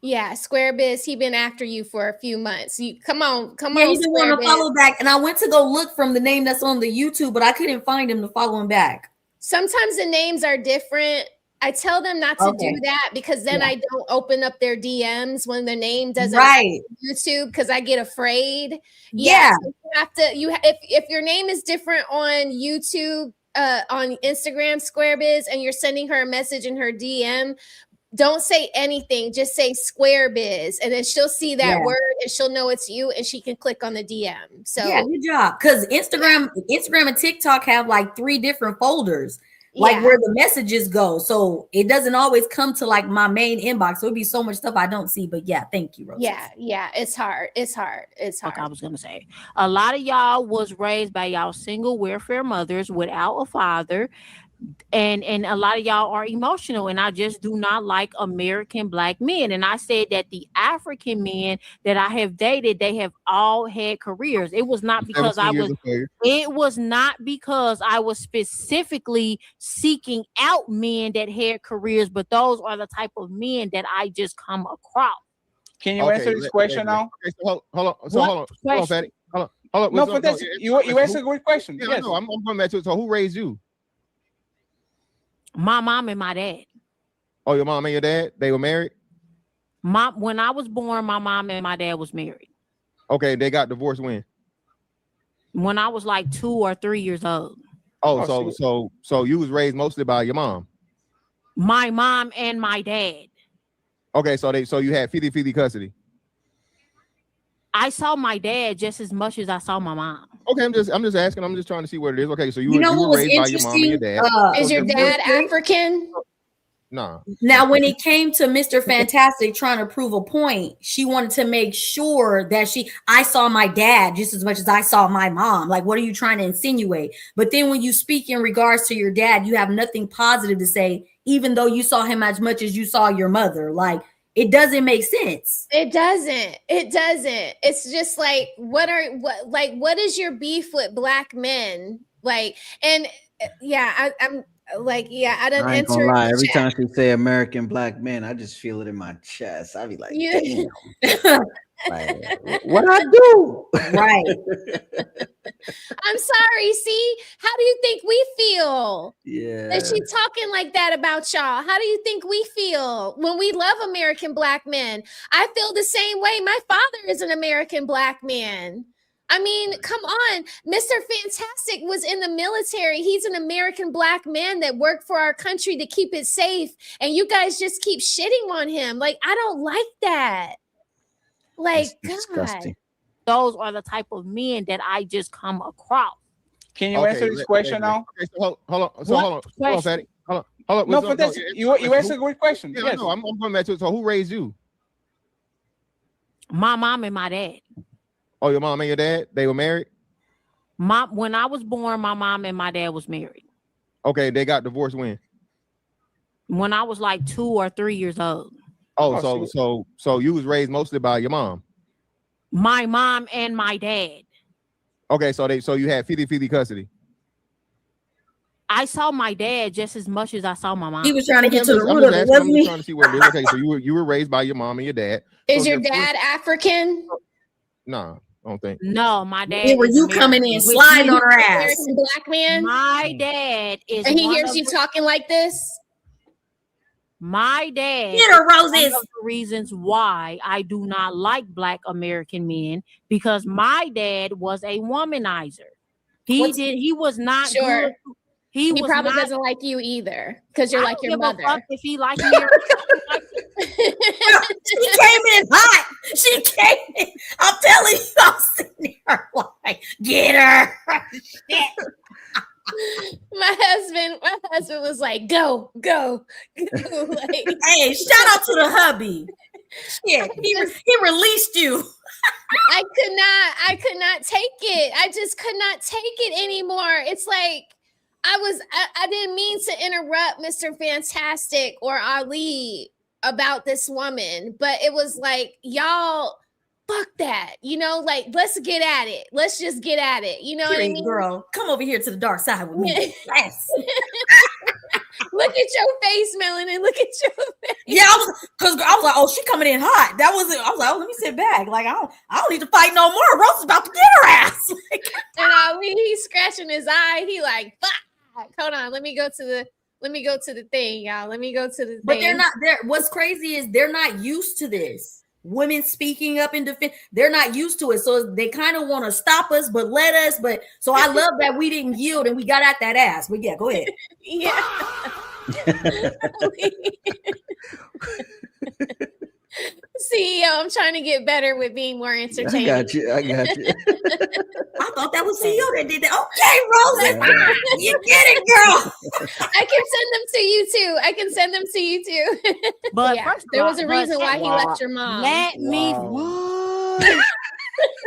Yeah, Square Biz, he been after you for a few months. You come on. Yeah, he didn't want to follow back. And I went to go look from the name that's on the YouTube, but I couldn't find him to follow him back. Sometimes the names are different. I tell them not to do that because then I don't open up their DMs when the name doesn't YouTube because I get afraid. Yeah. So you have to if your name is different on YouTube, on Instagram, Square Biz, and you're sending her a message in her DM, don't say anything. Just say Square Biz, and then she'll see that word and she'll know it's you, and she can click on the DM. So good job. Because Instagram and TikTok have like 3 different folders. Like where the messages go. So it doesn't always come to like my main inbox. So it'd be so much stuff I don't see. But thank you, Rose. Yeah. It's hard. Like I was gonna say. A lot of y'all was raised by y'all single welfare mothers without a father. And a lot of y'all are emotional, and I just do not like American black men. And I said that the African men that I have dated, they have all had careers. It was not because I was specifically seeking out men that had careers, but those are the type of men that I just come across. Can you answer this question now? Okay, so hold on, Fatty. Hold on. No, fantastic. You answered a great question. Yeah, yes. No, I'm going back to it. So who raised you? My mom and my dad. Oh, your mom and your dad? They were married? When I was born, my mom and my dad was married. Okay, they got divorced when? When I was like 2 or 3 years old. Oh, so you was raised mostly by your mom? My mom and my dad. Okay, so you had 50-50 custody. I saw my dad just as much as I saw my mom. Okay, I'm just asking. I'm just trying to see what it is. Okay, so you were raised by your mom and your dad. Is your dad African? No. Now, when it came to Mr. Fantastic trying to prove a point, she wanted to make sure that I saw my dad just as much as I saw my mom. Like, what are you trying to insinuate? But then when you speak in regards to your dad, you have nothing positive to say, even though you saw him as much as you saw your mother. Like, it doesn't make sense. It doesn't. It's just like, what is your beef with black men? Like, and I'm Like, yeah, I done I ain't gonna entered lie. the Every chat. time she say American black men, I just feel it in my chest. I be like, Yeah. damn. Like, what I do? Right. I'm sorry. See, how do you think we feel? Yeah. That she talking like that about y'all? How do you think we feel when we love American black men? I feel the same way. My father is an American black man. I mean, come on. Mr. Fantastic was in the military. He's an American black man that worked for our country to keep it safe. And you guys just keep shitting on him. Like, I don't like that. Like, God. Disgusting. Those are the type of men that I just come across. Can you answer this question now? Okay, so hold on. What Hold on, Fatty. Hold on. No, but that's you answered a great question. Yeah, Yes. no, I'm going back to it. So who raised you? My mom and my dad. Oh, your mom and your dad? They were married? When I was born, my mom and my dad was married. Okay, they got divorced when? When I was like 2 or 3 years old. So you was raised mostly by your mom. My mom and my dad. Okay, so you had 50-50 custody. I saw my dad just as much as I saw my mom. He was trying to get to the I'm root just of it, asking, wasn't I'm just he? trying to see what it is. Okay, so you were raised by your mom and your dad. Is So your dad African? Nah, I don't think. No, my dad. It was is you American. coming in sliding on her ass. American black man? My dad is. And he one hears of you the- talking like this? My dad. Get her, is one Roses. of the reasons why I do not like black American men, because my dad was a womanizer. He was not Sure. good. He was probably not, doesn't like you either because you're I like don't your give a fuck mother. if he likes me or She came in hot. She came in. I'm telling you, I'm sitting there like, get her. Shit. My husband was like, go. Like, Hey, shout out to the hubby. Yeah, he released you. I could not take it. I just could not take it anymore. It's like I didn't mean to interrupt Mr. Fantastic or Ali about this woman, but it was like, y'all, fuck that. Like, let's get at it. Let's just get at it. You know what I mean? Girl, come over here to the dark side with me. Yes. Look at your face, Melanie. Look at your face. Yeah, I was like, oh, she coming in hot. That was it. I was like, oh, let me sit back. Like, I don't need to fight no more. Rose is about to get her ass. And Ali, he's scratching his eye. He like, fuck. Hold on. Let me go to the thing, y'all. Let me go to the thing. But they're not there. What's crazy is they're not used to this. Women speaking up in defense, they're not used to it. So they kind of want to stop us, but let us. But so I love that we didn't yield and we got at that ass. But yeah, go ahead. Yeah. CEO, I'm trying to get better with being more entertaining. I got you. I thought that was CEO that did that. Okay, Rosie, you get it, girl. I can send them to you too. But yeah, first of there all, was a reason why he left your mom. Let me.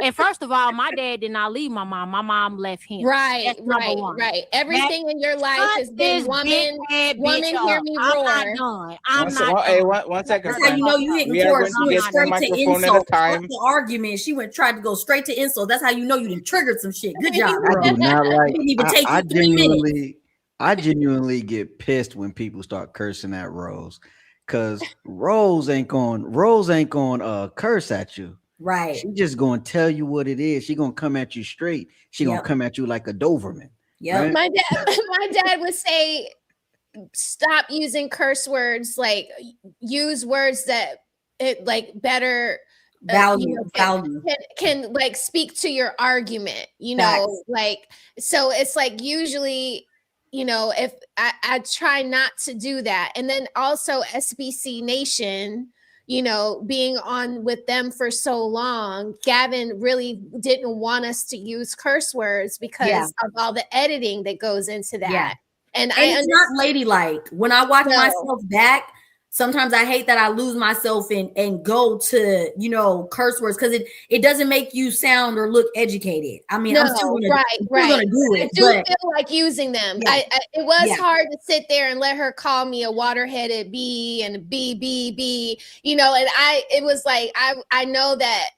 And first of all, my dad did not leave my mom. My mom left him. Right, That's number one. right. Everything in your life Cut has been this woman. big Woman, bitch hear up. me I'm roar. not done. I'm not Hey, done. one second. That's how you know you hitting We are towards going to get one straight to microphone at a insult. time. The argument. She tried to go straight to insult. That's how you know you done triggered some shit. Good job, I bro. do not like. Didn't even take you 3 minutes. I genuinely get pissed when people start cursing at Rose, because Rose ain't going curse at you. Right. She just gonna tell you what it is. She gonna come at you straight. She gonna come at you like a Doberman. Yeah. Right? My dad would say, stop using curse words. Like, use words that it like better value can like speak to your argument. Like, so it's like usually, if I try not to do that, and then also SBC Nation. Being on with them for so long, Gavin really didn't want us to use curse words because of all the editing that goes into that. Yeah. And it's not ladylike. When I watch myself back, sometimes I hate that I lose myself and go to, curse words because it doesn't make you sound or look educated. I mean, I'm still gonna do it. I do feel like using them. Yeah. It was hard to sit there and let her call me a water-headed bee and a bee, and it was like I know that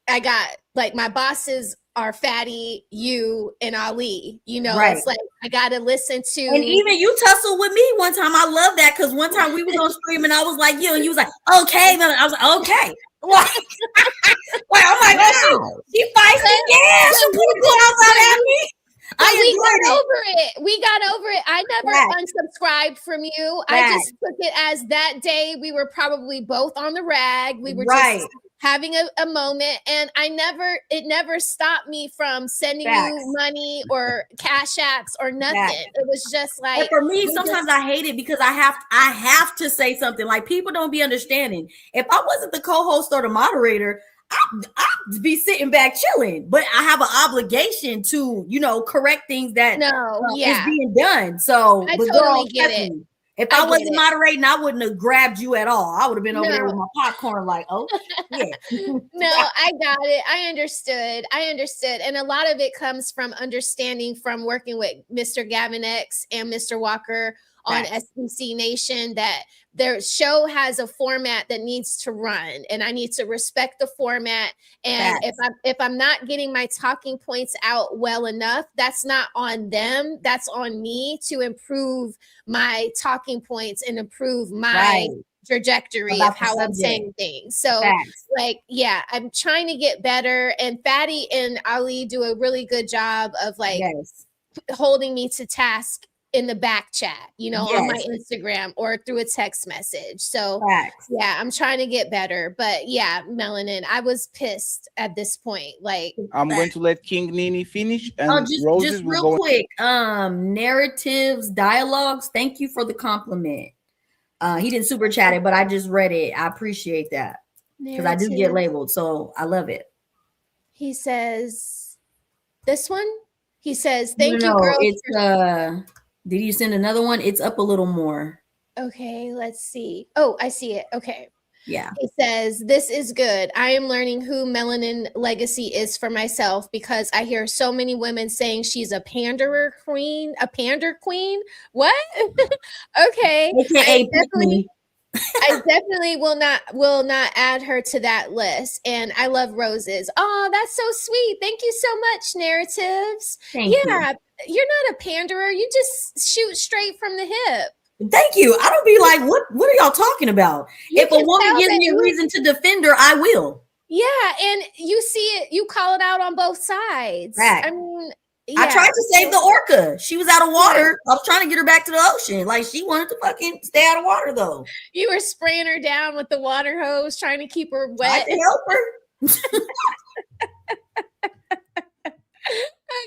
I got like my bosses are Fatty, you, and Ali. You know, Right. it's like I gotta listen to. And even you tussled with me one time. I love that because one time we was on stream and I was like you, and you was like, okay. Then I was like, okay. Like, I'm like, oh, she feisty. Yeah, she put a claws out at me. We got over it. We got over it. I never unsubscribed from you. I just took it as that day we were probably both on the rag. We were just having a moment, and it never stopped me from sending you money or cash apps or nothing. It was just like, and for me, sometimes I hate it because I have to say something. Like, people don't be understanding. If I wasn't the co-host or the moderator, I'd be sitting back chilling, but I have an obligation to, correct things that is being done. So I totally get it. If I wasn't moderating, I wouldn't have grabbed you at all. I would have been over there with my popcorn, like, oh, yeah. No, I got it. I understood. And a lot of it comes from understanding from working with Mr. Gavin X and Mr. Walker on SBC Nation, that their show has a format that needs to run, and I need to respect the format. And if I'm not getting my talking points out well enough, that's not on them. That's on me to improve my talking points and improve my trajectory of how I'm saying things. So I'm trying to get better, and Fatty and Ali do a really good job of holding me to task in the back chat, on my Instagram or through a text message. So I'm trying to get better. But Melanin, I was pissed at this point. Like, I'm going to let King Nini finish, and just real quick. Narratives, dialogues. Thank you for the compliment. He didn't super chat it, but I just read it. I appreciate that because I do get labeled, so I love it. He says, "This one." He says, "Thank you, girls." It's Did you send another one? It's up a little more. Okay, let's see. Oh, I see it. Okay. Yeah. It says, "This is good. I am learning who Melanin Legacy is for myself because I hear so many women saying she's a pander queen. What? Okay. I definitely will not add her to that list. And I love roses. Oh, that's so sweet. Thank you so much, Narratives. Thank you. You're not a panderer. You just shoot straight from the hip. Thank you. I don't be like, what are y'all talking about? If a woman gives me a reason to defend her, I will. Yeah, and you see it, you call it out on both sides. Right. I mean, I tried to save the orca. She was out of water. I was trying to get her back to the ocean. Like, she wanted to fucking stay out of water, though. You were spraying her down with the water hose, trying to keep her wet. I had to help her.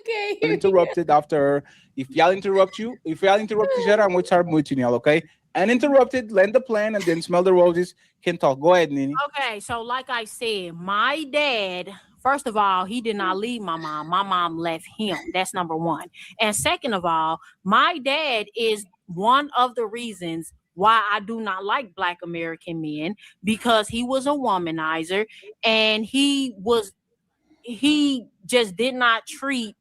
Okay. Interrupted after. If y'all interrupt each other, I'm going to start muting y'all, okay? Uninterrupted, land the plan, and then smell the roses. Can talk. Go ahead, Nini. Okay, so like I said, my dad, first of all, he did not leave my mom. My mom left him. That's number one. And second of all, my dad is one of the reasons why I do not like Black American men, because he was a womanizer, and he just did not treat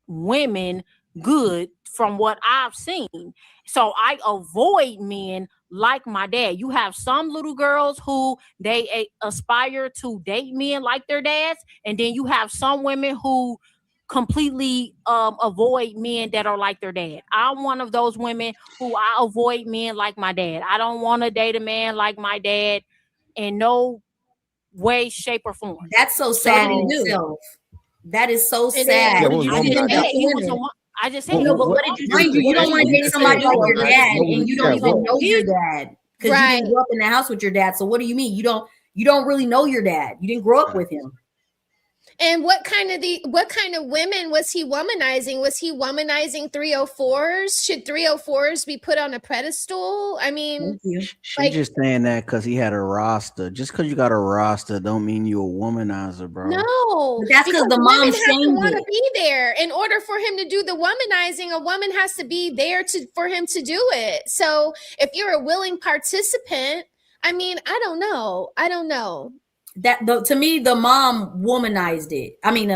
women good from what I've seen. So I avoid men like my dad. You have some little girls who they aspire to date men like their dads, and then you have some women who completely avoid men that are like their dad. I'm one of those women who I avoid men like my dad. I don't want to date a man like my dad in no way, shape, or form. That's so sad in itself. That is so sad. I just said, no, but what did you do? You don't want to date somebody like your dad, and you don't even know your dad because you didn't grow up in the house with your dad. So what do you mean? You don't really know your dad. You didn't grow up with him. And what kind of women was he womanizing? Was he womanizing 304s? Should 304s be put on a pedestal? I mean, she's just saying that because he had a roster. Just because you got a roster don't mean you're a womanizer, bro. No, but that's because the mom want to be there. In order for him to do the womanizing, a woman has to be there for him to do it. So if you're a willing participant, I mean, I don't know. That to me, the mom womanized it. I mean,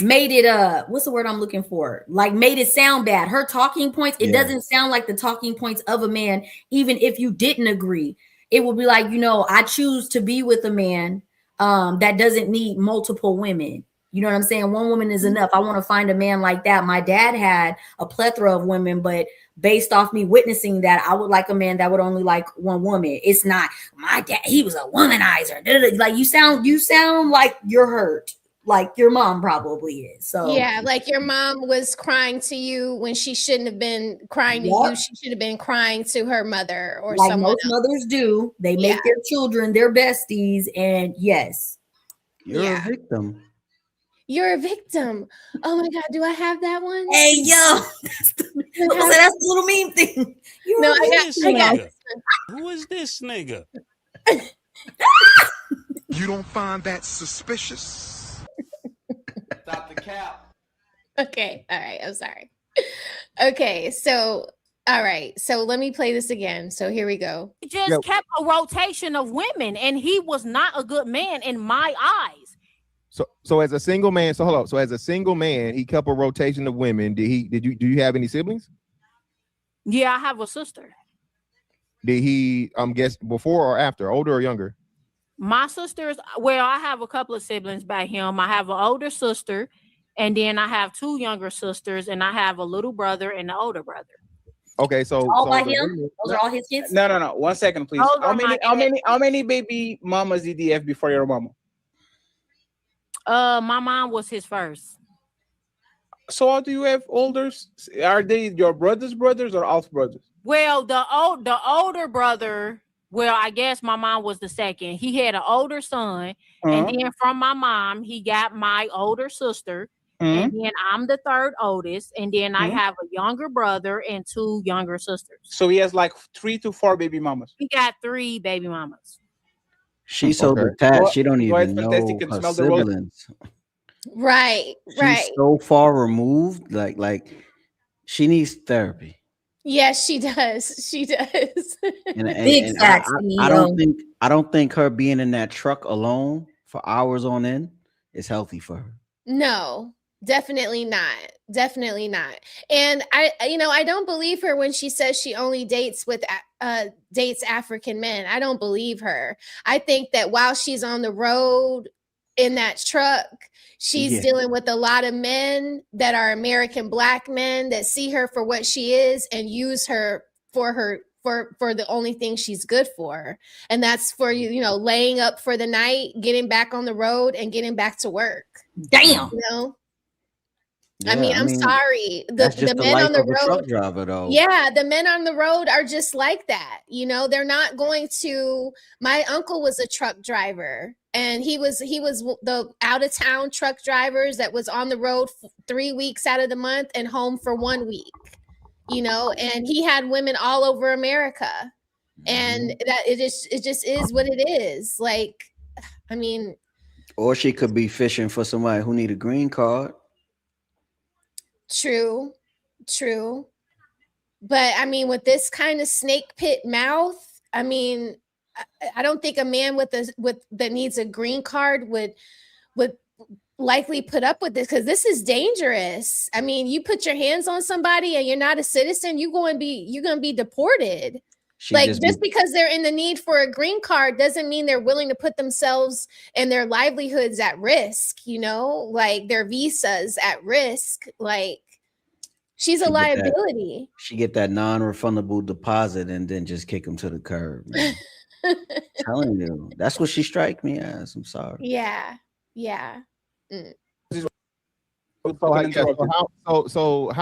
made it what's the word I'm looking for? Like, made it sound bad. Her talking points, it doesn't sound like the talking points of a man, even if you didn't agree. It would be like, I choose to be with a man that doesn't need multiple women. You know what I'm saying? One woman is enough. I want to find a man like that. My dad had a plethora of women, but based off me witnessing that, I would like a man that would only like one woman. It's not my dad. He was a womanizer. Like you sound like you're hurt. Like your mom probably is. So yeah, like your mom was crying to you when she shouldn't have been crying to you. She should have been crying to her mother or like someone most else. mothers do. They make their children their besties, and yes, You're a victim. You're a victim. Oh my God, do I have that one? Hey yo, that's the little meme thing. No, I got Who is this nigga? You don't find that suspicious? Stop the cap. Okay, all right, I'm sorry. Okay, so all right, so let me play this again. So here we go. He just kept a rotation of women, and he was not a good man in my eyes. So as a single man, so hold on. So as a single man, he kept a rotation of women. Do you have any siblings? Yeah, I have a sister. Did he guess before or after, older or younger? My sisters, well, I have a couple of siblings by him. I have an older sister, and then I have two younger sisters, and I have a little brother and an older brother. Okay, so all by him. Those are all his kids. No. 1 second, please. How many baby mamas did he have before your mama? My mom was his first. So how do you have older? Are they your brothers or half brothers? Well, the older brother. Well, I guess my mom was the second. He had an older son, and then from my mom, he got my older sister, and then I'm the third oldest, and then I have a younger brother and two younger sisters. So he has like 3 to 4 baby mamas. He got 3 baby mamas. She's so detached. She don't even know her smell the rose. siblings. Right. She's so far removed. Like she needs therapy. Yes, she does. She does. And I don't think her being in that truck alone for hours on end is healthy for her. No, definitely not. Definitely not. And I don't believe her when she says she only dates African men. I don't believe her. I think that while she's on the road in that truck, she's dealing with a lot of men that are American Black men that see her for what she is and use her for the only thing she's good for. And that's for, laying up for the night, getting back on the road and getting back to work. Damn. I mean, I'm sorry. The men on the road, driver, though. Yeah, the men on the road are just like that. They're not going to. My uncle was a truck driver, and he was the out of town truck drivers that was on the road 3 weeks out of the month and home for 1 week. And he had women all over America, and that it just is what it is. Like, I mean, or she could be fishing for somebody who need a green card. True. But I mean, with this kind of snake pit mouth, I mean, I don't think a man that needs a green card would likely put up with this, because this is dangerous. I mean, you put your hands on somebody and you're not a citizen, you're going to be deported. Just because they're in the need for a green card doesn't mean they're willing to put themselves and their livelihoods at risk, like their visas at risk. Like, she's a liability. She get that non-refundable deposit and then just kick them to the curb. Telling you, that's what she strike me as. I'm sorry. Yeah.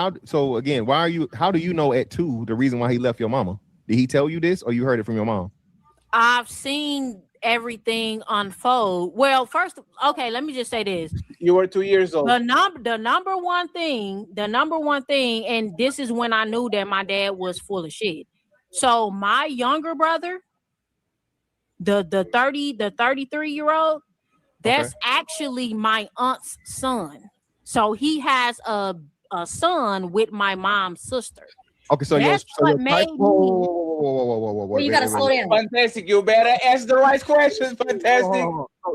So again, how do you know at 2 the reason why he left your mama? Did he tell you this, or you heard it from your mom? I've seen everything unfold. Well, first, okay, let me just say this. You were 2 years old. The number one thing, and this is when I knew that my dad was full of shit. So my younger brother, the 33-year-old, that's actually my aunt's son. So he has a son with my mom's sister. Okay, so that's what made me. Whoa. You gotta slow down. Fantastic. You better ask the right questions. Fantastic.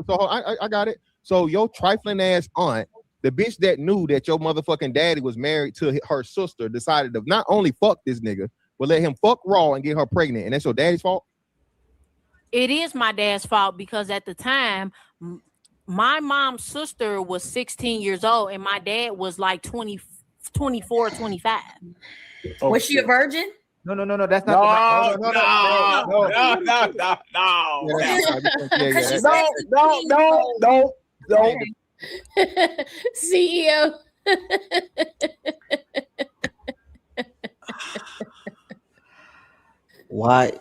So I got it. So your trifling ass aunt, the bitch that knew that your motherfucking daddy was married to her sister, decided to not only fuck this nigga, but let him fuck raw and get her pregnant, and that's your daddy's fault? It is my dad's fault because at the time, my mom's sister was 16 years old and my dad was like 24, 25. Was she a virgin? No, that's not No, no. CEO. Why?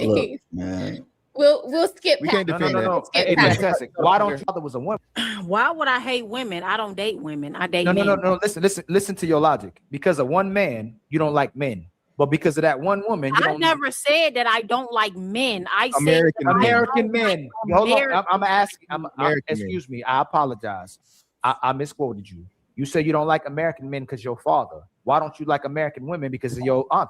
Look, man. We'll skip. We can't defend that. No. Hey, fantastic. Why don't you father was a woman? Why would I hate women? I don't date women. I date men. No. Listen to your logic. Because of one man, you don't like men. But because of that one woman, you I don't. never said that I don't like men. I American said American men. Hold on. I'm asking. Excuse men. me. I apologize. I misquoted you. You said you don't like American men because your father. Why don't you like American women because of your aunt?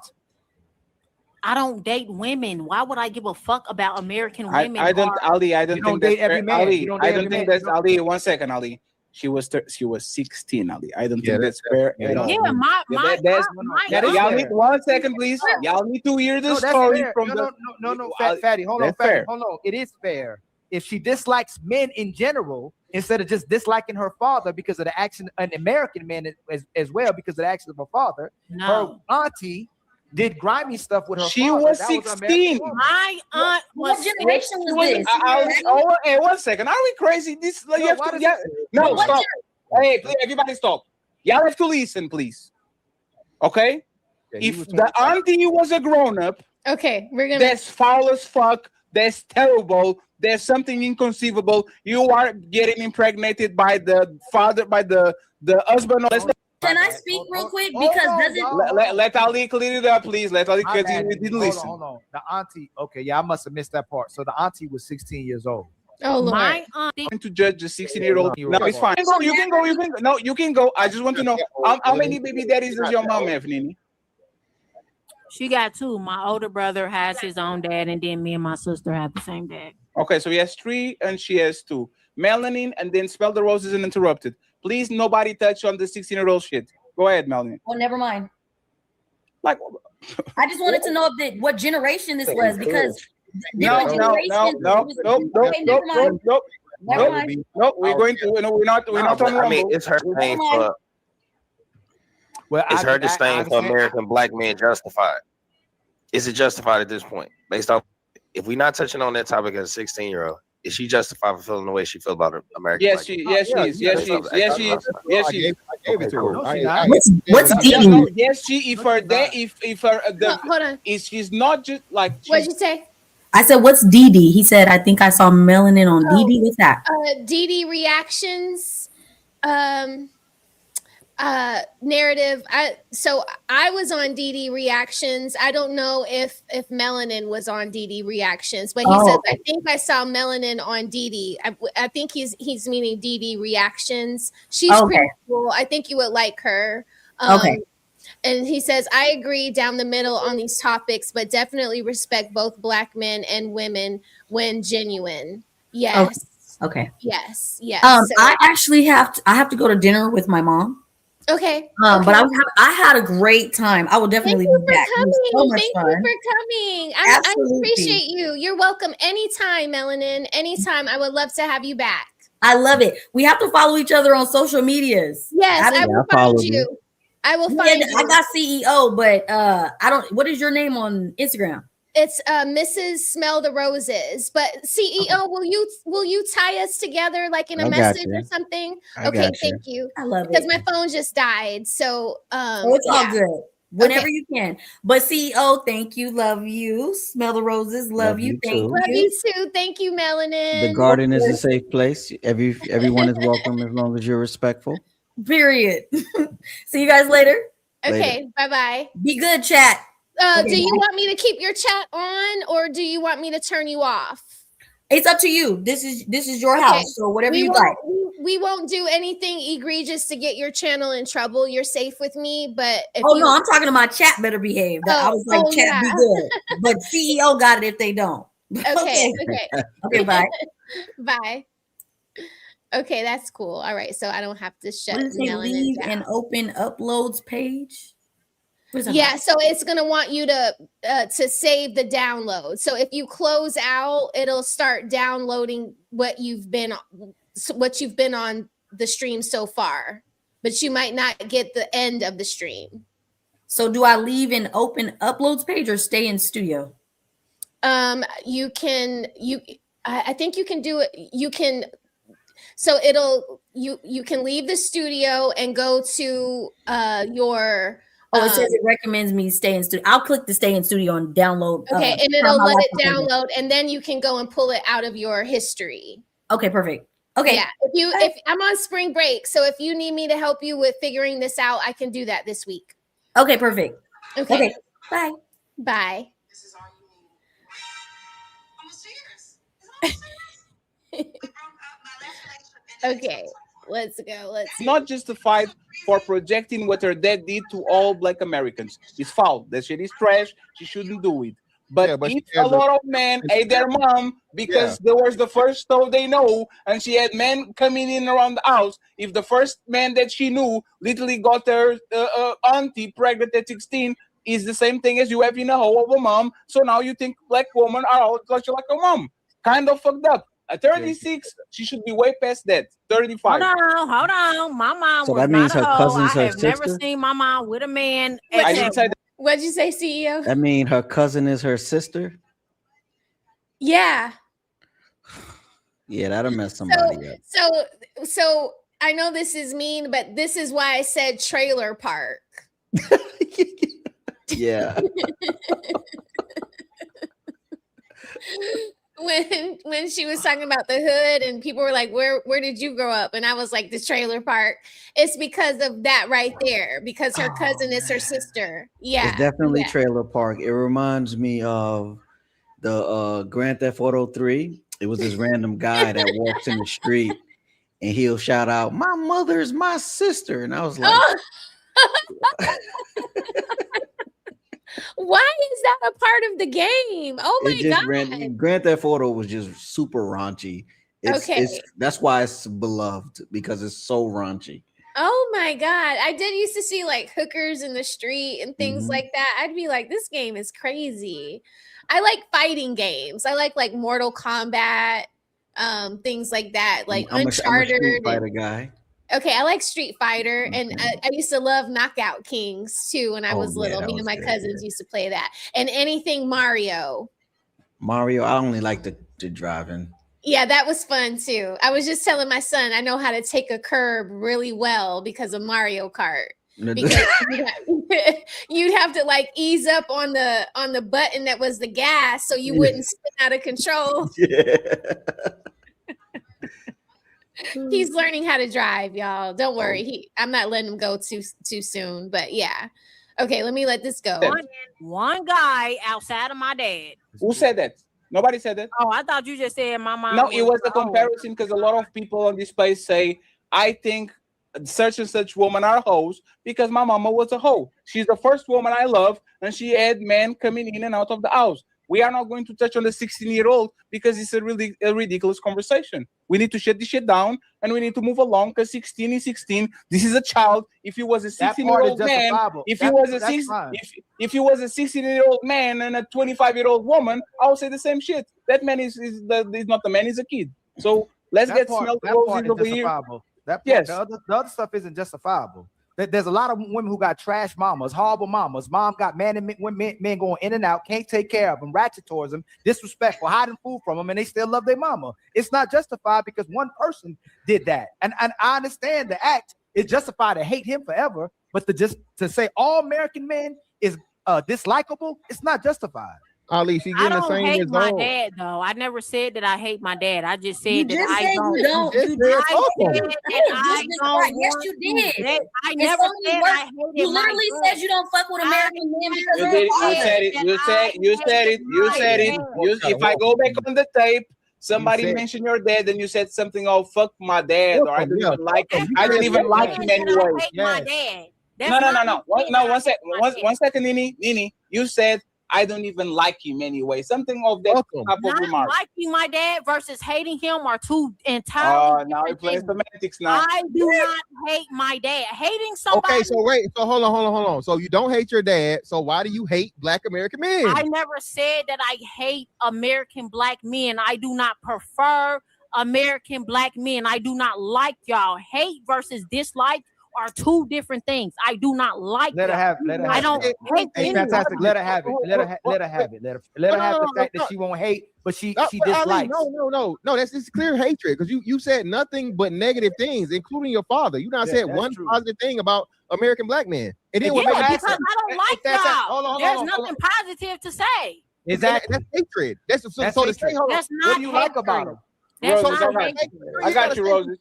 I don't date women. Why would I give a fuck about American women? I don't, Ali. I don't You think don't date that's every fair. man. Ali, You don't I date don't every think man. that's Ali. 1 second, Ali. She was 16, Ali. I don't think that's fair at all. Yeah, my Y'all need 1 second, please. Y'all need to hear the No, that's story fair. from No, Fatty. Hold on, that's Fatty. fair. Hold on. It is fair. If she dislikes men in general, instead of just disliking her father because of the action, an American man as well because of the actions of her father, her auntie did grimy stuff with her She father. was That an 16. American woman. My aunt was. What generation was this? Hey, 1 second. Are we crazy? This you have to, no, What stop. Hey, please, everybody stop. Y'all have to listen, please. Okay? If the auntie was a grown-up, okay, we're gonna. that's foul as fuck. That's terrible. There's something inconceivable. You are getting impregnated by the father, by the husband. Can I speak real quick? Because doesn't Let Ali clear it up, please. Let Ali My because he bad. didn't Hold listen. on. The auntie. Okay, yeah, I must have missed that part. So the auntie was 16 years old. Oh Lord. My aunt. To judge the 16-year-old. No, it's fine. You can go. No, you can go. I just want to know how many baby daddies does your mom have, Nini? She got two. My older brother has his own dad, and then me and my sister have the same dad. Okay, so he has 3 and she has 2. Melanin and then Spell the Roses and Interrupted. Please, nobody touch on the 16-year-old shit. Go ahead, Melanin. Oh, never mind. Like, I just wanted to know what generation this was because No. Never mind. We're going to. We're not on I mean, Rumble. it's her thing for. Well, It's her disdain for American black men justified. Is it justified at this point? Based off, if we're not touching on that topic as a 16-year-old, is she justified for feeling the way she feels about American? Yes, black she men? is. Yes, she is. I gave it to her. What's No, yes, she. If her Hold on. is she's not just like. What'd you say? I said, what's Dee? He said, I think I saw melanin on Dee. What's that? Dee reactions. Narrative. So I was on Dee reactions. I don't know if Melanin was on Dee reactions, but he said I think I saw Melanin on Dee. I think he's meaning Dee reactions. She's pretty cool. I think you would like her. Okay. And he says, I agree down the middle on these topics, but definitely respect both black men and women when genuine. Yes. Okay. Yes. Yes. I actually have to go to dinner with my mom. Okay. But I had a great time. I will definitely be back. It was so much Thank fun. you for coming. I Absolutely. appreciate you. You're welcome anytime, Melanin. Anytime. I would love to have you back. I love it. We have to follow each other on social medias. Yes, I will find you. I will find you. I got CEO, but I don't. What is your name on Instagram? It's Mrs. Smell the Roses. But CEO, will you tie us together like in a message or something? Okay, thank you. I love it because my phone just died. So it's all good. Whenever you can. But CEO, thank you. Love you. Smell the roses. Love you. Thank you. Love you too. Thank you, Melanin. The garden is a safe place. Everyone is welcome as long as you're respectful. Period. See you guys later. Okay, bye-bye. Be good, chat. Do you want me to keep your chat on or do you want me to turn you off? It's up to you. This is your house. So whatever you like. We won't do anything egregious to get your channel in trouble. You're safe with me, but no, I'm talking to my chat better behave. I was like, chat be good. But CEO got it if they don't. Okay. Okay, bye. Bye. Okay, that's cool. All right, so I don't have to shut What does it say? Melanin Leave down. and open uploads page. Yeah, so it's gonna want you to save the download. So if you close out, it'll start downloading what you've been on the stream so far, but you might not get the end of the stream. So do I leave an open uploads page or stay in studio? I think you can do it. You can. So you can leave the studio and go to your. Oh, it says it recommends me stay in studio. I'll click the stay in studio and download. Okay, and it'll let it download, and then you can go and pull it out of your history. Okay, perfect. Okay. Yeah. If I'm on spring break, so if you need me to help you with figuring this out, I can do that this week. Okay, perfect. Okay. Bye. Bye. Okay, let's go. Let's see. Not justified for projecting what her dad did to all Black Americans. It's foul. That shit is trash. She shouldn't do it. But if a lot of men ate their mom because there was the first stove they know, and she had men coming in around the house. If the first man that she knew literally got her auntie pregnant at 16, is the same thing as you having a hoe of a mom. So now you think Black women are all like a mom. Kind of fucked up. At 36, she should be way past that. 35. Hold on. My mom So was that means not her a hoe. cousin's I her have never sister? seen my mom with a man. I didn't say that. What'd you say, CEO? That mean her cousin is her sister? Yeah. Yeah, that'll mess somebody up. So I know this is mean, but this is why I said trailer park. Yeah. When she was talking about the hood and people were like, where did you grow up? And I was like, the trailer park. It's because of that right there, because her cousin is her sister. Yeah. It's definitely trailer park. It reminds me of the Grand Theft Auto 3. It was this random guy that walks in the street and he'll shout out, "My mother's my sister." And I was like, why is that a part of the game? Oh my God. Grand Theft Auto was just super raunchy. That's why it's beloved, because it's so raunchy. Oh my God. I did used to see like hookers in the street and things like that. I'd be like, this game is crazy. I like fighting games. I like Mortal Kombat, things like that, like Uncharted. I'm a Street Fighter guy. Okay, I like Street Fighter, and I used to love Knockout Kings too when I was little. Me and my cousins used to play that, and anything Mario. Mario, I only like the driving. Yeah, that was fun too. I was just telling my son I know how to take a curb really well because of Mario Kart. Because you'd have to like ease up on the button that was the gas so you wouldn't spin out of control. Yeah. He's learning how to drive, y'all. Don't worry. I'm not letting him go too soon, but yeah. Okay, let me let this go. One guy outside of my dad. Who said that? Nobody said that. Oh, I thought you just said my mom. No, it was a comparison because a lot of people on this space say, I think such and such woman are hoes because my mama was a hoe. She's the first woman I love, and she had men coming in and out of the house. We are not going to touch on the 16-year-old because it's a ridiculous conversation. We need to shut this shit down and we need to move along because 16 is 16. This is a child. If he was a 16-year-old man, if he was a 16-year-old man and a 25-year-old woman, I would say the same shit. That man is not a man, he's a kid. So let's get smelled roses over here. Yes. The other stuff isn't justifiable. There's a lot of women who got trash mamas, horrible mamas. Mom got men going in and out, can't take care of them, ratchet towards them, disrespectful, hiding food from them, and they still love their mama. It's not justified because one person did that. And I understand the act is justified to hate him forever, but to say all American men is dislikable, it's not justified. Ali, she I getting the don't same hate as my all. dad though. I never said that I hate my dad. I just said You that just I said don't. you don't. I said that I don't. Yes, you did. I never said I hated You literally my said you don't fuck with American men because You said it. If I go back on the tape, somebody mentioned your dad, and you said something. Oh, fuck my dad, or I didn't even like him. I didn't even like him anyway. My dad. No. One second, Nini. You said I don't even like him anyway. Something of that type of Not remark. liking my dad versus hating him are two entirely Now we different play things. semantics now. I do not hate my dad. Hating somebody. Okay, so wait, so hold on. So you don't hate your dad. So why do you hate Black American men? I never said that I hate American Black men. I do not prefer American Black men. I do not like y'all. Hate versus dislike are two different things. I do not like Let her y'all. have. Let her. I have don't it. hate Hey, anyone. fantastic. Let her have it. Let her. Let her have it. Let her have the fact that she won't hate, but she Ali, dislikes. no. That's clear hatred because you said nothing but negative things, including your father. You not Yeah, said that's one true. positive thing about American Black men. And then Yeah, what Yeah, makes because I don't like y'all. There's nothing positive to say. Exactly. That's hatred. That's so That's to hatred. say. Hold on. That's What not do you like about hatred. him? That's Roses, not all right. hatred. I got you, Roses.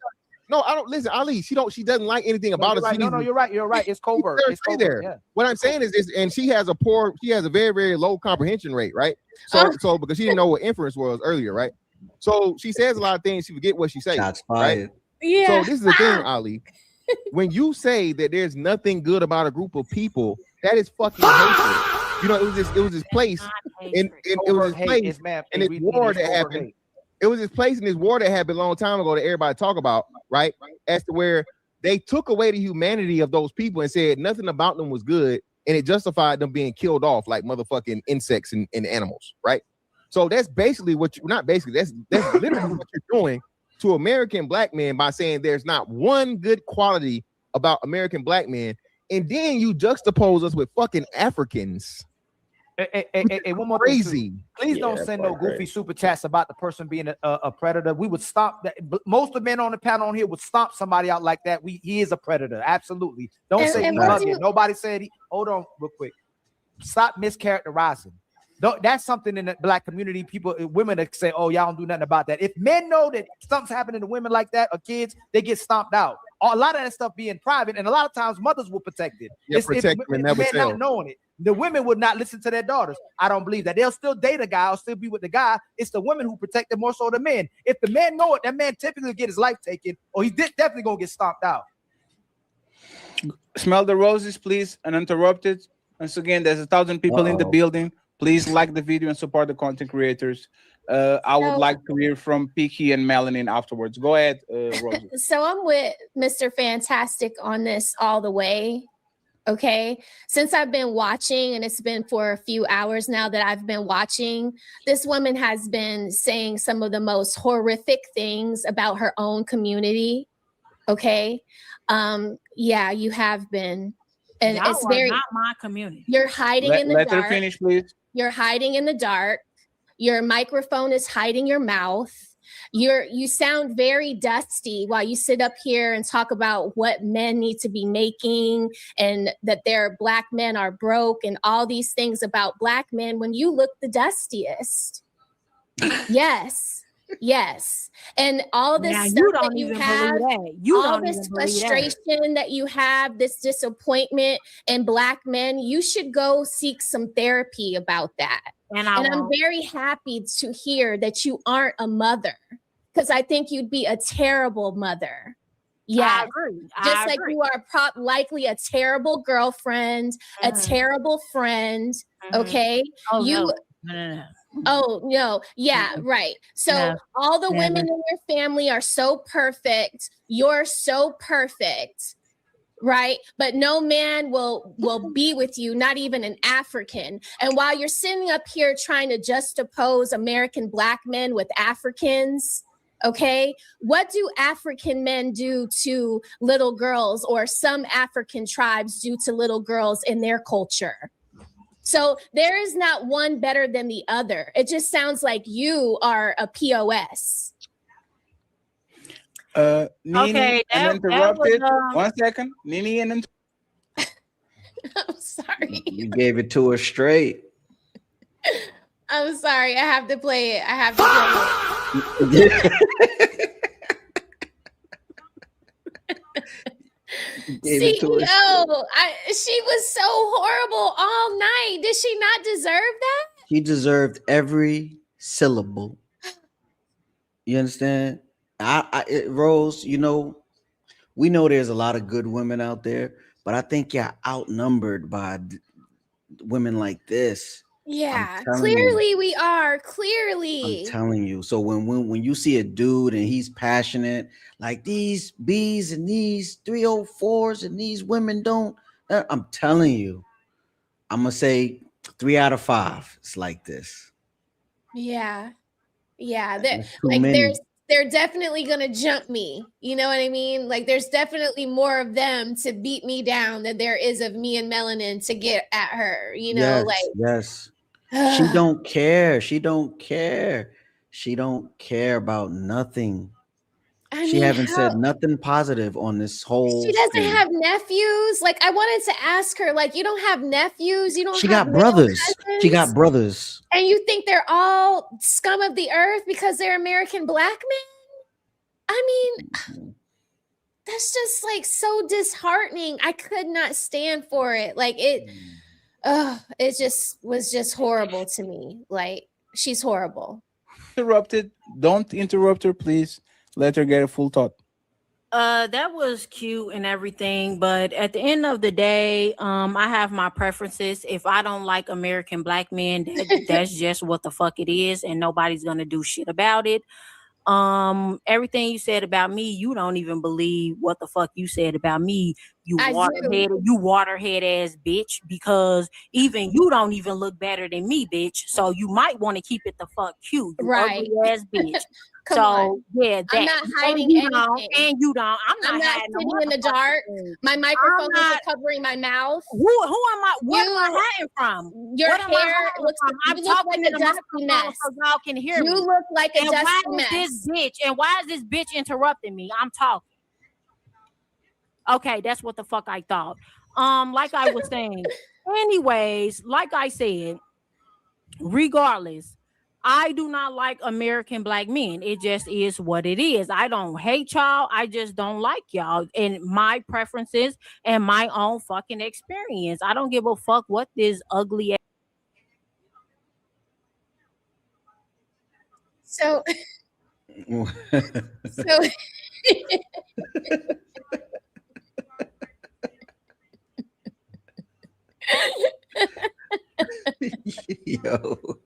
No, I don't listen, Ali. She doesn't like anything No, about you're us. right. No, you're right. You're right. It's covert. It's Stay covert. there. Yeah. What I'm saying is this, and she has a very, very low comprehension rate, right? So because she didn't know what inference was earlier, right? So she says a lot of things, she forget what she says. Shots right? fired. Yeah. So this is the thing, Ali. When you say that there's nothing good about a group of people, that is fucking hatred. You know, it was this place, and it was this place, and this war that happened. It was this place in this war that happened a long time ago that everybody talk about, right? As to where they took away the humanity of those people and said nothing about them was good, and it justified them being killed off like motherfucking insects and animals, right? So that's basically what you not basically that's literally what you're doing to American Black men by saying there's not one good quality about American Black men, and then you juxtapose us with fucking Africans. Hey, one more crazy. thing too. Please don't send no goofy super chats about the person being a predator. We would stop that. Most of the men on the panel on here would stomp somebody out like that. He is a predator. Absolutely. Don't say he's bugging. Nobody said he. Hold on, real quick. Stop mischaracterizing. That's something in the Black community. People, women that say, "Oh, y'all don't do nothing about that." If men know that something's happening to women like that or kids, they get stomped out. A lot of that stuff being private, and a lot of times mothers will protect it. Yeah, protect them and never men tell. not knowing it. The women would not listen to their daughters. I don't believe that. They'll still date a guy or still be with the guy. It's the women who protect them more so than men. If the man know it, that man typically get his life taken, or he's definitely gonna get stomped out. Smell the roses, please, uninterrupted. Once again, there's 1,000 people in the building. Please like the video and support the content creators. I would like to hear from Piki and Melanin afterwards. Go ahead, Roses. So I'm with Mr. Fantastic on this all the way. Okay. Since I've been watching, and it's been for a few hours now that I've been watching, this woman has been saying some of the most horrific things about her own community. Okay. Yeah, you have been. And Y'all it's are very not my community. You're hiding in the Let dark. her finish, please. You're hiding in the dark. Your microphone is hiding your mouth. You sound very dusty while you sit up here and talk about what men need to be making and that their Black men are broke and all these things about Black men when you look the dustiest. Yes. And all this Now, stuff you that don't you even have, believe that. You all don't this even believe that. frustration that you have, this disappointment in Black men, you should go seek some therapy about that. And I'm very happy to hear that you aren't a mother, because I think you'd be a terrible mother. I Yes. agree. Just like you are likely a terrible girlfriend, a terrible friend. Okay. Oh, you. No. Oh, no. Yeah, right. So No. all the Never. women in your family are so perfect. You're so perfect. Right. But no man will be with you, not even an African. And while you're sitting up here trying to juxtapose American Black men with Africans, okay, what do African men do to little girls, or some African tribes do to little girls in their culture? So there is not one better than the other. It just sounds like you are a POS. Nini Okay, and that was, interrupted. 1 second. Nini and I'm sorry. You gave it to her straight. I'm sorry. I have to play it. I have to play it. CEO, she was so horrible all night. Did she not deserve that? He deserved every syllable. You understand? Rose, you know, we know there's a lot of good women out there, but I think you're outnumbered by women like this. Yeah, telling you. clearly we are. I'm Clearly. telling you. So when you see a dude and he's passionate, like these B's and these 304s and these women don't, I'm telling you, I'm gonna say 3 out of 5. It's like this. Yeah. Yeah. They're That's too like many. they're definitely gonna jump me. You know what I mean? Like there's definitely more of them to beat me down than there is of me and Melanin to get at her. You know, Yes. She don't care. She don't care. She don't care about nothing. I She mean, haven't said how nothing positive on this whole she doesn't stream. have nephews. Like I wanted to ask her, like, you don't have nephews, you don't She have got male brothers. She got cousins, brothers. and you think they're all scum of the earth because they're American black men? I mean, that's just like so disheartening. I could not stand for it. Like it just was just horrible to me. Like she's horrible. Interrupted. Don't interrupt her, please. Let her get a full thought. That was cute and everything, but at the end of the day, I have my preferences. If I don't like American black men, that's just what the fuck it is, and nobody's gonna do shit about it. Everything you said about me, you don't even believe what the fuck you said about me, you I do. waterhead ass bitch, because even you don't even look better than me, bitch. So you might want to keep it the fuck cute, you Right. ugly ass bitch. Come So on. yeah, I'm that. not And hiding you anything. don't, and you don't. I'm not hiding sitting no in the motherfucking dark. thing. My microphone I'm isn't covering my mouth. Who am I? What am I hiding from? Your What am I hair hiding looks from? I'm you look talking like to a the dusty microphone mess. so y'all can hear You me. look like a And dusty why mess. is this bitch? And why is this bitch interrupting me? I'm talking. Okay, that's what the fuck I thought. Like I was saying. Anyways, like I said, regardless, I do not like American black men. It just is what it is. I don't hate y'all. I just don't like y'all. And my preferences and my own fucking experience. I don't give a fuck what this ugly ass. So so Yo.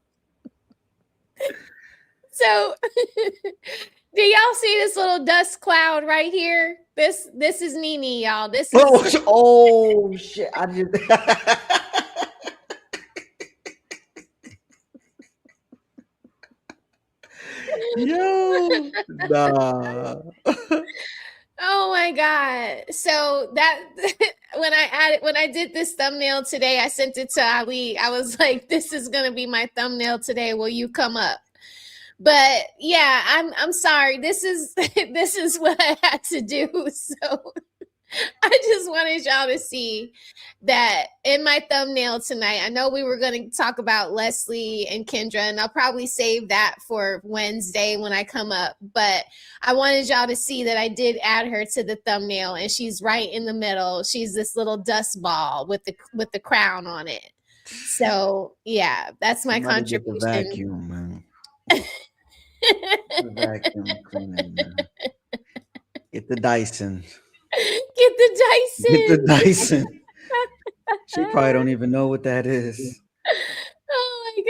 So do y'all see this little dust cloud right here? This is Nene, y'all. This is Oh shit. I just Yo. Nah. Oh my god. So that when I did this thumbnail today, I sent it to Ali. I was like, this is gonna be my thumbnail today. Will you come up? But yeah, I'm sorry. This is what I had to do. So I just wanted y'all to see that in my thumbnail tonight. I know we were going to talk about Leslie and Kendra, and I'll probably save that for Wednesday when I come up. But I wanted y'all to see that I did add her to the thumbnail, and she's right in the middle. She's this little dust ball with the crown on it. So yeah, that's my Somebody get the contribution. vacuum, man. The vacuum cleaner, man. Get the Dyson. Get the Dyson. Get the Dyson. She probably don't even know what that is. Oh my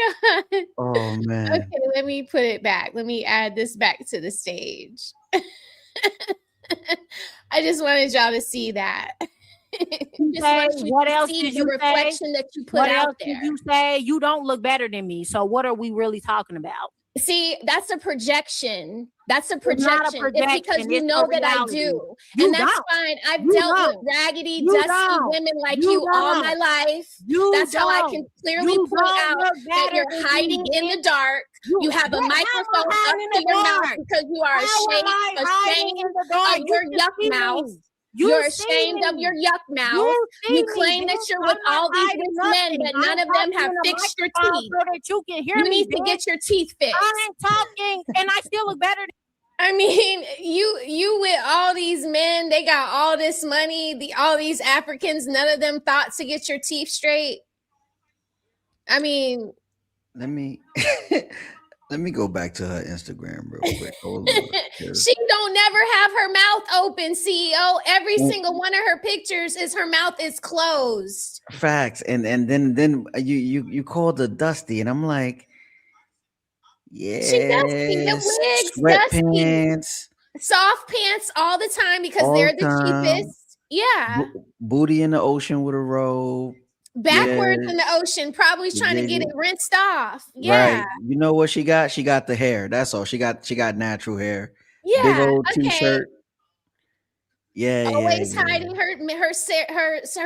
god. Oh man. Okay, let me put it back. Let me add this back to the stage. I just wanted y'all to see that. What else did you reflection say? that you put What out else there. did you say? You don't look better than me. So what are we really talking about? See, that's a projection. That's a It's projection. not a projection. It's because you It's know a that I reality. do. You And that's don't. fine. I've You dealt don't. with raggedy, You dusty don't. women like You you all don't. my life. You That's how I can don't. clearly You point don't out look that better you're than hiding me, in the bitch. dark. You have a How am I microphone up hiding in to the your mouth dark? because you are How am I hiding ashamed in the dark? of You your can yuck see mouth. me. You're see ashamed of me. your yuck mouth. You see You me, claim that bitch. you're I'm with not all these hiding rich men, nothing. but none I'm of them talking have in a fixed your microphone teeth. so that you can hear You me, need to bitch. get your teeth fixed. I'm talking, and I still look better than I mean, you with all these men, they got all this money, all these Africans, none of them thought to get your teeth straight. I mean, Let me Let me go back to her Instagram real quick. Hold on. 'cause- She don't never have her mouth open, CEO. Every single one of her pictures is her mouth is closed. Facts. And then you called her Dusty, and I'm like, She dusty. The yes, wigs dusty. sweatpants, Soft pants all the time because all they're the time. cheapest. Yeah. Booty in the ocean with a robe. Backwards Yeah. in the ocean, probably trying to get it rinsed off. Yeah. Right. You know what she got? She got the hair. That's all. She got natural hair. Big Yeah. old Okay. t-shirt. Yeah, Always yeah. hiding her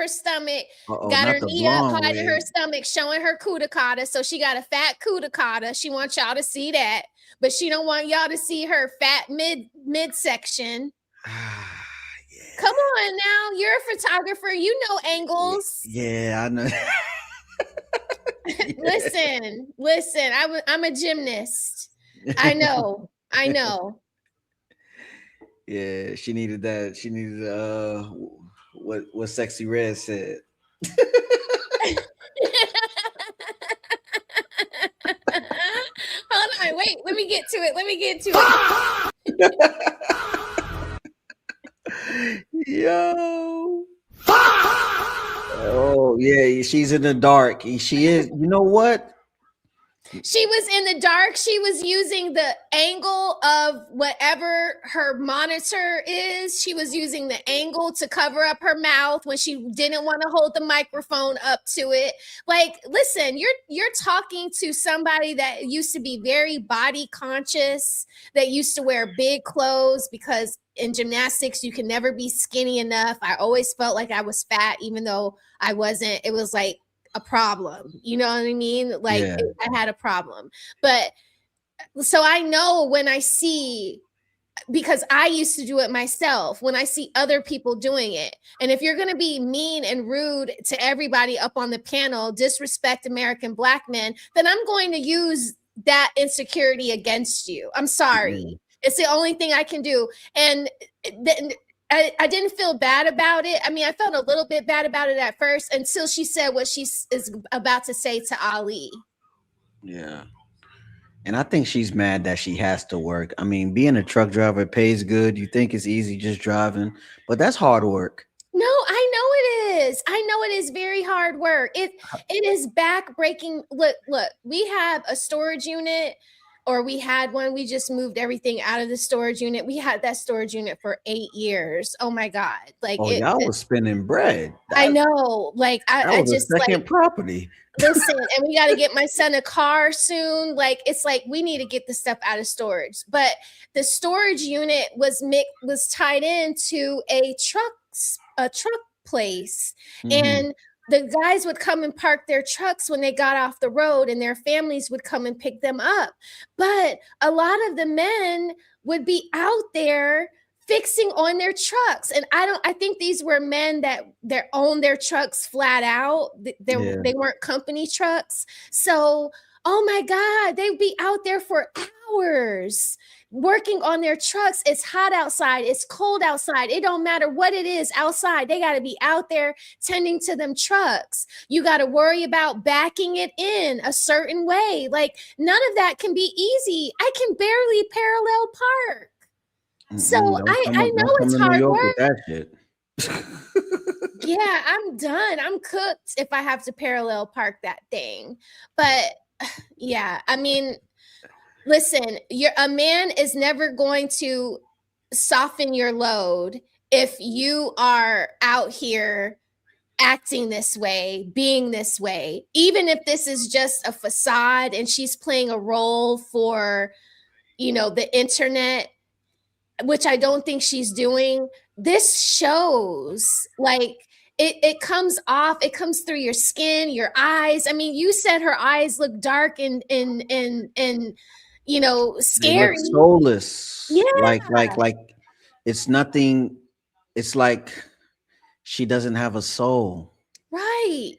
stomach. Uh-oh, Got not her the knee up, blonde hiding her wig. stomach, showing her cudicata. So she got a fat cudicata. She wants y'all to see that, but she don't want y'all to see her fat midsection. Come on now, you're a photographer. You know angles. Yeah, I know. Listen. I'm a gymnast. I know. Yeah, she needed that. She needed what Sexy Red said. Hold on, wait. Let me get to it. Yo. Oh yeah, she's in the dark. She is. You know what? She was in the dark. She was using the angle of whatever her monitor is. She was using the angle to cover up her mouth when she didn't want to hold the microphone up to it. Like, listen, you're talking to somebody that used to be very body conscious, that used to wear big clothes because in gymnastics you can never be skinny enough. I always felt like I was fat, even though I wasn't. It was like a problem, you know what I mean? Like I had a problem. But so I know when I see, because I used to do it myself, when I see other people doing it. And if you're going to be mean and rude to everybody up on the panel, disrespect American Black men, then I'm going to use that insecurity against you. I'm sorry. It's the only thing I can do. And I didn't feel bad about it. I mean, I felt a little bit bad about it at first until she said what she is about to say to Ali. Yeah. And I think she's mad that she has to work. I mean, being a truck driver pays good. You think it's easy just driving, but that's hard work. No, I know it is. I know it is very hard work. It is back-breaking. Look, we have a storage unit, or we had one. We just moved everything out of the storage unit. We had that storage unit for 8 years. Oh my God. Like y'all was spending bread. I know. Like I was just a second property. Listen, and we got to get my son a car soon. Like, it's like we need to get the stuff out of storage. But the storage unit was tied into a truck place. And the guys would come and park their trucks when they got off the road, and their families would come and pick them up. But a lot of the men would be out there fixing on their trucks. And I think these were men that own their trucks flat out. They weren't company trucks. So, oh my God, they'd be out there for hours working on their trucks. It's hot outside. It's cold outside. It don't matter what it is outside. They got to be out there tending to them trucks. You got to worry about backing it in a certain way. Like, none of that can be easy. I can barely parallel park. So I know it's hard work. That shit. Yeah, I'm done. I'm cooked if I have to parallel park that thing. But yeah, I mean, listen, a man is never going to soften your load if you are out here acting this way, being this way. Even if this is just a facade and she's playing a role for, the internet, which I don't think she's doing. This shows, like, it comes off, it comes through your skin, your eyes. I mean, you said her eyes look dark and scary. They look soulless. Yeah. Like it's nothing. It's like she doesn't have a soul. Right.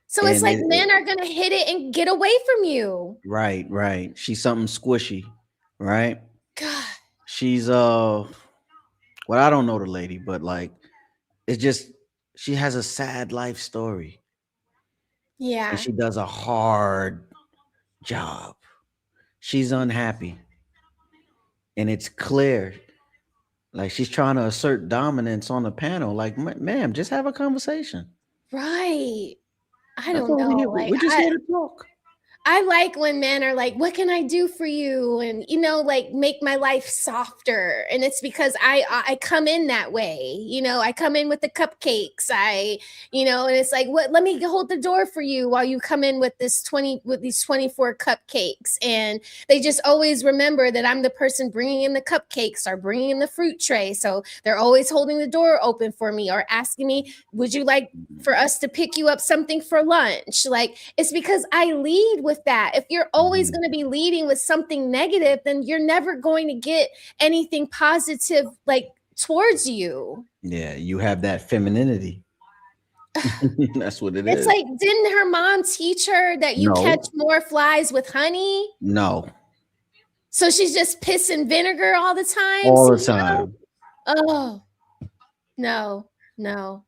So it's like men are gonna hit it and get away from you. Right. She's something squishy, right? God. She's I don't know the lady, but like, it's just, she has a sad life story. Yeah. And she does a hard job. she's unhappy. And it's clear. Like she's trying to assert dominance on the panel. Like, ma'am, just have a conversation. Right. I That's don't all know. we're just here to talk. I like when men are like, what can I do for you? And, you know, like make my life softer. And it's because I come in that way, you know, I come in with the cupcakes. You know, and it's like, what, let me hold the door for you while you come in with these 24 cupcakes. And they just always remember that I'm the person bringing in the cupcakes or bringing in the fruit tray. So they're always holding the door open for me or asking me, would you like for us to pick you up something for lunch? Like, it's because I lead with that. If you're always going to be leading with something negative, then you're never going to get anything positive like towards you. Yeah, you have that femininity. That's what it is. It's like, didn't her mom teach her that you No. catch more flies with honey? No. So she's just pissing vinegar all the time? All the See, you know? time. Oh, no.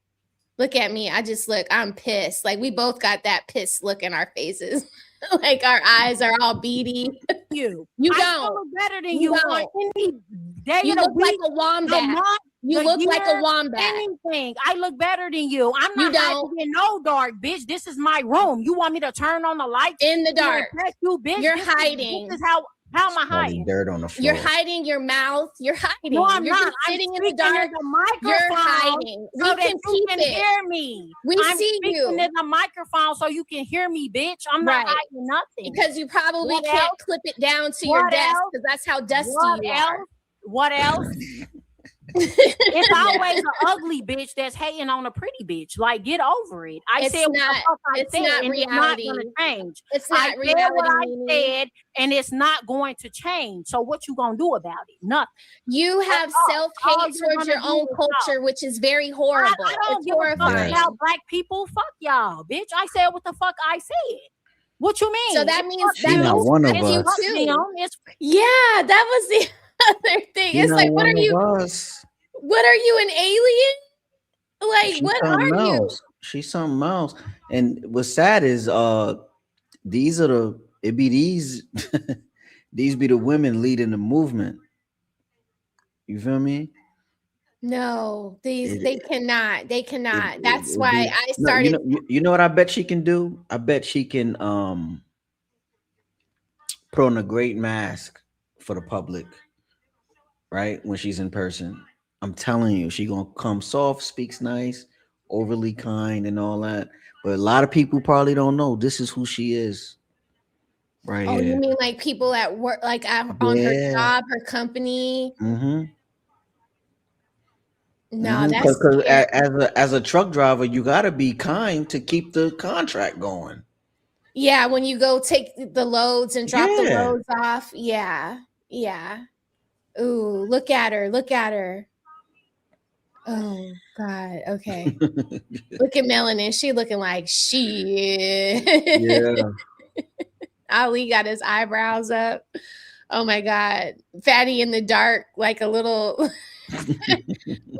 Look at me. I'm pissed. Like we both got that pissed look in our faces. Like our eyes are all beady. You don't. I look better than you. don't. On any day You of the look like week, a wombat. the month, You the look like a year, wombat. Anything. I look better than you. I'm You not don't. hiding in no dark, bitch. This is my room. You want me to turn on the lights In the to dark. impress you, bitch? You're This hiding. This is how am I Smelling hiding? dirt on the floor. You're hiding your mouth. You're hiding. No, I'm You're not. just I'm sitting in the speaking dark. in the microphone. You're hiding. So We that can you keep can it. hear me. We I'm see speaking you. in the microphone so you can hear me, bitch. I'm not Right. hiding nothing. Because you probably What can't else? clip it down to your What desk else? because that's how dusty What you else? are. What else? It's always an ugly bitch that's hating on a pretty bitch. Like, get over it. I It's said what the not- fuck I it's said, not and reality. it's not gonna change. It's I not said reality. what I Mimi. said, and it's not going to change. So what you gonna do about it? Nothing. You have All self-hate you're towards your gonna do own is culture, which is very horrible. I don't It's give a fuck horrifying. about black people. Fuck y'all, bitch. I said what the fuck I said. What you mean? So that It's means fuck that She not means one of fuck you us. too. them. It's Yeah, that was the other thing. She It's not like, what one are you? of us. What are you, an alien? Like, She's what are something you? else. She's something else. And what's sad is these are the it be these these be the women leading the movement. You feel me? No, they cannot. They cannot. It- That's it why be- I No, started. you know what I bet she can do? I bet she can put on a great mask for the public, right? When she's in person. I'm telling you, she gonna come soft, speaks nice, overly kind, and all that. But a lot of people probably don't know this is who she is. Right Oh, here. you mean like people at work, like on her Yeah. job, her company? Mm-hmm. No, that's Because scary. as a truck driver, you gotta be kind to keep the contract going. Yeah, when you go take the loads and drop the Yeah. loads off. Yeah. Ooh, look at her. Look at her. Oh God. Okay. Look at Melanin. She looking like shit. Yeah. Ali got his eyebrows up. Oh my God. Fatty in the dark, like a little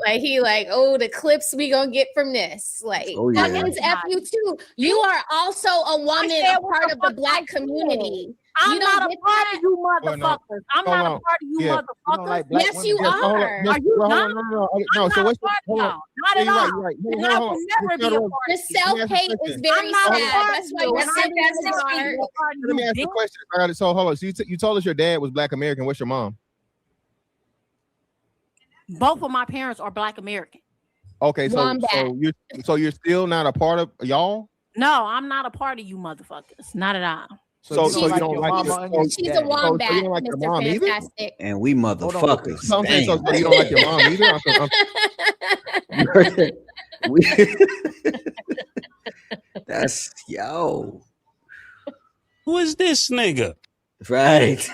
like he like, oh, the clips we gonna get from this. Like Oh, that yeah. means F you too. You are also a woman, said a what part the of the fuck black I said. community. I'm You don't not a get part that? of you Oh, no. motherfuckers. I'm Hold not a on. part of you Yeah. motherfuckers. black Yes, women? you Hold on, are. Are you well, not? no. I'm No, so not what's a part of hold on. y'all. Not Yeah, at you're right, all. you're right. And Hold I on. will never be a part The of you. self-hate is question. very I'm not a sad. part That's of why you, you're and I sitting will in the never be dark. a part of Let me you, ask you a bitch. question. I got it. So hold on. So you told us your dad was Black American. What's your mom? Both of my parents are Black American. Okay, Wombat. so you're still not a part of y'all. No, I'm not a part of you motherfuckers. Not at all. So you you like don't your like mama and your She's a daddy. wombat, you don't like your Mr. mom either? Fantastic. And we motherfuckers. So I'm saying, so Damn. you don't like your mom either? That's yo. Who is this nigga? Right.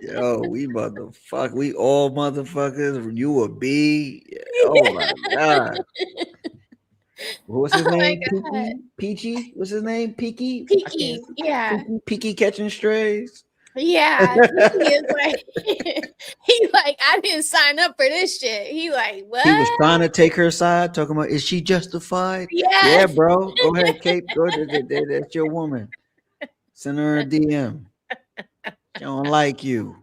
Yo, we motherfucker. We all motherfuckers. You a B. Oh my God. What's his Oh my name? God. Peachy? What's his name? Peaky? Peaky, yeah. Peaky catching strays. Yeah, he is like, he like, I didn't sign up for this shit. He like, what? He was trying to take her side, talking about, is she justified? Yes. Yeah, bro. Go ahead, Kate. Go ahead. That's your woman. Send her a DM. She don't like you.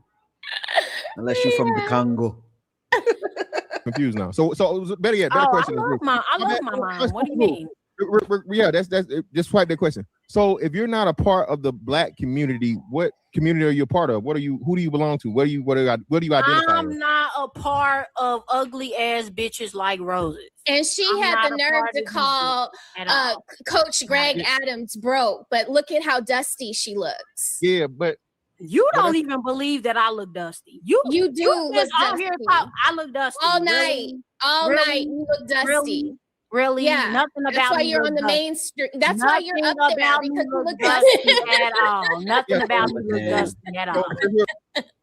Unless you're from the Congo. Confused now. So better yet, better question. I love my mom. What do you mean? Yeah, that's just quite the question. So if you're not a part of the black community, what community are you a part of? Who do you belong to? What do you identify I'm as? not a part of ugly ass bitches like Roses. And she had the nerve to call Coach Greg Adams broke, but look at how dusty she looks. Yeah, but you don't even believe that I look dusty. You do look out here dusty. I look dusty All night. All night you look dusty. Really? Yeah. Nothing about That's why me you're look on the dusty. main street. That's why you're up Nothing there about because me you look look dusty dusty at all. Nothing about me look dusty at all.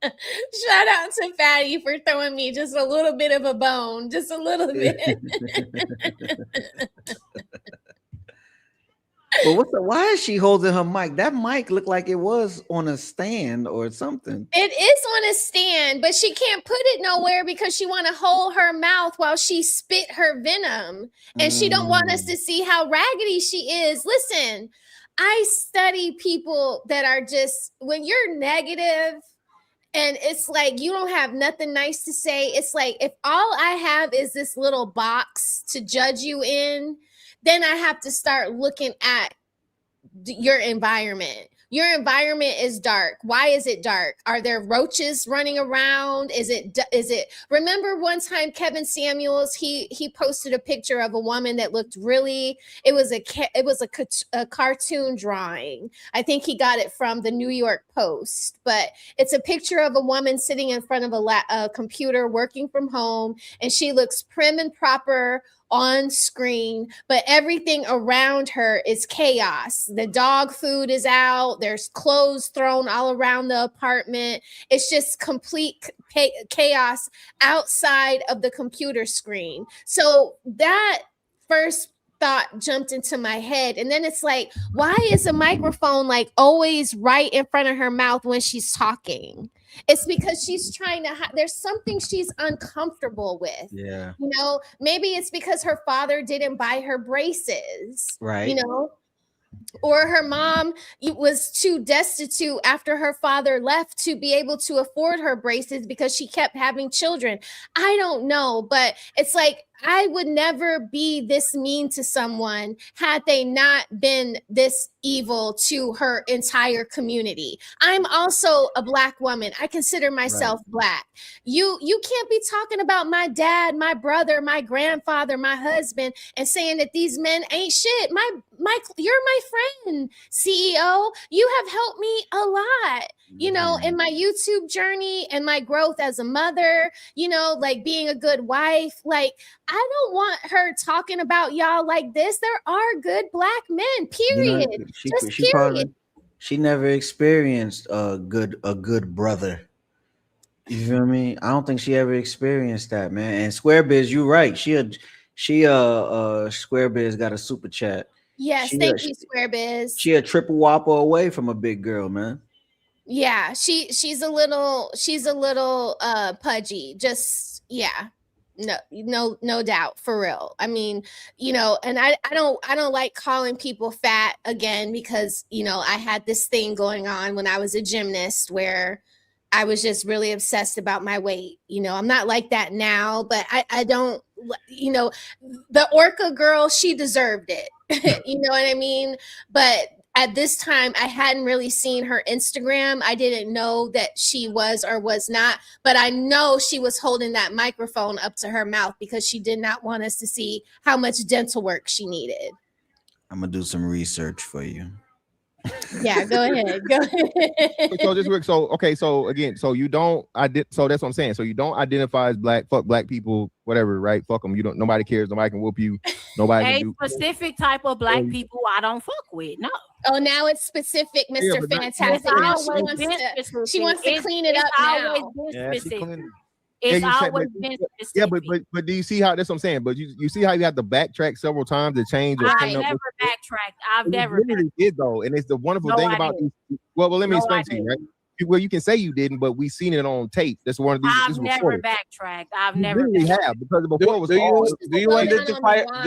Shout out to Fatty for throwing me just a little bit of a bone, just a little bit. But why is she holding her mic? That mic looked like it was on a stand or something. It is on a stand, but she can't put it nowhere because she want to hold her mouth while she spit her venom, and she don't want us to see how raggedy she is. Listen, I study people that are just, when you're negative and it's like you don't have nothing nice to say, it's like if all I have is this little box to judge you in, then I have to start looking at your environment. Your environment is dark. Why is it dark? Are there roaches running around? Is it remember one time Kevin Samuels, he posted a picture of a woman that looked really, it was a cartoon drawing. I think he got it from the New York Post, but it's a picture of a woman sitting in front of a computer working from home, and she looks prim and proper on screen, but everything around her is chaos. The dog food is out. There's clothes thrown all around the apartment. It's just complete chaos outside of the computer screen. So that first thought jumped into my head, and then it's like, why is a microphone like always right in front of her mouth when she's talking? It's because she's trying to there's something she's uncomfortable with. Yeah. You know, maybe it's because her father didn't buy her braces. Right. You know, or her mom was too destitute after her father left to be able to afford her braces because she kept having children. I don't know, but it's like, I would never be this mean to someone had they not been this evil to her entire community. I'm also a Black woman. I consider myself Black. You can't be talking about my dad, my brother, my grandfather, my husband, and saying that these men ain't shit. You're my friend, CEO. You have helped me a lot, you know, in my YouTube journey and my growth as a mother, you know, like being a good wife. Like, I don't want her talking about y'all like this. There are good Black men, period. You know, she never experienced a good brother. You feel me? I don't think she ever experienced that, man. And Square Biz, you're right. Square Biz got a super chat. Yes, thank you, Square Biz. She a triple whopper away from a big girl, man. Yeah, she's a little pudgy. Just no doubt, for real. I mean, you know, and I don't like calling people fat again, because, you know, I had this thing going on when I was a gymnast where I was just really obsessed about my weight. You know, I'm not like that now, but I don't, you know, the Orca girl, she deserved it. You know what I mean? But at this time, I hadn't really seen her Instagram. I didn't know that she was or was not, but I know she was holding that microphone up to her mouth because she did not want us to see how much dental work she needed. I'm gonna do some research for you. Yeah, go ahead. So just Rick, so again, so you don't so that's what I'm saying. So you don't identify as Black, fuck Black people, whatever, right? Fuck them. You don't, nobody cares, nobody can whoop you, nobody can do specific type of Black people I don't fuck with. No. Oh, now it's specific, Mr. Fantastic. Now she wants to clean it up now. It's always been specific. Yeah, but do you see how, that's what I'm saying? But you see how you have to backtrack several times to change or I never backtracked. I've never did though, and it's the wonderful thing about these. Well, let me explain to you, right? well, you can say you didn't, but we seen it on tape. That's one of these. I've this never recorded. backtracked. I've You never literally backtracked. have, because before it was all. Do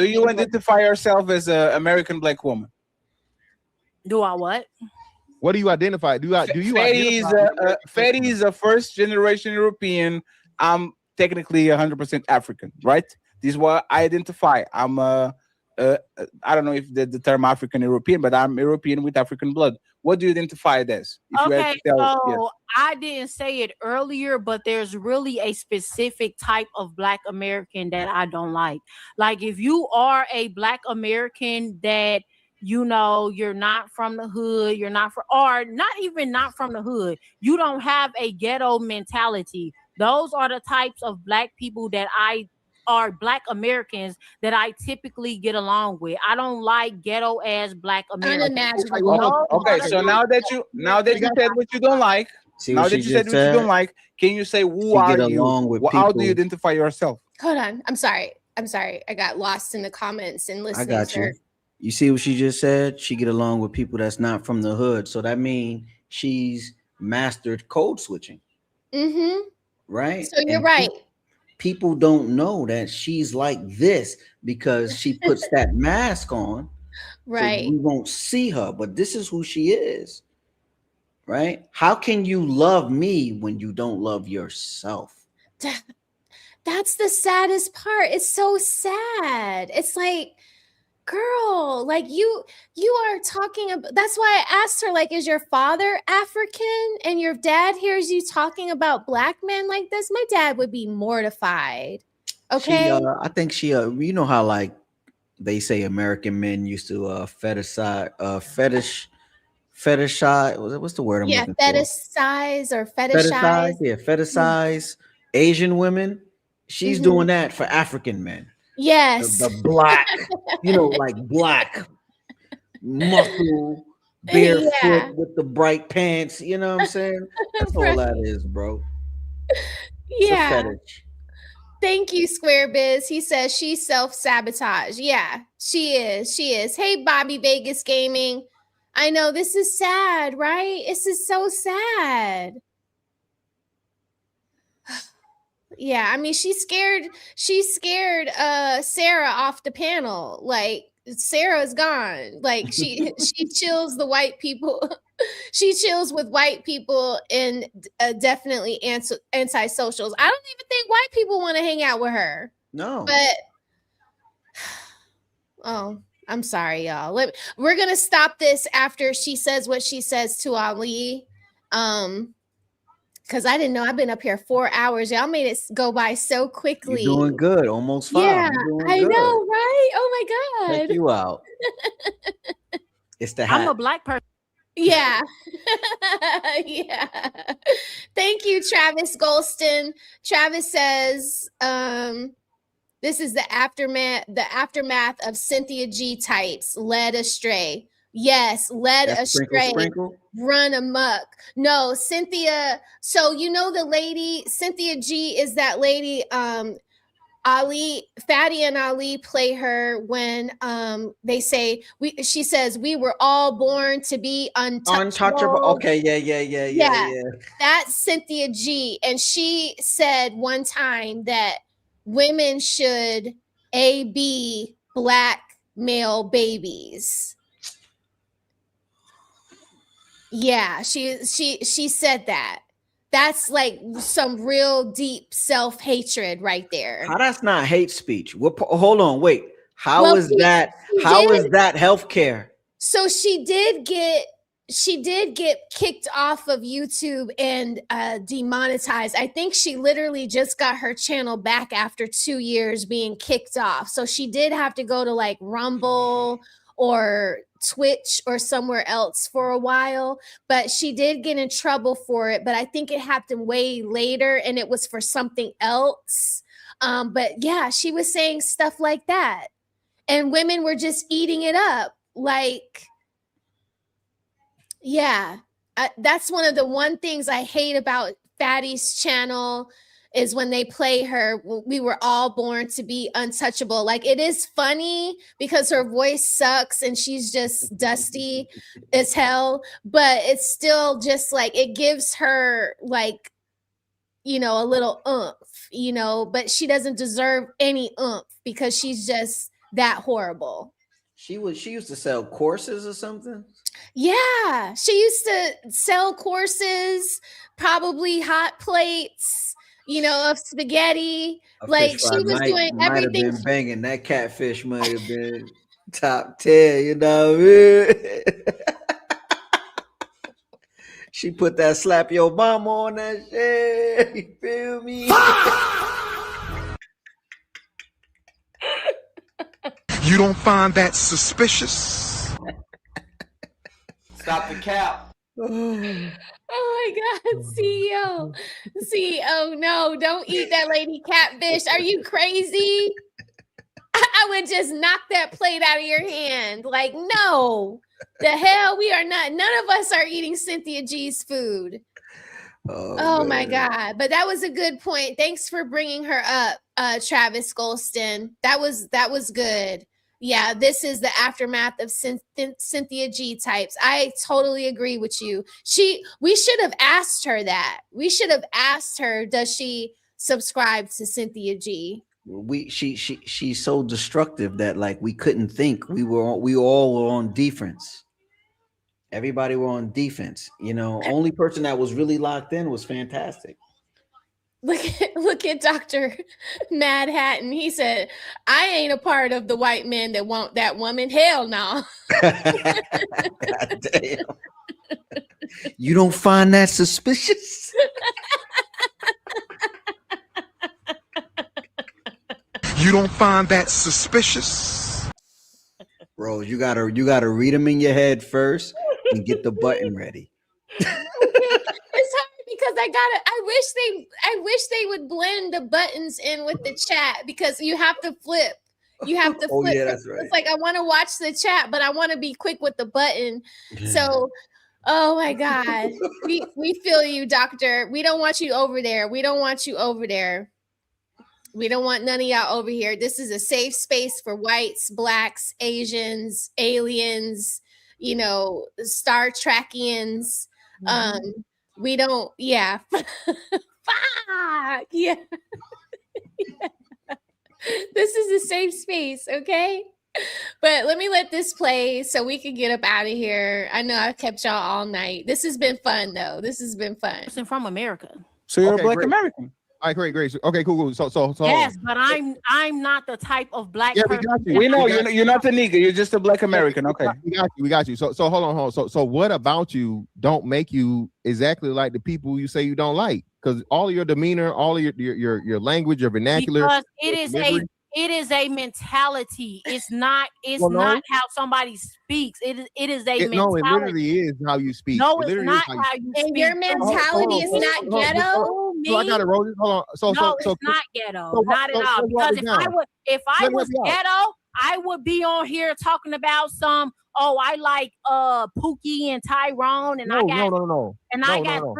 you identify yourself as an American black woman? Do I what? What do you identify? Do you Fatty is a first generation European. I'm technically 100% African, right? This is what I identify. I'm I don't know if the term African European, but I'm European with African blood. What do you identify it as? If you had Okay, to tell, so yes. I didn't say it earlier, but there's really a specific type of Black American that I don't like. Like if you are a Black American that you're not from the hood, you're not from, or not even not from the hood, you don't have a ghetto mentality. Those are the types of Black people that are Black Americans that I typically get along with. I don't like ghetto ass Black Americans. Unimaginable. Okay, so now that you said what you don't like, See now what that she you said just what you don't said? like, can you say who She are get you? along with How do you people. identify yourself? Hold on. I'm sorry. I got lost in the comments and I listening. got you. You see what she just said? She get along with people that's not from the hood. So that means she's mastered code switching, Mm-hmm. right? So you're And right. people don't know that she's like this because she puts that mask on. Right. So we won't see her, but this is who she is. Right? How can you love me when you don't love yourself? That's the saddest part. It's so sad. It's like, girl, like you are talking about, that's why I asked her, like, is your father African and your dad hears you talking about Black men like this? My dad would be mortified. Okay. I think she you know how like they say American men used to fetishize what's the word I'm Yeah, looking for? fetishize or fetishize. Fetishize Asian women. She's doing that for African men. Yes. The black, like black muscle, barefoot with the bright pants. You know what I'm saying? That's all that is, bro. It's a Yeah. fetish. Thank you, Square Biz. He says she's self-sabotage. Yeah, she is. She is. Hey, Bobby Vegas Gaming. I know this is sad, right? This is so sad. Yeah, I mean, she scared Sarah off the panel. Like Sarah's gone. Like she chills the white people. She chills with white people and definitely anti-socials. I don't even think white people want to hang out with her. No. But oh, I'm sorry, y'all. We're gonna stop this after she says what she says to Ali. Because I didn't know. I've been up here 4 hours. Y'all made it go by so quickly. You're doing good. Almost 5. Yeah, You're doing I good. know, right? Oh my God. Check you out. It's the I'm hat. a Black person. Yeah. Yeah. Thank you, Travis Golston. Travis says, this is the aftermath of Cynthia G types led astray. Yes, led astray. Sprinkle. Run amok. No, Cynthia. So you know the lady, Cynthia G is that lady. Ali, Fatty and Ali play her when they say she says we were all born to be untouchable. Okay, yeah. That's Cynthia G. And she said one time that women should be Black male babies. Yeah, she said that. That's like some real deep self-hatred right there. How that's not hate speech? Hold on, wait. How is that healthcare? So she did get kicked off of YouTube and demonetized. I think she literally just got her channel back after 2 years being kicked off. So she did have to go to like Rumble or Twitch or somewhere else for a while, but she did get in trouble for it. But I think it happened way later and it was for something else. But yeah, she was saying stuff like that and women were just eating it up. Like, yeah, that's one of the things I hate about Fatty's channel is when they play her, "We were all born to be untouchable." Like, it is funny because her voice sucks and she's just dusty as hell, but it's still just like, it gives her like, you know, a little oomph, you know, but she doesn't deserve any oomph because she's just that horrible. She used to sell courses or something. Yeah, she used to sell courses, probably hot plates, you know, of spaghetti. A Like, fish she fry was doing might have everything. been banging. That catfish might have been top 10. You know what I mean? She put that slap your mama on that shit. You feel me? You don't find that suspicious? Stop the cap. Oh my God, CEO, no, don't eat that lady catfish. Are you crazy? I would just knock that plate out of your hand. Like, no, the hell, we are not. None of us are eating Cynthia G's food. Oh my God. But that was a good point. Thanks for bringing her up, Travis Golston. That was good. Yeah, this is the aftermath of Cynthia G types. I totally agree with you. We should have asked her that. We should have asked her, does she subscribe to Cynthia G? She's so destructive that like we couldn't think. We all were on defense. Everybody were on defense. You know, only person that was really locked in was Fantastic. Look at Dr. Mad Hatton. He said, I ain't a part of the white men that want that woman. Hell no. God damn. You don't find that suspicious? You don't find that suspicious? Bro, you gotta read them in your head first and get the button ready. It's hard because I wish they would blend the buttons in with the chat, because you have to flip. You have to flip. Oh, yeah, that's right. It's like, I want to watch the chat, but I want to be quick with the button. So, oh my God. We feel you, doctor. We don't want you over there. We don't want you over there. We don't want none of y'all over here. This is a safe space for whites, blacks, Asians, aliens, you know, Star Trekians. We don't, yeah. Fuck. Yeah. This is a safe space, okay? But let me let this play so we can get up out of here. I know I've kept y'all all night. This has been fun, though. This has been fun. I'm from America. So you're Okay, a Black great. American. All right, great. Okay, cool. So Yes, but I'm not the type of black Yeah, we person. got you. We know you're not a nigga. You're just a Black American. Okay. We got you. So hold on. So what about you don't make you exactly like the people you say you don't like? Because all of your demeanor, all of your language, your vernacular. Because it is a mentality. It's not how somebody speaks. It is a mentality. No, it literally is how you speak. No, It it's literally not is how you speak. And your mentality is not ghetto. So I gotta roll this. Hold on. No, it's not ghetto. Not at all. Because if I was ghetto, I would be on here talking about some, oh, I like Pookie and Tyrone, and I got 3-4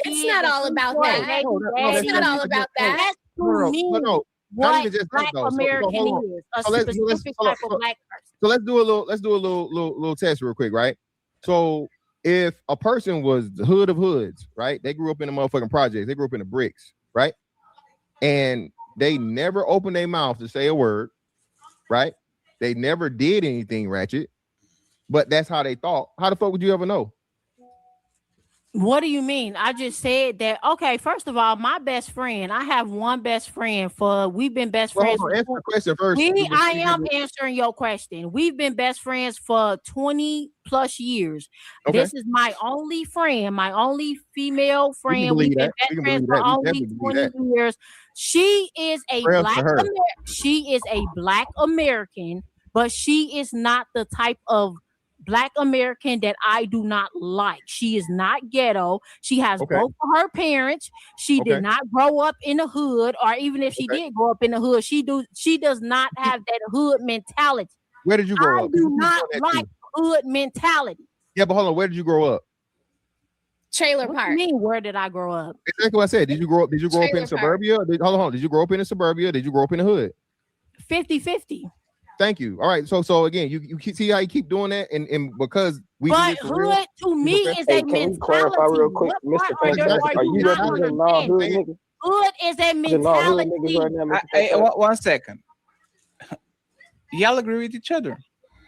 kids. It's not all about that. It's not all about that. That's to me what Black American is. A specific type of black person. So let's do a little test real quick, right? So if a person was the hood of hoods, right? They grew up in the motherfucking projects. They grew up in the bricks, right? And they never opened their mouth to say a word, right? They never did anything ratchet, but that's how they thought. How the fuck would you ever know? What do you mean? I just said that. Okay, first of all, my best friend, I have one best friend we've been best friends. Answer the question first. I am answering your question. We've been best friends for 20 plus years. Okay. This is my only friend, my only female friend. We've been best friends for only 20 years. She is a black American, but she is not the type of Black American that I do not like. She is not ghetto. She has both of her parents. She did not grow up in the hood, or even if she did grow up in the hood, she does not have that hood mentality. Where did you grow up? I do not like hood mentality. Yeah, but hold on. Where did you grow up? Trailer What do park. you mean, where did I grow up? Exactly what I said. Did you grow up? Did you grow up Trailer in park. suburbia? Hold on. Did you grow up in the suburbia? Did you grow up in the hood? 50-50. Thank you. All right. So again, you see how you keep doing that, and because we. But hood to me is a Hey, can we clarify mentality. real quick, What Mr. part Fantastic? Are you not representing all hood understanding? niggas? Hood is a Representing all hood mentality. niggas right now, Mr. Hey, Fantastic? one second. Y'all agree with each other.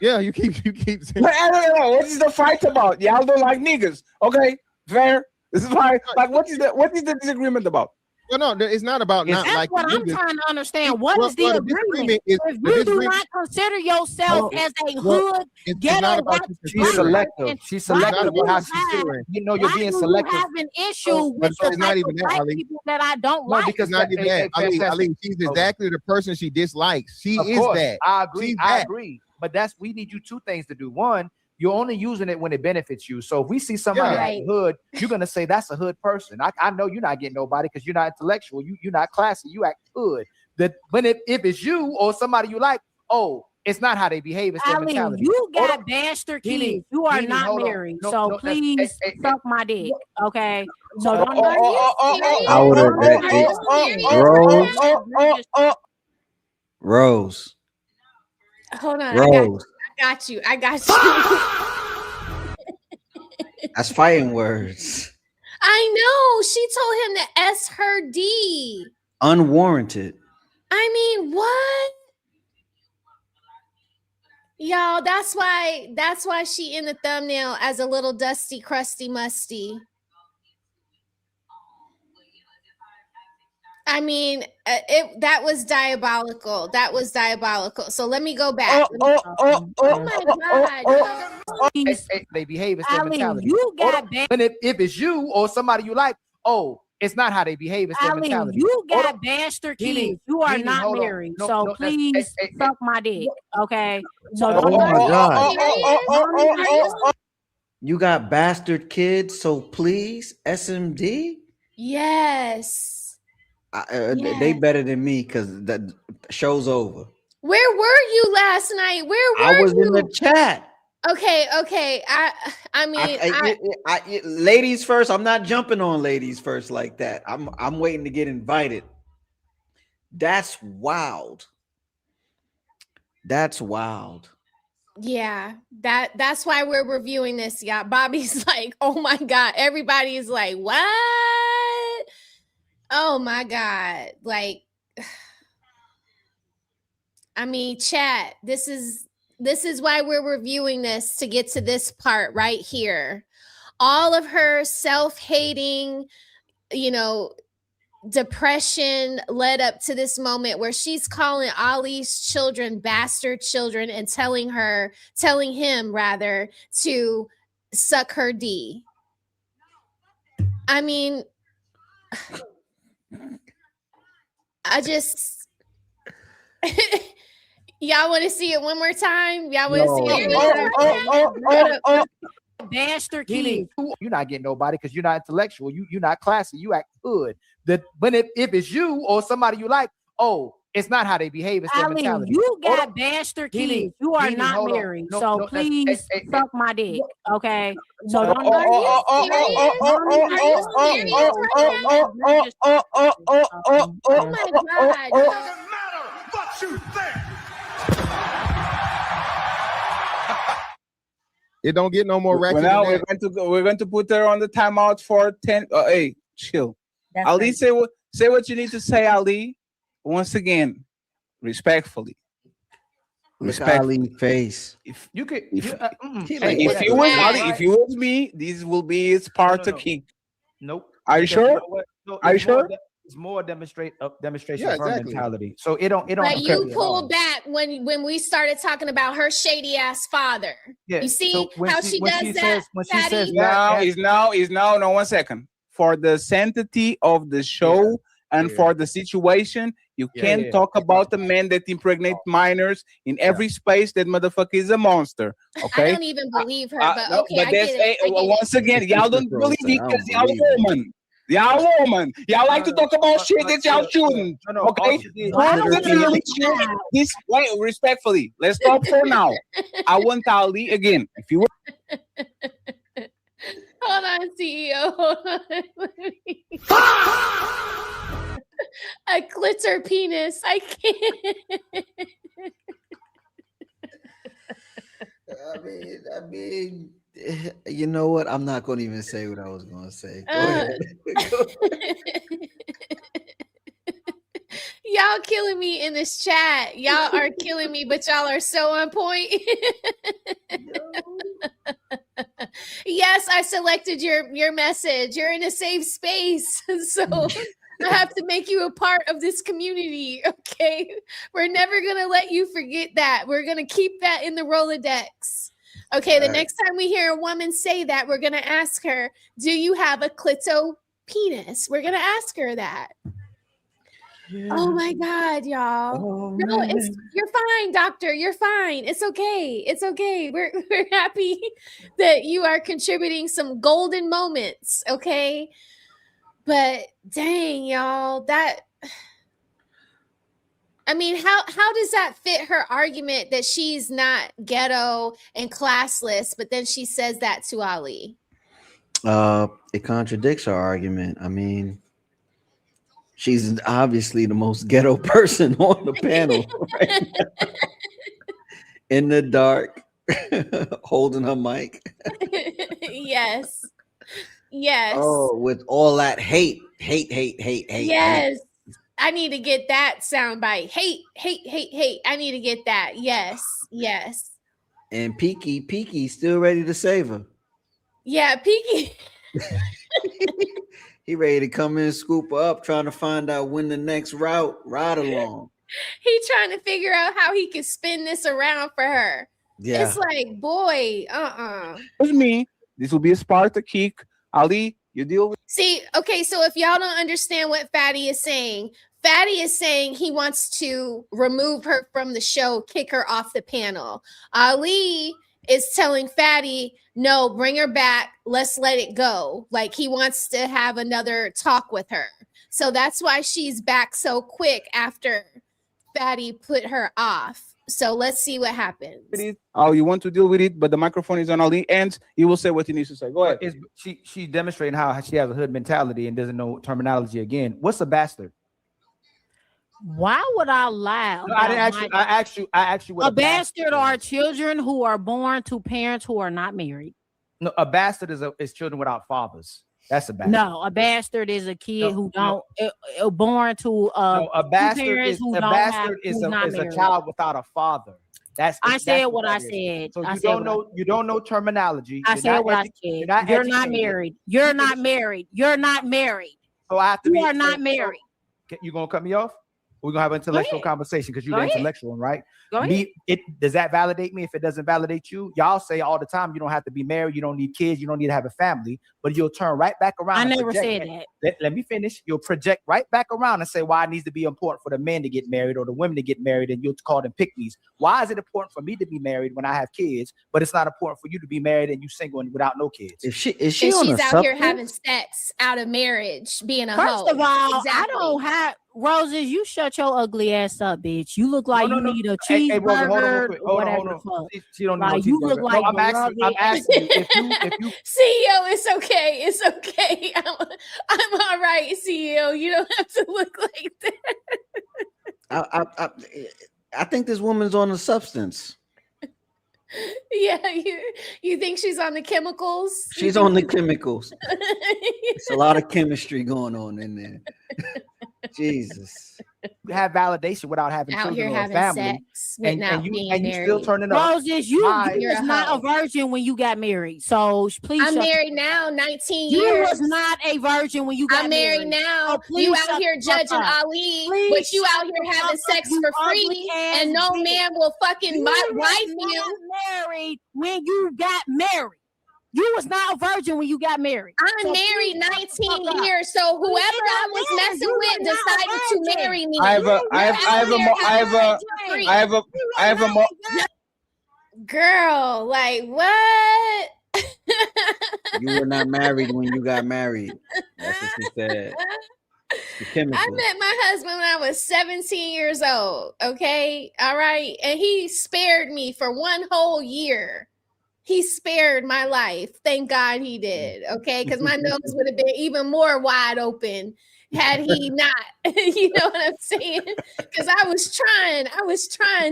Yeah, you keep saying. No. What is the fight about? Y'all don't like niggas. Okay, fair. This is why. Like, what is the disagreement about? Well, no, it's not about not That's like what I'm niggas. trying to understand. What is the Well, agreement? is- If the you do disagreement- not consider yourself as a hood, it's ghetto, not about rap, you She's considering. selective. She's why selective do about how you she's have- considering. You know, you're why being do selective. you have an issue with But the it's not type even of that, black Ali. people that I don't No, like? because It's not even that. Ali, fantastic. she's exactly the person she dislikes. She Of is course, that. I agree. She's I that. agree. But we need you two things to do. One, you're only using it when it benefits you. So if we see somebody Yeah. act hood, you're gonna say that's a hood person. I know you're not getting nobody because you're not intellectual. You're not classy. You act hood. That when if it's you or somebody you like, oh, it's not how they behave. It's their Ali, mentality. you Hold got on. bastard Nene, kids. You are Nene, not hold on. married. No, So no, that's- please hey, suck my dick. Okay. So Oh, don't Are you I would have. serious? Are you serious? Rose. Rose. Hold on. Rose. I got you. That's fighting words. I know. She told him to S her D. Unwarranted. I mean, what? Y'all, that's why she in the thumbnail as a little dusty, crusty, musty. I mean, that was diabolical. That was diabolical. So let me go back. Oh my God. They behave. It's their Ali, mentality. you got and if it's you or somebody you like, oh, it's not how they behave. It's their Ali, mentality. you got bastard Nene, kids. You are Nene, not hold on. married. No, So no, that's- please suck my dick. Okay. So Oh don't my God. Are you You got bastard kids, so please, SMD. Yes. They better than me because the show's over. Where were you last night? Where were I was you? in the chat. Okay. I mean, Ladies first. I'm not jumping on ladies first like that. I'm waiting to get invited. That's wild. That's wild. yeah, that's why we're reviewing this. Yeah, Bobby's like, oh my God. Everybody is like, what? Oh my God. Like, I mean, chat, this is why we're reviewing this, to get to this part right here. All of her self-hating, depression led up to this moment where she's calling Ali's children bastard children and telling him rather, to suck her D. I mean, I just y'all want to see it one more time? Y'all want to see it one more time? Bastard Nene, kids. you're not getting nobody because you're not intellectual. You're not classy. You act hood. That when if it's you or somebody you like, oh, it's not how they behave. It's their Ali, mentality. you got bastard Nene, kids. You are Nene, not hold on. married. No, So no, that's- please suck my dick. Okay. So don't Oh my God. What you think? It don't get no more ratchet. Well, now than that. we're going to put her on the timeout for 10. Hey, chill. That's Ali, right. say what you need to say, Ali. Once again, respectfully. Look at Ali's face. If you could, He like, if what you the was fuck? Ali, if you was me, this will be its part to kick. Nope. Are you Because you sure? know what? No, Are you it's more sure? It's more demonstration Yeah, of her exactly. mentality. So it don't. But you affect me at all. pulled back when we started talking about her shady ass father. Yeah, You see so when how she- she when does she that? says- when she Patty? says No, 1 second. For the sanctity of the show and for the situation, you can't talk about the man that impregnate minors in every space. That motherfucker is a monster. Okay. I don't even believe her, but No, okay, but I get that's it. I get once again, y'all don't believe it because y'all woman. Y'all woman. Y'all like to talk about shit that y'all shouldn't. Okay. This wait, respectfully, let's stop for now. I want Ali again. If you Hold on, CEO. Hold on. A glitter penis. I can't. I mean, you know what? I'm not going to even say what I was going to say. Go ahead. Y'all killing me in this chat. Y'all are killing me, but y'all are so on point. Yes, I selected your message. You're in a safe space. So I have to make you a part of this community. Okay. We're never gonna let you forget that. We're gonna keep that in the Rolodex. Okay, the next time we hear a woman say that, we're gonna ask her, do you have a clito penis? We're gonna ask her that. Oh my God, y'all. No, you're fine, doctor. You're fine. It's okay. It's okay. We're happy that you are contributing some golden moments, okay? But dang, y'all, I mean, how does that fit her argument that she's not ghetto and classless, but then she says that to Ali? It contradicts her argument. I mean, she's obviously the most ghetto person on the panel right now. In the dark, holding her mic. Yes. Yes. Oh, with all that hate. Yes. I need to get that soundbite. Hate. I need to get that. Yes. And Peaky still ready to save her. Yeah, Peaky. He ready to come in, scoop her up, trying to find out when the next ride along. He trying to figure out how he can spin this around for her. Yeah. It's like, boy, With me, this will be a Sparta kick. Ali, you deal with. See, okay, so if y'all don't understand what Fatty is saying he wants to remove her from the show, kick her off the panel. Ali is telling Fatty, no, bring her back. Let's let it go. Like he wants to have another talk with her. So that's why she's back so quick after Fatty put her off. So let's see what happens. Oh, you want to deal with it, but the microphone is on Ali, and he will say what he needs to say. Go ahead. She's demonstrating how she has a hood mentality and doesn't know terminology again. What's a bastard? Why would I lie? No, I didn't ask you. I asked you what a bastard are children who are born to parents who are not married. No, a bastard is children without fathers. That's a bastard. No, a bastard is a kid who don't born to a bastard is a child without a father. I said what I said. So you don't know terminology. I said what I said. You're not married. You're not married. You're not married. So I have to. You are not married. You gonna cut me off? We're gonna have an intellectual conversation because you're the intellectual one, right? Go ahead. Does that validate me? If it doesn't validate you, y'all say all the time you don't have to be married, you don't need kids, you don't need to have a family, but you'll turn right back around. I never said that. Let me finish. You'll project right back around and say why it needs to be important for the men to get married or the women to get married, and you'll call them pick-me's. Why is it important for me to be married when I have kids, but it's not important for you to be married and you single and without no kids? Is she she's out here having sex out of marriage, being a hoe. First of all, I don't have Roses. You shut your ugly ass up, bitch. You look like you need a cheeseburger. Hold on. She don't need no you look cheeseburger. like I'm asking you if you CEO, it's okay. It's okay. I'm all right, CEO. You don't have to look like that. I think this woman's on a substance. Yeah, you think she's on the chemicals? She's on the chemicals. It's a lot of chemistry going on in there. Jesus. You have validation without having out children here or having family, sex without being married. You still turning up. Roses, you was not a virgin when you got married. So please. I'm married now, 19 years. You was not a virgin when you got married. I'm married now. So you out here judging Ali, but you out here having sex for free, and no man will fucking wife you. Married when you got married. You was not a virgin when you got married. I'm married 19 years, so whoever I was messing with decided to marry me. I have a more. Girl, like what? You were not married when you got married. That's what she said. I met my husband when I was 17 years old. Okay, all right, and he spared me for one whole year. He spared my life. Thank God he did. Okay. Because my nose would have been even more wide open had he not. You know what I'm saying? Because I was trying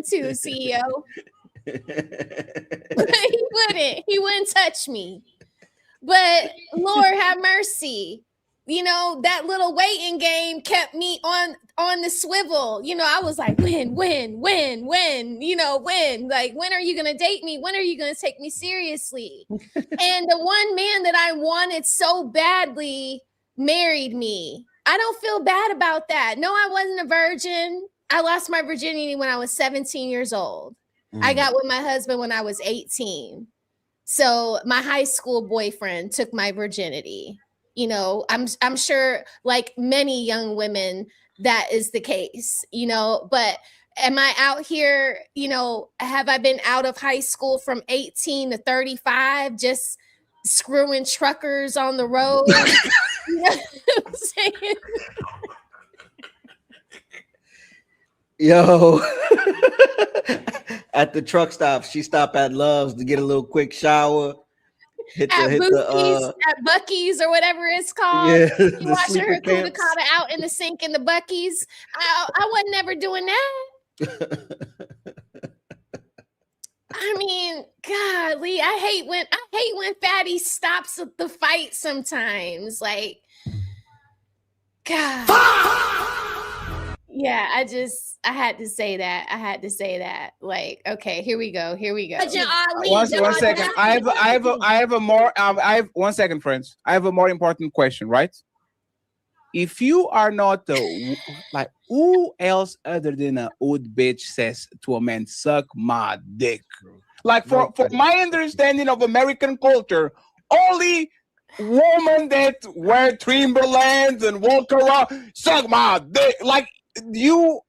to, CEO. But he wouldn't touch me. But Lord have mercy. You know, that little waiting game kept me on the swivel. You know, I was like, when, you know, when? Like, when are you going to date me? When are you going to take me seriously? And the one man that I wanted so badly married me. I don't feel bad about that. No, I wasn't a virgin. I lost my virginity when I was 17 years old. I got with my husband when I was 18. So my high school boyfriend took my virginity. You know, I'm sure like many young women, that is the case, you know, but am I out here, you know, have I been out of high school from 18 to 35, just screwing truckers on the road? You know what I'm saying? Yo, at the truck stop, she stopped at Love's to get a little quick shower. At Buc-ee's or whatever it's called. Yeah, You the washing her sleeper camps. Kudakata out in the sink in the Buc-ee's. I wasn't never doing that. I mean, golly, I hate when Fatty stops the fight sometimes. Like, God. Yeah, I had to say that. Like, okay, here we go. One second. I have a more. I have 1 second, friends. I have a more important question, right? If you are not like, who else other than a old bitch says to a man, "Suck my dick"? Like for my understanding of American culture, only women that wear Timberlands and walk around suck my dick. Like, you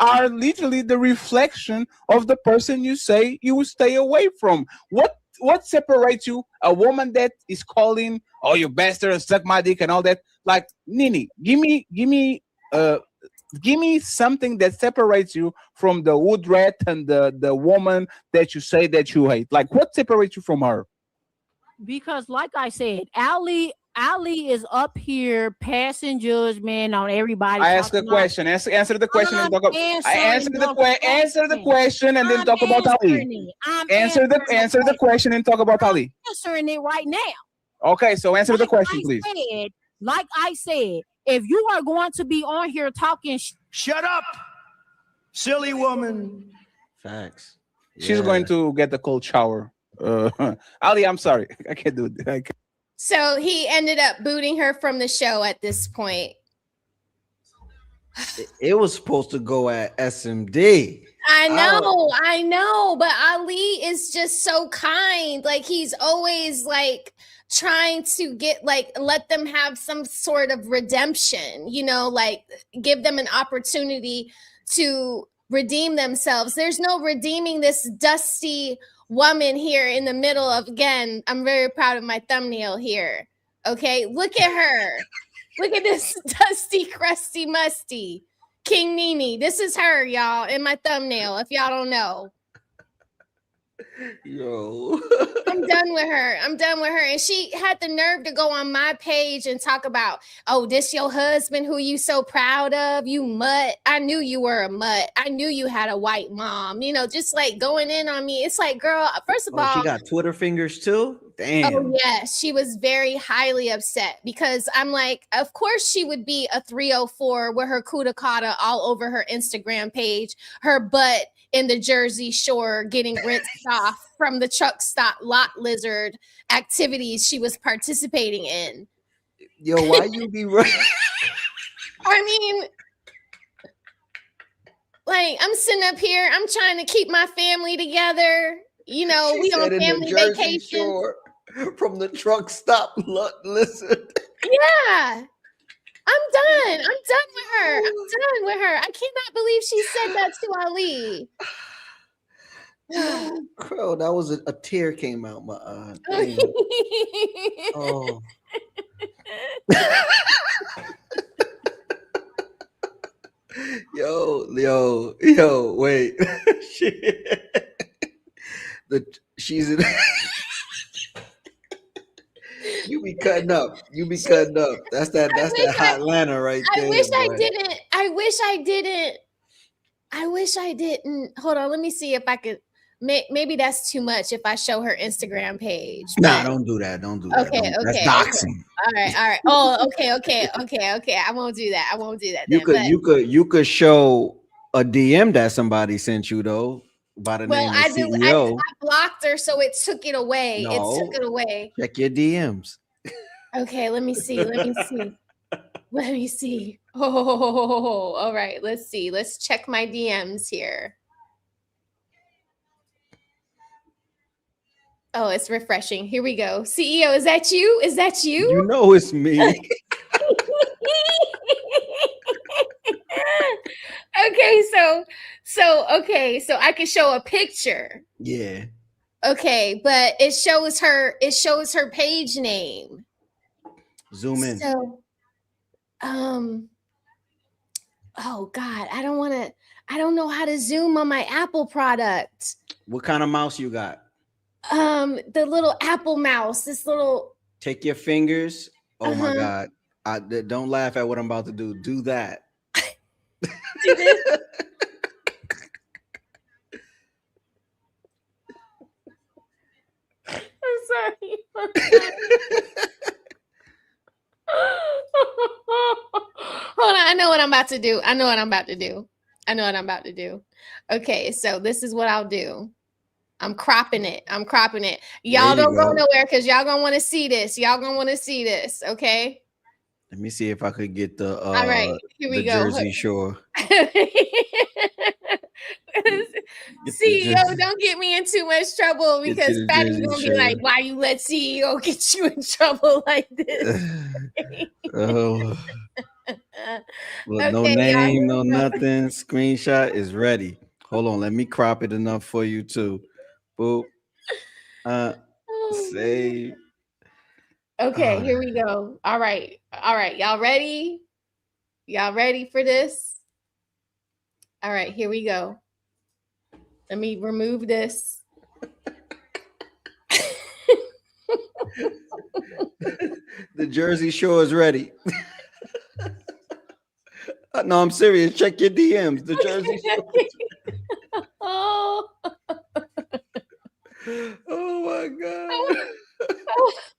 are literally the reflection of the person you say you will stay away from. What separates you? A woman that is calling, "Oh, you bastard, suck my dick," and all that. Like, Nini, give me something that separates you from the wood rat and the woman that you say that you hate. Like, what separates you from her? Because like I said, Ali is up here passing judgment on everybody. I ask a question. Answer the question and talk about. Answer the question and then talk about Ali. Answer the question and talk about Ali. Answering it right now. Okay, so answer the question, please. Like I said, if you are going to be on here talking, shut up, silly woman. Facts. She's going to get the cold shower. Ali, I'm sorry, I can't do it. So he ended up booting her from the show at this point. It was supposed to go at SMD. I know, but Ali is just so kind. Like, he's always like trying to get, like, let them have some sort of redemption, you know, like give them an opportunity to redeem themselves. There's no redeeming this dusty woman here in the middle of, again, I'm very proud of my thumbnail here. Okay, look at her. Look at this dusty, crusty, musty King Nene. This is her, y'all, in my thumbnail, if y'all don't know. Yo. I'm done with her. And she had the nerve to go on my page and talk about, "Oh, this your husband who you so proud of, you mutt. I knew you were a mutt. I knew you had a white mom." You know, just like going in on me. It's like, girl, first of all, she got Twitter fingers too? Damn. Oh, yes. She was very highly upset because I'm like, of course she would be a 304 with her Kudakata all over her Instagram page, her butt in the Jersey Shore getting rinsed off from the truck stop lot lizard activities she was participating in. Yo, why you be right? I mean, like, I'm sitting up here, I'm trying to keep my family together. You know, She we said on in the family Jersey vacation. Shore, from the truck stop lot lizard. Yeah. I'm done with her. I cannot believe she said that to Ali. Bro, that was a tear came out my eye. Damn. Oh. Yo, wait. She's in You be cutting up. You be cutting up. That's that hot Atlanta right there. I wish I boy. didn't. I wish I didn't. Hold on. Let me see if I could. Maybe that's too much if I show her Instagram page. Nah, but- don't do that. Don't do that. Okay, Don't- okay. That's doxing. All right. Oh, okay. I won't do that. You then, could but- you could show a DM that somebody sent you though by the Well, name of I CEO. blocked her, so it took it away. No. It took it away. Check your DMs. Okay, let me see. Let me see. Oh, all right. Let's see. Let's check my DMs here. Oh, it's refreshing. Here we go. CEO, is that you? Is that you? You know it's me. Okay, so I can show a picture. Yeah. Okay, but it shows her page name. Zoom in. So oh God, I don't know how to zoom on my Apple product. What kind of mouse you got? The little Apple mouse, this little Take your fingers. Oh my Uh-huh. God. Don't laugh at what I'm about to do. Do that. do this. I'm sorry. Hold on, I know what I'm about to do. Okay, so this is what I'll do. I'm cropping it. Y'all There you don't go go. nowhere because y'all gonna want to see this. Okay. Let me see if I could get the All right, here we the go. Jersey Shore. CEO, don't get me in too much trouble Get because to the Patty's Jersey gonna be Shore. like, "Why you let CEO get you in trouble like this?" Oh, look, no Okay, y'all, name, here no we go. nothing. Screenshot is ready. Hold on, let me crop it enough for you too. Boop. Save. Okay, here we go. All right. Y'all ready? Y'all ready for this? All right, here we go. Let me remove this. The Jersey Shore is ready. No, I'm serious. Check your DMs. The Jersey Shore. Oh. Oh my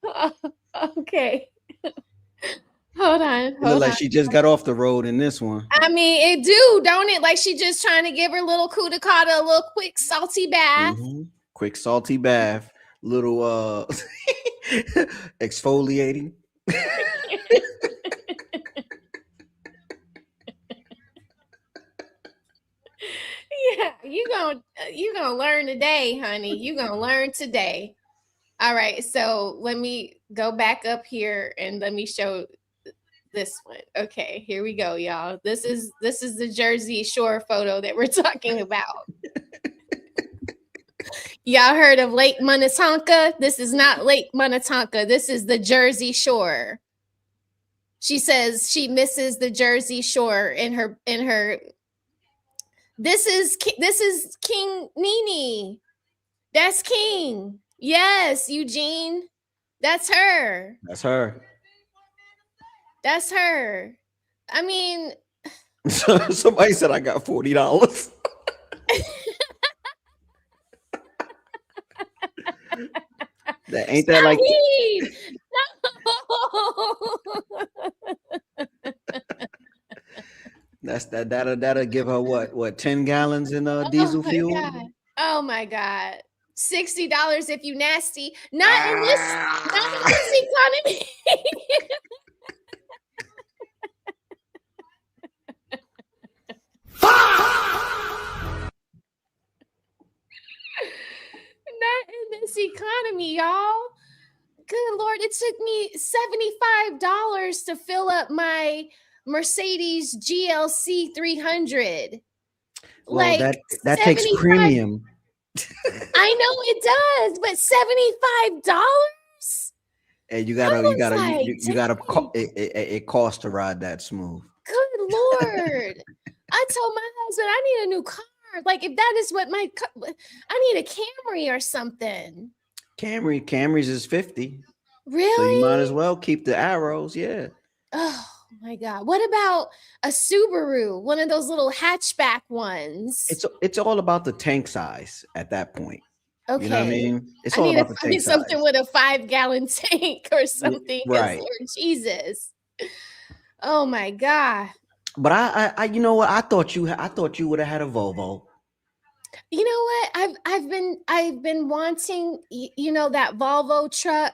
God. Okay. Hold on. It look like she just got off the road in this one. I mean, it do, don't it? Like she just trying to give her little coup de grace, a little quick salty bath. Mhm. Quick salty bath, little exfoliating. Yeah, you gonna learn today, honey. You gonna learn today. All right, so let me go back up here and let me show this one. Okay, here we go, y'all. This is the Jersey Shore photo that we're talking about. Y'all heard of Lake Minnetonka? This is not Lake Minnetonka. This is the Jersey Shore. She says she misses the Jersey Shore in her. This is King Nene. That's King. Yes, Eugene. That's her. That's her. That's her. I mean, Somebody said I got $40. That ain't that like no. that'll give her what 10 gallons in diesel fuel. God. Oh my God. $60 if you nasty. Not in this economy. Not in this economy, y'all. Good Lord, it took me $75 to fill up my Mercedes GLC 300. Well, Like that takes 75 premium. I know it does, but $75? And it costs to ride that smooth. Good Lord. I told my husband I need a new car. Like if that is what I need a Camry or something. Camrys is 50. Really? So you might as well keep the arrows. Yeah. Oh my God. What about a Subaru? One of those little hatchback ones. It's all about the tank size at that point. Okay. You know what I mean? It's I all need to about the find tank something size. with a 5-gallon tank or something. 'Cause right. Lord Jesus. Oh my God. But I you know what? I thought you would have had a Volvo. You know what? I've been wanting you know that Volvo truck.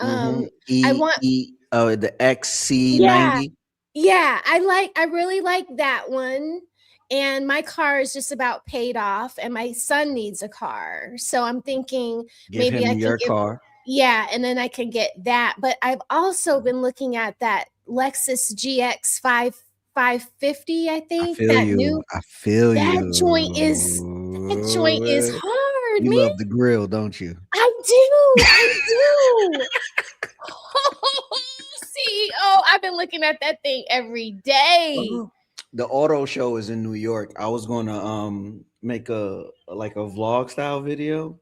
Mm-hmm. I want The yeah. XC90. Yeah, I really like that one. And my car is just about paid off and my son needs a car. So I'm thinking Give maybe I him can your give car. yeah, and then I can get that. But I've also been looking at that Lexus GX 550, I I think. feel That you. new I feel that you. joint is hard, You man. love the grill, don't you? I do. I do. CEO, I've been looking at that thing every day. The auto show is in New York. I was gonna make a vlog style video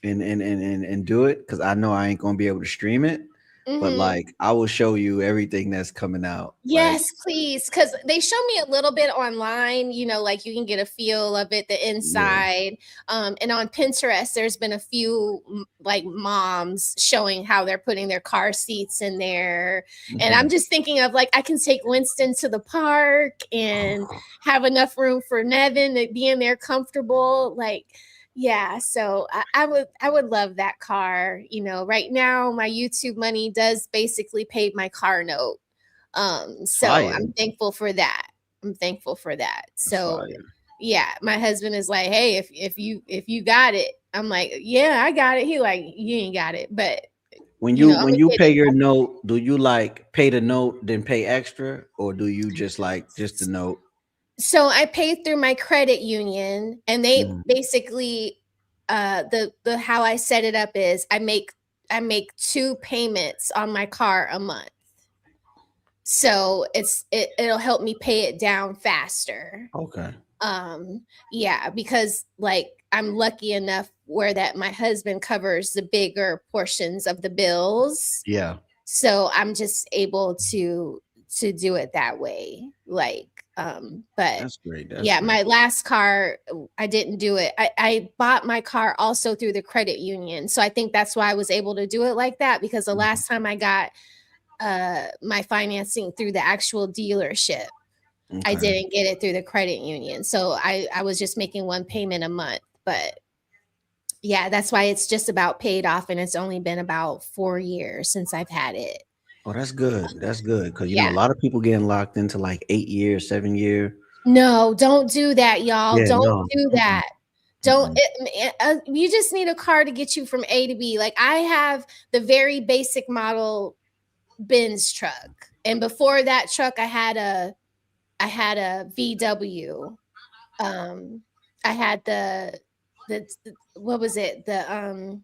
and do it because I know I ain't gonna be able to stream it. But Mhm. like I will show you everything that's coming out. Yes, please. Because they show me a little bit online, you know, like you can get a feel of it, the inside. And on Pinterest, there's been a few like moms showing how they're putting their car seats in there. And I'm just thinking of like, I can take Winston to the park and have enough room for Nevin to be in there comfortable. Like, yeah, so I would love that car. You know, right now my YouTube money does basically pay my car note. So Fire. I'm thankful for that. I'm thankful for that. So fire. yeah, my husband is like, hey, if you got it, I'm like, yeah, I got it. He like, you ain't got it, but When you know, you I'ma get pay it. your note, do you like pay the note then pay extra, or do you just like just the note? So I pay through my credit union, and they Mhm. basically the how I set it up is I make 2 payments on my car a month. So it'll help me pay it down faster. Okay. Yeah, because like I'm lucky enough where that my husband covers the bigger portions of the bills. Yeah. So I'm just able to do it that way. Like but That's great. That's yeah, great. my last car I didn't do it. I bought my car also through the credit union. So I think that's why I was able to do it like that, because the last time I got my financing through the actual dealership, I Okay. didn't get it through the credit union. So I was just making 1 payment a month. But yeah, that's why it's just about paid off, and it's only been about 4 years since I've had it. Oh, that's good. That's good. Because you know, Yeah. a lot of people getting locked into like 8 years, 7 year. No, don't do that, y'all. Yeah, Don't no. do that. Don't you just need a car to get you from A to B. Like I have the very basic model Benz truck. And before that truck, I had a VW. I had the what was it? The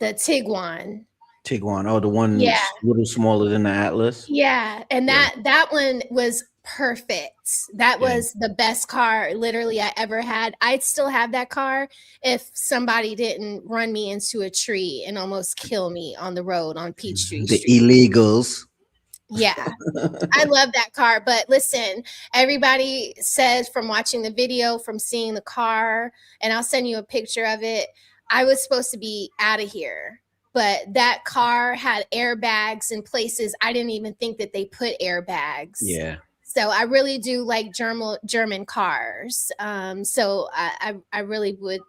Tiguan. Tiguan. Oh, the one Yeah. little smaller than the Atlas. Yeah, and that one was perfect. That Yeah. was the best car literally I ever had. I'd still have that car if somebody didn't run me into a tree and almost kill me on the road on Peachtree The Street. illegals. Yeah. I love that car. But listen, everybody says from watching the video, from seeing the car, and I'll send you a picture of it, I was supposed to be out of here. But that car had airbags in places I didn't even think that they put airbags. Yeah. So I really do like German cars. So I really would.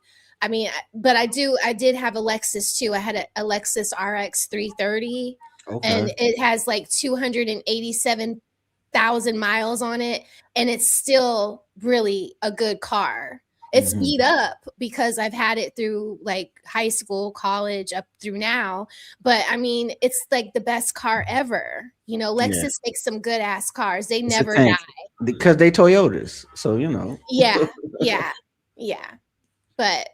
I mean, but I did have a Lexus too. I had a Lexus RX 330. And Okay. it has like 287,000 miles on it, and it's still really a good car. It's Mhm. beat up because I've had it through like high school, college, up through now. But I mean, it's like the best car ever. You know, Yeah. Lexus makes some good ass cars. They It's a never tank. die. Because they Toyotas. So you know. Yeah, yeah, yeah. But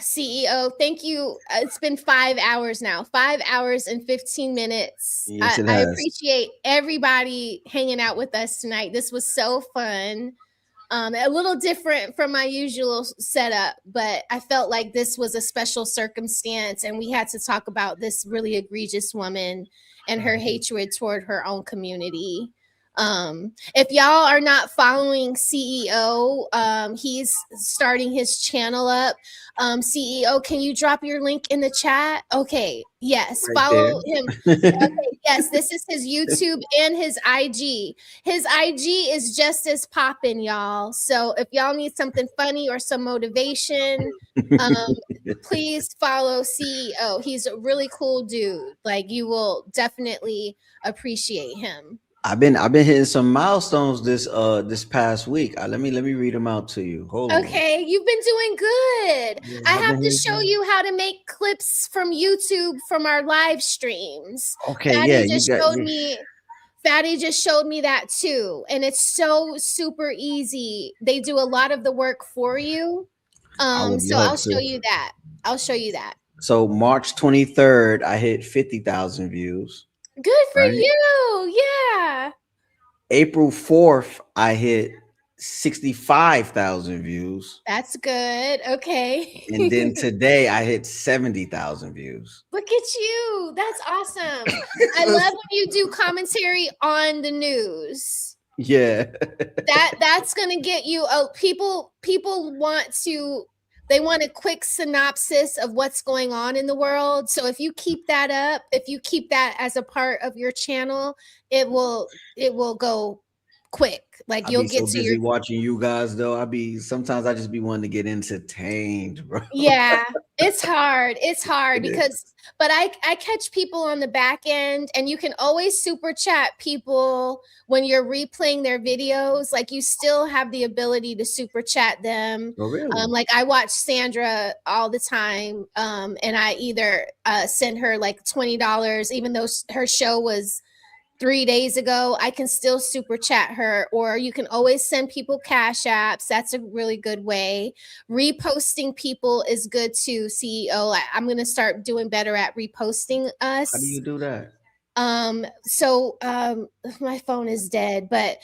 CEO, thank you. It's been 5 hours now, 5 hours and 15 minutes. Yes, it I has. appreciate everybody hanging out with us tonight. This was so fun. A little different from my usual setup, but I felt like this was a special circumstance, and we had to talk about this really egregious woman and her hatred toward her own community. If y'all are not following CEO, he's starting his channel up. CEO, can you drop your link in the chat? Okay, yes, Right follow there. him. Okay, yes, this is his YouTube and his IG. His IG is just as poppin', y'all. So if y'all need something funny or some motivation, please follow CEO. He's a really cool dude. Like, you will definitely appreciate him. I've been hitting some milestones this past week. Let me read them out to you. Hold on. Okay, you've been doing good. Yeah, I I've have been to hitting show some- you how to make clips from YouTube from our live streams. Okay, Fatty yeah, you just got showed you. me. Fatty just showed me that too, and it's so super easy. They do a lot of the work for you. I would So love I'll show to. you that. I'll show you that. So March 23rd, I hit 50,000 views. Good for Right. you. Yeah. April 4th, I hit 65,000 views. That's good. Okay. And then today I hit 70,000 views. Look at you. That's awesome. I love when you do commentary on the news. Yeah. That's gonna get you people want a quick synopsis of what's going on in the world. So if you keep that up, if you keep that as a part of your channel, it will go quick. Like, I you'll be get so to busy your watching you guys though. Sometimes I just be wanting to get entertained, bro. Yeah, it's hard. It's hard It is. because, but I catch people on the back end, and you can always super chat people when you're replaying their videos. Like, you still have the ability to super chat them. Oh, really? Like, I watch Sandra all the time, and I either send her like $20, even though her show was 3 days ago. I can still super chat her, or you can always send people cash apps. That's a really good way. Reposting people is good too, CEO. I'm going to start doing better at reposting us. How do you do that? My phone is dead, but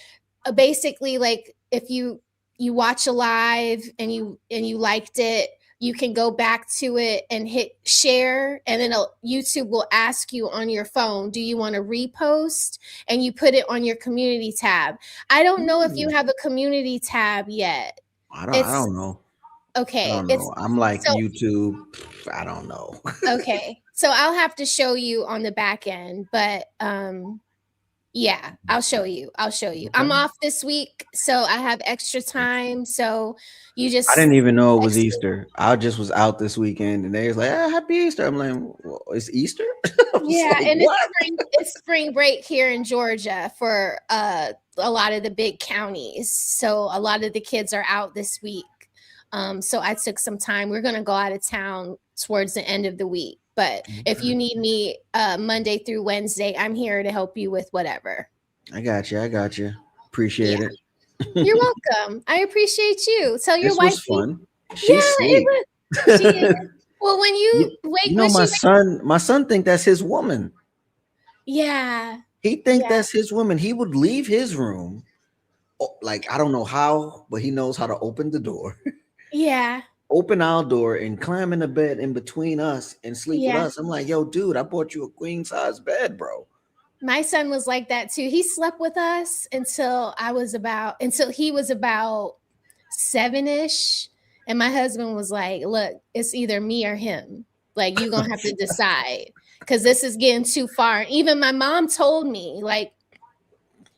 basically, like, if you watch a live and you liked it, you can go back to it and hit share, and then YouTube will ask you on your phone, do you want to repost? And you put it on your community tab. I don't know if you have a community tab yet. I don't know. Okay. I don't know. I'm like so- YouTube. I don't know. Okay. So I'll have to show you on the back end, but yeah, I'll show you. I'm off this week, so I have extra time. So you just I didn't even know it was Easter. I just was out this weekend, and they was like, "Happy Easter." I'm like, well, "It's Easter?" Yeah, like, and what? it's spring break here in Georgia for a lot of the big counties. So a lot of the kids are out this week. So I took some time. We're gonna go out of town towards the end of the week. But if you need me Monday through Wednesday, I'm here to help you with whatever. I got you. Appreciate it. You're welcome. I appreciate you. Tell your This wife. was fun. She's sweet. She is. Well, when you wait, You know, my son think that's his woman. Yeah. He think that's his woman. He would leave his room, like I don't know how, but he knows how to open the door. Yeah. Open our door and climb in the bed in between us and sleep with Yeah. us. I'm like, yo, dude, I bought you a queen size bed, bro. My son was like that too. He slept with us until he was about 7-ish. And my husband was like, look, it's either me or him. Like, you're gonna have to decide, because this is getting too far. Even my mom told me, like,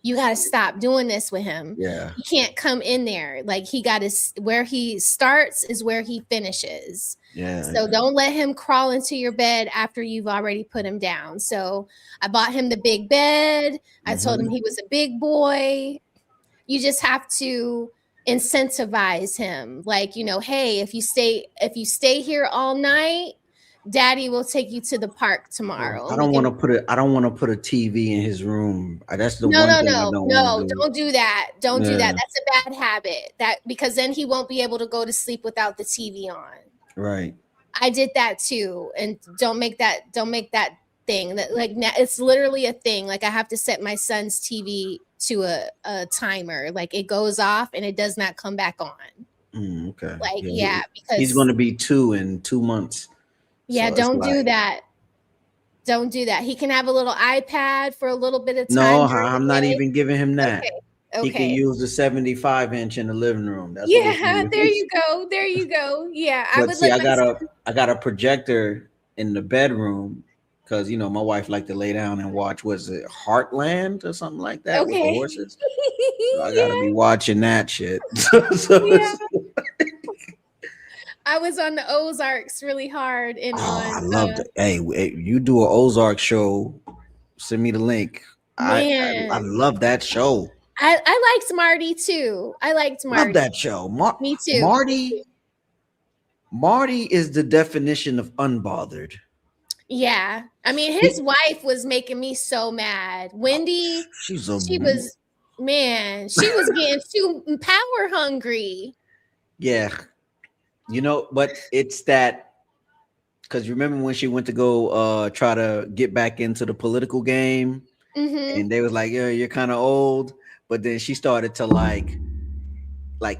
you got to stop doing this with him. Yeah. He can't come in there. Like, he got to, where he starts is where he finishes. Yeah. So don't let him crawl into your bed after you've already put him down. So I bought him the big bed. I told him he was a big boy. You just have to incentivize him. Like, you know, hey, if you stay here all night, Daddy will take you to the park tomorrow. I don't want to put a TV in his room. That's the No, one no, thing I no, don't no, want to do. don't do that. Don't do Yeah. that. That's a bad habit. Because then he won't be able to go to sleep without the TV on. Right. I did that too. And don't make that thing that like now it's literally a thing. Like I have to set my son's TV to a timer. Like it goes off and it does not come back on. Okay. Like he's because going to be 2 in 2 months. yeah, So it's don't do like- that. Don't do that. He can have a little iPad for a little bit of time. No, during the I'm not day. even giving him that. Okay. He can use the 75-inch in the living room. That's what he can Yeah, use. there you go. There you go. Yeah, I But would see, let I got a projector in the bedroom because you know my wife liked to lay down and watch. Was it Heartland or something like that with the Okay. horses? So I gotta be watching that shit. So Yeah. I was on the Ozarks really hard and I on love it. Hey, you do an Ozark show? Send me the link. I Man. love that show. I liked Marty too. I liked Marty. Love that show. Me too. Marty is the definition of unbothered. Yeah. I mean, his wife was making me so mad. Wendy, she was getting too power hungry. Yeah. You know, but it's that because remember when she went to go try to get back into the political game and they was like, yeah, you're kind of old, but then she started to like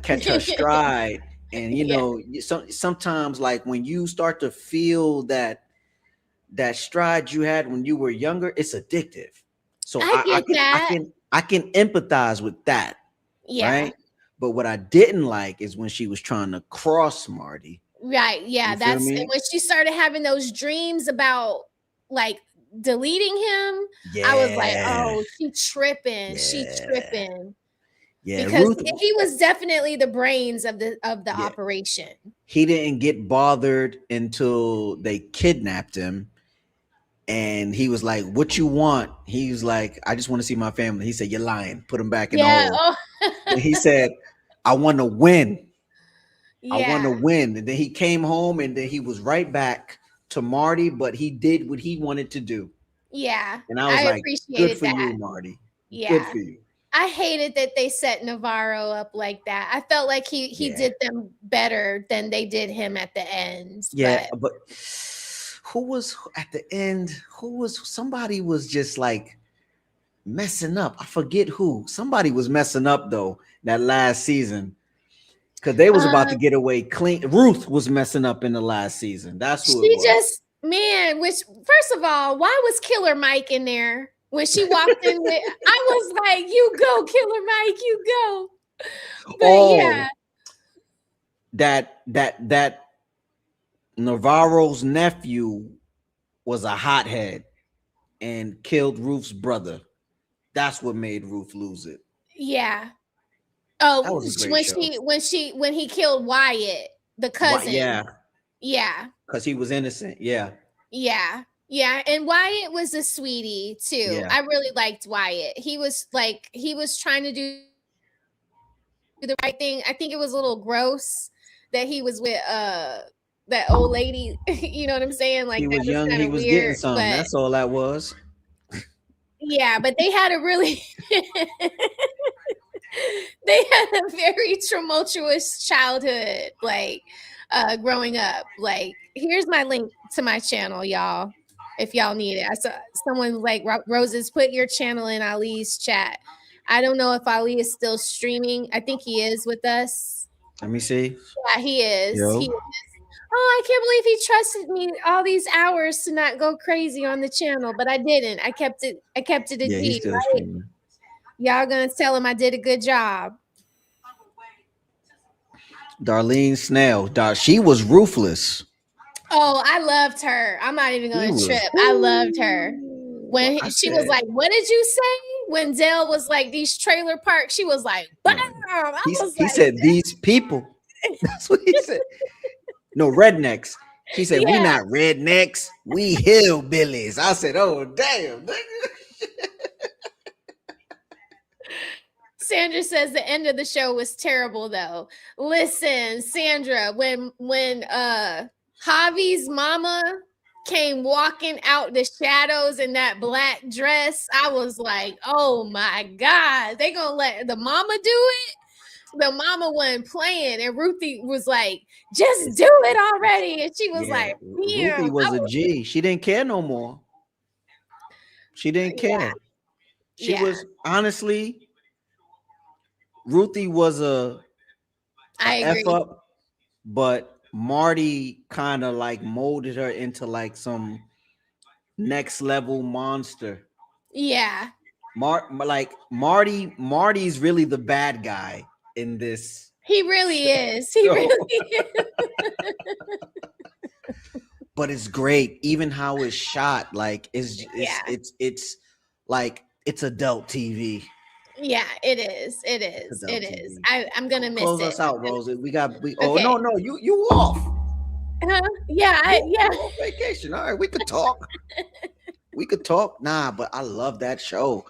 catch her stride. And you know, sometimes like when you start to feel that stride you had when you were younger, it's addictive. So I can empathize with that. Yeah. Right. But what I didn't like is when she was trying to cross Marty. Right. Yeah. That's when she started having those dreams about like deleting him. I was like, oh, she tripping. She tripping. Yeah. Because he was definitely the brains of the operation. He didn't get bothered until they kidnapped him. And he was like, what you want? He was like, I just want to see my family. He said, you're lying. Put him back in the hole. Oh. And he said, I want to win. Yeah. I want to win. And then he came home and then he was right back to Marty, but he did what he wanted to do. Yeah. And I was like, appreciated good for that. you, Marty. Yeah. Good for you. I hated that they set Navarro up like that. I felt like he did them better than they did him at the end. Yeah, but who was at the end? Somebody was just like messing up. I forget who. Somebody was messing up though that last season because they was about to get away clean. Ruth was messing up in the last season. That's who it was. Which first of all, why was Killer Mike in there? When she walked in with, I was like, you go, Killer Mike, you go. But that Navarro's nephew was a hothead and killed Ruth's brother. That's what made Ruth lose it. Yeah. Oh, that was a great show. when he killed Wyatt, the cousin. Yeah. Because he was innocent. Yeah. Yeah. Yeah, and Wyatt was a sweetie too. Yeah. I really liked Wyatt. He was trying to do the right thing. I think it was a little gross that he was with that old lady. You know what I'm saying? Like he was young, he was weird, getting something. That's all that was. Yeah, but they had a really they had a very tumultuous childhood, like growing up. Like, here's my link to my channel, y'all. If y'all need it. I saw someone like Roses, put your channel in Ali's chat. I don't know if Ali is still streaming. I think he is with us. Let me see. Yeah, he is. Yo. He is. Oh, I can't believe he trusted me all these hours to not go crazy on the channel, but I didn't. I kept it a he's G, still right? streaming. Y'all gonna tell him I did a good job. Darlene Snell. She was ruthless. Oh, I loved her. I'm not even gonna trip. I loved her. When she was like, what did you say? When Dale was like, these trailer parks, she was like, bam. He said, these people. That's what he said. No, rednecks. She said, we not rednecks, we hillbillies. I said, oh, damn. Sandra says the end of the show was terrible, though. Listen, Sandra, when Javi's mama came walking out the shadows in that black dress, I was like, oh my God, they gonna let the mama do it? The mama wasn't playing, and Ruthie was like, just do it already. And she was like, Ruthie was a G. She didn't care no more. She didn't care. She Yeah. was honestly, Ruthie was a I F agree. up, but Marty kind of like molded her into like some next level monster. Yeah. Marty's really the bad guy in this. He really is. He show. really is. But it's great, even how it's shot. Like it's like it's adult TV. Yeah, it is. It is. It is. I'm gonna miss Close it. us out, Rosie. Okay. Oh no, you off. Yeah, yeah. On vacation. All right, we could talk. We could talk. Nah, but I love that show.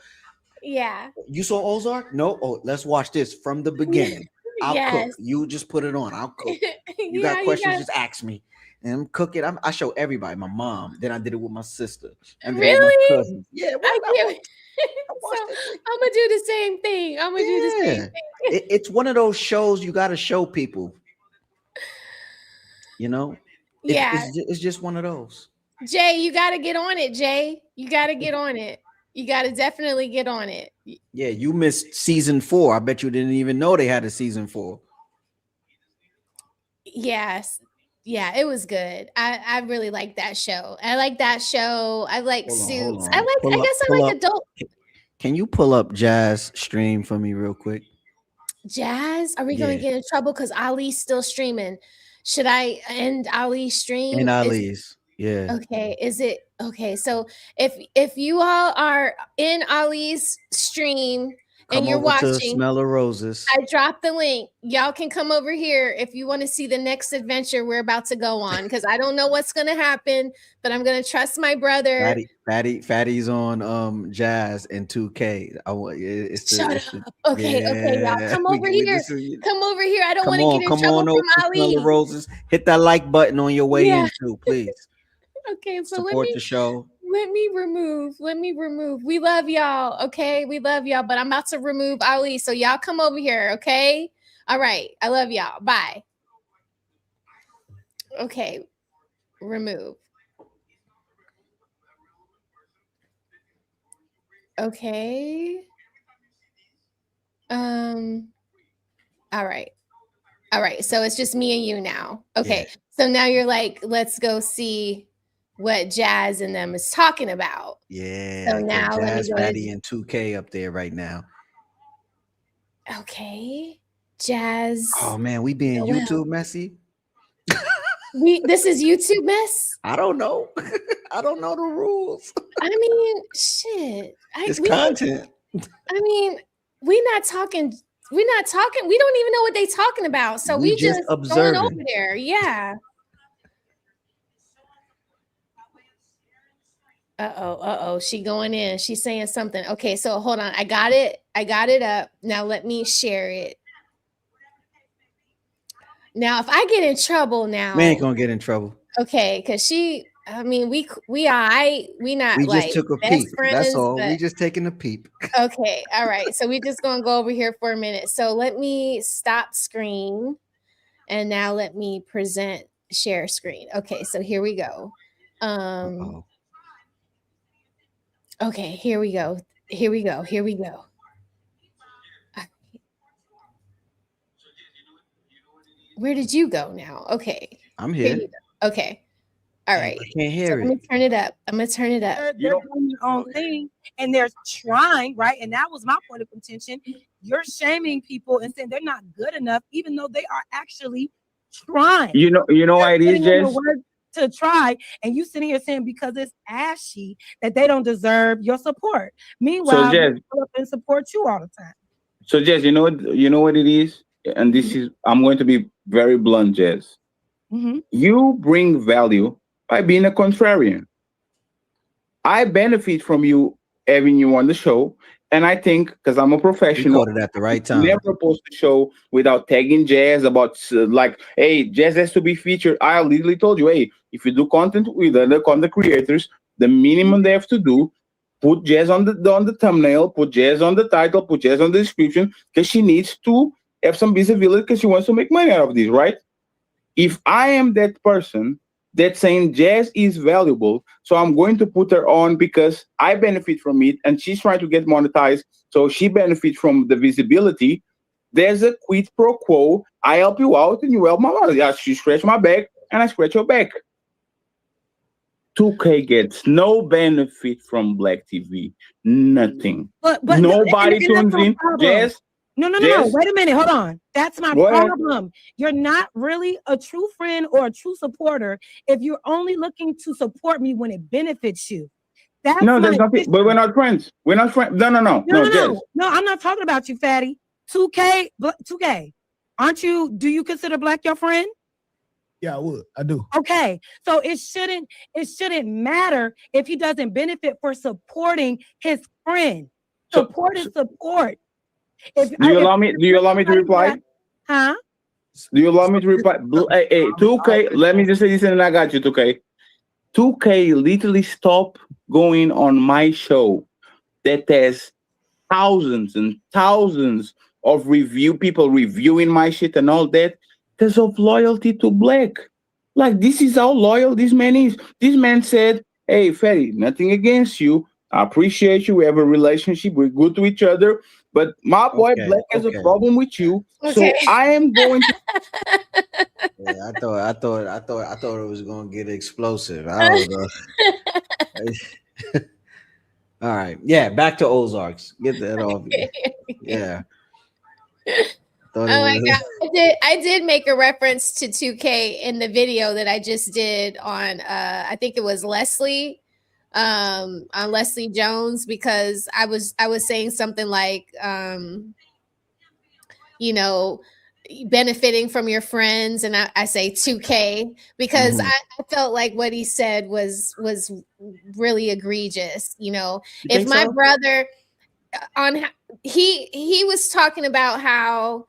Yeah. You saw Ozark? No. Oh, let's watch this from the beginning. I'll cook. Yes. You just put it on. I'll cook. You Yeah, got you questions? got- Just ask me. And I'm cooking. I show everybody. My mom. Then I did it with my sister. And then Really? with my cousins. Yeah. I can't. So, I'm gonna do the same thing. I'm gonna do the same thing. It's one of those shows you got to show people. You know. Yeah. It's just one of those. Jay, you got to get on it, Jay. You got to get on it. You got to definitely get on it. Yeah, you missed season 4. I bet you didn't even know they had a season 4. Yes. Yeah, it was good. I really like that show. I like that show. I like Suits. on. I like adult Can you pull up Jazz stream for me real quick? Jazz. Are we going to get in trouble because Ali's still streaming? Should I end Ali's stream? And Ali's. Yeah. Okay. Is it okay? So if you all are in Ali's stream Come and you're over to watching, Smell of Roses. I dropped the link. Y'all can come over here if you want to see the next adventure we're about to go on. Because I don't know what's gonna happen, but I'm gonna trust my brother. Fatty's on Jazz and 2K. Shut up. Okay, y'all come over here. Come over here. I don't want to get in Come trouble on from over to Smell Ali. of Roses. Hit that like button on your way in too, please. Okay, so Support the show. Let me remove. We love y'all. Okay, we love y'all, but I'm about to remove Ali. So y'all come over here. Okay. All right. I love y'all. Bye. Okay. Remove. Okay. All right. So it's just me and you now. Okay. Yeah. So now you're like, let's go see what Jazz and them is talking about. Yeah. So now let me Jazz, go Fatty, and 2K up there right now. Okay. Jazz. Oh man, we being Well. YouTube messy. This is YouTube mess. I don't know. I don't know the rules. I mean, shit. It's content. I mean, we're not talking. We don't even know what they talking about. So we just going observing. over there. Yeah. Uh-oh. She going in. She's saying something. Okay, so hold on. I got it up. Now let me share it. Now, if I get in trouble now. We ain't gonna get in trouble. Okay, because we not We like just took a best peep. friends, That's all. but- We just taking a peep. Okay, all right. So we just gonna go over here for a minute. So let me stop screen, and now let me present share screen. Okay, so here we go. Okay, here we go. Where did you go now? Okay, I'm here. you go. Okay, all right. I can't hear Let me it. turn it up. I'm gonna turn it up. They're doing their own thing and they're trying, right? And that was my point of contention. You're shaming people and saying they're not good enough, even though they are actually trying. You know why it is, Putting in the Jess? work to try, and you sitting here saying because it's ashy that they don't deserve your support. Meanwhile, Jess- they pull up and support you all the time. So, Jess, you know what it is, and this is I'm going to be very blunt, Jess. Mm-hmm. You bring value by being a contrarian. I benefit from you having you on the show, and I think because I'm a professional, You caught it at the right time. never post a show without tagging Jazz about like, hey, Jazz has to be featured. I literally told you, hey, if you do content with other content creators, the minimum they have to do, put Jazz on the thumbnail, put Jazz on the title, put Jazz on the description, because she needs to have some visibility because she wants to make money out of this, right? If I am that person, that's saying Jazz is valuable, so I'm going to put her on because I benefit from it, and she's trying to get monetized, so she benefits from the visibility. There's a quid pro quo. I help you out, and you help my mother. Yeah, she scratch my back, and I scratch your back. 2K gets no benefit from Black TV. Nothing. But Nobody and that's tunes my in. problem. Jazz, No. Jazz, Wait a minute. Hold on. That's my go ahead. problem. You're not really a true friend or a true supporter if you're only looking to support me when it benefits you. That's No, my there's nothing. But we're not friends. We're not friends. No, Jazz. No, I'm not talking about you, fatty. 2K. Do you consider Black your friend? Yeah, I would. I do. Okay. So it shouldn't matter if he doesn't benefit for supporting his friend. Support is support. Do you allow me to reply? Huh? Do you allow me to reply? Hey, 2K, let me just say this and I got you, 2K. 2K literally stopped going on my show that has thousands and thousands of people reviewing my shit and all that because of loyalty to Black. Like, this is how loyal this man is. This man said, hey, Ferry, nothing against you. I appreciate you. We have a relationship. We're good to each other. But my boy Black has a problem with you. Okay. So I am going to Yeah, I thought it was gonna get explosive. I don't know. All right. Yeah, back to Ozarks. Get that off. Yeah. Oh my god! I did make a reference to 2K in the video that I just did on I think it was Leslie, on Leslie Jones, because I was saying something like you know, benefiting from your friends, and I say 2K because I felt like what he said was really egregious. You know, if my brother he was talking about how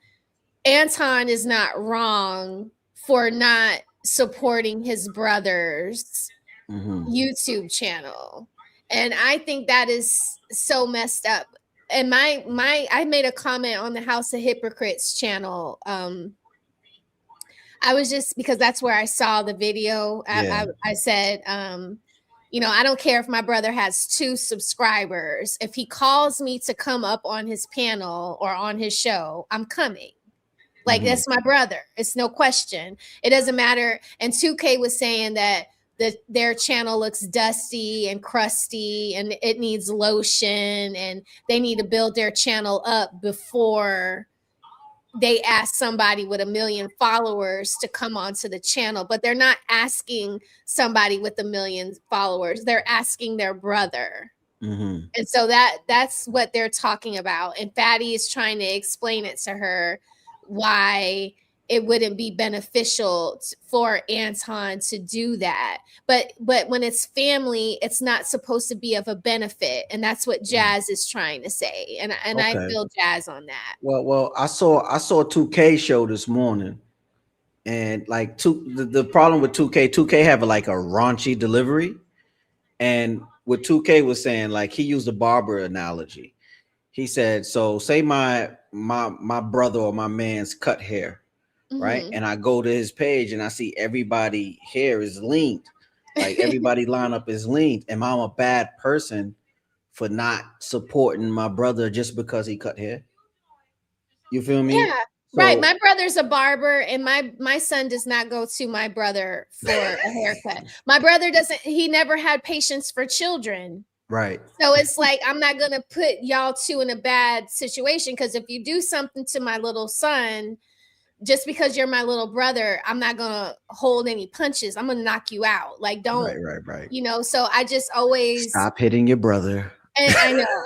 Anton is not wrong for not supporting his brother's YouTube channel. And I think that is so messed up. And I made a comment on the House of Hypocrites channel. I was just, because that's where I saw the video. I said, you know, I don't care if my brother has 2 subscribers. If he calls me to come up on his panel or on his show, I'm coming. Like, that's my brother. It's no question. It doesn't matter. And 2K was saying that their channel looks dusty and crusty and it needs lotion and they need to build their channel up before they ask somebody with 1 million followers to come onto the channel. But they're not asking somebody with 1 million followers. They're asking their brother. And so that's what they're talking about. And Fatty is trying to explain it to her why it wouldn't be beneficial for Anton to do that. But when it's family, it's not supposed to be of a benefit. And that's what Jazz is trying to say. And I feel Jazz on that. Well, I saw 2K show this morning, and like the problem with 2K have like a raunchy delivery, and what 2K was saying, like, he used a barber analogy. He said, so say my brother or my man's cut hair, right? And I go to his page and I see everybody hair is linked, like everybody lineup is linked. Am I a bad person for not supporting my brother just because he cut hair? You feel me? Yeah, right. My brother's a barber, and my son does not go to my brother for a haircut. My brother he never had patience for children. Right. So it's like, I'm not going to put y'all 2 in a bad situation, because if you do something to my little son, just because you're my little brother, I'm not going to hold any punches. I'm going to knock you out. Like, don't, right. You know, so I just always stop hitting your brother. And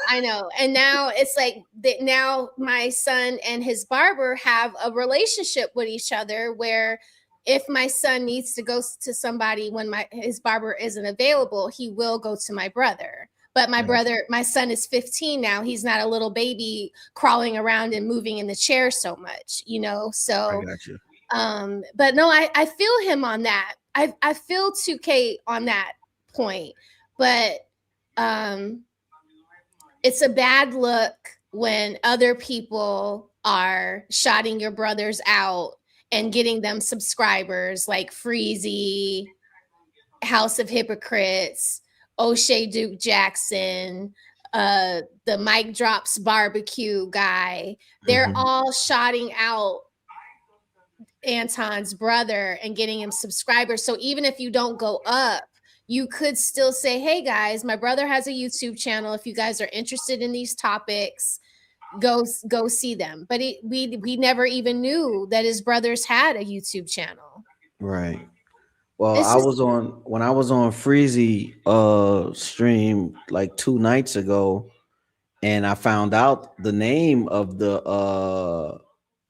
I know. And now it's like that. Now my son and his barber have a relationship with each other, where if my son needs to go to somebody when his barber isn't available, he will go to my brother. But my son is 15 now. He's not a little baby crawling around and moving in the chair so much, you know? So, I got you. But no, I feel him on that. I feel 2K on that point, but, it's a bad look when other people are shouting your brothers out and getting them subscribers like Freezy House of Hypocrites, O'Shea Duke Jackson, the Mike Drops Barbecue guy. They're all shouting out Anton's brother and getting him subscribers. So even if you don't go up, you could still say, hey guys, my brother has a YouTube channel. If you guys are interested in these topics, go see them. But we never even knew that his brothers had a YouTube channel. Right. Well, It's I just- was on when I was on Freezy stream like 2 nights ago, and I found out the name of the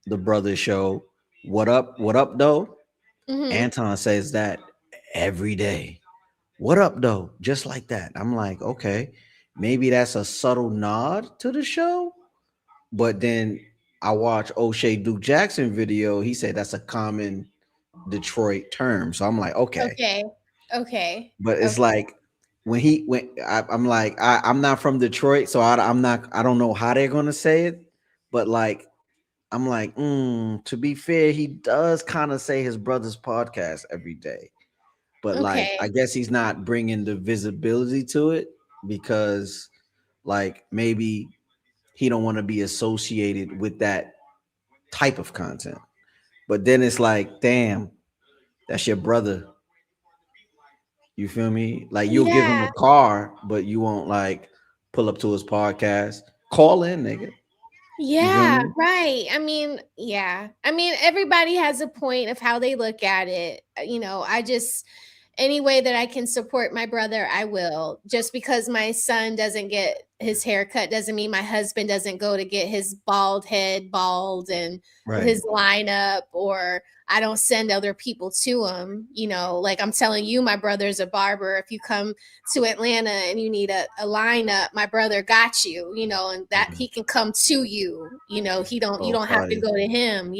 brother show. What up though? Mhm. Anton says that every day. What up though? Just like that. I'm like, okay, maybe that's a subtle nod to the show. But then I watched O'Shea Duke Jackson video. He said that's a common Detroit term. So I'm like, okay. Okay. But it's like I'm like, I'm not from Detroit, so I don't know how they're gonna say it. But like, I'm like, to be fair, he does kind of say his brother's podcast every day. But like, Okay. I guess he's not bringing the visibility to it because like maybe he don't want to be associated with that type of content. But then it's like, damn, that's your brother. You feel me? Like you'll give him Yeah. a car, but you won't like pull up to his podcast. Call in, nigga. Yeah, me? right. I mean, everybody has a point of how they look at it. I just any way that I can support my brother, I will. Just because my son doesn't get his hair cut doesn't mean my husband doesn't go to get his bald head bald and Right. his lineup, or I don't send other people to him. Like I'm telling you, my brother's a barber. If you come to Atlanta and you need a lineup, my brother got you, and that he can come to you. You don't have to party. go to him,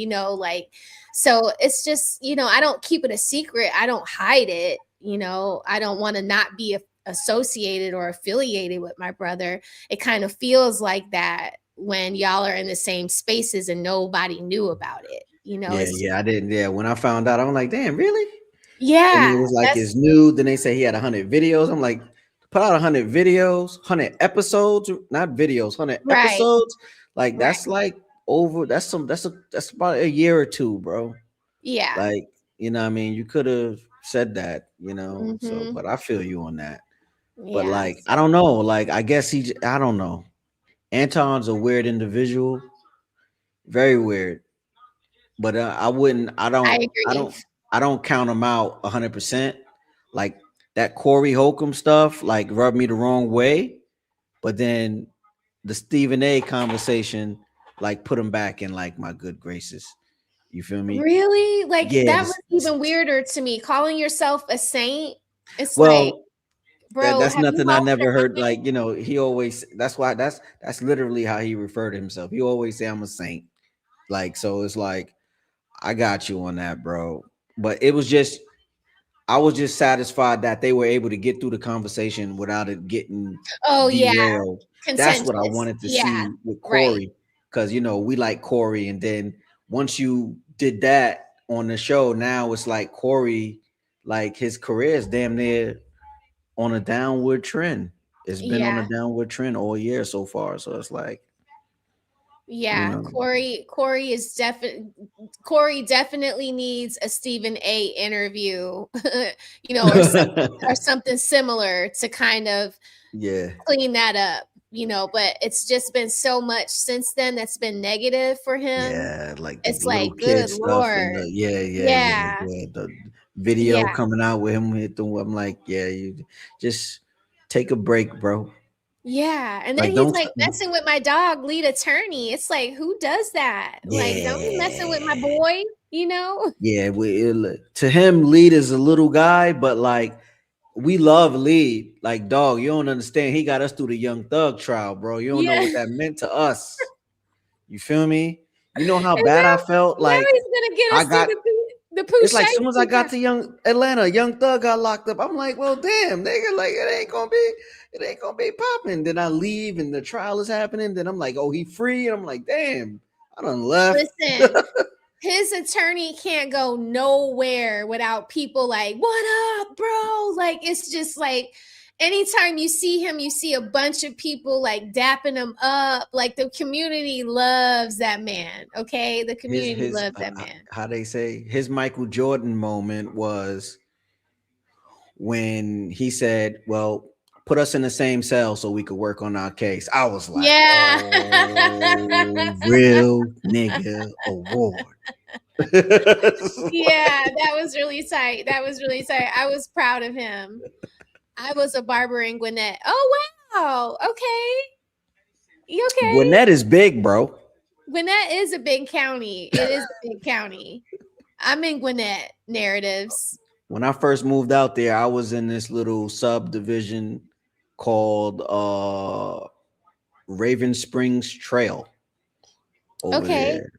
so it's just, I don't keep it a secret. I don't hide it. I don't want to not be associated or affiliated with my brother. It kind of feels like that when y'all are in the same spaces and nobody knew about it. I didn't. Yeah, when I found out, I'm like, damn, really? And Yeah, it was like it's new. Then they say he had 100 videos. I'm like, put out 100 videos, 100 episodes, not videos, 100 Right. episodes. Like that's like over. That's about a year or two, bro. Yeah. Like, you know what I mean? You could have said that, So, Mhm. but I feel you on that. But Yeah. like, I don't know. Like, I guess I don't know. Anton's a weird individual, very weird. But I wouldn't. I agree. don't count him out 100%. Like that Corey Holcomb stuff, like rubbed me the wrong way. But then the Stephen A conversation, like put him back in like my good graces. You feel me? Really? Like Yeah, that was even weirder to me. Calling yourself a saint. It's well, like, bro, that's have you nothing I walked never heard. around? Like, he always that's literally how he referred to himself. He always say I'm a saint. Like, so it's like I got you on that, bro. But it was just I was just satisfied that they were able to get through the conversation without it getting Oh yeah, derailed. That's what I contentious. wanted to Yeah, see with right. Corey. Because we like Corey, and then once you did that on the show, now it's like Corey, like his career is damn near on a downward trend. It's been on a Yeah. downward trend all year so far. So it's like, Yeah, know. Corey definitely needs a Stephen A interview, or something similar to kind of yeah. clean that up, but it's just been so much since then that's been negative for him. Yeah, like the It's little like, kid good stuff Lord. and yeah. The video Yeah. coming out with him with I'm like, yeah, you just take a break, bro. Yeah. And then Like, he's don't like messing with my dog, lead attorney. It's like, who does that? Like, don't be messing with my boy, Yeah, to him, Lead is a little guy, but like we love Lead. Like, dog, you don't understand. He got us through the Young Thug trial, bro. You don't know what that meant to us. You feel me? You know how And bad now- I felt? now Like he's gonna get us through the Pooh it's like as soon as I Shiesty got to Young Thug got locked up. I'm like, well, damn, nigga, like it ain't gonna be popping. Then I leave and the trial is happening. Then I'm like, oh, he free. And I'm like, damn, I done left. Listen, his attorney can't go nowhere without people like, what up, bro? Like, it's just like, anytime you see him, you see a bunch of people like dapping him up. Like, the community loves that man. Okay, the community loves that man. How they say, his Michael Jordan moment was when he said, well, put us in the same cell so we could work on our case. I was like, Yeah. oh, real nigga award. Yeah, that was really tight. That was really tight. I was proud of him. I was a barber in Gwinnett. Oh, wow. Okay. You okay? Gwinnett is big, bro. Gwinnett is a big county. It is a big county. I'm in Gwinnett narratives. When I first moved out there, I was in this little subdivision called Raven Springs Trail over there.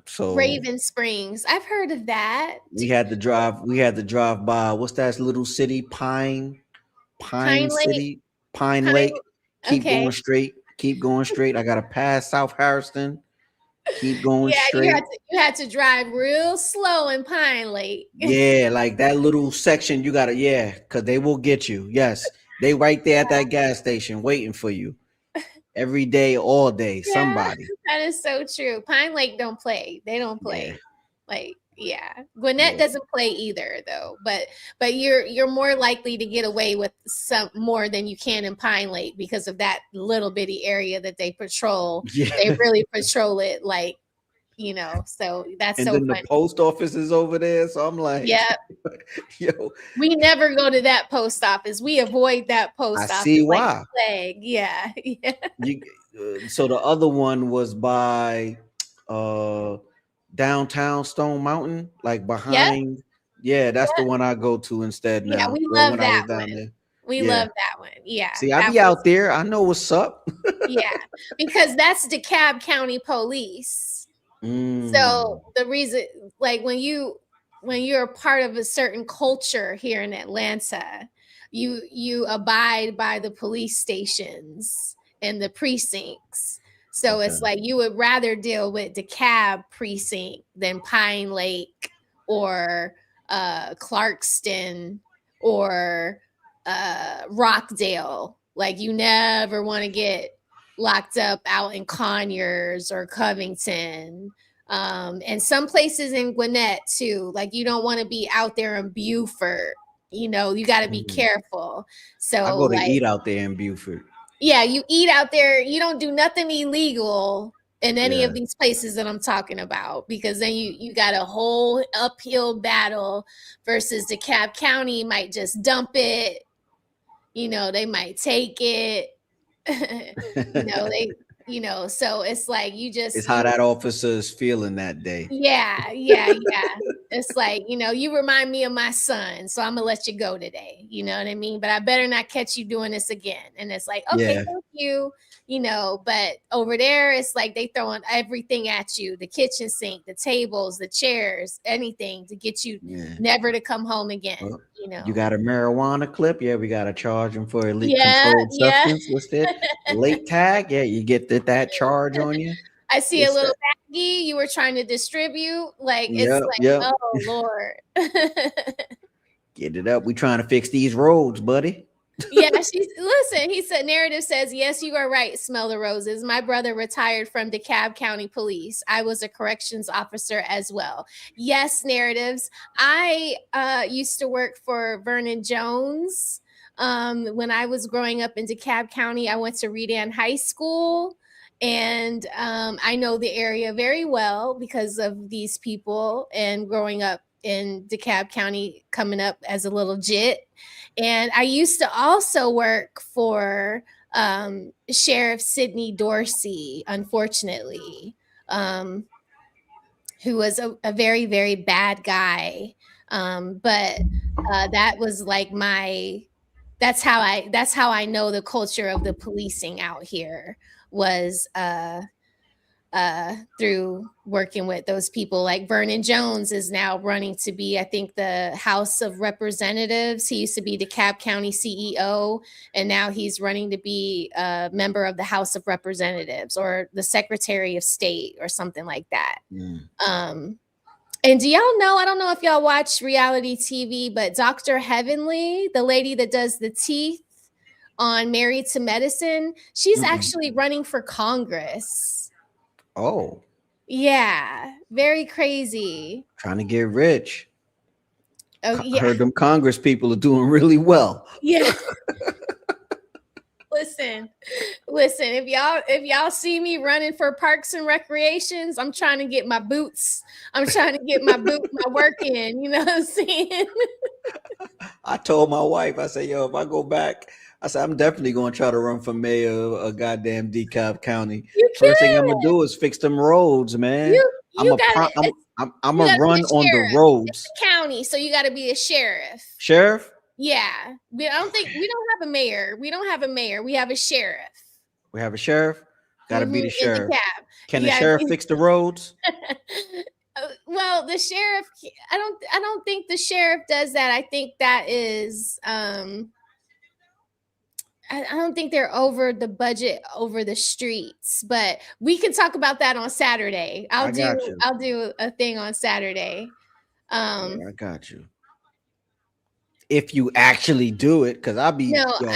So Raven Springs. I've heard of that. we had to drive by, what's that little city? Pine Lake? City, Pine Lake. Keep going straight. I gotta pass South Harrison. Keep going straight. You had to drive real slow in Pine Lake. Yeah, like that little section you gotta, because they will get you. Yes, they right there at that gas station waiting for you every day, all day. Yeah, somebody. That is so true. Pine Lake don't play. They don't play. Gwinnett doesn't play either, though. But you're more likely to get away with some more than you can in Pine Lake because of that little bitty area that they patrol. Yeah. They really patrol it, like, so that's And so then funny. the post office is over there, so I'm like, yeah. Yo, We never go to that post office. We avoid that post office. see like why. the plague. Yeah. So the other one was by downtown Stone Mountain, like behind. Yeah, that's the one I go to instead now. Yeah, we Well, love when I was that down one. there. We Yeah. love that one. Yeah. See, I that be was- out there. I know what's up. Yeah, because that's DeKalb County Police. So the reason, like, when you're a part of a certain culture here in Atlanta, you abide by the police stations and the precincts. So it's like you would rather deal with DeKalb precinct than Pine Lake or Clarkston or Rockdale. Like, you never want to get locked up out in Conyers or Covington. And some places in Gwinnett too. Like, you don't want to be out there in Beaufort. You got to be careful. So I go to like, eat out there in Beaufort. yeah, you eat out there. You don't do nothing illegal in any of these places that I'm talking about, because then you got a whole uphill battle versus DeKalb County might just dump it. They might take it. So it's like It's how that officer is feeling that day. Yeah. It's like, you remind me of my son, so I'm gonna let you go today. You know what I mean? But I better not catch you doing this again. And it's like, okay, thank you. But over there, it's like they throwing everything at you: the kitchen sink, the tables, the chairs, anything to get you never to come home again. Well, you got a marijuana clip? Yeah, we got to charge them for illegal Yeah, controlled yeah. substance. What's that? Late tag? Yeah, you get that charge on you. I see It's a little baggie you were trying to distribute. Like, it's Yep, like, yep. oh Lord. Get it up. We trying to fix these roads, buddy. Yeah, he said, narrative says, yes, you are right. Smell the roses. My brother retired from DeKalb County Police. I was a corrections officer as well. Yes, narratives. I used to work for Vernon Jones. When I was growing up in DeKalb County, I went to Redan High School. And I know the area very well because of these people and growing up in DeKalb County, coming up as a little jit. And I used to also work for Sheriff Sidney Dorsey, unfortunately, who was a very, very bad guy. But that was like that's how I know the culture of the policing out here was through working with those people. Like Vernon Jones is now running to be, I think, the House of Representatives. He used to be DeKalb County CEO, and now he's running to be a member of the House of Representatives or the Secretary of State or something like that. And do y'all know, I don't know if y'all watch reality TV, but Dr. Heavenly, the lady that does the teeth on Married to Medicine, she's actually running for Congress. Oh, Yeah, very crazy. trying to get rich. Oh, I yeah. heard them Congress people are doing really well. Yeah. Listen, if y'all see me running for Parks and Recreations, I'm trying to get my boots. I'm trying to get my work in, you know what I'm saying? I told my wife, I said, yo, if I go back, I said, I'm definitely going to try to run for mayor of a goddamn DeKalb County. First thing I'm going to do is fix them roads, man. I'm going to run on the roads. It's a county, so you got to be a sheriff. Sheriff? Yeah. We don't have a mayor. We don't have a mayor. We have a sheriff. We have a sheriff? Got to be the sheriff. Can the Yeah, sheriff fix the roads? Well, the sheriff, I don't think the sheriff does that. I think that is I don't think they're over the budget over the streets, but we can talk about that on Saturday. I'll do a thing on Saturday. I got you. If you actually do it, because I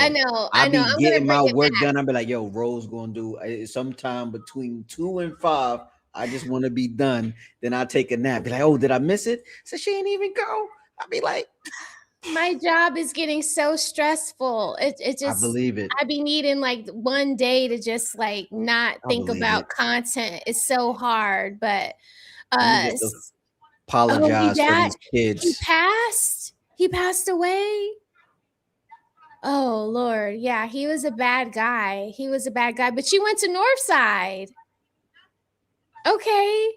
know. I'm getting my work done. I'll be like, yo, Rose gonna do sometime between 2 and 5. I just want to be done. Then I take a nap. Be like, oh, did I miss it? So she ain't even go. I'll be like, my job is getting so stressful. It just, I believe it. I be needing like one day to just like not think about content. It's so hard, but apologize for these kids. He passed away. Oh Lord, yeah, he was a bad guy. But you went to Northside. Okay.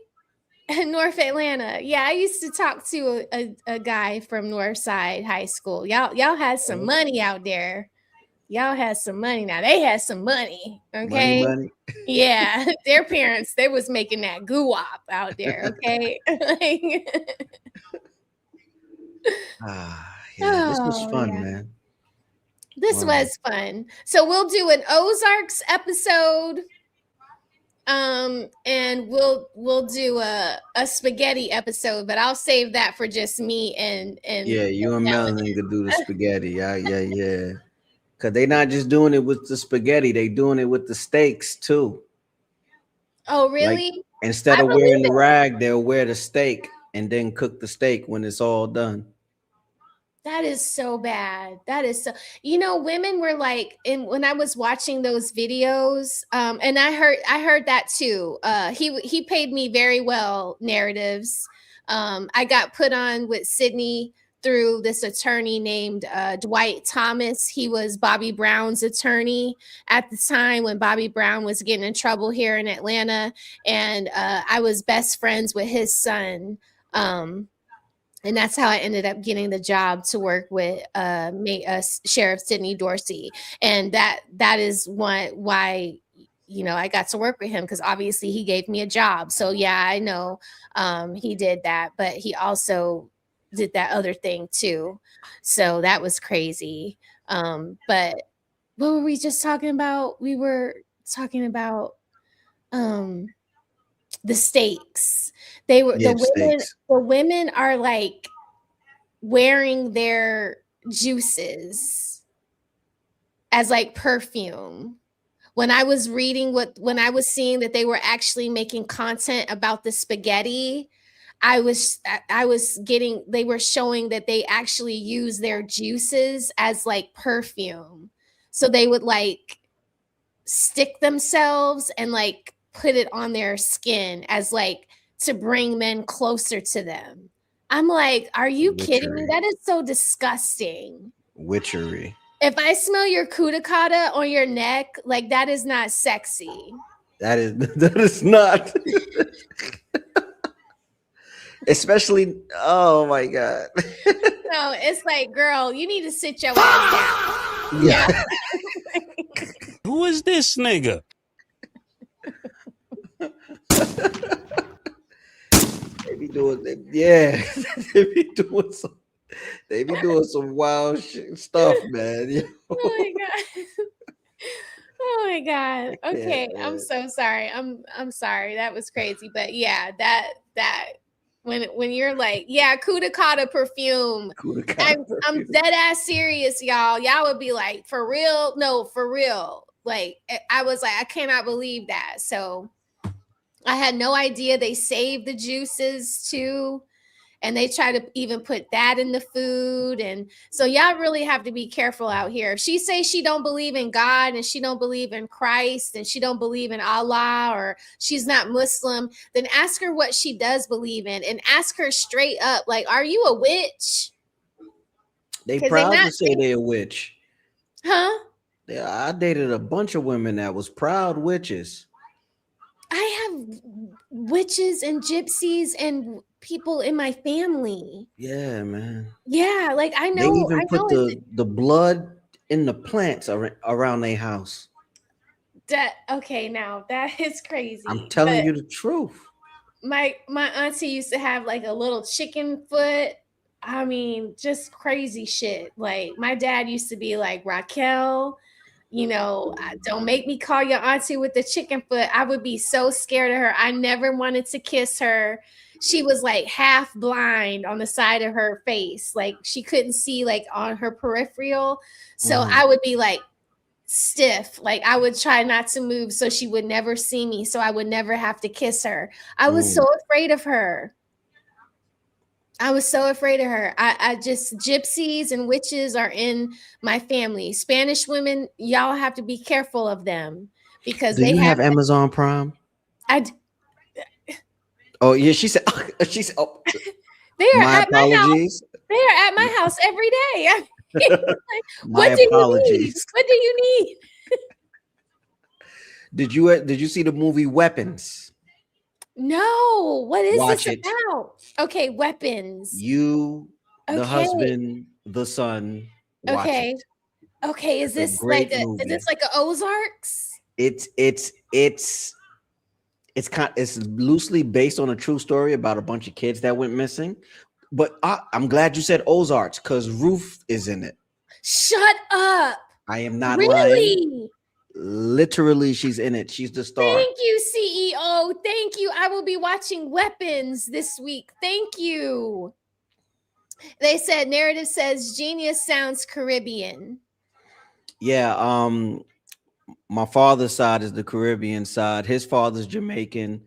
North Atlanta. Yeah, I used to talk to a guy from Northside High School. Y'all had some money out there. Y'all had some money. Now they had some money. Okay. Money. Yeah. Their parents, they was making that goo-wop out there. Okay. This was fun, man. This was fun. So we'll do an Ozarks episode. And we'll do a spaghetti episode, but I'll save that for just me and yeah, you and Melanie could do the spaghetti. Yeah. Cause they not just doing it with the spaghetti, they doing it with the steaks too. Oh, really? Like, instead of wearing the rag, they'll wear the steak and then cook the steak when it's all done. That is so bad. That is so, women were like, when I was watching those videos, and I heard that too. He paid me very well, Narratives. I got put on with Sydney through this attorney named Dwight Thomas. He was Bobby Brown's attorney at the time when Bobby Brown was getting in trouble here in Atlanta. And I was best friends with his son. And that's how I ended up getting the job to work with Sheriff Sidney Dorsey. And that is why I got to work with him, because obviously he gave me a job. So yeah, I know he did that, but he also did that other thing too. So that was crazy. But what were we just talking about? We were talking about the steaks. The women are like wearing their juices as like perfume. When I was seeing that they were actually making content about the spaghetti, they were showing that they actually use their juices as like perfume. So they would like stick themselves and like put it on their skin as like to bring men closer to them. I'm like, are you kidding me? That is so disgusting. Witchery. If I smell your cuticata on your neck, like that is not sexy. That is not. Especially, oh my God. No, it's like, girl, you need to sit your ass down. Yeah. Who is this nigga? They be doing some wild stuff, man. Oh my God. Oh my God. Okay, I'm so sorry. I'm sorry. That was crazy. But yeah, that When you're like, yeah, Kudakata perfume. I'm dead ass serious, y'all. Y'all would be like, for real? No, for real. Like, I was like, I cannot believe that. So I had no idea they saved the juices too. And they try to even put that in the food. And so y'all really have to be careful out here. If she says she don't believe in God and she don't believe in Christ and she don't believe in Allah or she's not Muslim, then ask her what she does believe in and ask her straight up, like, are you a witch? They proud to say they're a witch. Huh? Yeah, I dated a bunch of women that was proud witches. I have witches and gypsies and people in my family. Yeah, man. Yeah, like I know. They even I put know the blood in the plants around their house. that. Okay, now that is crazy. I'm telling you the truth. My auntie used to have like a little chicken foot. I mean, just crazy shit. Like my dad used to be like, Raquel, don't make me call your auntie with the chicken foot. I would be so scared of her. I never wanted to kiss her. She was like half blind on the side of her face. Like she couldn't see like on her peripheral. So I would be like stiff. Like I would try not to move so she would never see me. So I would never have to kiss her. I was so afraid of her. I was so afraid of her. I just, gypsies and witches are in my family. Spanish women, y'all have to be careful of them because Do they you have Amazon Prime? Oh yeah, she said. Oh, they are my at my house. apologies. They are at my house every day. Like, My what do you need? apologies. What do you need? Did you see the movie Weapons? No. What is Watch this it. about? Okay, weapons. You, the Okay. husband, the son. Watch Okay. it. Okay. Is It's a this great like movie. is this like a Ozarks? It's loosely based on a true story about a bunch of kids that went missing. But I'm glad you said Ozarks because Ruth is in it. Shut up. I am not Really? lying. Literally, she's in it. She's the star. Thank you, CEO. Thank you. I will be watching Weapons this week. Thank you. They said narrative says genius sounds Caribbean. Yeah, my father's side is the Caribbean side. His father's Jamaican.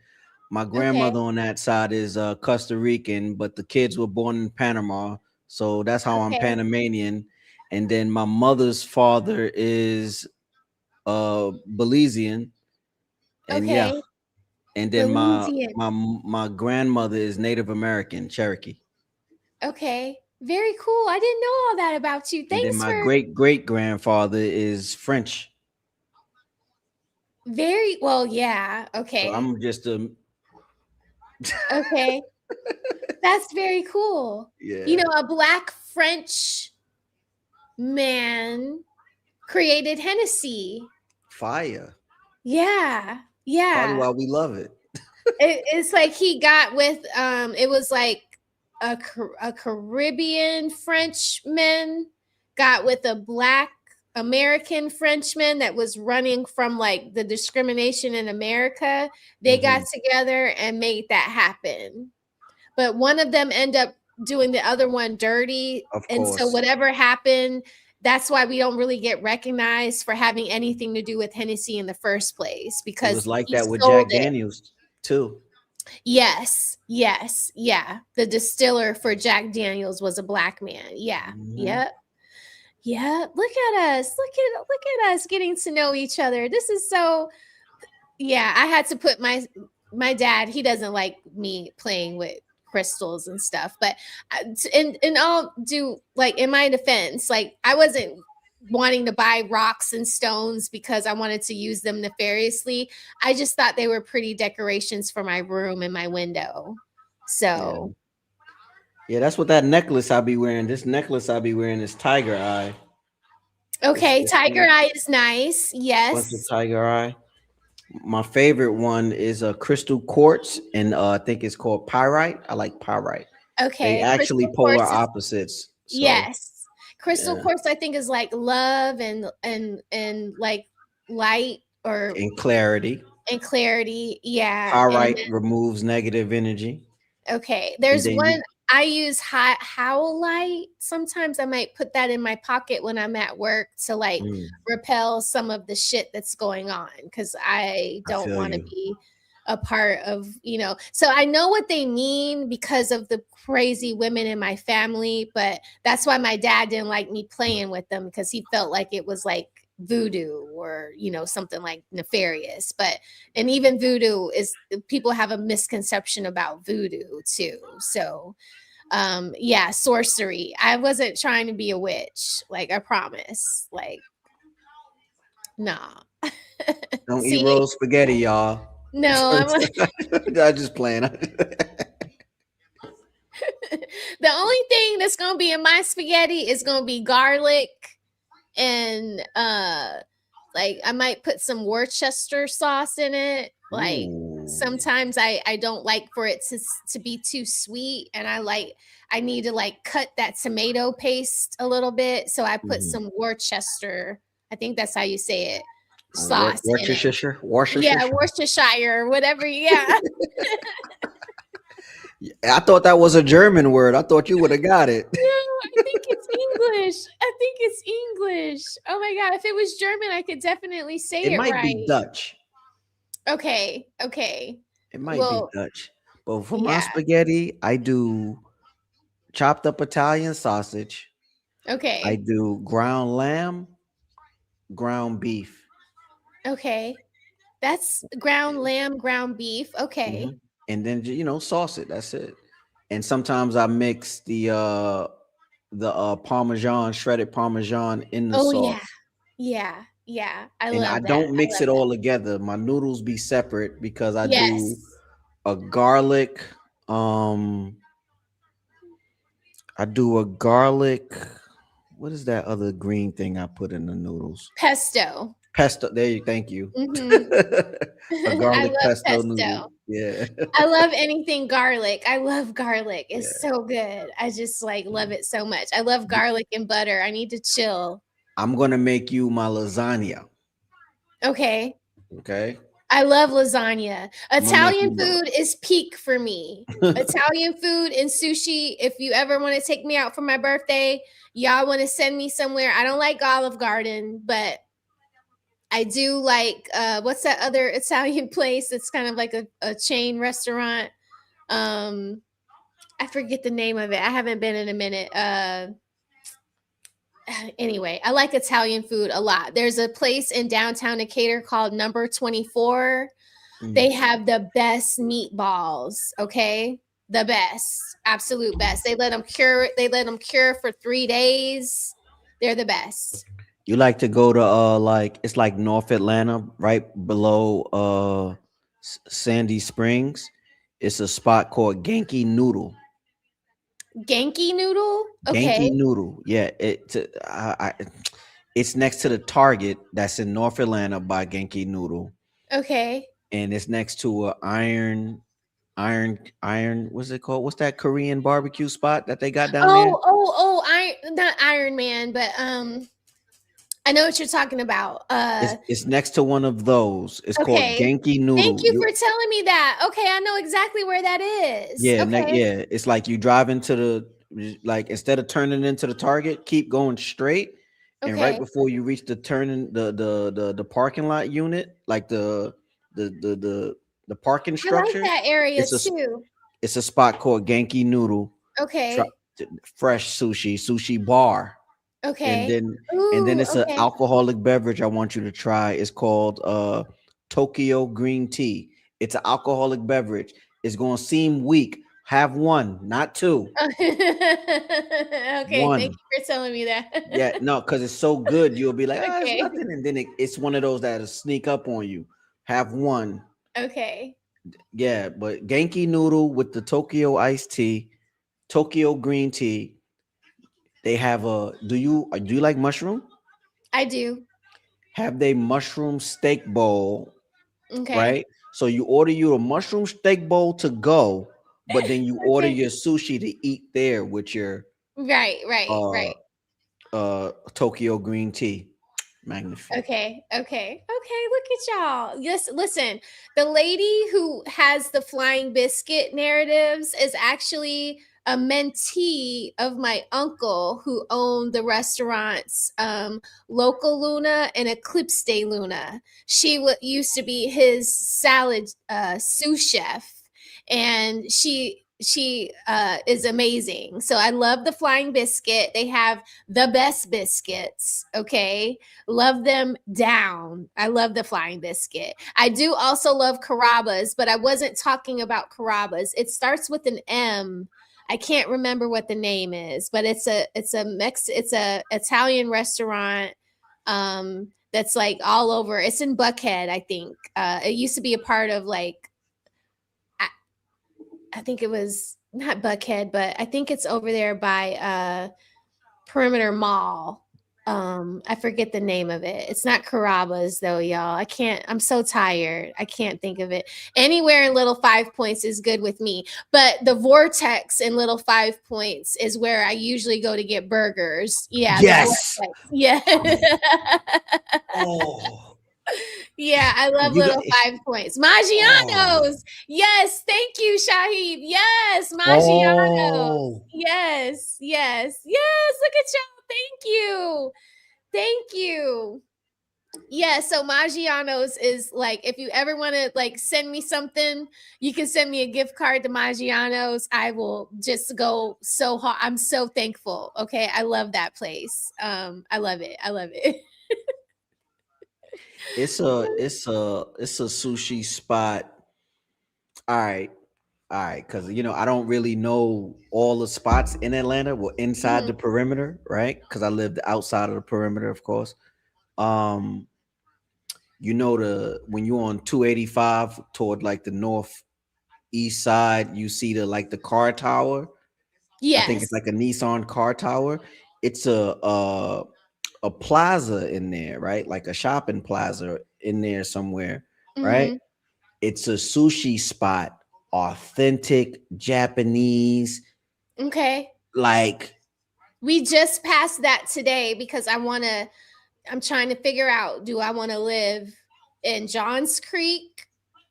My grandmother on that side is Costa Rican, but the kids were born in Panama, so that's how I'm Panamanian. And then my mother's father is Belizean, and yeah, and then my grandmother is Native American, Cherokee. Okay, very cool. I didn't know all that about you. And Thanks then my for great grandfather is French. very well. Yeah. Okay. So I'm just a okay. That's very cool. Yeah. You know, a black French man created Hennessy. fire. Yeah. Probably why we love it. It's like he got with it was like a Caribbean Frenchman got with a black American Frenchman that was running from like the discrimination in America. They got together and made that happen. But one of them ended up doing the other one dirty. And so whatever happened, that's why we don't really get recognized for having anything to do with Hennessy in the first place. Because It was like he that with sold Jack it. Daniels too. Yes, yeah. The distiller for Jack Daniels was a black man. Yeah, yep. Look at us. Look at us getting to know each other. This is so. Yeah, I had to put my dad. He doesn't like me playing with crystals and stuff, but and I'll do like in my defense, like I wasn't wanting to buy rocks and stones because I wanted to use them nefariously. I just thought they were pretty decorations for my room and my window. So Yeah, that's what that necklace I be wearing. This necklace I be wearing is tiger eye. okay, tiger eye is nice. Bunch of Yes. tiger eye. My favorite one is a crystal quartz, and I think it's called pyrite. I like pyrite. Okay. They actually crystal polar quartz is- opposites. So, yes. Crystal yeah. quartz I think is like love and like light or and clarity. and clarity. Yeah. Pyrite And removes negative energy. Okay. And There's then one you, I use Howlite. Sometimes I might put that in my pocket when I'm at work to like repel some of the shit that's going on because I don't feel want to you. be a part of, you know. So I know what they mean because of the crazy women in my family, but that's why my dad didn't like me playing with them because he felt like it was like voodoo or, you know, something like nefarious. But and even voodoo is, people have a misconception about voodoo too. So yeah, sorcery. I wasn't trying to be a witch, like I promise. Like, nah. don't eat See, roll spaghetti, y'all. no, I'm I just playing. the only thing that's gonna be in my spaghetti is gonna be garlic and like I might put some Worcester sauce in it. Like sometimes I don't like for it to be too sweet, and I need to like cut that tomato paste a little bit, so I put some Worcester, I think that's how you say it, sauce in it. Worcestershire, Yeah, Worcestershire, whatever. Yeah. I thought that was a German word. I thought you would have got it. No, I think it's English. I think it's English. Oh my God. If it was German, I could definitely say It it might right. be Dutch. Okay. Okay. It might Well, be Dutch. But for my yeah. spaghetti, I do chopped up Italian sausage. Okay. I do ground lamb, ground beef. Okay. That's ground lamb, ground beef. Okay. Mhm. And then you know, sauce it. That's it. And sometimes I mix the parmesan, shredded parmesan in the Oh sauce. yeah. Yeah. Yeah. I And I love that. don't mix it all together. My noodles be separate because I do Yes. a garlic. I do a garlic. What is that other green thing I put in the noodles? Pesto. Pesto. There you. Thank you. Mm-hmm. A I garlic love pesto noodle. pesto. Yeah. I love anything garlic. I love garlic. It's so good. I just like love it so much. I love garlic and butter. I need to chill. I'm gonna make you my lasagna. Okay. Okay. I love lasagna. I'm gonna make Italian you food is peak for me. Italian food and sushi. If you ever want to take me out for my birthday, y'all want to send me somewhere. I don't like Olive Garden, but I do like what's that other Italian place? It's kind of like a chain restaurant. I forget the name of it. I haven't been in a minute. Anyway, I like Italian food a lot. There's a place in downtown Decatur called Number 24. They have the best meatballs, okay? The best, absolute best. They let them cure for 3 days. They're the best. You like to go to like it's like North Atlanta, right below Sandy Springs. It's a spot called Genki Noodle. Genki noodle? Genki Okay. Noodle. Yeah, it's next to the Target that's in North Atlanta by Genki Noodle. Okay. And it's next to a iron, what's it called? What's that Korean barbecue spot that they got down there? Not Iron Man, but I know what you're talking about. It's next to one of those. It's called Okay. Genki Noodle. Thank you for telling me that. Okay, I know exactly where that is. Yeah, Okay. yeah. It's like you drive into the instead of turning into the Target, keep going straight. And right Okay. before you reach the turning the parking lot unit, like the parking I structure, like that area it's too. a spot called Genki Noodle. Okay. Fresh sushi bar. And Okay. then it's an Okay. alcoholic beverage I want you to try. It's called Tokyo green tea. It's an alcoholic beverage. It's going to seem weak. Have one, not two. Okay, One. thank you for telling me that. Yeah, no, because it's so good. You'll be like, it's Okay. nothing. And then it's one of those that'll sneak up on you. Have one. Okay. Yeah, but Genki noodle with the Tokyo iced tea, Tokyo green tea. They have do you like mushroom? I do. Have they mushroom steak bowl, Okay. right? So you order you a mushroom steak bowl to go, but then you order Okay. your sushi to eat there with your Right. Tokyo green tea. Magnifique. Okay. Look at y'all. Yes, listen. The lady who has the flying biscuit narratives is actually a mentee of my uncle who owned the restaurants Local Luna and Eclipse de Luna. She used to be his salad sous chef, and she is amazing. So I love the flying biscuit. They have the best biscuits. Okay. Love them down. I love the flying biscuit. I do also love Carrabba's, but I wasn't talking about Carrabba's. It starts with an M. I can't remember what the name is, but it's a Italian restaurant that's like all over. It's in Buckhead, I think. It used to be a part of like, I think it was not Buckhead, but I think it's over there by Perimeter Mall. I forget the name of it. It's not Carrabba's though, y'all. I'm so tired. I can't think of it. Anywhere in Little 5 Points is good with me. But the Vortex in Little 5 Points is where I usually go to get burgers. Yeah. Yes. The Vortex. Yeah. Oh. Yeah, I love Little 5 Points. Maggiano's. Yes, thank you, Shahid. Yes, Maggiano's. Yes. Look at y'all. Thank you. Yeah, so Maggiano's is like, if you ever want to like send me something, you can send me a gift card to Maggiano's. I will just go so hard. I'm so thankful. Okay, I love that place. I love it. It's a sushi spot. All right. Because I don't really know all the spots in Atlanta. Well, inside the perimeter, right? Because I lived outside of the perimeter, of course. When you're on 285 toward like the northeast side, you see the car tower. Yes. I think it's like a Nissan car tower. It's a plaza in there, right? Like a shopping plaza in there somewhere, right? It's a sushi spot, authentic Japanese. Okay. Like, we just passed that today because I'm trying to figure out, do I want to live in Johns Creek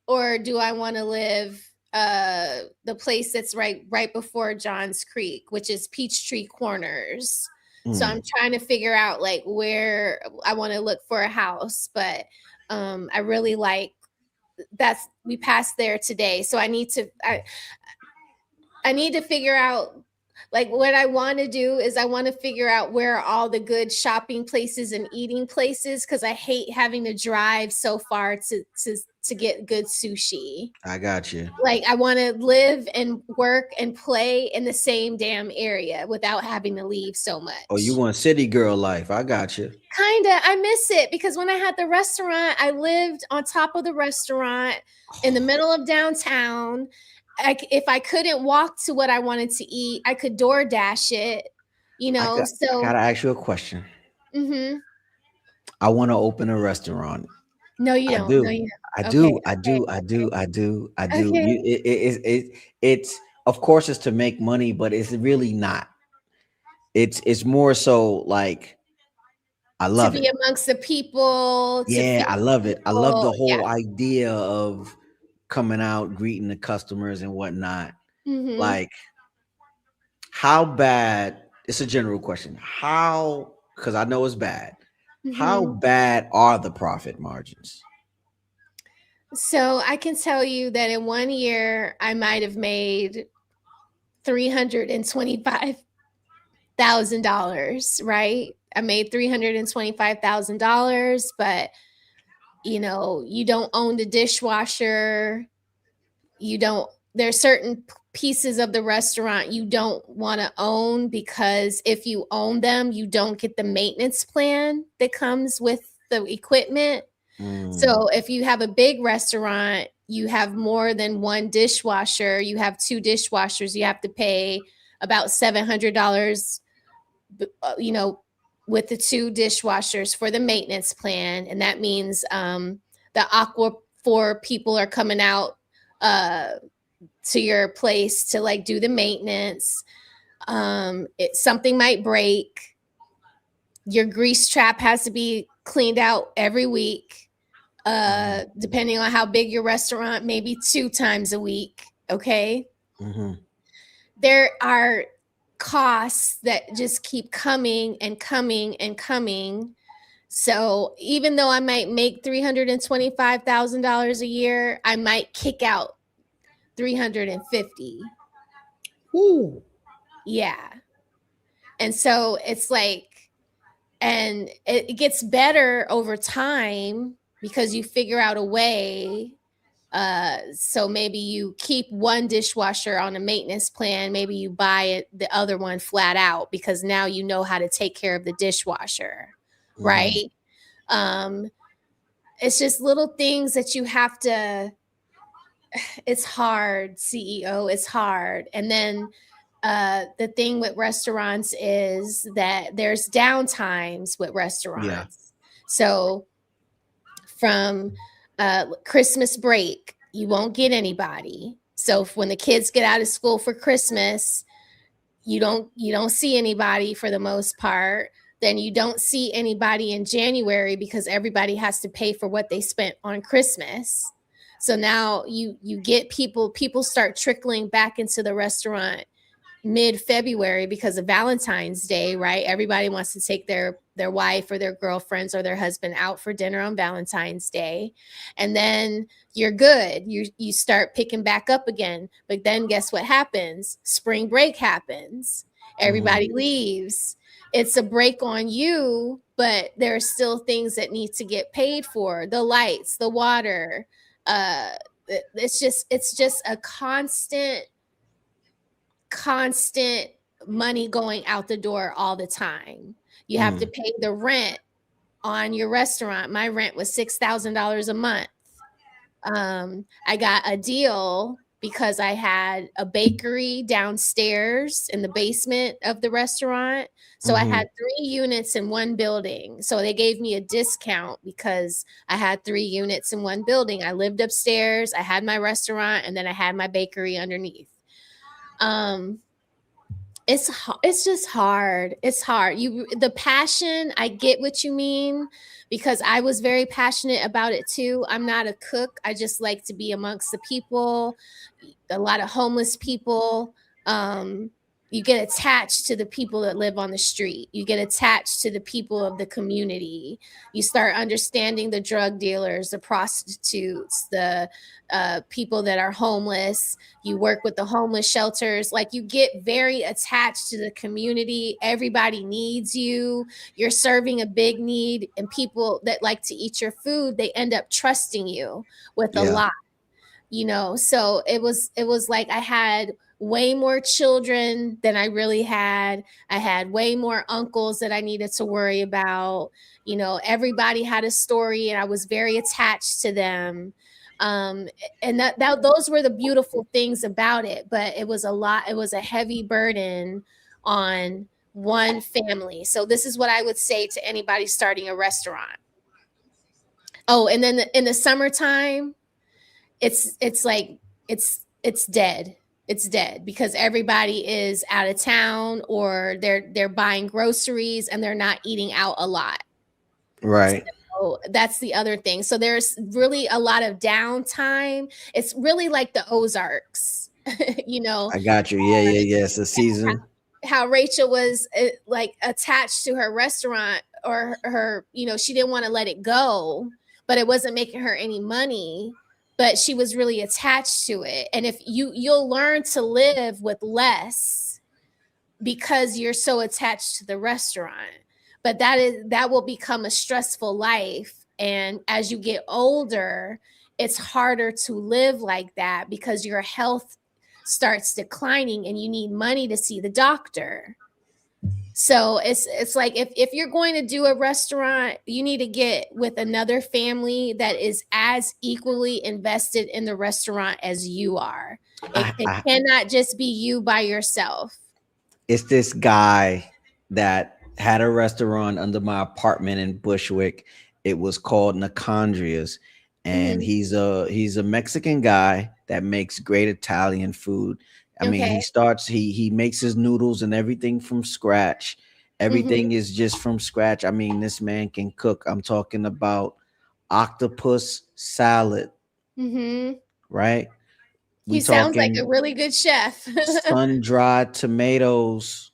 or do I want to live the place that's right before Johns Creek, which is Peachtree Corners. So I'm trying to figure out like where I want to look for a house, but I really like we passed there today. So I need to figure out like what I want to do is I want to figure out where are all the good shopping places and eating places, because I hate having to drive so far to get good sushi. I got you. Like I want to live and work and play in the same damn area without having to leave so much. Oh, you want city girl life. I got you. Kinda. I miss it because when I had the restaurant, I lived on top of the restaurant in the middle of downtown. If I couldn't walk to what I wanted to eat, I could DoorDash it, I gotta ask you a question. Mm-hmm. I want to open a restaurant. No, you don't. do. No, you I don't. do. Okay. I do. It's of course it's to make money, but it's really not. It's more so like I love to be amongst the people. Yeah, I love it. I love the whole Yeah. idea of coming out, greeting the customers and whatnot. Mhm. Like, how bad? It's a general question. Because I know it's bad. How Mhm. bad are the profit margins? So I can tell you that in 1 year, I might have made $325,000, right? I made $325,000, but you don't own the dishwasher. There's certain pieces of the restaurant you don't want to own, because if you own them, you don't get the maintenance plan that comes with the equipment. So if you have a big restaurant, you have more than one dishwasher, you have two dishwashers, you have to pay about $700, with the two dishwashers for the maintenance plan. And that means the Aqua4 people are coming out to your place to like do the maintenance. Something might break. Your grease trap has to be cleaned out every week. Depending on how big your restaurant, maybe 2 times a week. Okay. There are costs that just keep coming and coming and coming. So even though I might make $325,000 a year, I might kick out 350. Ooh. Yeah. And so it's like, and it gets better over time because you figure out a way. So maybe you keep one dishwasher on a maintenance plan. Maybe you buy the other one flat out because now you know how to take care of the dishwasher, right? It's just little things that you have to. It's hard, CEO. It's hard, and then the thing with restaurants is that there's downtimes with restaurants. So from Christmas break, you won't get anybody. So when the kids get out of school for Christmas, you don't see anybody for the most part. Then you don't see anybody in January because everybody has to pay for what they spent on Christmas. So now you get people start trickling back into the restaurant mid-February because of Valentine's Day, right? Everybody wants to take their wife or their girlfriends or their husband out for dinner on Valentine's Day. And then you're good. You start picking back up again. But then guess what happens? Spring break happens. Everybody leaves. It's a break on you, but there are still things that need to get paid for. The lights, the water. It's just a constant money going out the door all the time. You have to pay the rent on your restaurant. My rent was $6,000 a month. I got a deal because I had a bakery downstairs in the basement of the restaurant. So I had 3 units in one building. So they gave me a discount because I had 3 units in one building. I lived upstairs, I had my restaurant, and then I had my bakery underneath. It's just hard. It's hard. The passion, I get what you mean because I was very passionate about it too. I'm not a cook. I just like to be amongst the people, a lot of homeless people. You get attached to the people that live on the street. You get attached to the people of the community. You start understanding the drug dealers, the prostitutes, the people that are homeless. You work with the homeless shelters. Like you get very attached to the community. Everybody needs you. You're serving a big need, and people that like to eat your food, they end up trusting you with a lot. So it was like I had way more children than I really had. I had way more uncles that I needed to worry about. Everybody had a story and I was very attached to them. And that those were the beautiful things about it, but it was a lot. It was a heavy burden on one family. So this is what I would say to anybody starting a restaurant. Oh, and then in the summertime, it's dead. It's dead because everybody is out of town or they're buying groceries and they're not eating out a lot. Right. So that's the other thing. So there's really a lot of downtime. It's really like the Ozarks, I got you. Yeah. It's a season. How Rachel was like attached to her restaurant or her, she didn't want to let it go, but it wasn't making her any money. But she was really attached to it. And if you'll learn to live with less because you're so attached to the restaurant. But that will become a stressful life. And as you get older, it's harder to live like that because your health starts declining and you need money to see the doctor. So it's like if you're going to do a restaurant, you need to get with another family that is as equally invested in the restaurant as you are. It cannot just be you by yourself. It's this guy that had a restaurant under my apartment in Bushwick. It was called Nicandria's, and he's a Mexican guy that makes great Italian food. I mean, he makes his noodles and everything from scratch, Everything is just from scratch. I mean, this man can cook. I'm talking about octopus salad, right? He sounds like a really good chef. sun-dried tomatoes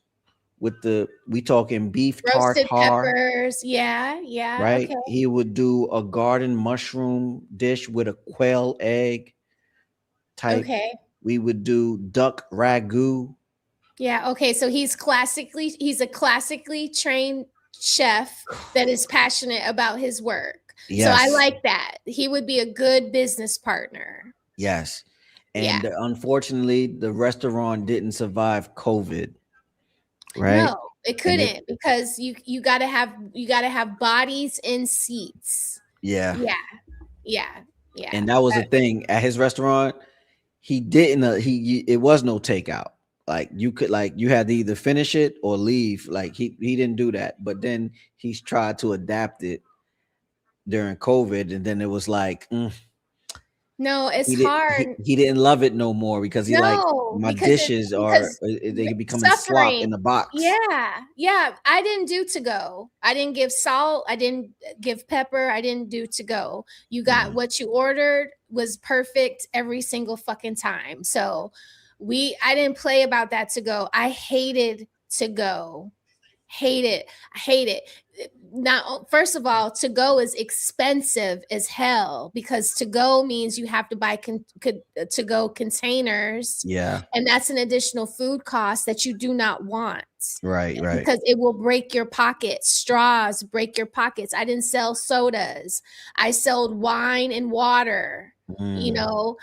we talking beef Roasted tartare, peppers. Yeah. right? Okay. He would do a garden mushroom dish with a quail egg type. Okay. We would do duck ragu. Yeah. Okay. So he's a classically trained chef that is passionate about his work. So I Yes. like that. He would be a good business partner. Yes. And unfortunately, the restaurant didn't survive COVID. Right? No, it couldn't because you gotta have bodies in seats. Yeah. Yeah. And that was the thing at his restaurant. He didn't. It was no takeout. Like you had to either finish it or leave. Like he didn't do that. But then he's tried to adapt it during COVID, and then it was like. No, it's he hard. He didn't love it no more because he my dishes they can become slop in the box. Yeah. I didn't do to go. I didn't give salt. I didn't give pepper. I didn't do to go. You got what you ordered was perfect every single fucking time. So I didn't play about that to go. I hated to go. Hate it. Now, first of all, to go is expensive as hell because to go means you have to buy to go containers. Yeah. And that's an additional food cost that you do not want. Right. Because it will break your pockets. Straws break your pockets. I didn't sell sodas. I sold wine and water. You know,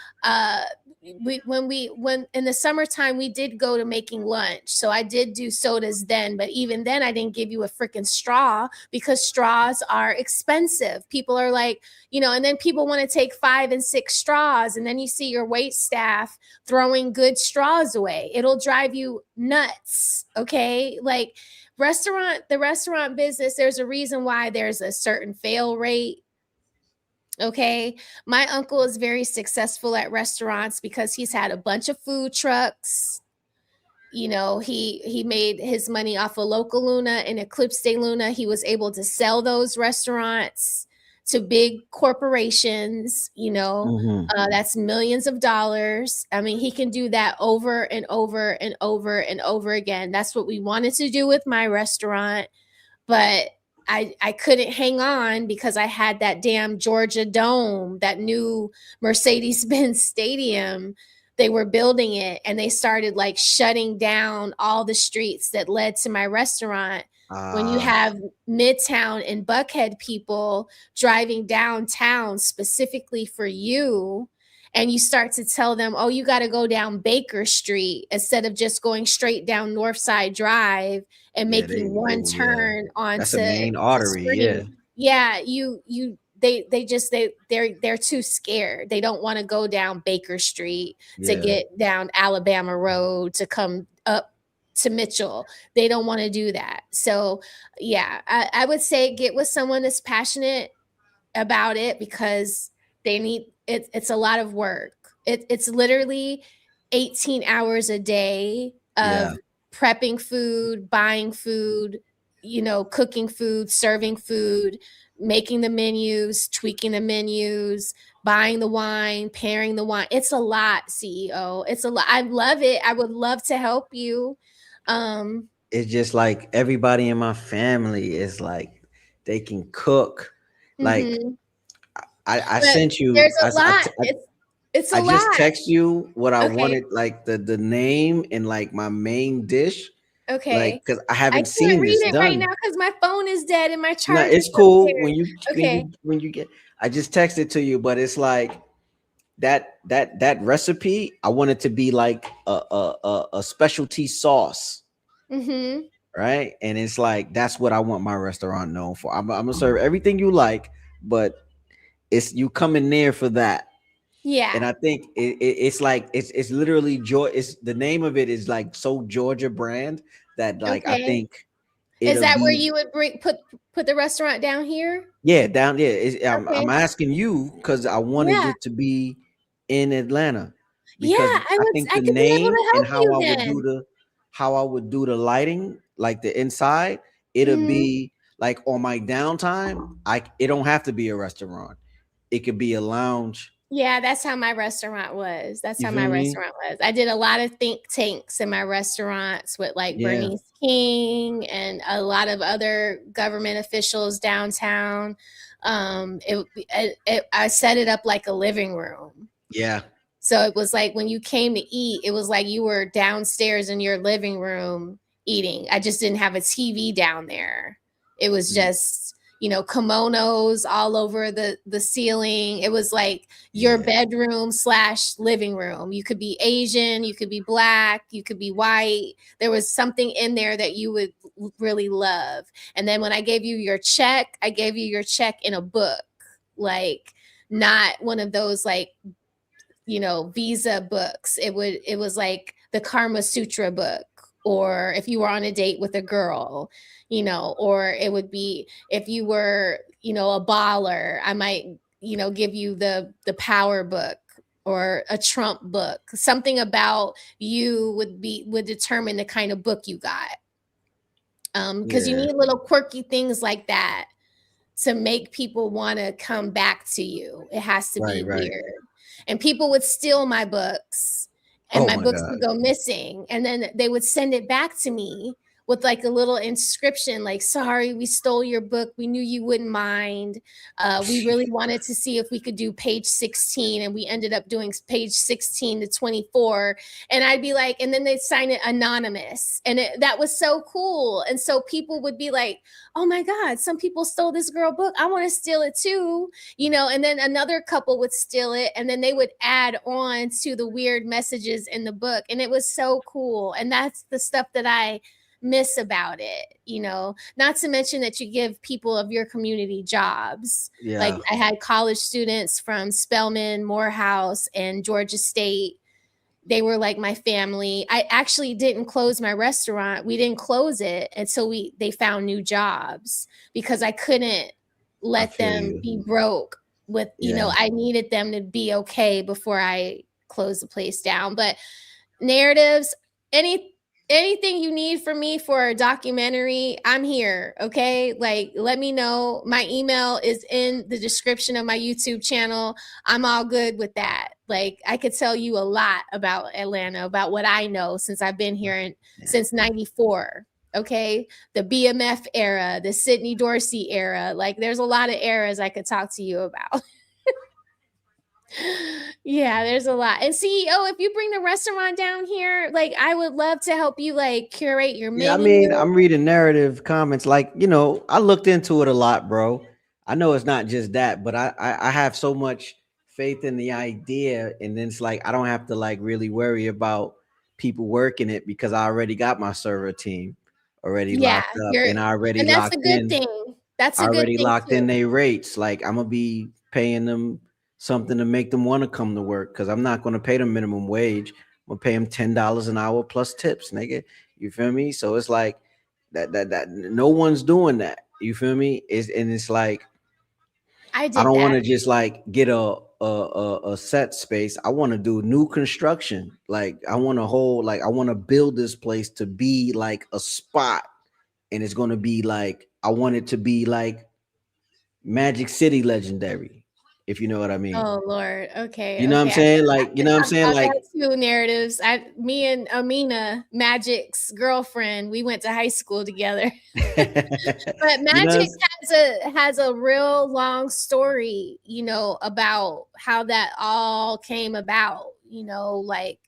when in the summertime we did go to making lunch, so I did do sodas then, but even then I didn't give you a freaking straw because straws are expensive. People are like, and then people want to take 5 and 6 straws, and then you see your wait staff throwing good straws away. It'll drive you nuts. Okay, like the restaurant business, there's a reason why there's a certain fail rate. Okay. My uncle is very successful at restaurants because he's had a bunch of food trucks. He made his money off of Local Luna and Eclipse de Luna. He was able to sell those restaurants to big corporations, that's millions of dollars. I mean, he can do that over and over and over and over again. That's what we wanted to do with my restaurant. But I couldn't hang on because I had that damn Georgia Dome, that new Mercedes-Benz stadium. They were building it and they started like shutting down all the streets that led to my restaurant. When you have Midtown and Buckhead people driving downtown specifically for you, and you start to tell them, oh, you got to go down Baker Street instead of just going straight down Northside Drive and making one turn onto that's a main artery. They're too scared. They don't want to go down Baker Street to get down Alabama Road to come up to Mitchell. They don't want to do that. So I would say get with someone that's passionate about it because they need it. It's a lot of work. It's literally 18 hours a day of prepping food, buying food, cooking food, serving food, making the menus, tweaking the menus, buying the wine, pairing the wine. It's a lot, CEO. It's a lot. I love it. I would love to help you. It's just like everybody in my family is like they can cook. Like I sent you. There's a lot. It's a lot. I just text you what I wanted, like the name and like my main dish. Okay. Like because I haven't seen this I can't read it done right now because my phone is dead and my charger. No, it's cool when you get. I just texted to you, but it's like that recipe. I want it to be like a specialty sauce. Right, and it's like that's what I want my restaurant known for. I'm gonna serve everything you like, but it's you coming there for that. And I think it's like it's literally it's the name of it is like so Georgia brand that like I think is that where you would put the restaurant down here? Down there. I'm asking you because I wanted it to be in Atlanta. I think the name and how I would do the lighting, like the inside, It'll Mhm. be like on my downtime. It don't have to be a restaurant. It could be a lounge. Yeah, that's how my restaurant was. That's You how my feel me? restaurant was. I did a lot of think tanks in my restaurants with like Yeah. Bernice King and a lot of other government officials downtown. I set it up like a living room. Yeah. So it was like when you came to eat, it was like you were downstairs in your living room eating. I just didn't have a TV down there. It was just, you know, kimonos all over the ceiling. It was like your bedroom / living room. You could be Asian, you could be black, you could be white. There was something in there that you would really love. And then when I gave you your check, I gave you your check in a book, like not one of those like, you know, Visa books. It was like the Karma Sutra book, or if you were on a date with a girl, you know, or it would be if you were, you know, a baller, I might, you know, give you the power book or a Trump book. Something about you would determine the kind of book you got. Because you Yeah. need little quirky things like that to make people want to come back to you. It has to be Right. weird. And people would steal my books and Oh my my books God. would go missing. And then they would send it back to me with like a little inscription, like, sorry, we stole your book. We knew you wouldn't mind. We really wanted to see if we could do page 16. And we ended up doing page 16 to 24. And I'd be like, and then they'd sign it anonymous. And that was so cool. And so people would be like, oh my God, some people stole this girl book. I want to steal it too, you know, and then another couple would steal it and then they would add on to the weird messages in the book. And it was so cool. And that's the stuff that I miss about it, you know, not to mention that you give people of your community jobs. Yeah. Like I had college students from Spelman, Morehouse, and Georgia State. They were like my family. I actually didn't close my restaurant. We didn't close it until they found new jobs because I couldn't let feel them you. be broke with, you know, Yeah. I needed them to be okay before I closed the place down. But narratives, anything you need from me for a documentary, I'm here. Okay. Like, let me know. My email is in the description of my YouTube channel. I'm all good with that. Like, I could tell you a lot about Atlanta, about what I know since I've been here since 94. Okay. The BMF era, the Sidney Dorsey era. Like, there's a lot of eras I could talk to you about. Yeah, there's a lot. And CEO, if you bring the restaurant down here, like I would love to help you like curate your Yeah, I menu. mean, I'm reading narrative comments. Like, you know, I looked into it a lot, bro. I know it's not just that, but I have so much faith in the idea, and then it's like I don't have to like really worry about people working it because I already got my server team already Yeah, locked up, and I already and that's a locked good in. thing. That's I a good already thing locked too. in their rates. Like I'm gonna be paying them something to make them want to come to work because I'm not gonna pay them minimum wage. I'm gonna pay them $10 an hour plus tips, nigga. You feel me? So it's like that no one's doing that. You feel me? It's like I I did don't want that. to just like get a set space. I want to do new construction. Like I want to build this place to be like a spot, and it's gonna be like I want it to be like Magic City legendary, if you know what I mean. Oh Lord. Okay. You know what I'm Okay. saying? Like, I you can know what I'm talk saying? about Like, that too. Narratives. Me and Amina, Magic's girlfriend, we went to high school together. But you know, Magic has a real long story, you know, about how that all came about. You know, like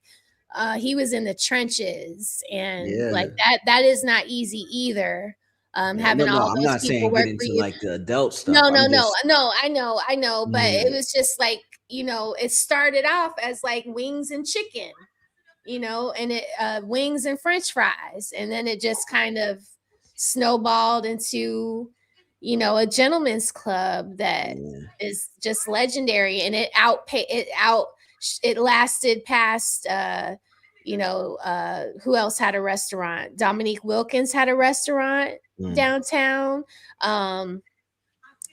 he was in the trenches, and like yeah. that is not easy either. Yeah, Having no, all I'm those not people saying get work for into you. like the adult stuff. No, I'm just I know, but yeah, it was just like, you know, it started off as like wings and chicken, you know, and it wings and French fries, and then it just kind of snowballed into, you know, a gentleman's club that is just legendary, and it lasted past you know, who else had a restaurant? Dominique Wilkins had a restaurant downtown.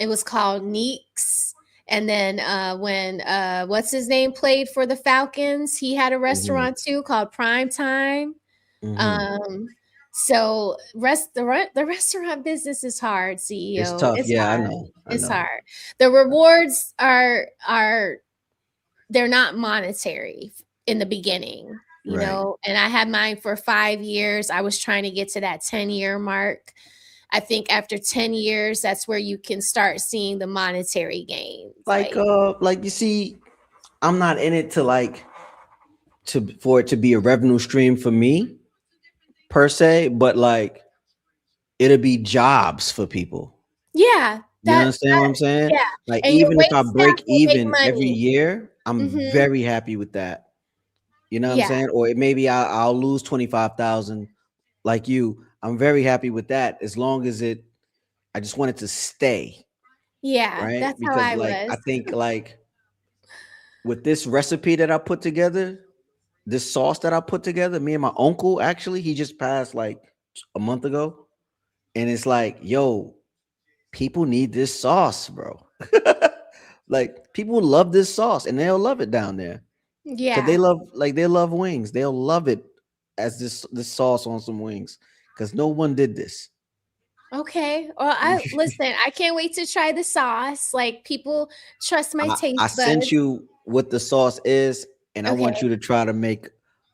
It was called Neeks. And then when what's his name played for the Falcons, he had a restaurant too called Prime Time. So the restaurant business is hard, CEO. It's tough. Yeah, hard. I know. It's hard. The rewards are they're not monetary in the beginning, you Right. know, and I had mine for 5 years. I was trying to get to that 10-year mark. I think after 10 years, that's where you can start seeing the monetary gains. Like you see, I'm not in it for it to be a revenue stream for me per se, but like it'll be jobs for people. Yeah. You understand what I'm saying? Yeah. Like And your even if I wait staff break will make even every money. year, I'm Mhm. very happy with that. You know what I'm Yeah. saying? Or maybe I'll lose 25,000 like you. I'm very happy with that as long as I just want it to stay, Yeah, right? that's how Because I like I was. think like with this recipe that I put together, this sauce that I put together, me and my uncle actually, he just passed like a month ago. And it's like, yo, people need this sauce, bro. Like people love this sauce and they'll love it down there. Because they Yeah. love wings. They'll love it as this sauce on some wings. Because no one did this. Okay. Well, listen, I can't wait to try the sauce. Like people trust my taste I buds. sent you what the sauce is, and I want Okay. you to try to make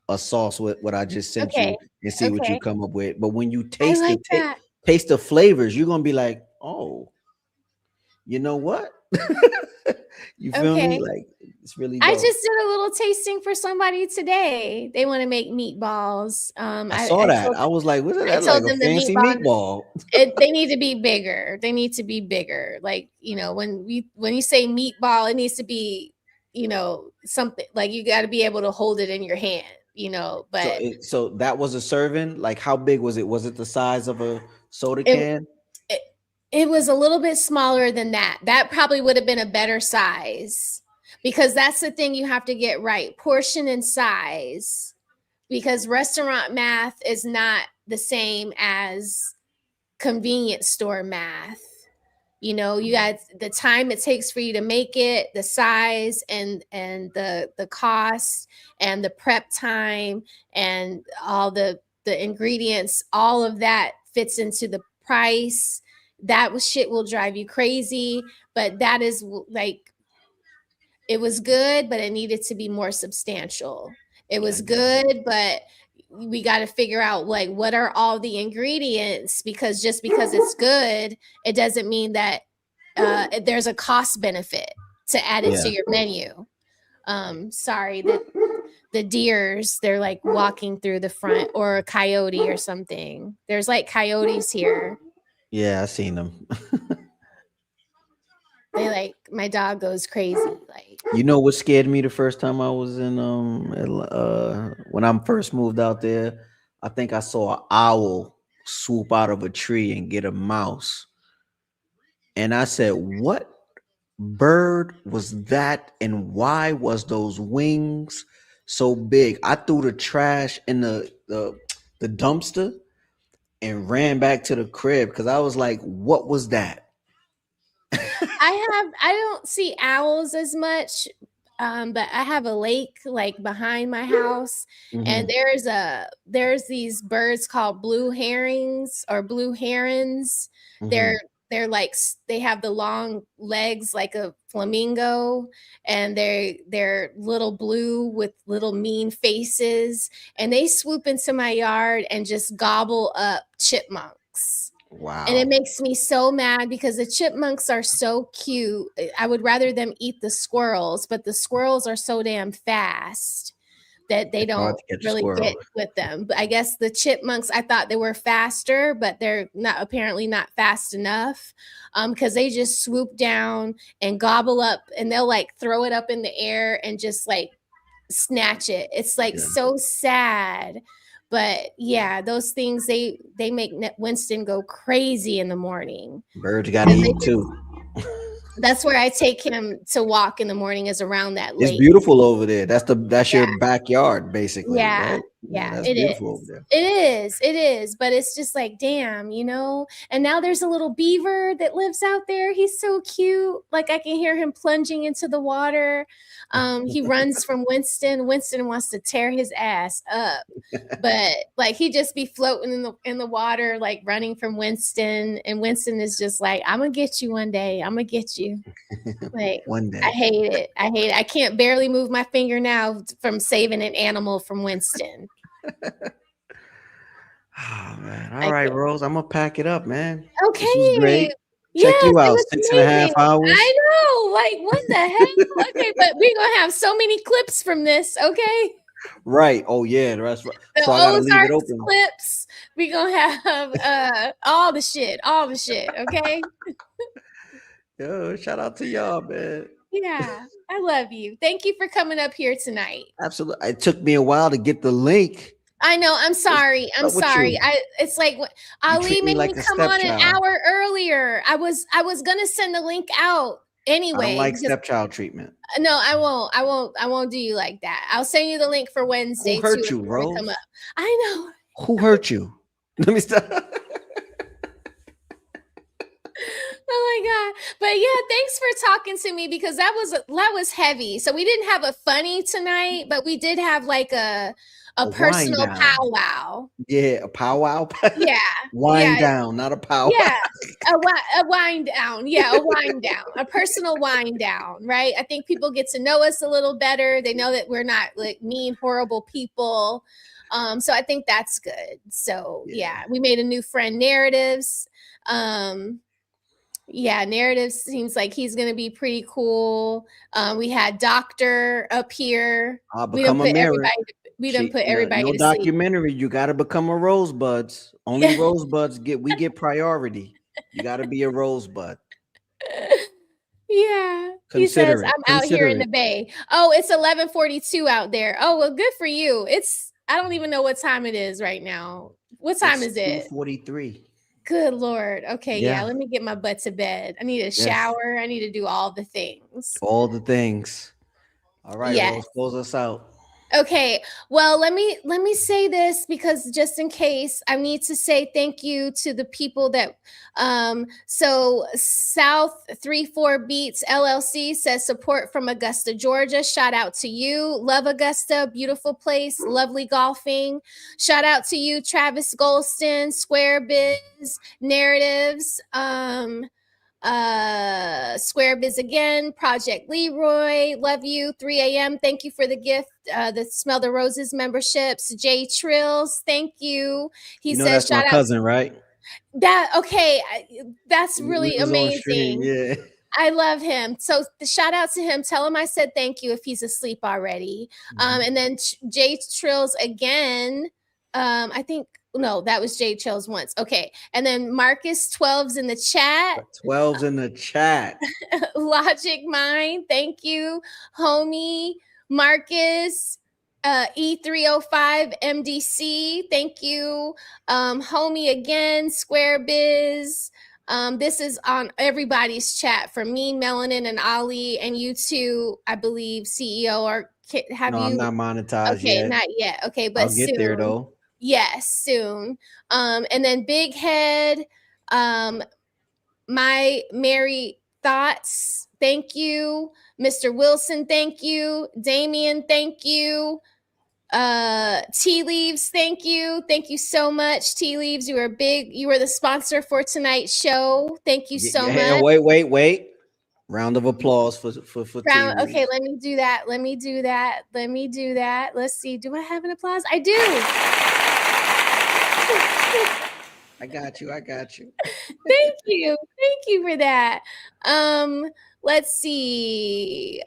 a sauce with what I just sent you Okay. and see what you Okay. come up with. But when you I taste like that. taste the flavors, you're gonna be like, oh, you know what? You feel me? Okay. Like it's really I dope. just did a little tasting for somebody today. They want to make meatballs. I saw that. I was like, what's that? I That's like told a them the fancy meatball. meatball. They need to be bigger. They need to be bigger. Like, you know, when you say meatball, it needs to be, you know, something like you got to be able to hold it in your hand, you know. But So that was a serving. Like, how big was it? Was it the size of a soda it, can? it was a little bit smaller than that. That probably would have been a better size, because that's the thing you have to get right. Portion and size, because restaurant math is not the same as convenience store math. You know, you got the time it takes for you to make it, the size and the cost and the prep time and all the ingredients, all of that fits into the price. That shit will drive you crazy, but that is like, it was good, but it needed to be more substantial. It was good, but we got to figure out like what are all the ingredients, because just because it's good, it doesn't mean that there's a cost benefit to add it to your menu. Sorry, the deers, they're like walking through the front, or a coyote or something. There's like coyotes here. Yeah, I seen them. They like, my dog goes crazy. Like, You know what scared me the first time I was in when I first moved out there? I think I saw an owl swoop out of a tree and get a mouse. And I said, what bird was that? And why was those wings so big? I threw the trash in the dumpster and ran back to the crib because I was like, what was that? I don't see owls as much, but I have a lake like behind my house, and there's these birds called blue herrings or blue herons. They're like, they have the long legs like a flamingo, and they're little blue with little mean faces, and they swoop into my yard and just gobble up chipmunks. Wow. And it makes me so mad because the chipmunks are so cute. I would rather them eat the squirrels, but the squirrels are so damn fast that they don't really get with them. But I guess the chipmunks, I thought they were faster, but they're apparently not fast enough, because they just swoop down and gobble up, and they'll like throw it up in the air and just like snatch it. It's like so sad. But yeah, those things, they make Winston go crazy in the morning. Birds got to eat too. That's where I take him to walk in the morning, is around that lake. It's beautiful over there. That's your backyard, basically. Yeah. Right? Yeah, that's it beautiful over is. there. It is, but it's just like, damn, you know. And now there's a little beaver that lives out there. He's so cute. Like I can hear him plunging into the water. He runs from Winston. Winston wants to tear his ass up, but like he just be floating in the water, like running from Winston. And Winston is just like, I'm gonna get you one day. I'm gonna get you. Like One day. I hate it. I hate it. I can't barely move my finger now from saving an animal from Winston. Oh man. All right, Rose. I'm gonna pack it up, man. This was Okay. great. Yes, Check you it out. was 6.5 amazing. hours. I know. Like, what the hell? Okay, but we're gonna have so many clips from this, okay? Right. Oh yeah, that's right. The So I gotta leave it Ozarks open. clips. We're gonna have all the shit, okay? Yo, shout out to y'all, man. Yeah, I love you. Thank you for coming up here tonight. Absolutely. It took me a while to get the link. I know. I'm sorry. I'm up with sorry. you? It's like Ali treat me made like me a come on an stepchild. hour earlier. I was gonna send the link out I anyway. don't like because- stepchild treatment. No, I won't do you like that. I'll send you the link for Wednesday. Who hurt too, you, if wanna Rose? come up. I know. Who hurt you? Let me stop. Oh my god. But yeah, thanks for talking to me because that was heavy. So we didn't have a funny tonight, but we did have like a wind personal down. powwow. Yeah, a powwow. Yeah. Wind yeah. down, not a powwow. Yeah, a wind down. Yeah, a wind down, a personal wind down, right? I think people get to know us a little better. They know that we're not like mean, horrible people. So I think that's good. So yeah, we made a new friend, Narratives. Yeah, Narratives seems like he's gonna be pretty cool. We had Doctor up here. I'll We don't become a put mirror. everybody. We don't put everybody No to sleep. documentary. You got to become a rosebuds. Only rosebuds get priority. You got to be a rosebud. Yeah. He Consider says, it. I'm out here in Consider the Bay. Oh, it's 11:42 out there. Oh, well, good for you. I don't even know what time it is right now. What time is it? 2:43. Good Lord. Okay. Yeah. Yeah. Let me get my butt to bed. I need a Yes. shower. I need to do all the things. All the things. All right, Yes. Rose, close us out. Okay. Well, let me say this because just in case, I need to say thank you to the people that so South 34 Beats LLC says support from Augusta, Georgia. Shout out to you. Love Augusta, beautiful place, lovely golfing. Shout out to you, Travis Golston, Square Biz, Narratives, Square Biz again, Project Leroy, love you. 3 a.m. Thank you for the gift. The Smell the Roses memberships. Jay Trills, thank you. He You know says that's my shout out cousin, right? that. Okay, that's We really was on stream, amazing. yeah. I love him. So the shout out to him. Tell him I said thank you if he's asleep already. And then Jay Trills again. I think no, that was Jay Trills once. Okay. And then Marcus 12's in the chat. 12's in the chat. Logic Mind, thank you. Homie, Marcus, E305 MDC, thank you. Homie again, Square Biz. This is on everybody's chat from me, Melanin, and Ali, and you two, I believe, CEO or have No, you? I'm not monetized Okay, yet. not yet. Okay, but I'll get soon. there though. Yes, soon. And then Big Head, My Mary Thoughts, thank you. Mr. Wilson, thank you. Damien, thank you. Tea Leaves, thank you. Thank you so much. Tea Leaves, you were the sponsor for tonight's show. Thank you so much. Wait. Round of applause for Tea Leaves. Okay, let me do that. Let's see. Do I have an applause? I do. I got you. Thank you for that. Let's see.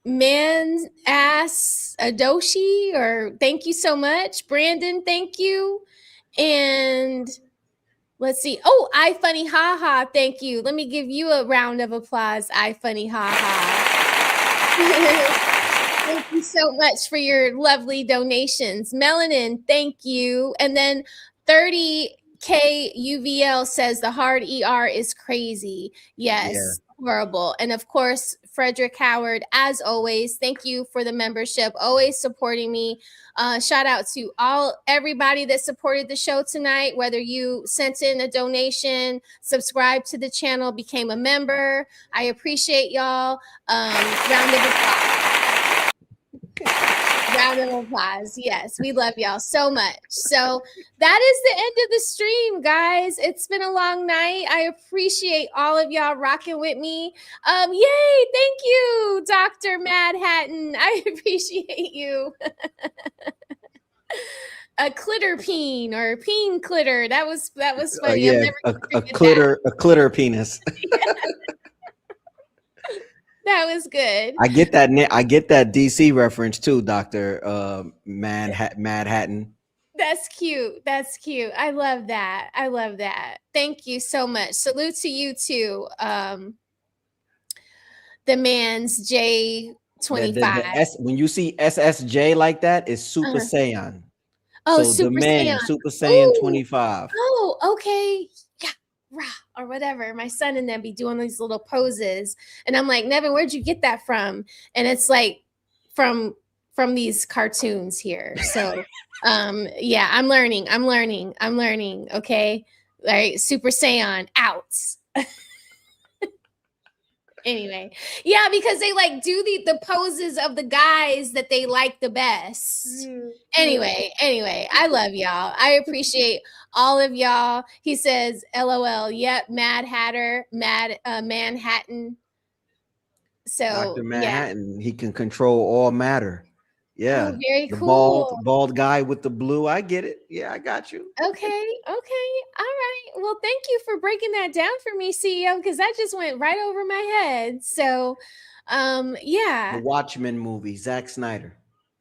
Man ass Adoshi, or thank you so much. Brandon, thank you. And let's see. Oh, I Funny Haha, thank you. Let me give you a round of applause. I Funny Haha. Thank you so much for your lovely donations. Melanin, thank you. And then 30K UVL says the hard ER is crazy. Yes, horrible. And of course, Frederick Howard, as always. Thank you for the membership, always supporting me. Shout out to everybody that supported the show tonight, whether you sent in a donation, subscribed to the channel, became a member. I appreciate y'all. Round of applause. Round of applause. Yes, we love y'all so much. So that is the end of the stream, guys. It's been a long night. I appreciate all of y'all rocking with me. Yay! Thank you, Dr. Mad Hatton. I appreciate you. A clitter peen or peen clitter. That was funny. Yeah, a clitter penis. That was good. I get that DC reference too, Dr. Mad Hatton. That's cute. That's cute. I love that. I love that. Thank you so much. Salute to you too. The man's J25. When you see SSJ like that, it's Super Saiyan. Oh, so Super the man, Saiyan. Super Saiyan Ooh. 25. Oh, okay. Yeah. Rah, or whatever. My son and them be doing these little poses. And I'm like, Nevin, where'd you get that from? And it's like from these cartoons here. So yeah, I'm learning. Okay. Like Super Saiyan out. Anyway, yeah, because they like do the poses of the guys that they like the best. Anyway, I love y'all. I appreciate all of y'all. He says, LOL. Yep, Mad Hatter, Manhattan. So Dr. Manhattan, he can control all matter. Yeah. Oh, very the cool. bald guy with the blue. I get it. Yeah, I got you. Okay. All right. Well, thank you for breaking that down for me, CEO, because that just went right over my head. So, yeah. The Watchmen movie, Zack Snyder.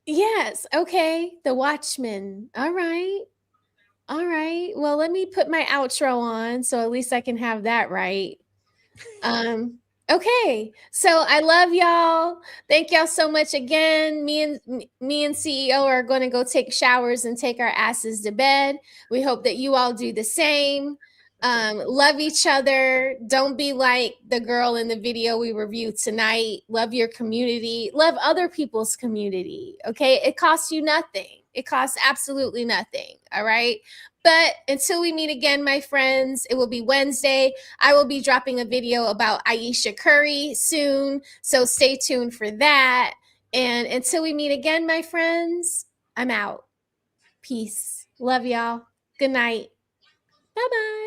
Yes. Okay. The Watchmen. All right. Well, let me put my outro on so at least I can have that right. Okay. So I love y'all. Thank y'all so much again. Me and CEO are going to go take showers and take our asses to bed. We hope that you all do the same. Love each other. Don't be like the girl in the video we reviewed tonight. Love your community. Love other people's community. Okay. It costs you nothing. It costs absolutely nothing. All right. But until we meet again, my friends, it will be Wednesday. I will be dropping a video about Aisha Curry soon. So stay tuned for that. And until we meet again, my friends, I'm out. Peace. Love y'all. Good night. Bye-bye.